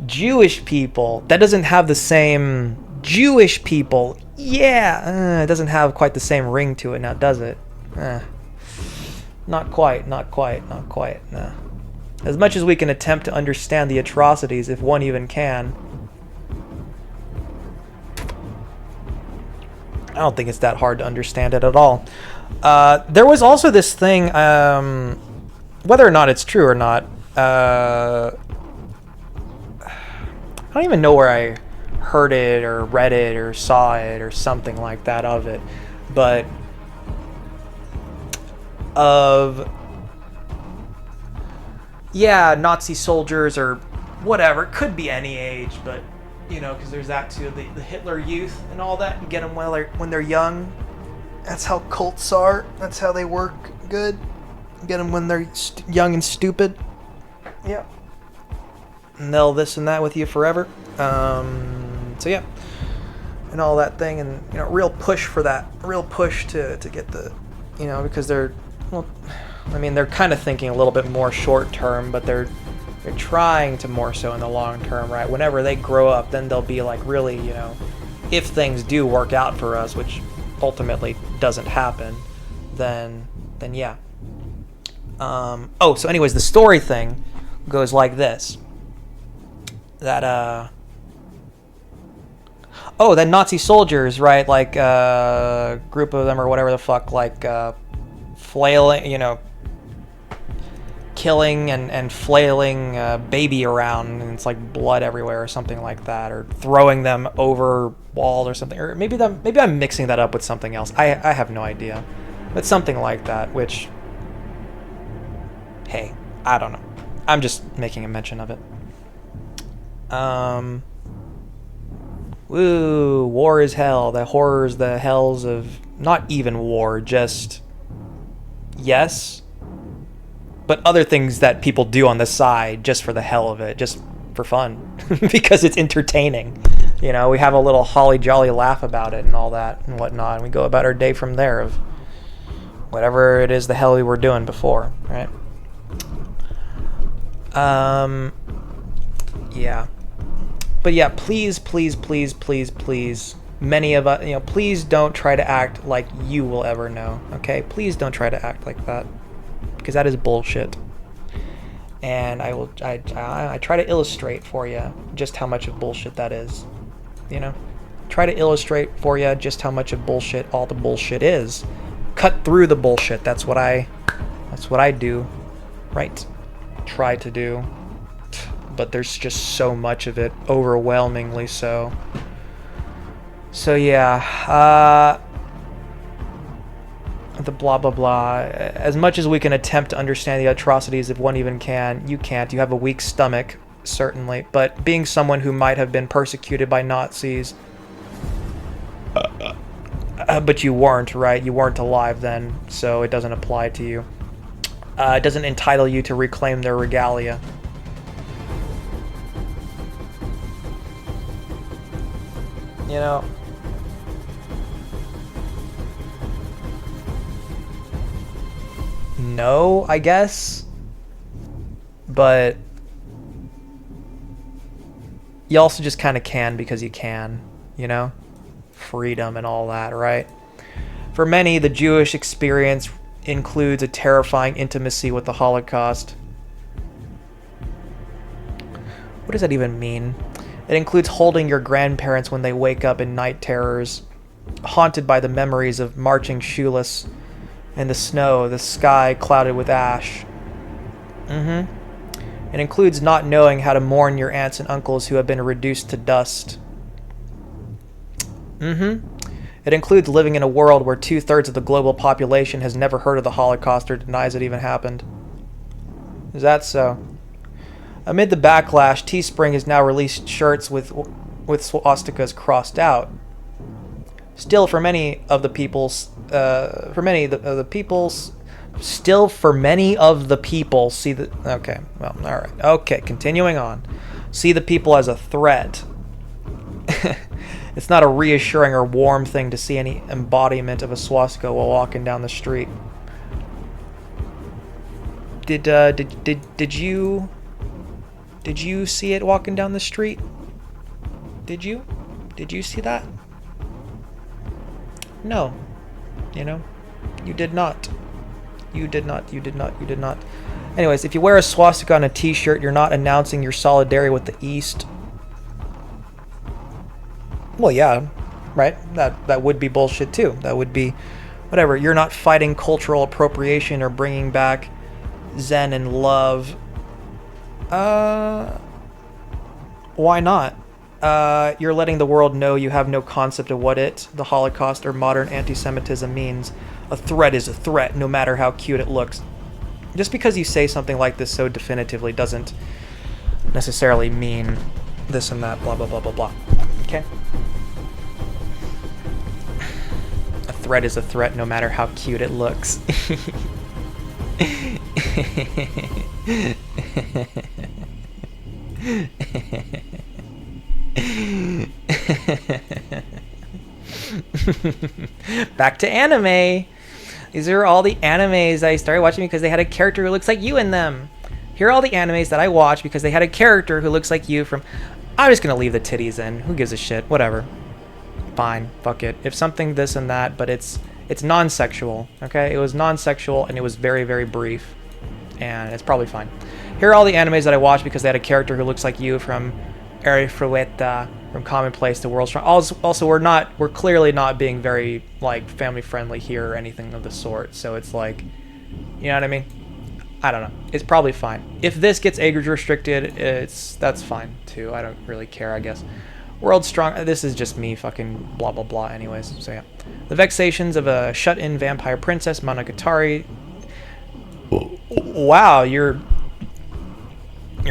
Jewish people. That doesn't have the same... Jewish people. Yeah, it doesn't have quite the same ring to it now, does it? Not quite. No. As much as we can attempt to understand the atrocities, if one even can, I don't think it's that hard to understand it at all. There was also this thing, whether or not it's true or not, I don't even know where I heard it or read it or saw it or something like that of it, but Nazi soldiers or whatever. It could be any age, but because there's that too, the Hitler Youth and all that. You get them when they're young. That's how cults are. That's how they work good. You get them when they're young and stupid. Yep. And they'll this and that with you forever. So yeah, and all that thing, and real push for that, real push to get the, because they're kind of thinking a little bit more short term, but they're trying to more so in the long term, right? Whenever they grow up, then they'll be like, really, if things do work out for us, which ultimately doesn't happen, then yeah. So anyways, the story thing goes like this. That that Nazi soldiers, right? Like a group of them or whatever the fuck, like flailing, killing and flailing a baby around, and it's like blood everywhere or something like that, or throwing them over walls or something, or maybe I'm mixing that up with something else. I have no idea, but something like that. Which, hey, I don't know. I'm just making a mention of it. Woo, war is hell. The horrors, the hells of not even war, just yes, but other things that people do on the side just for the hell of it, just for fun, because it's entertaining. We have a little holly jolly laugh about it and all that and whatnot, and we go about our day from there of whatever it is the hell we were doing before, right? Yeah. But yeah, please, many of us, please don't try to act like you will ever know, okay? Please don't try to act like that, because that is bullshit. And I try to illustrate for you just how much of bullshit that is, Try to illustrate for you just how much of bullshit all the bullshit is. Cut through the bullshit. That's what I do, right? Try to do. But there's just so much of it, overwhelmingly so. So yeah, the blah blah blah. As much as we can attempt to understand the atrocities, if one even can, you can't. You have a weak stomach, certainly. But being someone who might have been persecuted by Nazis, but you weren't, right? You weren't alive then, so it doesn't apply to you. It doesn't entitle you to reclaim their regalia. No, I guess. But you also just kind of can because you can, Freedom and all that, right? For many, the Jewish experience includes a terrifying intimacy with the Holocaust. What does that even mean? It includes holding your grandparents when they wake up in night terrors, haunted by the memories of marching shoeless in the snow, the sky clouded with ash. It includes not knowing how to mourn your aunts and uncles who have been reduced to dust. It includes living in a world where 2/3 of the global population has never heard of the Holocaust or denies it even happened. Is that so? Amid the backlash, Teespring has now released shirts with swastikas crossed out. Still, for many of the people, see the... Okay, well, all right. Okay, continuing on. See the people as a threat. It's not a reassuring or warm thing to see any embodiment of a swastika while walking down the street. Did you see it walking down the street? Did you see that? No. You did not. You did not. Anyways, if you wear a swastika on a t-shirt, you're not announcing your solidarity with the East. Well, yeah, right? That would be bullshit too. That would be whatever. You're not fighting cultural appropriation or bringing back Zen and love. Why not? You're letting the world know you have no concept of what the Holocaust, or modern anti-Semitism means. A threat is a threat, no matter how cute it looks. Just because you say something like this so definitively doesn't necessarily mean this and that, blah, blah, blah, blah, blah. Okay? A threat is a threat, no matter how cute it looks. Back to anime. These are all the animes I started watching because they had a character who looks like you in them. Here are all the animes that I watched because they had a character who looks like you from... I'm just gonna leave the titties in. Who gives a shit? Whatever. Fine. Fuck it. If something this and that, but it's non-sexual, okay? It was non-sexual and it was very, very brief. And it's probably fine. Here are all the animes that I watched because they had a character who looks like you from Eri Frueta, from Commonplace to World Strong. Also, we're clearly not being very, like, family friendly here or anything of the sort. So it's like, you know what I mean? I don't know. It's probably fine. If this gets age restricted, that's fine too. I don't really care, I guess. World Strong. This is just me fucking blah blah blah. Anyways, so yeah. The Vexations of a Shut-In Vampire Princess, Monogatari. Wow, you're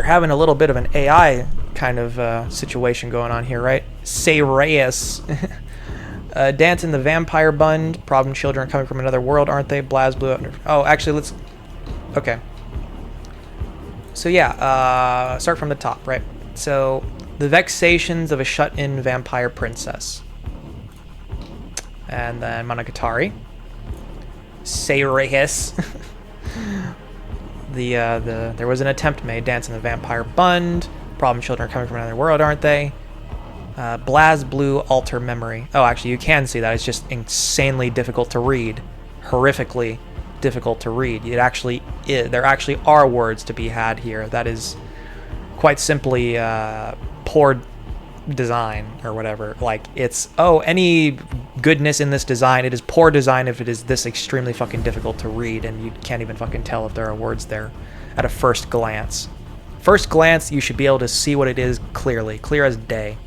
having a little bit of an AI kind of situation going on here, right? Say Reyes. Dance in the Vampire Bund. Problem children coming from another world, aren't they? Blaz blew up. Oh, actually, let's... Okay. So yeah, start from the top, right? So, The Vexations of a Shut-In Vampire Princess. And then Monogatari. Say Reyes. There was an attempt made. Dance in the Vampire Bund. Problem children are coming from another world, aren't they? BlazBlue alter memory. Oh, actually, you can see that. It's just insanely difficult to read. Horrifically difficult to read. It actually is. There actually are words to be had here. That is quite simply poor design or whatever. Like, it's, oh, any goodness in this design, it is poor design if it is this extremely fucking difficult to read and you can't even fucking tell if there are words there at a first glance. First glance, you should be able to see what it is clearly, clear as day.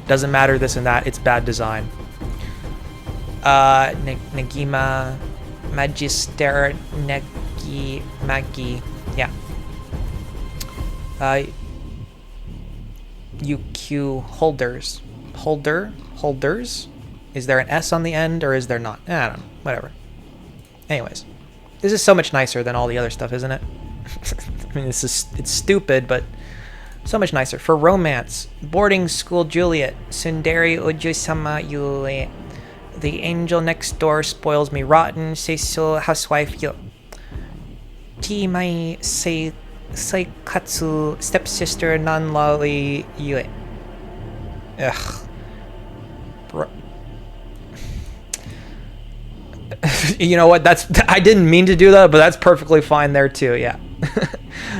Doesn't matter this and that, it's bad design. Nagima Magister Magi, yeah. UQ holders. Holders? Is there an S on the end or is there not? I don't know, whatever. Anyways, this is so much nicer than all the other stuff, isn't it? I mean, it's stupid, but so much nicer. For romance, boarding school Juliet, Sundari Ujusama Yule, the angel next door spoils me rotten, Cecil housewife yo. Ti mai say Saikatsu stepsister non-lolly Yue. Ugh. You know what? I didn't mean to do that, but that's perfectly fine there too. Yeah.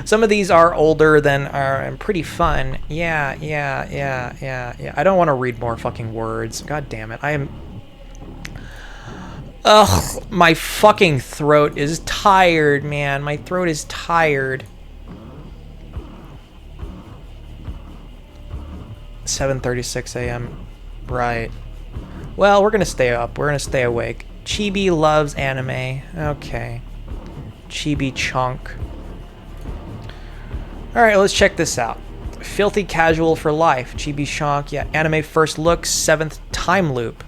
Some of these are older than are and pretty fun. Yeah. I don't want to read more fucking words. God damn it. I am. Ugh. My fucking throat is tired, man. My throat is tired. 7:36 a.m. Right. Well, we're gonna stay up. We're gonna stay awake. Chibi loves anime. Okay. Chibi chunk. Alright, let's check this out. Filthy casual for life. Chibi chunk. Yeah. Anime first look. 7th time loop.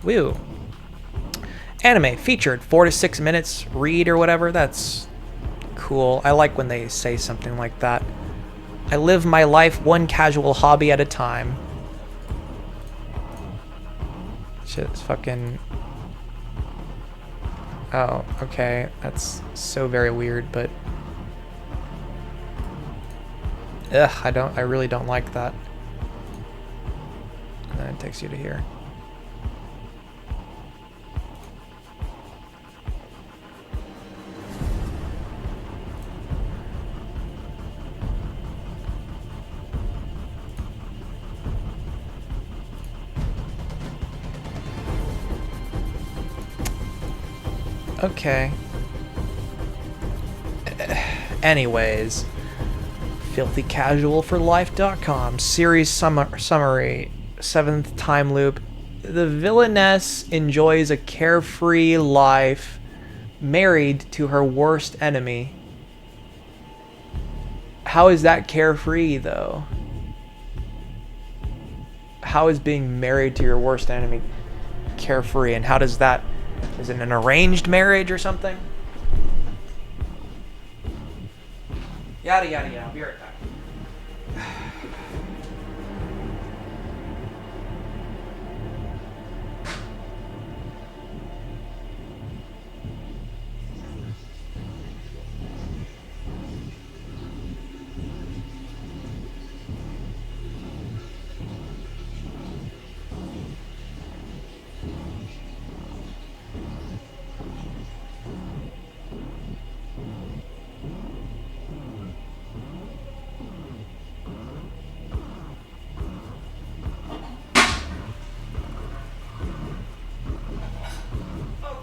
Woo. Anime featured 4 to 6 minutes. Read or whatever. That's cool. I like when they say something like that. I live my life one casual hobby at a time. Shit's fucking... Oh, okay. That's so very weird, but... Ugh, I really don't like that. And then it takes you to here. Okay. Anyways, filthycasualforlife.com series summary, 7th time loop. The villainess enjoys a carefree life, married to her worst enemy. How is that carefree, though? How is being married to your worst enemy carefree, and how does that... Is it an arranged marriage or something? Yada yada yada. I'll be right back.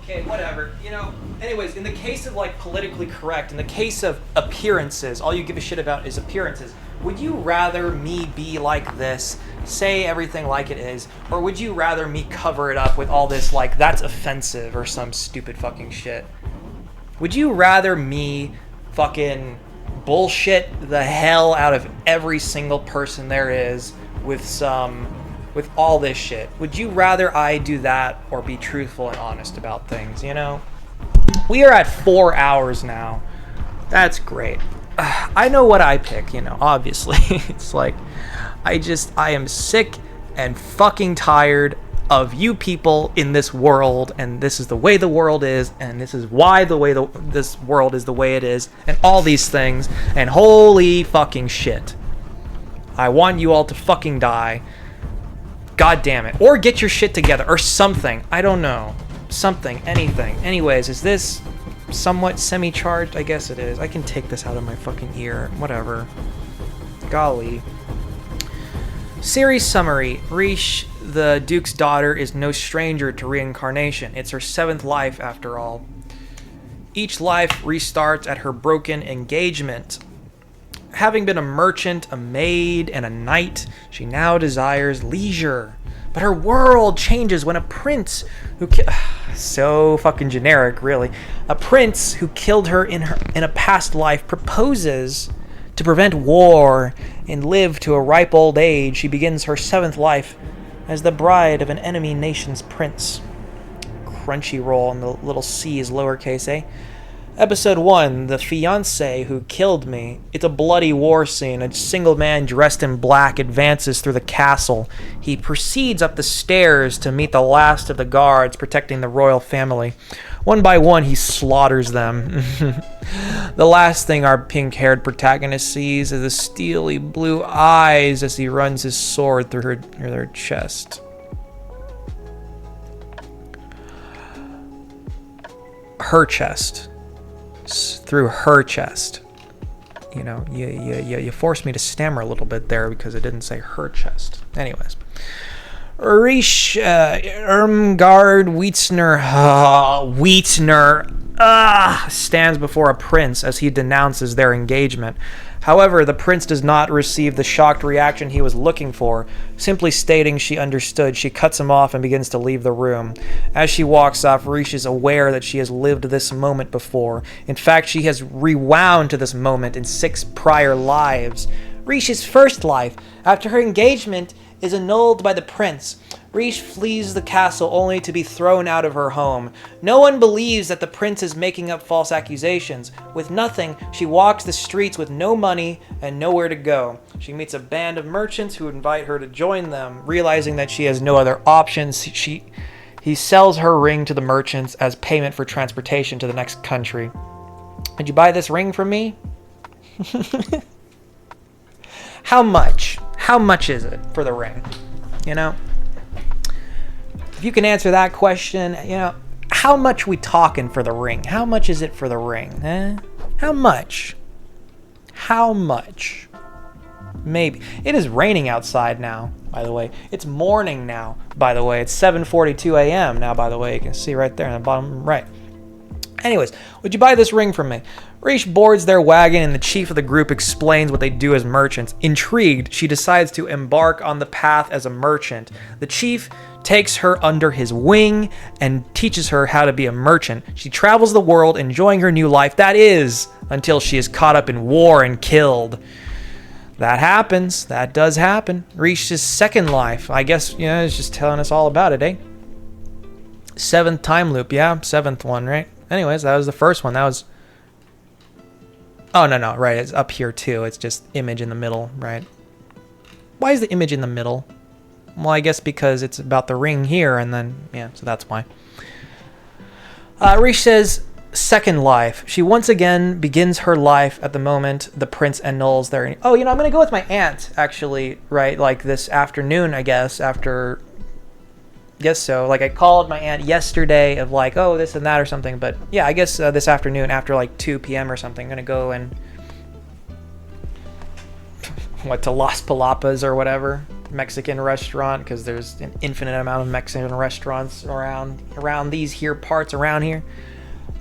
Okay, whatever. You know, anyways, in the case of, like, politically correct, in the case of appearances, all you give a shit about is appearances. Would you rather me be like this, say everything like it is, or would you rather me cover it up with all this, like, that's offensive or some stupid fucking shit? Would you rather me fucking bullshit the hell out of every single person there is with all this shit? Would you rather I do that or be truthful and honest about things, you know? We are at 4 hours now. That's great. I know what I pick, you know, obviously. It's like, I am sick and fucking tired of you people in this world, and this is the way the world is, and this is why this world is the way it is, and all these things, and holy fucking shit. I want you all to fucking die. God damn it. Or get your shit together or something. I don't know. Something, anything. Anyways, is this somewhat semi-charged? I guess it is. I can take this out of my fucking ear. Whatever. Golly. Series summary. Riche, the Duke's daughter, is no stranger to reincarnation. It's her 7th life, after all. Each life restarts at her broken engagement. Having been a merchant, a maid, and a knight, she now desires leisure. But her world changes when a prince who so fucking generic, really. A prince who killed her in a past life proposes to prevent war and live to a ripe old age. She begins her 7th life as the bride of an enemy nation's prince. Crunchyroll, and the little c is lowercase a. Episode 1, The Fiancé Who Killed Me. It's a bloody war scene. A single man dressed in black advances through the castle. He proceeds up the stairs to meet the last of the guards protecting the royal family. One by one, he slaughters them. The last thing our pink-haired protagonist sees is the steely blue eyes as he runs his sword through her chest. Her chest. Through her chest. You know, you forced me to stammer a little bit there because it didn't say her chest. Anyways. Riche Irmgard Wheatner stands before a prince as he denounces their engagement. However, the prince does not receive the shocked reaction he was looking for. Simply stating she understood, she cuts him off and begins to leave the room. As she walks off, Riche is aware that she has lived this moment before. In fact, she has rewound to this moment in 6 prior lives. Riche's first life, after her engagement, is annulled by the prince. Riche flees the castle only to be thrown out of her home. No one believes that the prince is making up false accusations. With nothing, she walks the streets with no money and nowhere to go. She meets a band of merchants who invite her to join them. Realizing that she has no other options, he sells her ring to the merchants as payment for transportation to the next country. Did you buy this ring from me? How much? How much is it for the ring? You know? If you can answer that question, you know, how much we talking for the ring? How much is it for the ring? How much? How much? Maybe. It is raining outside now, by the way. It's morning now, by the way. It's 7:42 a.m. now, by the way. You can see right there in the bottom right. Anyways, would you buy this ring from me? Riche boards their wagon and the chief of the group explains what they do as merchants. Intrigued, she decides to embark on the path as a merchant. The chief takes her under his wing and teaches her how to be a merchant. She travels the world enjoying her new life, that is, until she is caught up in war and killed. That happens. That does happen. Riche's second life, I guess, you know, it's just telling us all about it, eh? 7th time loop, yeah, 7th one, right? Anyways, that was the first one. That was... Oh, no, right, it's up here too. It's just image in the middle, right? Why is the image in the middle? Well, I guess because it's about the ring here, and then, yeah, so that's why. Riche says, second life. She once again begins her life at the moment the prince annuls their... Oh, you know, I'm going to go with my aunt, actually, right? Like this afternoon, I guess, after... Guess so. Like, I called my aunt yesterday of like, oh, this and that or something. But, yeah, I guess this afternoon after like 2 p.m. or something, I'm going to go and... to Las Palapas or whatever. Mexican restaurant, because there's an infinite amount of Mexican restaurants around these here parts around here.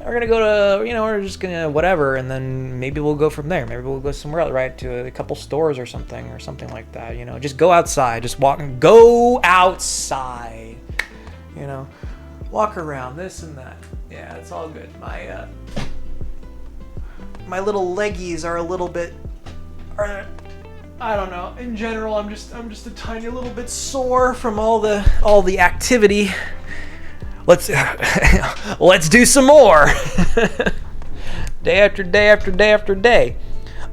We're gonna go to, you know, we're just gonna whatever, and then maybe we'll go from there. Maybe we'll go somewhere else, right, to a couple stores or something like that. You know, just go outside, just walk and go outside. You know, walk around this and that. Yeah, it's all good. My little leggies are a little bit. I don't know. In general, I'm just a tiny little bit sore from all the activity. Let's do some more. Day after day after day after day.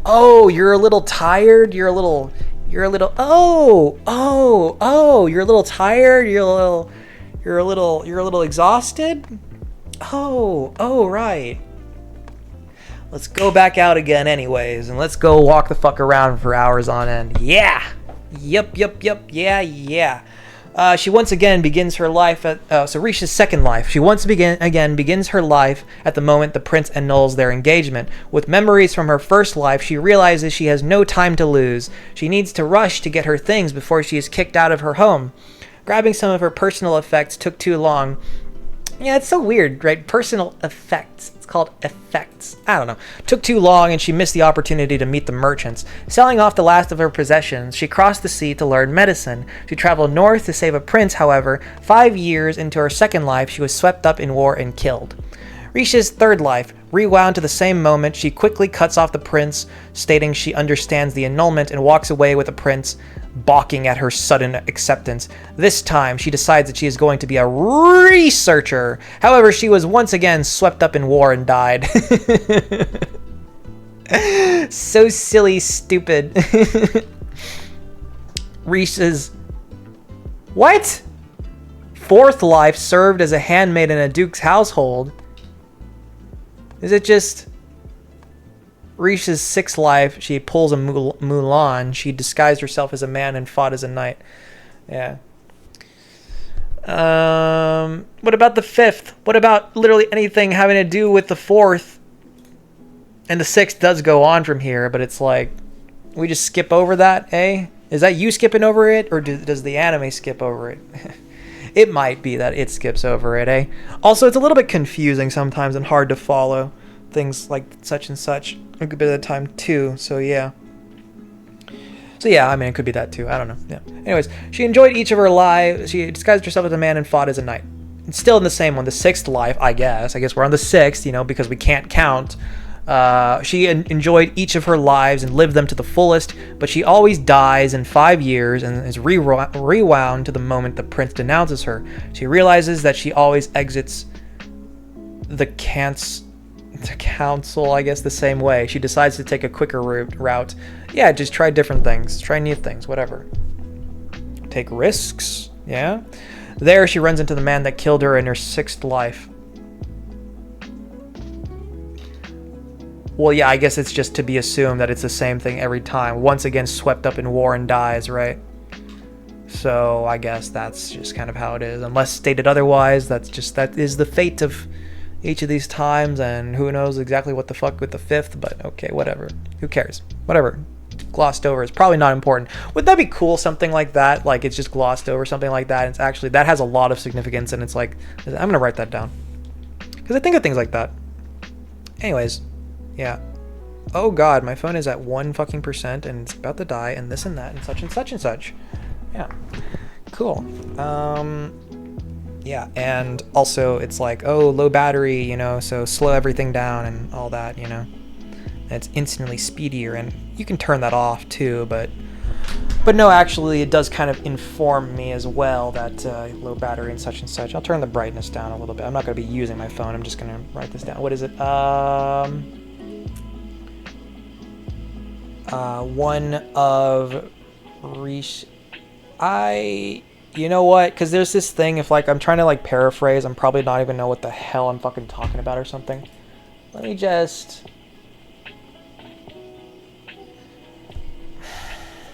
Oh, you're a little tired. You're a little. You're a little tired. You're a little exhausted. Oh, right. Let's go back out again anyways, and let's go walk the fuck around for hours on end. Yeah! Yep, yeah. She once again begins her life at... so Risha's second life. She once again begins her life at the moment the prince annuls their engagement. With memories from her first life, she realizes she has no time to lose. She needs to rush to get her things before she is kicked out of her home. Grabbing some of her personal effects took too long. Yeah, it's so weird, right? Personal effects. It's called effects. I don't know. Took too long and she missed the opportunity to meet the merchants. Selling off the last of her possessions, she crossed the sea to learn medicine. She traveled north to save a prince, however. 5 years into her second life, she was swept up in war and killed. Risha's third life, rewound to the same moment, she quickly cuts off the prince, stating she understands the annulment and walks away with the prince, balking at her sudden acceptance. This time, she decides that she is going to be a researcher. However, she was once again swept up in war and died. So silly, stupid. Risha's... What? Fourth life served as a handmaid in a duke's household. Is it just Risha's sixth life? She pulls a Mulan. She disguised herself as a man and fought as a knight. Yeah. What about the fifth? What about literally anything having to do with the fourth? And the sixth does go on from here, but it's like, we just skip over that, eh? Is that you skipping over it, or does the anime skip over it? It might be that it skips over it, eh? Also, it's a little bit confusing sometimes and hard to follow things like such and such a good bit of the time too, so yeah. So yeah, I mean, it could be that too. I don't know. Yeah. Anyways, she enjoyed each of her lives. She disguised herself as a man and fought as a knight. It's still in the same one, the sixth life, I guess. I guess we're on the sixth, you know, because we can't count. She enjoyed each of her lives and lived them to the fullest, but she always dies in 5 years and is rewound to the moment the prince denounces her. She realizes that she always exits the council, I guess, the same way. She decides to take a quicker route. Yeah, just try different things. Try new things, whatever. Take risks, yeah? There, she runs into the man that killed her in her sixth life. Well, yeah, I guess it's just to be assumed that it's the same thing every time. Once again, swept up in war and dies, right? So I guess that's just kind of how it is. Unless stated otherwise, that is the fate of each of these times, and who knows exactly what the fuck with the fifth, but okay, whatever. Who cares? Whatever. Glossed over is probably not important. Would that be cool, something like that? Like, it's just glossed over, something like that. It's actually, that has a lot of significance, and it's like, I'm going to write that down. Because I think of things like that. Anyways. Yeah. Oh god, my phone is at 1 fucking percent and it's about to die and this and that and such and such and such. Yeah. Cool. Yeah, and also it's like, oh, low battery, you know, so slow everything down and all that, you know. And it's instantly speedier, and you can turn that off too, but no, actually it does kind of inform me as well that low battery and such and such. I'll turn the brightness down a little bit. I'm not going to be using my phone. I'm just going to write this down. What is it? One of you know what, because there's this thing, if like I'm trying to like paraphrase, I'm probably not even know what the hell I'm fucking talking about or something. Let me just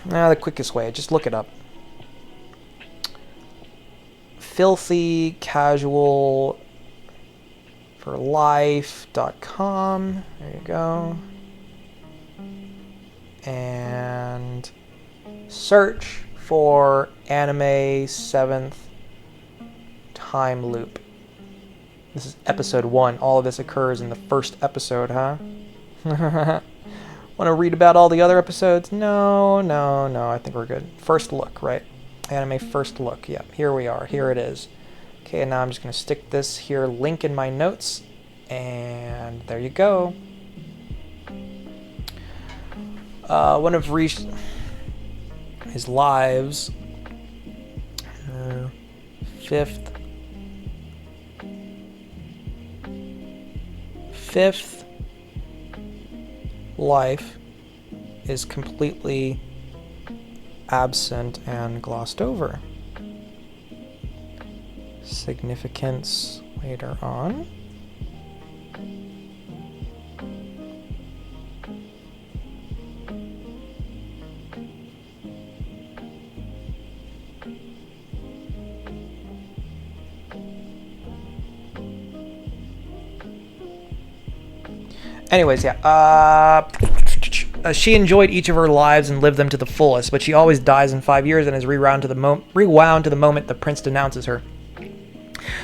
the quickest way, just look it up. Filthy casual for life.com. There you go. And search for anime 7th time loop. This is episode 1. All of this occurs in the first episode, huh? Want to read about all the other episodes? No. I think we're good. First look, right? Anime first look. Yeah, here we are. Here it is. Okay, and now I'm just going to stick this here, link in my notes, and there you go. One of his lives, fifth life is completely absent and glossed over. Significance later on. Anyways, yeah. She enjoyed each of her lives and lived them to the fullest, but she always dies in 5 years and is rewound to the moment the prince denounces her.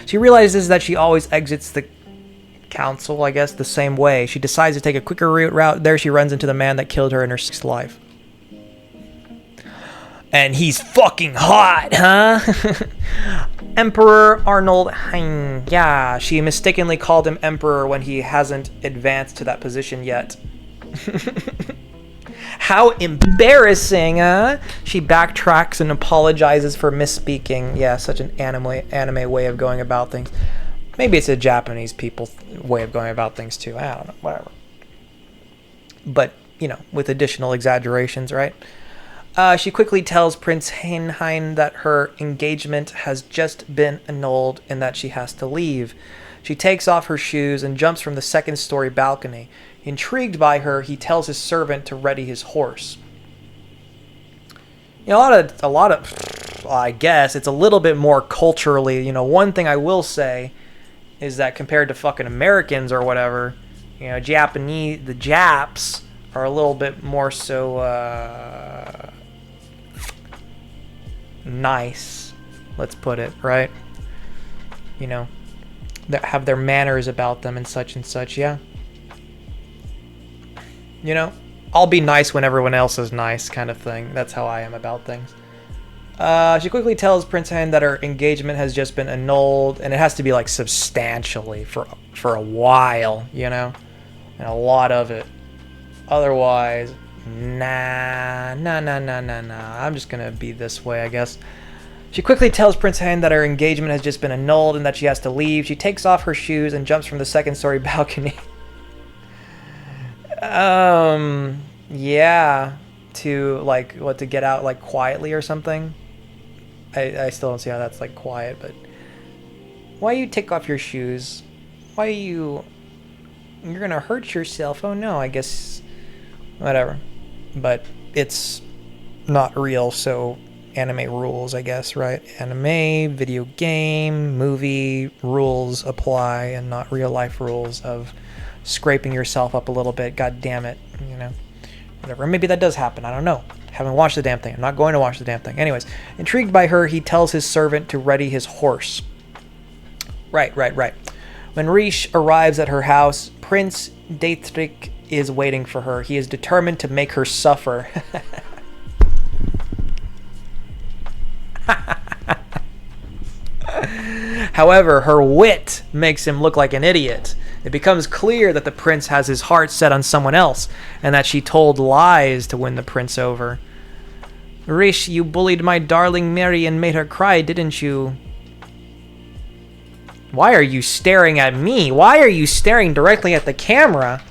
She realizes that she always exits the council, I guess, the same way. She decides to take a quicker route. There she runs into the man that killed her in her 6th life. And he's fucking hot, huh? Emperor Arnold Hein. Yeah, she mistakenly called him emperor when he hasn't advanced to that position yet. How embarrassing, huh? She backtracks and apologizes for misspeaking. Yeah, such an anime way of going about things. Maybe it's a Japanese people's way of going about things too. I don't know, whatever. But, you know, with additional exaggerations, right? She quickly tells Prince Hein that her engagement has just been annulled and that she has to leave. She takes off her shoes and jumps from the 2nd-story balcony. Intrigued by her, he tells his servant to ready his horse. You know, a lot of, I guess, it's a little bit more culturally, you know, one thing I will say is that compared to fucking Americans or whatever, you know, the Japs are a little bit more so, nice, let's put it, right? You know, that have their manners about them and such, yeah. You know, I'll be nice when everyone else is nice, kind of thing. That's how I am about things. She quickly tells Prince Hein that her engagement has just been annulled, and it has to be like substantially for a while, you know, and a lot of it. Otherwise, nah. I'm just gonna be this way, I guess. She quickly tells Prince Hein that her engagement has just been annulled and that she has to leave. She takes off her shoes and jumps from the 2nd-story balcony. Yeah, to get out like quietly or something. I still don't see how that's like quiet, but why you take off your shoes? You're gonna hurt yourself. Oh no, I guess whatever. But it's not real, so anime rules, I guess, right? Anime, video game, movie rules apply and not real life rules of scraping yourself up a little bit. God damn it, you know, whatever. Maybe that does happen. I don't know. Haven't watched the damn thing. I'm not going to watch the damn thing. Anyways, intrigued by her, he tells his servant to ready his horse. Right. When Riche arrives at her house, Prince Dietrich is waiting for her. He is determined to make her suffer. However, her wit makes him look like an idiot. It becomes clear that the prince has his heart set on someone else, and that she told lies to win the prince over. Riche, you bullied my darling Mary and made her cry, didn't you? Why are you staring at me? Why are you staring directly at the camera?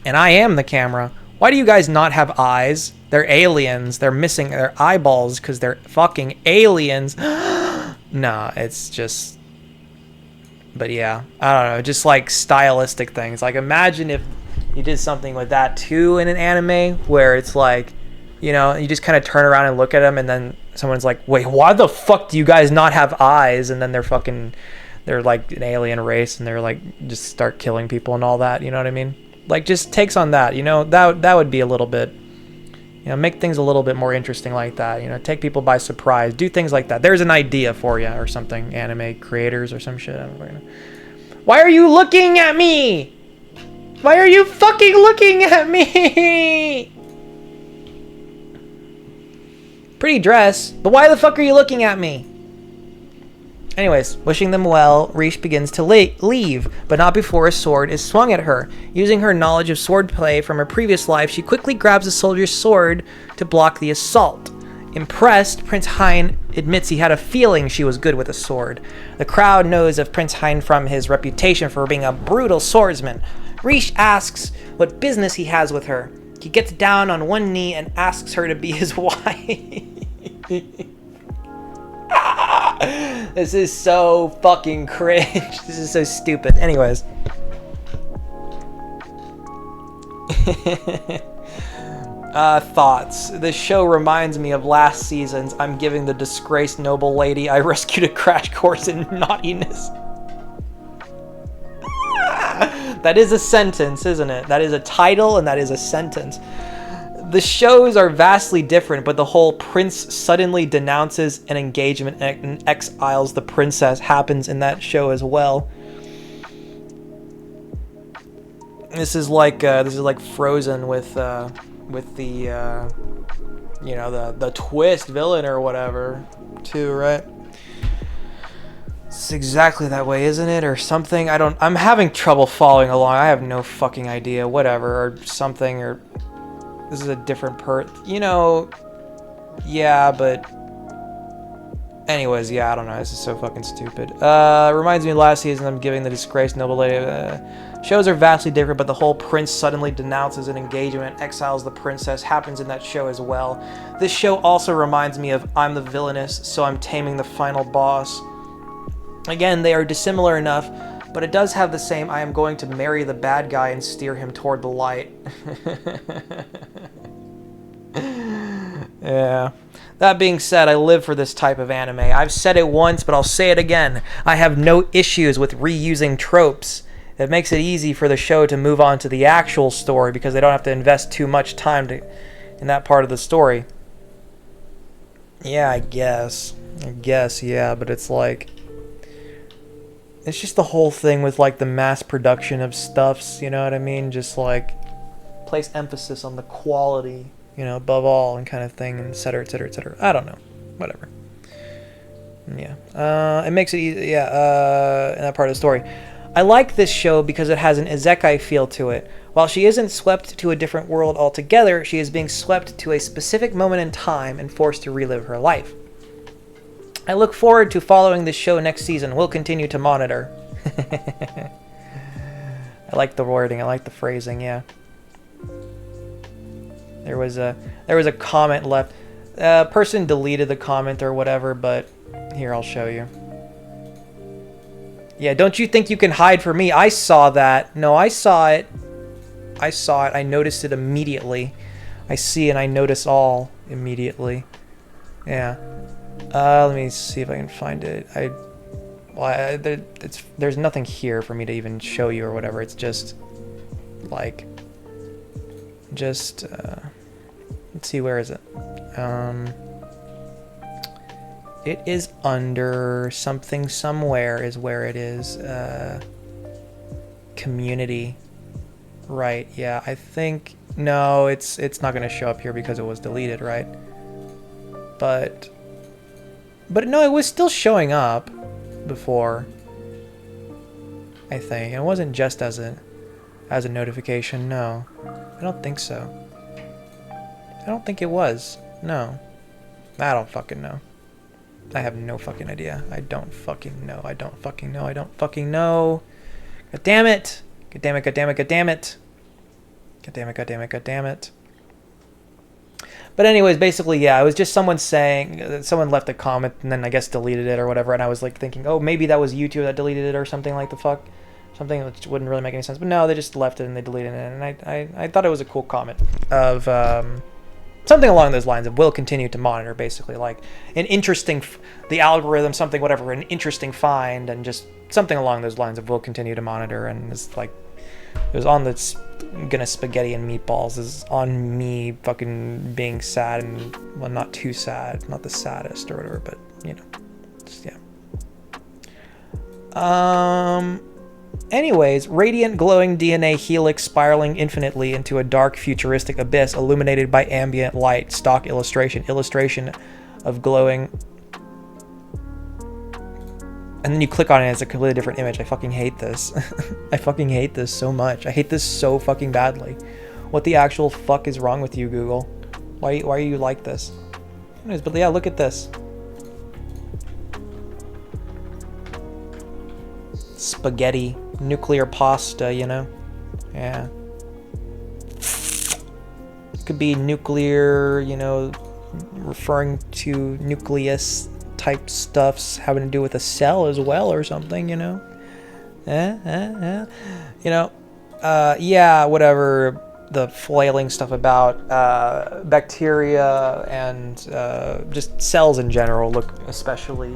And I am the camera. Why do you guys not have eyes? They're aliens. They're missing their eyeballs because they're fucking aliens. Nah, it's just... But yeah, I don't know, just like stylistic things. Like imagine if you did something with that too in an anime where it's like, you know, you just kind of turn around and look at them and then someone's like, wait, why the fuck do you guys not have eyes? And then they're like an alien race and they're like, just start killing people and all that, you know what I mean? Like just takes on that, you know, that would be a little bit, you know, make things a little bit more interesting like that, you know, take people by surprise, do things like that. There's an idea for you or something, anime creators or some shit. I don't know. Why are you looking at me? Why are you fucking looking at me? Pretty dress, but why the fuck are you looking at me? Anyways, wishing them well, Riche begins to leave, but not before a sword is swung at her. Using her knowledge of swordplay from her previous life, she quickly grabs a soldier's sword to block the assault. Impressed, Prince Hein admits he had a feeling she was good with a sword. The crowd knows of Prince Hein from his reputation for being a brutal swordsman. Riche asks what business he has with her. He gets down on one knee and asks her to be his wife. This is so fucking cringe. This is so stupid. Anyways. Thoughts. This show reminds me of last season's I'm Giving the Disgraced Noble Lady I Rescued a Crash Course in Naughtiness. That is a sentence, isn't it? That is a title and that is a sentence. The shows are vastly different, but the whole prince suddenly denounces an engagement and exiles the princess happens in that show as well. This is like Frozen with the you know, the twist villain or whatever too, right? It's exactly that way, isn't it? Or something. I'm having trouble following along. I have no fucking idea. Whatever. Or something. Or this is a different you know, yeah, but anyways, yeah, I don't know. This is so fucking stupid. Reminds me of last season, I'm giving the disgraced noble lady. Shows are vastly different, but the whole prince suddenly denounces an engagement and exiles the princess happens in that show as well. This show also reminds me of I'm the villainess, so I'm taming the final boss. Again, they are dissimilar enough, but it does have the same I am going to marry the bad guy and steer him toward the light. Yeah. That being said, I live for this type of anime. I've said it once, but I'll say it again. I have no issues with reusing tropes. It makes it easy for the show to move on to the actual story because they don't have to invest too much time in that part of the story. Yeah, I guess, yeah, but it's like... It's just the whole thing with, like, the mass production of stuffs, you know what I mean? Just, like, place emphasis on the quality, you know, above all and kind of thing, and et cetera, et cetera, et cetera. I don't know. Whatever. Yeah. It makes it easy, yeah, in that part of the story. I like this show because it has an isekai feel to it. While she isn't swept to a different world altogether, she is being swept to a specific moment in time and forced to relive her life. I look forward to following this show next season. We'll continue to monitor. I like the wording. I like the phrasing, yeah. There was a comment left. A person deleted the comment or whatever, but here, I'll show you. Yeah, don't you think you can hide from me? I saw that. No, I saw it. I noticed it immediately. I see and I notice all immediately. Yeah. Let me see if I can find it. There's nothing here for me to even show you or whatever. It's just like, let's see, where is it? It is under something somewhere is where it is. Community. Right, yeah, I think, no, it's not going to show up here because it was deleted, right? But no, it was still showing up before, I think. It wasn't just as a notification, no. I don't think so. I don't think it was, no. I don't fucking know. I have no fucking idea. I don't fucking know. I don't fucking know. I don't fucking know. God damn it. God damn it, god damn it, god damn it. God damn it, god damn it, god damn it. But anyways, basically, yeah, it was just someone saying, someone left a comment and then I guess deleted it or whatever, and I was like thinking, oh, maybe that was YouTube that deleted it or something like the fuck. Something which wouldn't really make any sense. But no, they just left it and they deleted it, and I thought it was a cool comment of something along those lines of we'll continue to monitor, basically, like an interesting, the algorithm, something, whatever, an interesting find, and just something along those lines of we'll continue to monitor, and it's like, it was on this gonna spaghetti and meatballs is on me fucking being sad and, well, not too sad, not the saddest or whatever, but, you know, just, yeah. Anyways, radiant glowing DNA helix spiraling infinitely into a dark futuristic abyss illuminated by ambient light. Stock illustration of glowing. And then you click on it and it's a completely different image. I fucking hate this. I fucking hate this so much. I hate this so fucking badly. What the actual fuck is wrong with you, Google? Why are you like this? Anyways, but yeah, look at this. Spaghetti. Nuclear pasta, you know? Yeah. Could be nuclear, you know, referring to nucleus type stuffs having to do with a cell as well or something, you know? You know, yeah, whatever, the flailing stuff about bacteria and just cells in general look especially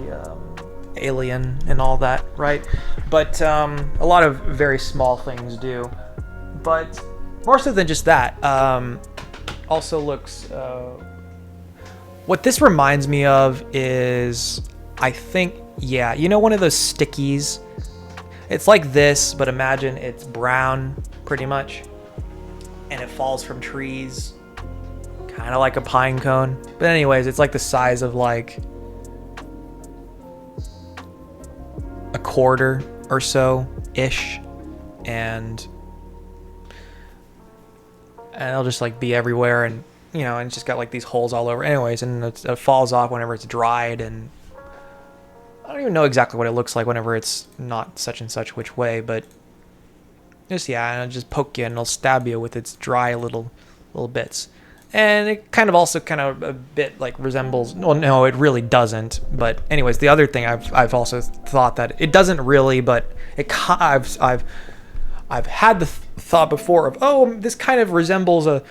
alien and all that, right? But a lot of very small things do. But more so than just that, also looks... what this reminds me of is, I think, yeah, you know one of those stickies? It's like this, but imagine it's brown, pretty much. And it falls from trees. Kind of like a pine cone. But anyways, it's like the size of like a quarter or so-ish. And it'll just like be everywhere, and you know, and it's just got like these holes all over. Anyways, and it falls off whenever it's dried, and I don't even know exactly what it looks like whenever it's not such and such which way, but just, yeah, and it'll just poke you and it'll stab you with its dry little bits. And it kind of also kind of a bit like resembles, well, no, it really doesn't. But anyways, the other thing I've also thought that it doesn't really, but I've had the thought before of, oh, this kind of resembles a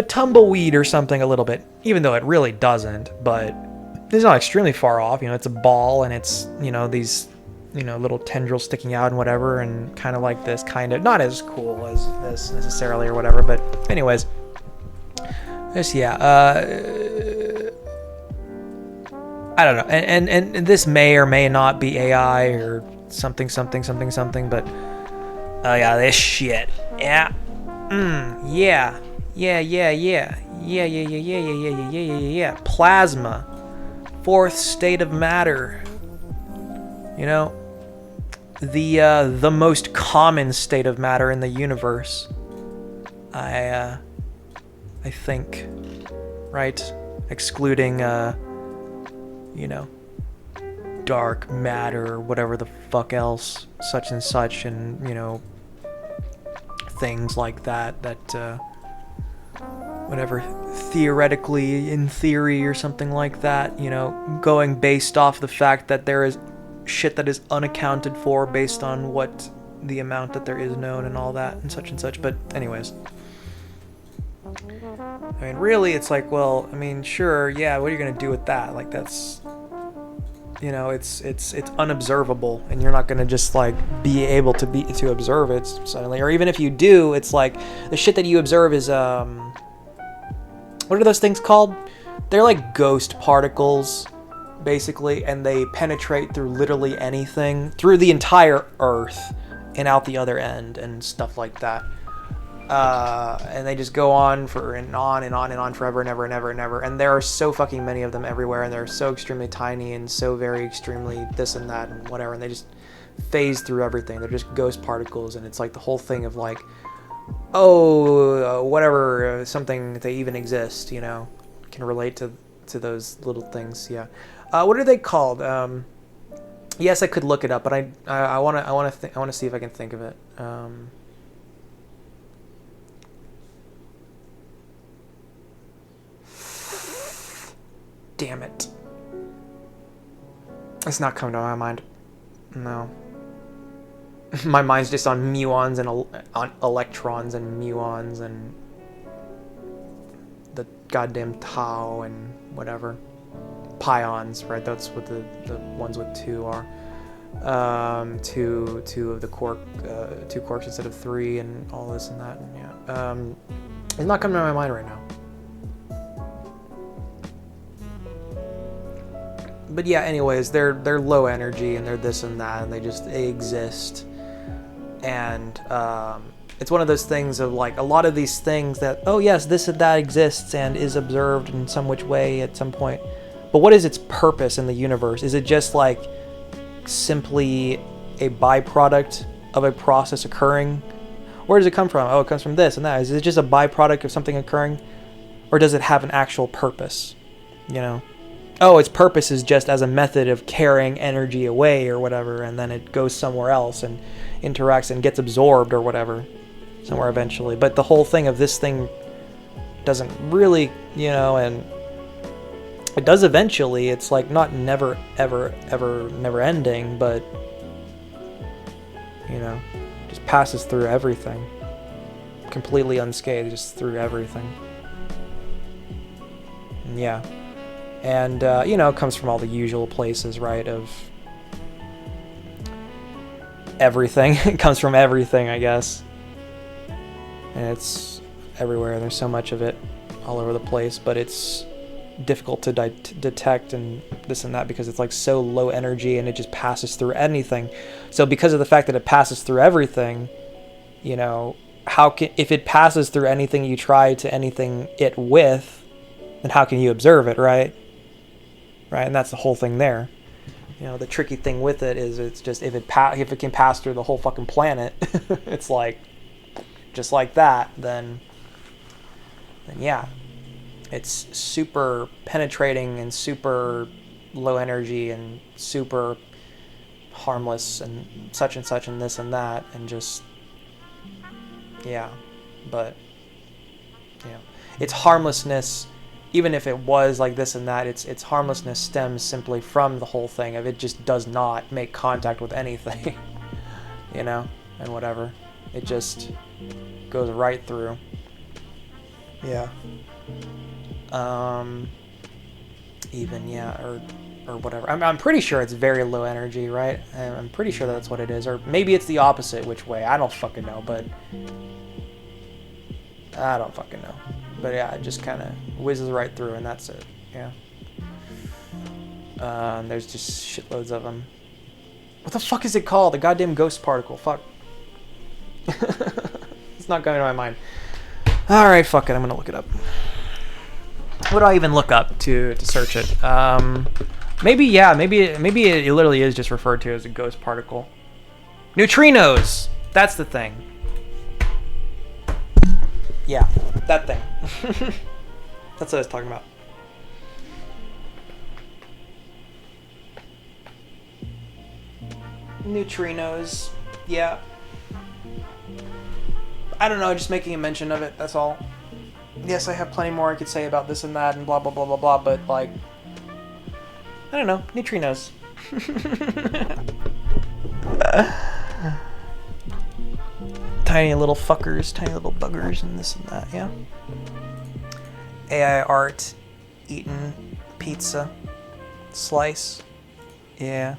tumbleweed or something a little bit, even though it really doesn't. But it's not extremely far off. You know, it's a ball, and it's, you know, these, you know, little tendrils sticking out and whatever, and kind of like this, kind of not as cool as this necessarily or whatever. But anyways, this, yeah, I don't know, and this may or may not be AI or something, but yeah, this shit, yeah, yeah, plasma, fourth state of matter, you know, the most common state of matter in the universe, I think, right, excluding you know, dark matter or whatever the fuck else, such and such, and, you know, things like that whatever, theoretically, in theory or something like that, you know, going based off the fact that there is shit that is unaccounted for based on what the amount that there is known and all that and such. But anyways, I mean, really, it's like, well, I mean, sure, yeah, what are you gonna do with that? Like, that's, you know, it's unobservable, and you're not gonna just like be able to observe it suddenly, or even if you do, it's like the shit that you observe is what are those things called? They're like ghost particles, basically, and they penetrate through literally anything, through the entire Earth and out the other end and stuff like that. And they just go on and on forever and ever and ever and ever. And there are so fucking many of them everywhere, and they're so extremely tiny and so very extremely this and that and whatever. And they just phase through everything. They're just ghost particles, and it's like the whole thing of like, oh, whatever, something that they even exist, you know, can relate to those little things. Yeah. What are they called? Yes, I could look it up, but I want to see if I can think of it. Damn it. It's not coming to my mind. No. My mind's just on muons and on electrons and muons and the goddamn tau and whatever. Pions, right? That's what the ones with two are. Two of the quark, 2 quarks instead of 3, and all this and that. And yeah. It's not coming to my mind right now. But yeah, anyways, they're low energy, and they're this and that, and they exist. And it's one of those things of like a lot of these things that, oh yes, this and that exists and is observed in some which way at some point. But what is its purpose in the universe? Is it just like simply a byproduct of a process occurring? Where does it come from? Oh, it comes from this and that. Is it just a byproduct of something occurring? Or does it have an actual purpose? You know? Oh, its purpose is just as a method of carrying energy away or whatever, and then it goes somewhere else and interacts and gets absorbed or whatever somewhere eventually. But the whole thing of this thing doesn't really, you know, and it does eventually. It's like not never, ever, ever, never ending, but, you know, just passes through everything. Completely unscathed, just through everything. And yeah. And, you know, it comes from all the usual places, right, of everything. It comes from everything, I guess. And it's everywhere. There's so much of it all over the place, but it's difficult to detect and this and that because it's like so low energy and it just passes through anything. So because of the fact that it passes through everything, you know, if it passes through anything you try to anything it with, then how can you observe it, right? Right, and that's the whole thing there. You know, the tricky thing with it is it's just if it can pass through the whole fucking planet, it's like just like that, then yeah, it's super penetrating and super low energy and super harmless and such and this and that, and just yeah, but you know, its harmlessness, even if it was like this and that, its harmlessness stems simply from the whole thing of it just does not make contact with anything, you know, and whatever, it just goes right through. Yeah. Even yeah, or whatever. I'm pretty sure it's very low energy, right? I'm pretty sure that's what it is, or maybe it's the opposite which way. I don't fucking know, but I don't fucking know. But yeah, it just kind of whizzes right through, and that's it. Yeah. There's just shitloads of them. What the fuck is it called? The goddamn ghost particle. Fuck. It's not going to my mind. All right, fuck it. I'm gonna look it up. What do I even look up to search it? Maybe it literally is just referred to as a ghost particle. Neutrinos. That's the thing. Yeah, that thing. That's what I was talking about. Neutrinos. Yeah. I don't know, just making a mention of it, that's all. Yes, I have plenty more I could say about this and that and blah blah blah blah blah, but like, I don't know, neutrinos. Tiny little fuckers, tiny little buggers and this and that, yeah. AI art, eaten, pizza, slice, yeah.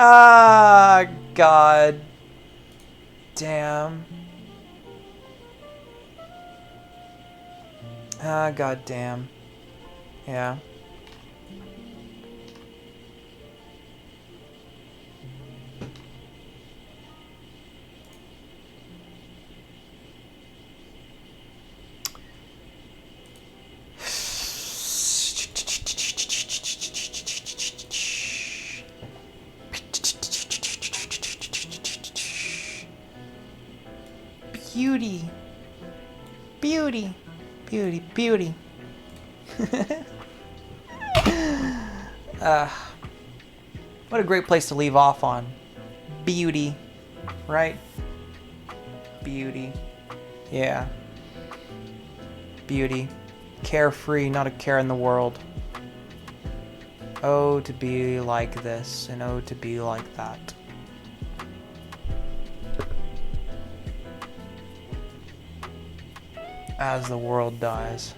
Ah, god damn. Ah, god damn. Yeah. Beauty. Beauty. Beauty. Beauty. What a great place to leave off on. Beauty. Right? Beauty. Yeah. Beauty. Carefree, not a care in the world. Oh, to be like this, and oh, to be like that. As the world dies.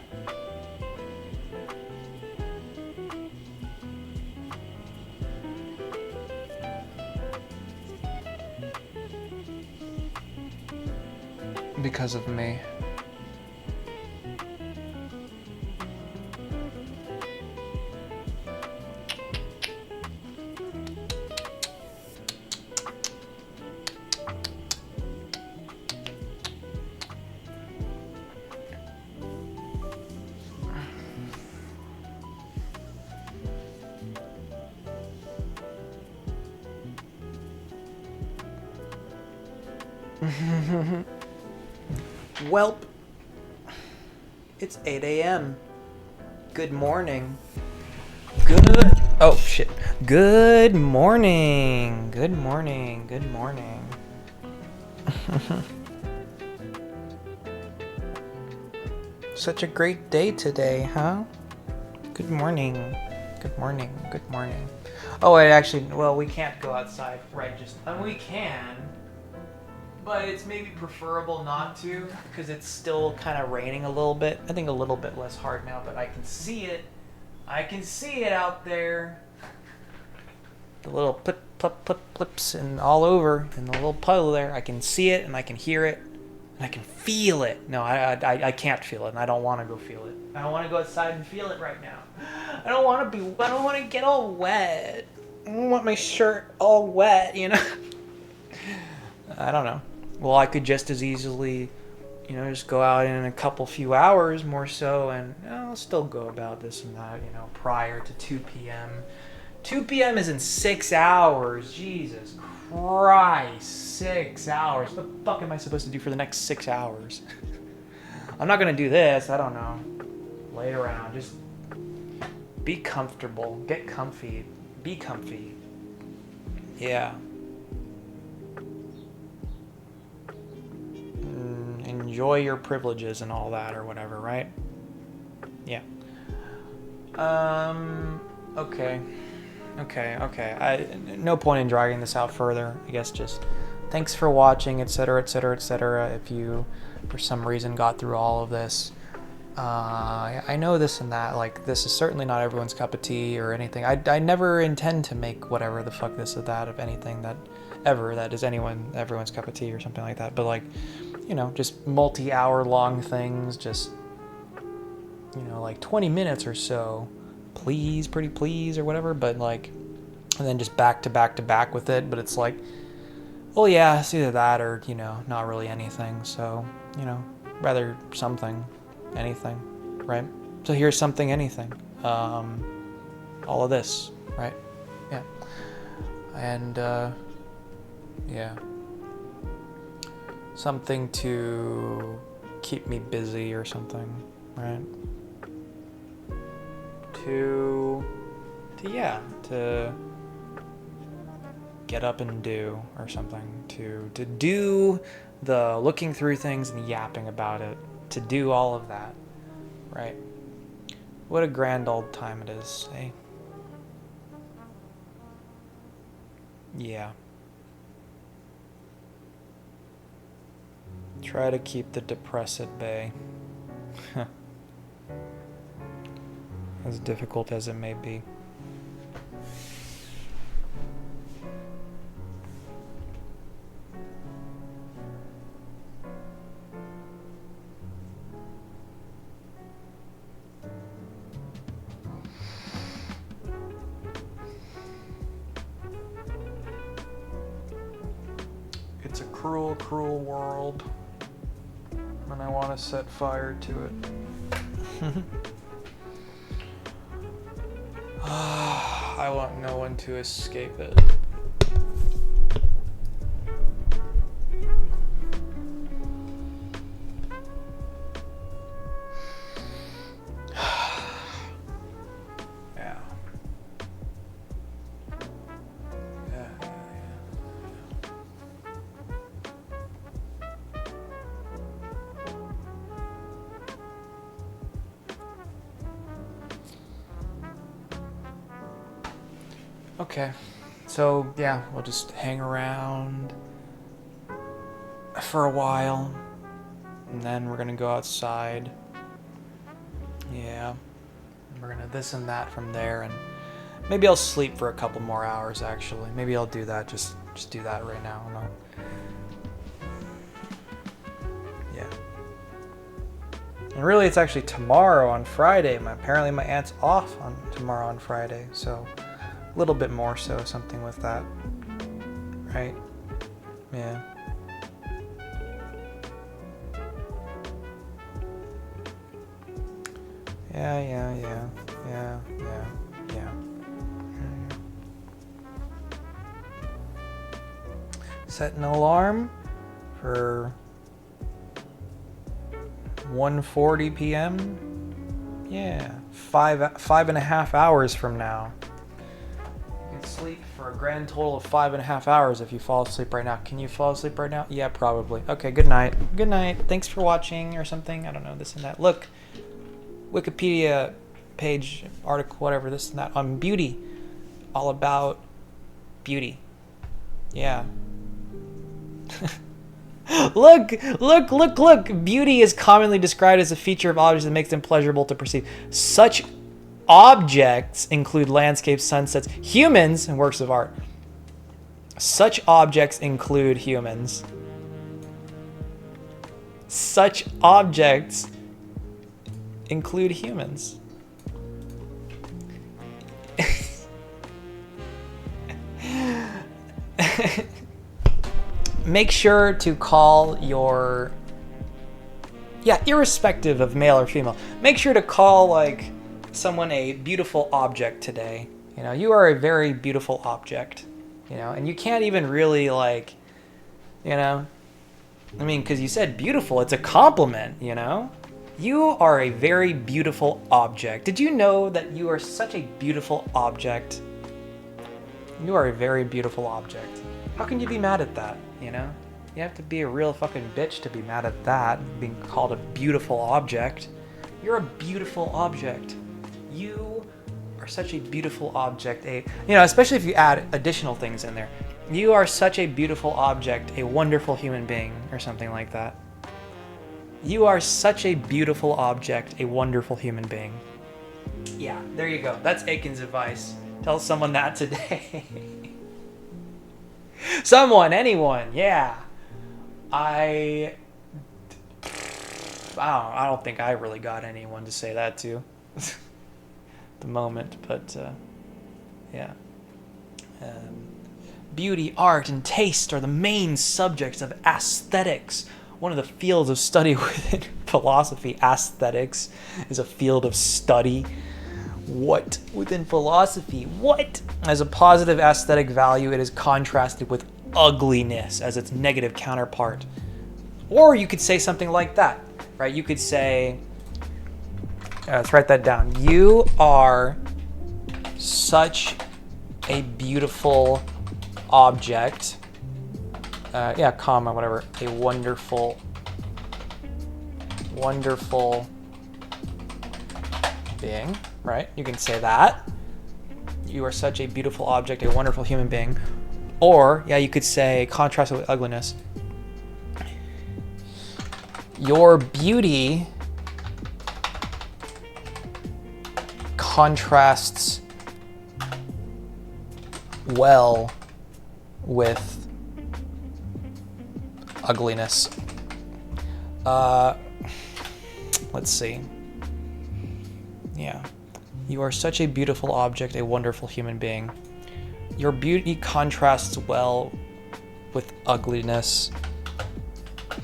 Because of me. Welp. It's 8 a.m. Good morning. Oh, shit. Good morning. Good morning. Good morning. Such a great day today, huh? Good morning. Good morning. Good morning. Oh, wait, actually, well, we can't go outside, right? We can. But it's maybe preferable not to, because it's still kind of raining a little bit. I think a little bit less hard now, but I can see it I can see it out there. The little plips and all over, and the little puddle there. I can see it, and I can hear it, and I can feel it. No, I can't feel it, and I don't want to go feel it. I don't want to go outside and feel it right now. I don't want to get all wet. I don't want my shirt all wet, you know? I don't know. Well, I could just as easily, you know, just go out in a few hours more so, and I'll still go about this and that, you know, prior to 2 p.m. 2 p.m. is in 6 hours. Jesus Christ, 6 hours. What the fuck am I supposed to do for the next 6 hours? I'm not going to do this. I don't know. Lay around. Just be comfortable. Get comfy. Be comfy. Yeah. Enjoy your privileges and all that or whatever, right? Yeah. Okay. No point in dragging this out further. I guess just thanks for watching, etc., etc., etc. If you, for some reason, got through all of this, I know this and that. Like, this is certainly not everyone's cup of tea or anything. I never intend to make whatever the fuck this or that of anything that is everyone's cup of tea or something like that. But like, you know, just multi-hour long things, just, you know, like 20 minutes or so. Please, pretty please, or whatever, but like, and then just back to back with it, but it's like, well, yeah, it's either that or, you know, not really anything, so, you know, rather something, anything, right? So here's something, anything, all of this, right? Yeah, and, yeah, something to keep me busy or something, right? To get up and do or something, to do the looking through things and yapping about it, to do all of that, right? What a grand old time it is, eh? Yeah. Try to keep the depressed at bay. As difficult as it may be. It's a cruel, cruel world, and I want to set fire to it. I want no one to escape it. Yeah. Okay, so yeah, we'll just hang around for a while, and then we're gonna go outside. Yeah, and we're gonna this and that from there, and maybe I'll sleep for a couple more hours. Actually, maybe I'll do that. Just do that right now. No. Yeah. And really, it's actually tomorrow on Friday. Apparently, my aunt's off on tomorrow on Friday, so. A little bit more so, something with that, right? Yeah. Yeah. Set an alarm for 1:40 p.m. Yeah, 5.5 hours from now. Sleep for a grand total of 5.5 hours if you fall asleep right now. Can you fall asleep right now? Yeah, probably. Okay, good night. Good night. Thanks for watching or something. I don't know, this and that. Look, Wikipedia page, article, whatever, this and that, on beauty. All about beauty. Yeah. Look! Beauty is commonly described as a feature of objects that makes them pleasurable to perceive. Such objects include landscapes, sunsets, humans, and works of art. Such objects include humans. Such objects include humans. Make sure to call your, irrespective of male or female, make sure to call like someone a beautiful object today. You know, you are a very beautiful object, you know, and you can't even really like, you know, I mean, because you said beautiful, it's a compliment, you know? You are a very beautiful object. Did you know that you are such a beautiful object? You are a very beautiful object. How can you be mad at that, you know? You have to be a real fucking bitch to be mad at that, being called a beautiful object. You're a beautiful object. You are such a beautiful object. Especially if you add additional things in there. You are such a beautiful object, a wonderful human being, or something like that. You are such a beautiful object, a wonderful human being. Yeah, there you go. That's Aiken's advice. Tell someone that today. Someone, anyone, yeah. I don't think I really got anyone to say that to at the moment, but yeah. Beauty, art, and taste are the main subjects of aesthetics. One of the fields of study within philosophy. Aesthetics is a field of study. What? Within philosophy? What? As a positive aesthetic value, it is contrasted with ugliness as its negative counterpart. Or you could say something like that, right? You could say, let's write that down. You are such a beautiful object. Comma, whatever. A wonderful being, right? You can say that. You are such a beautiful object, a wonderful human being. Or, you could say, contrast with ugliness. Your beauty contrasts well with ugliness. Let's see. Yeah. You are such a beautiful object, a wonderful human being. Your beauty contrasts well with ugliness.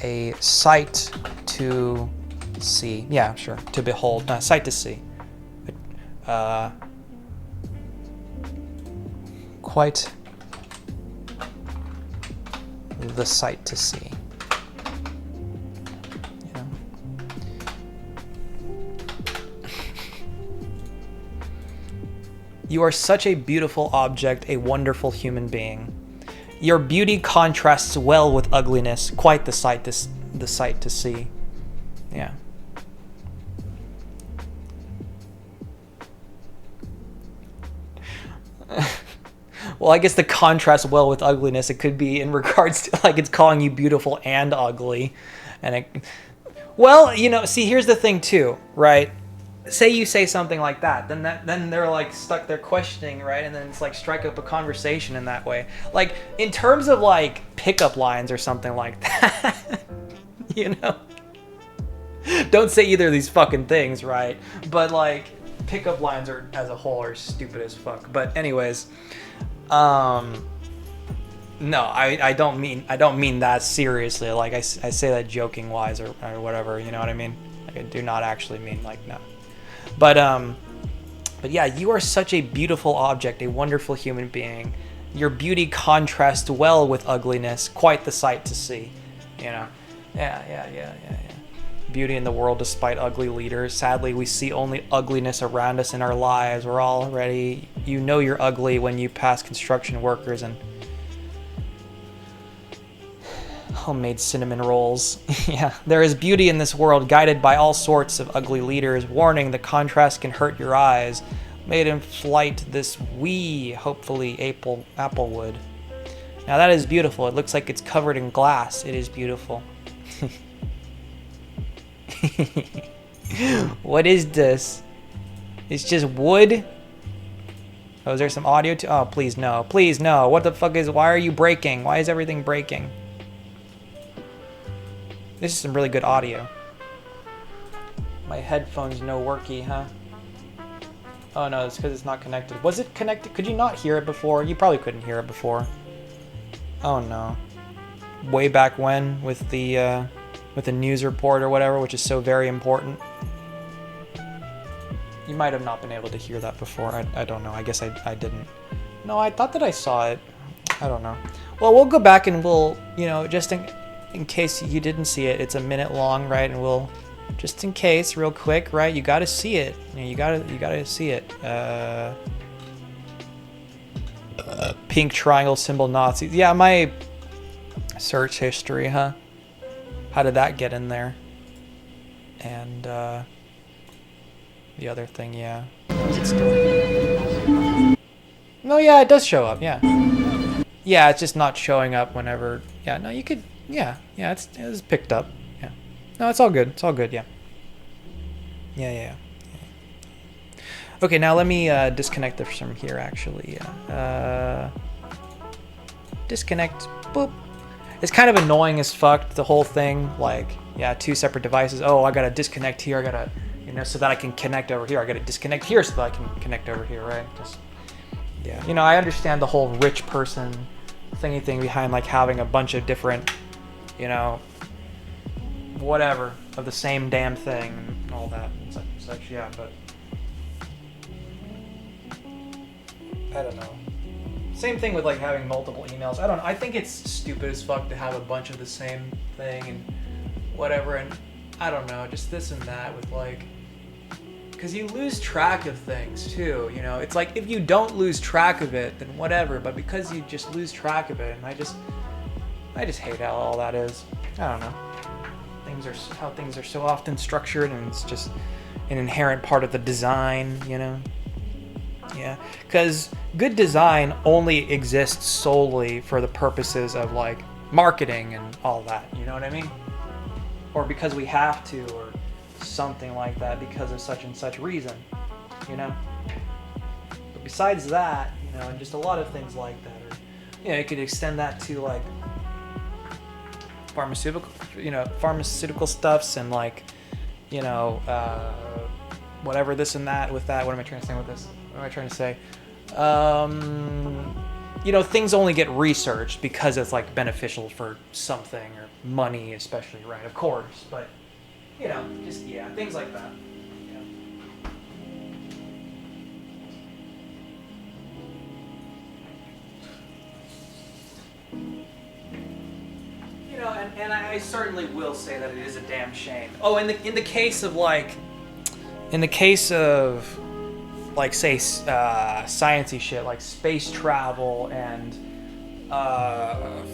A sight to see. Yeah, sure. To behold. Sight to see. Quite the sight to see. Yeah. You are such a beautiful object, a wonderful human being. Your beauty contrasts well with ugliness, quite the sight to see. Yeah. Well, I guess the contrast well with ugliness, it could be in regards to like it's calling you beautiful and ugly. And see, here's the thing too, right? Say you say something like that, then they're like stuck there questioning, right? And then it's like strike up a conversation in that way. Like in terms of like pickup lines or something like that, you know? Don't say either of these fucking things, right? But like pickup lines are as a whole are stupid as fuck. But anyways, no, I don't mean that seriously. Like I say that joking wise or whatever, you know what I mean? Like I do not actually mean like no. But yeah, you are such a beautiful object, a wonderful human being. Your beauty contrasts well with ugliness, quite the sight to see. You know? Yeah. Beauty in the world despite ugly leaders. Sadly, we see only ugliness around us in our lives. We're already, you know you're ugly when you pass construction workers and homemade cinnamon rolls. Yeah, there is beauty in this world guided by all sorts of ugly leaders. Warning, the contrast can hurt your eyes. Made in flight this wee, hopefully apple wood. Now that is beautiful. It looks like it's covered in glass. It is beautiful. What is this? It's just wood. Oh, is there some audio to? Oh, please no. Please no. What the fuck is? Why are you breaking? Why is everything breaking? This is some really good audio. My headphones no worky, huh? Oh no, it's because it's not connected. Was it connected? Could you not hear it before? You probably couldn't hear it before. Oh no. Way back when with the news report or whatever, which is so very important. You might have not been able to hear that before. I don't know. I guess I didn't. No, I thought that I saw it. I don't know. Well, we'll go back and we'll, just in case you didn't see it, it's a minute long, right? And we'll, just in case, real quick, right? You got to see it. You gotta see it. Pink triangle symbol Nazis. Yeah, my search history, huh? How did that get in there? And the other thing, yeah. Is it still? No, yeah, it does show up. Yeah. Yeah, it's just not showing up whenever. Yeah, no, you could. Yeah, it's picked up. Yeah. No, it's all good. It's all good. Yeah. Yeah. Okay, now let me disconnect this from here. Actually, disconnect. Boop. It's kind of annoying as fuck, the whole thing. Like, yeah, 2 separate devices. Oh, I gotta disconnect here. I gotta, so that I can connect over here. I gotta disconnect here so that I can connect over here, right? Just, yeah. I understand the whole rich person thingy thing behind like having a bunch of different, whatever of the same damn thing and all that and such. Yeah, but I don't know. Same thing with like having multiple emails. I don't know. I think it's stupid as fuck to have a bunch of the same thing and whatever. And I don't know, just this and that with like, because you lose track of things too. It's like if you don't lose track of it, then whatever. But because you just lose track of it, and I just hate how all that is. I don't know. How things are so often structured, and it's just an inherent part of the design. Yeah, because good design only exists solely for the purposes of like marketing and all that, you know what I mean? Or because we have to, or something like that because of such and such reason, But besides that, and just a lot of things like that, or you could extend that to like pharmaceutical stuffs and like, whatever this and that with that. What am I trying to say with this? What am I trying to say? Things only get researched because it's like beneficial for something or money, especially, right? Of course, but things like that. And I certainly will say that it is a damn shame. Oh, in the case of say sciencey shit like space travel and or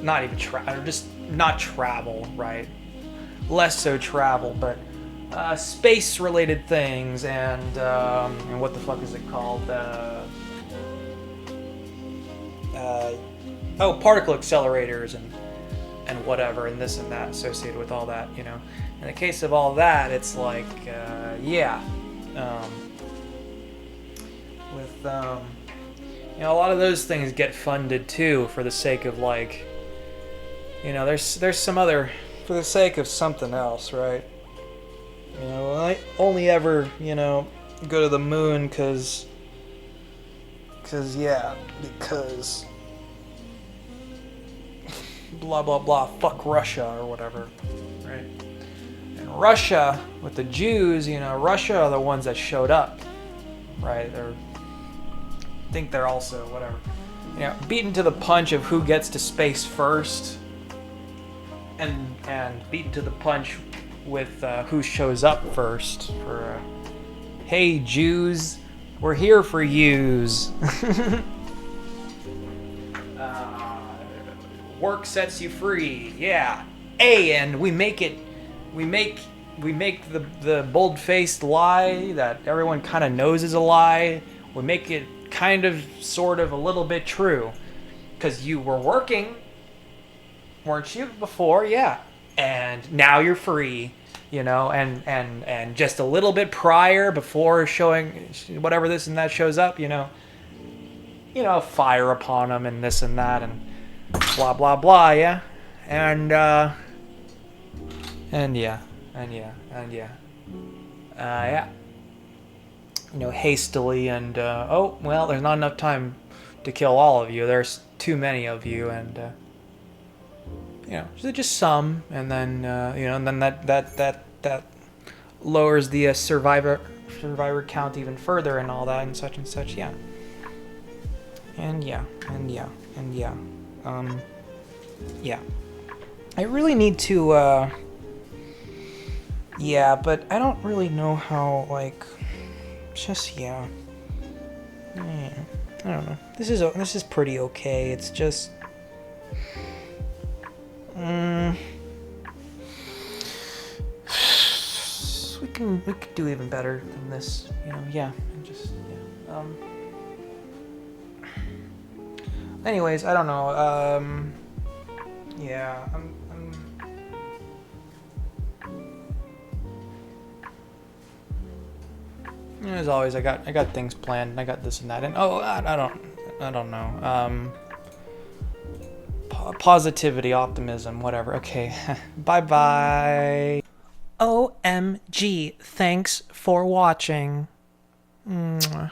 not even or just not travel, right? Less so travel, but space related things and what the fuck is it called? Particle accelerators and whatever and this and that associated with all that, In the case of all that, it's like, with a lot of those things get funded too for the sake of like, there's some other, for the sake of something else, right? I only ever, go to the moon because blah blah blah, fuck Russia or whatever, right? And Russia with the Jews, Russia are the ones that showed up, right? I think they're also whatever, beaten to the punch of who gets to space first, and beaten to the punch with who shows up first for hey Jews, we're here for yous. Work sets you free, yeah. And we make the bold-faced lie that everyone kind of knows is a lie. We make it kind of, sort of, a little bit true, because you were working, weren't you, before? Yeah. And now you're free. you know, and just a little bit prior, before showing whatever this and that shows up, you know, fire upon them and this and that and blah blah blah, yeah, and yeah, you know, hastily and oh well, there's not enough time to kill all of you. There's too many of you, and you know, so just some, and then you know, and then that lowers the survivor count even further, and all that, and such, yeah. Yeah. I really need to yeah, but I don't really know how, like, just yeah. I don't know. This is pretty okay. It's just we could do even better than this, you know. Yeah, and just yeah. Anyways, I don't know. Yeah, as always, I got things planned. I got this and that, and I don't know. Positivity, optimism, whatever. Okay, bye bye. OMG, thanks for watching. Mwah.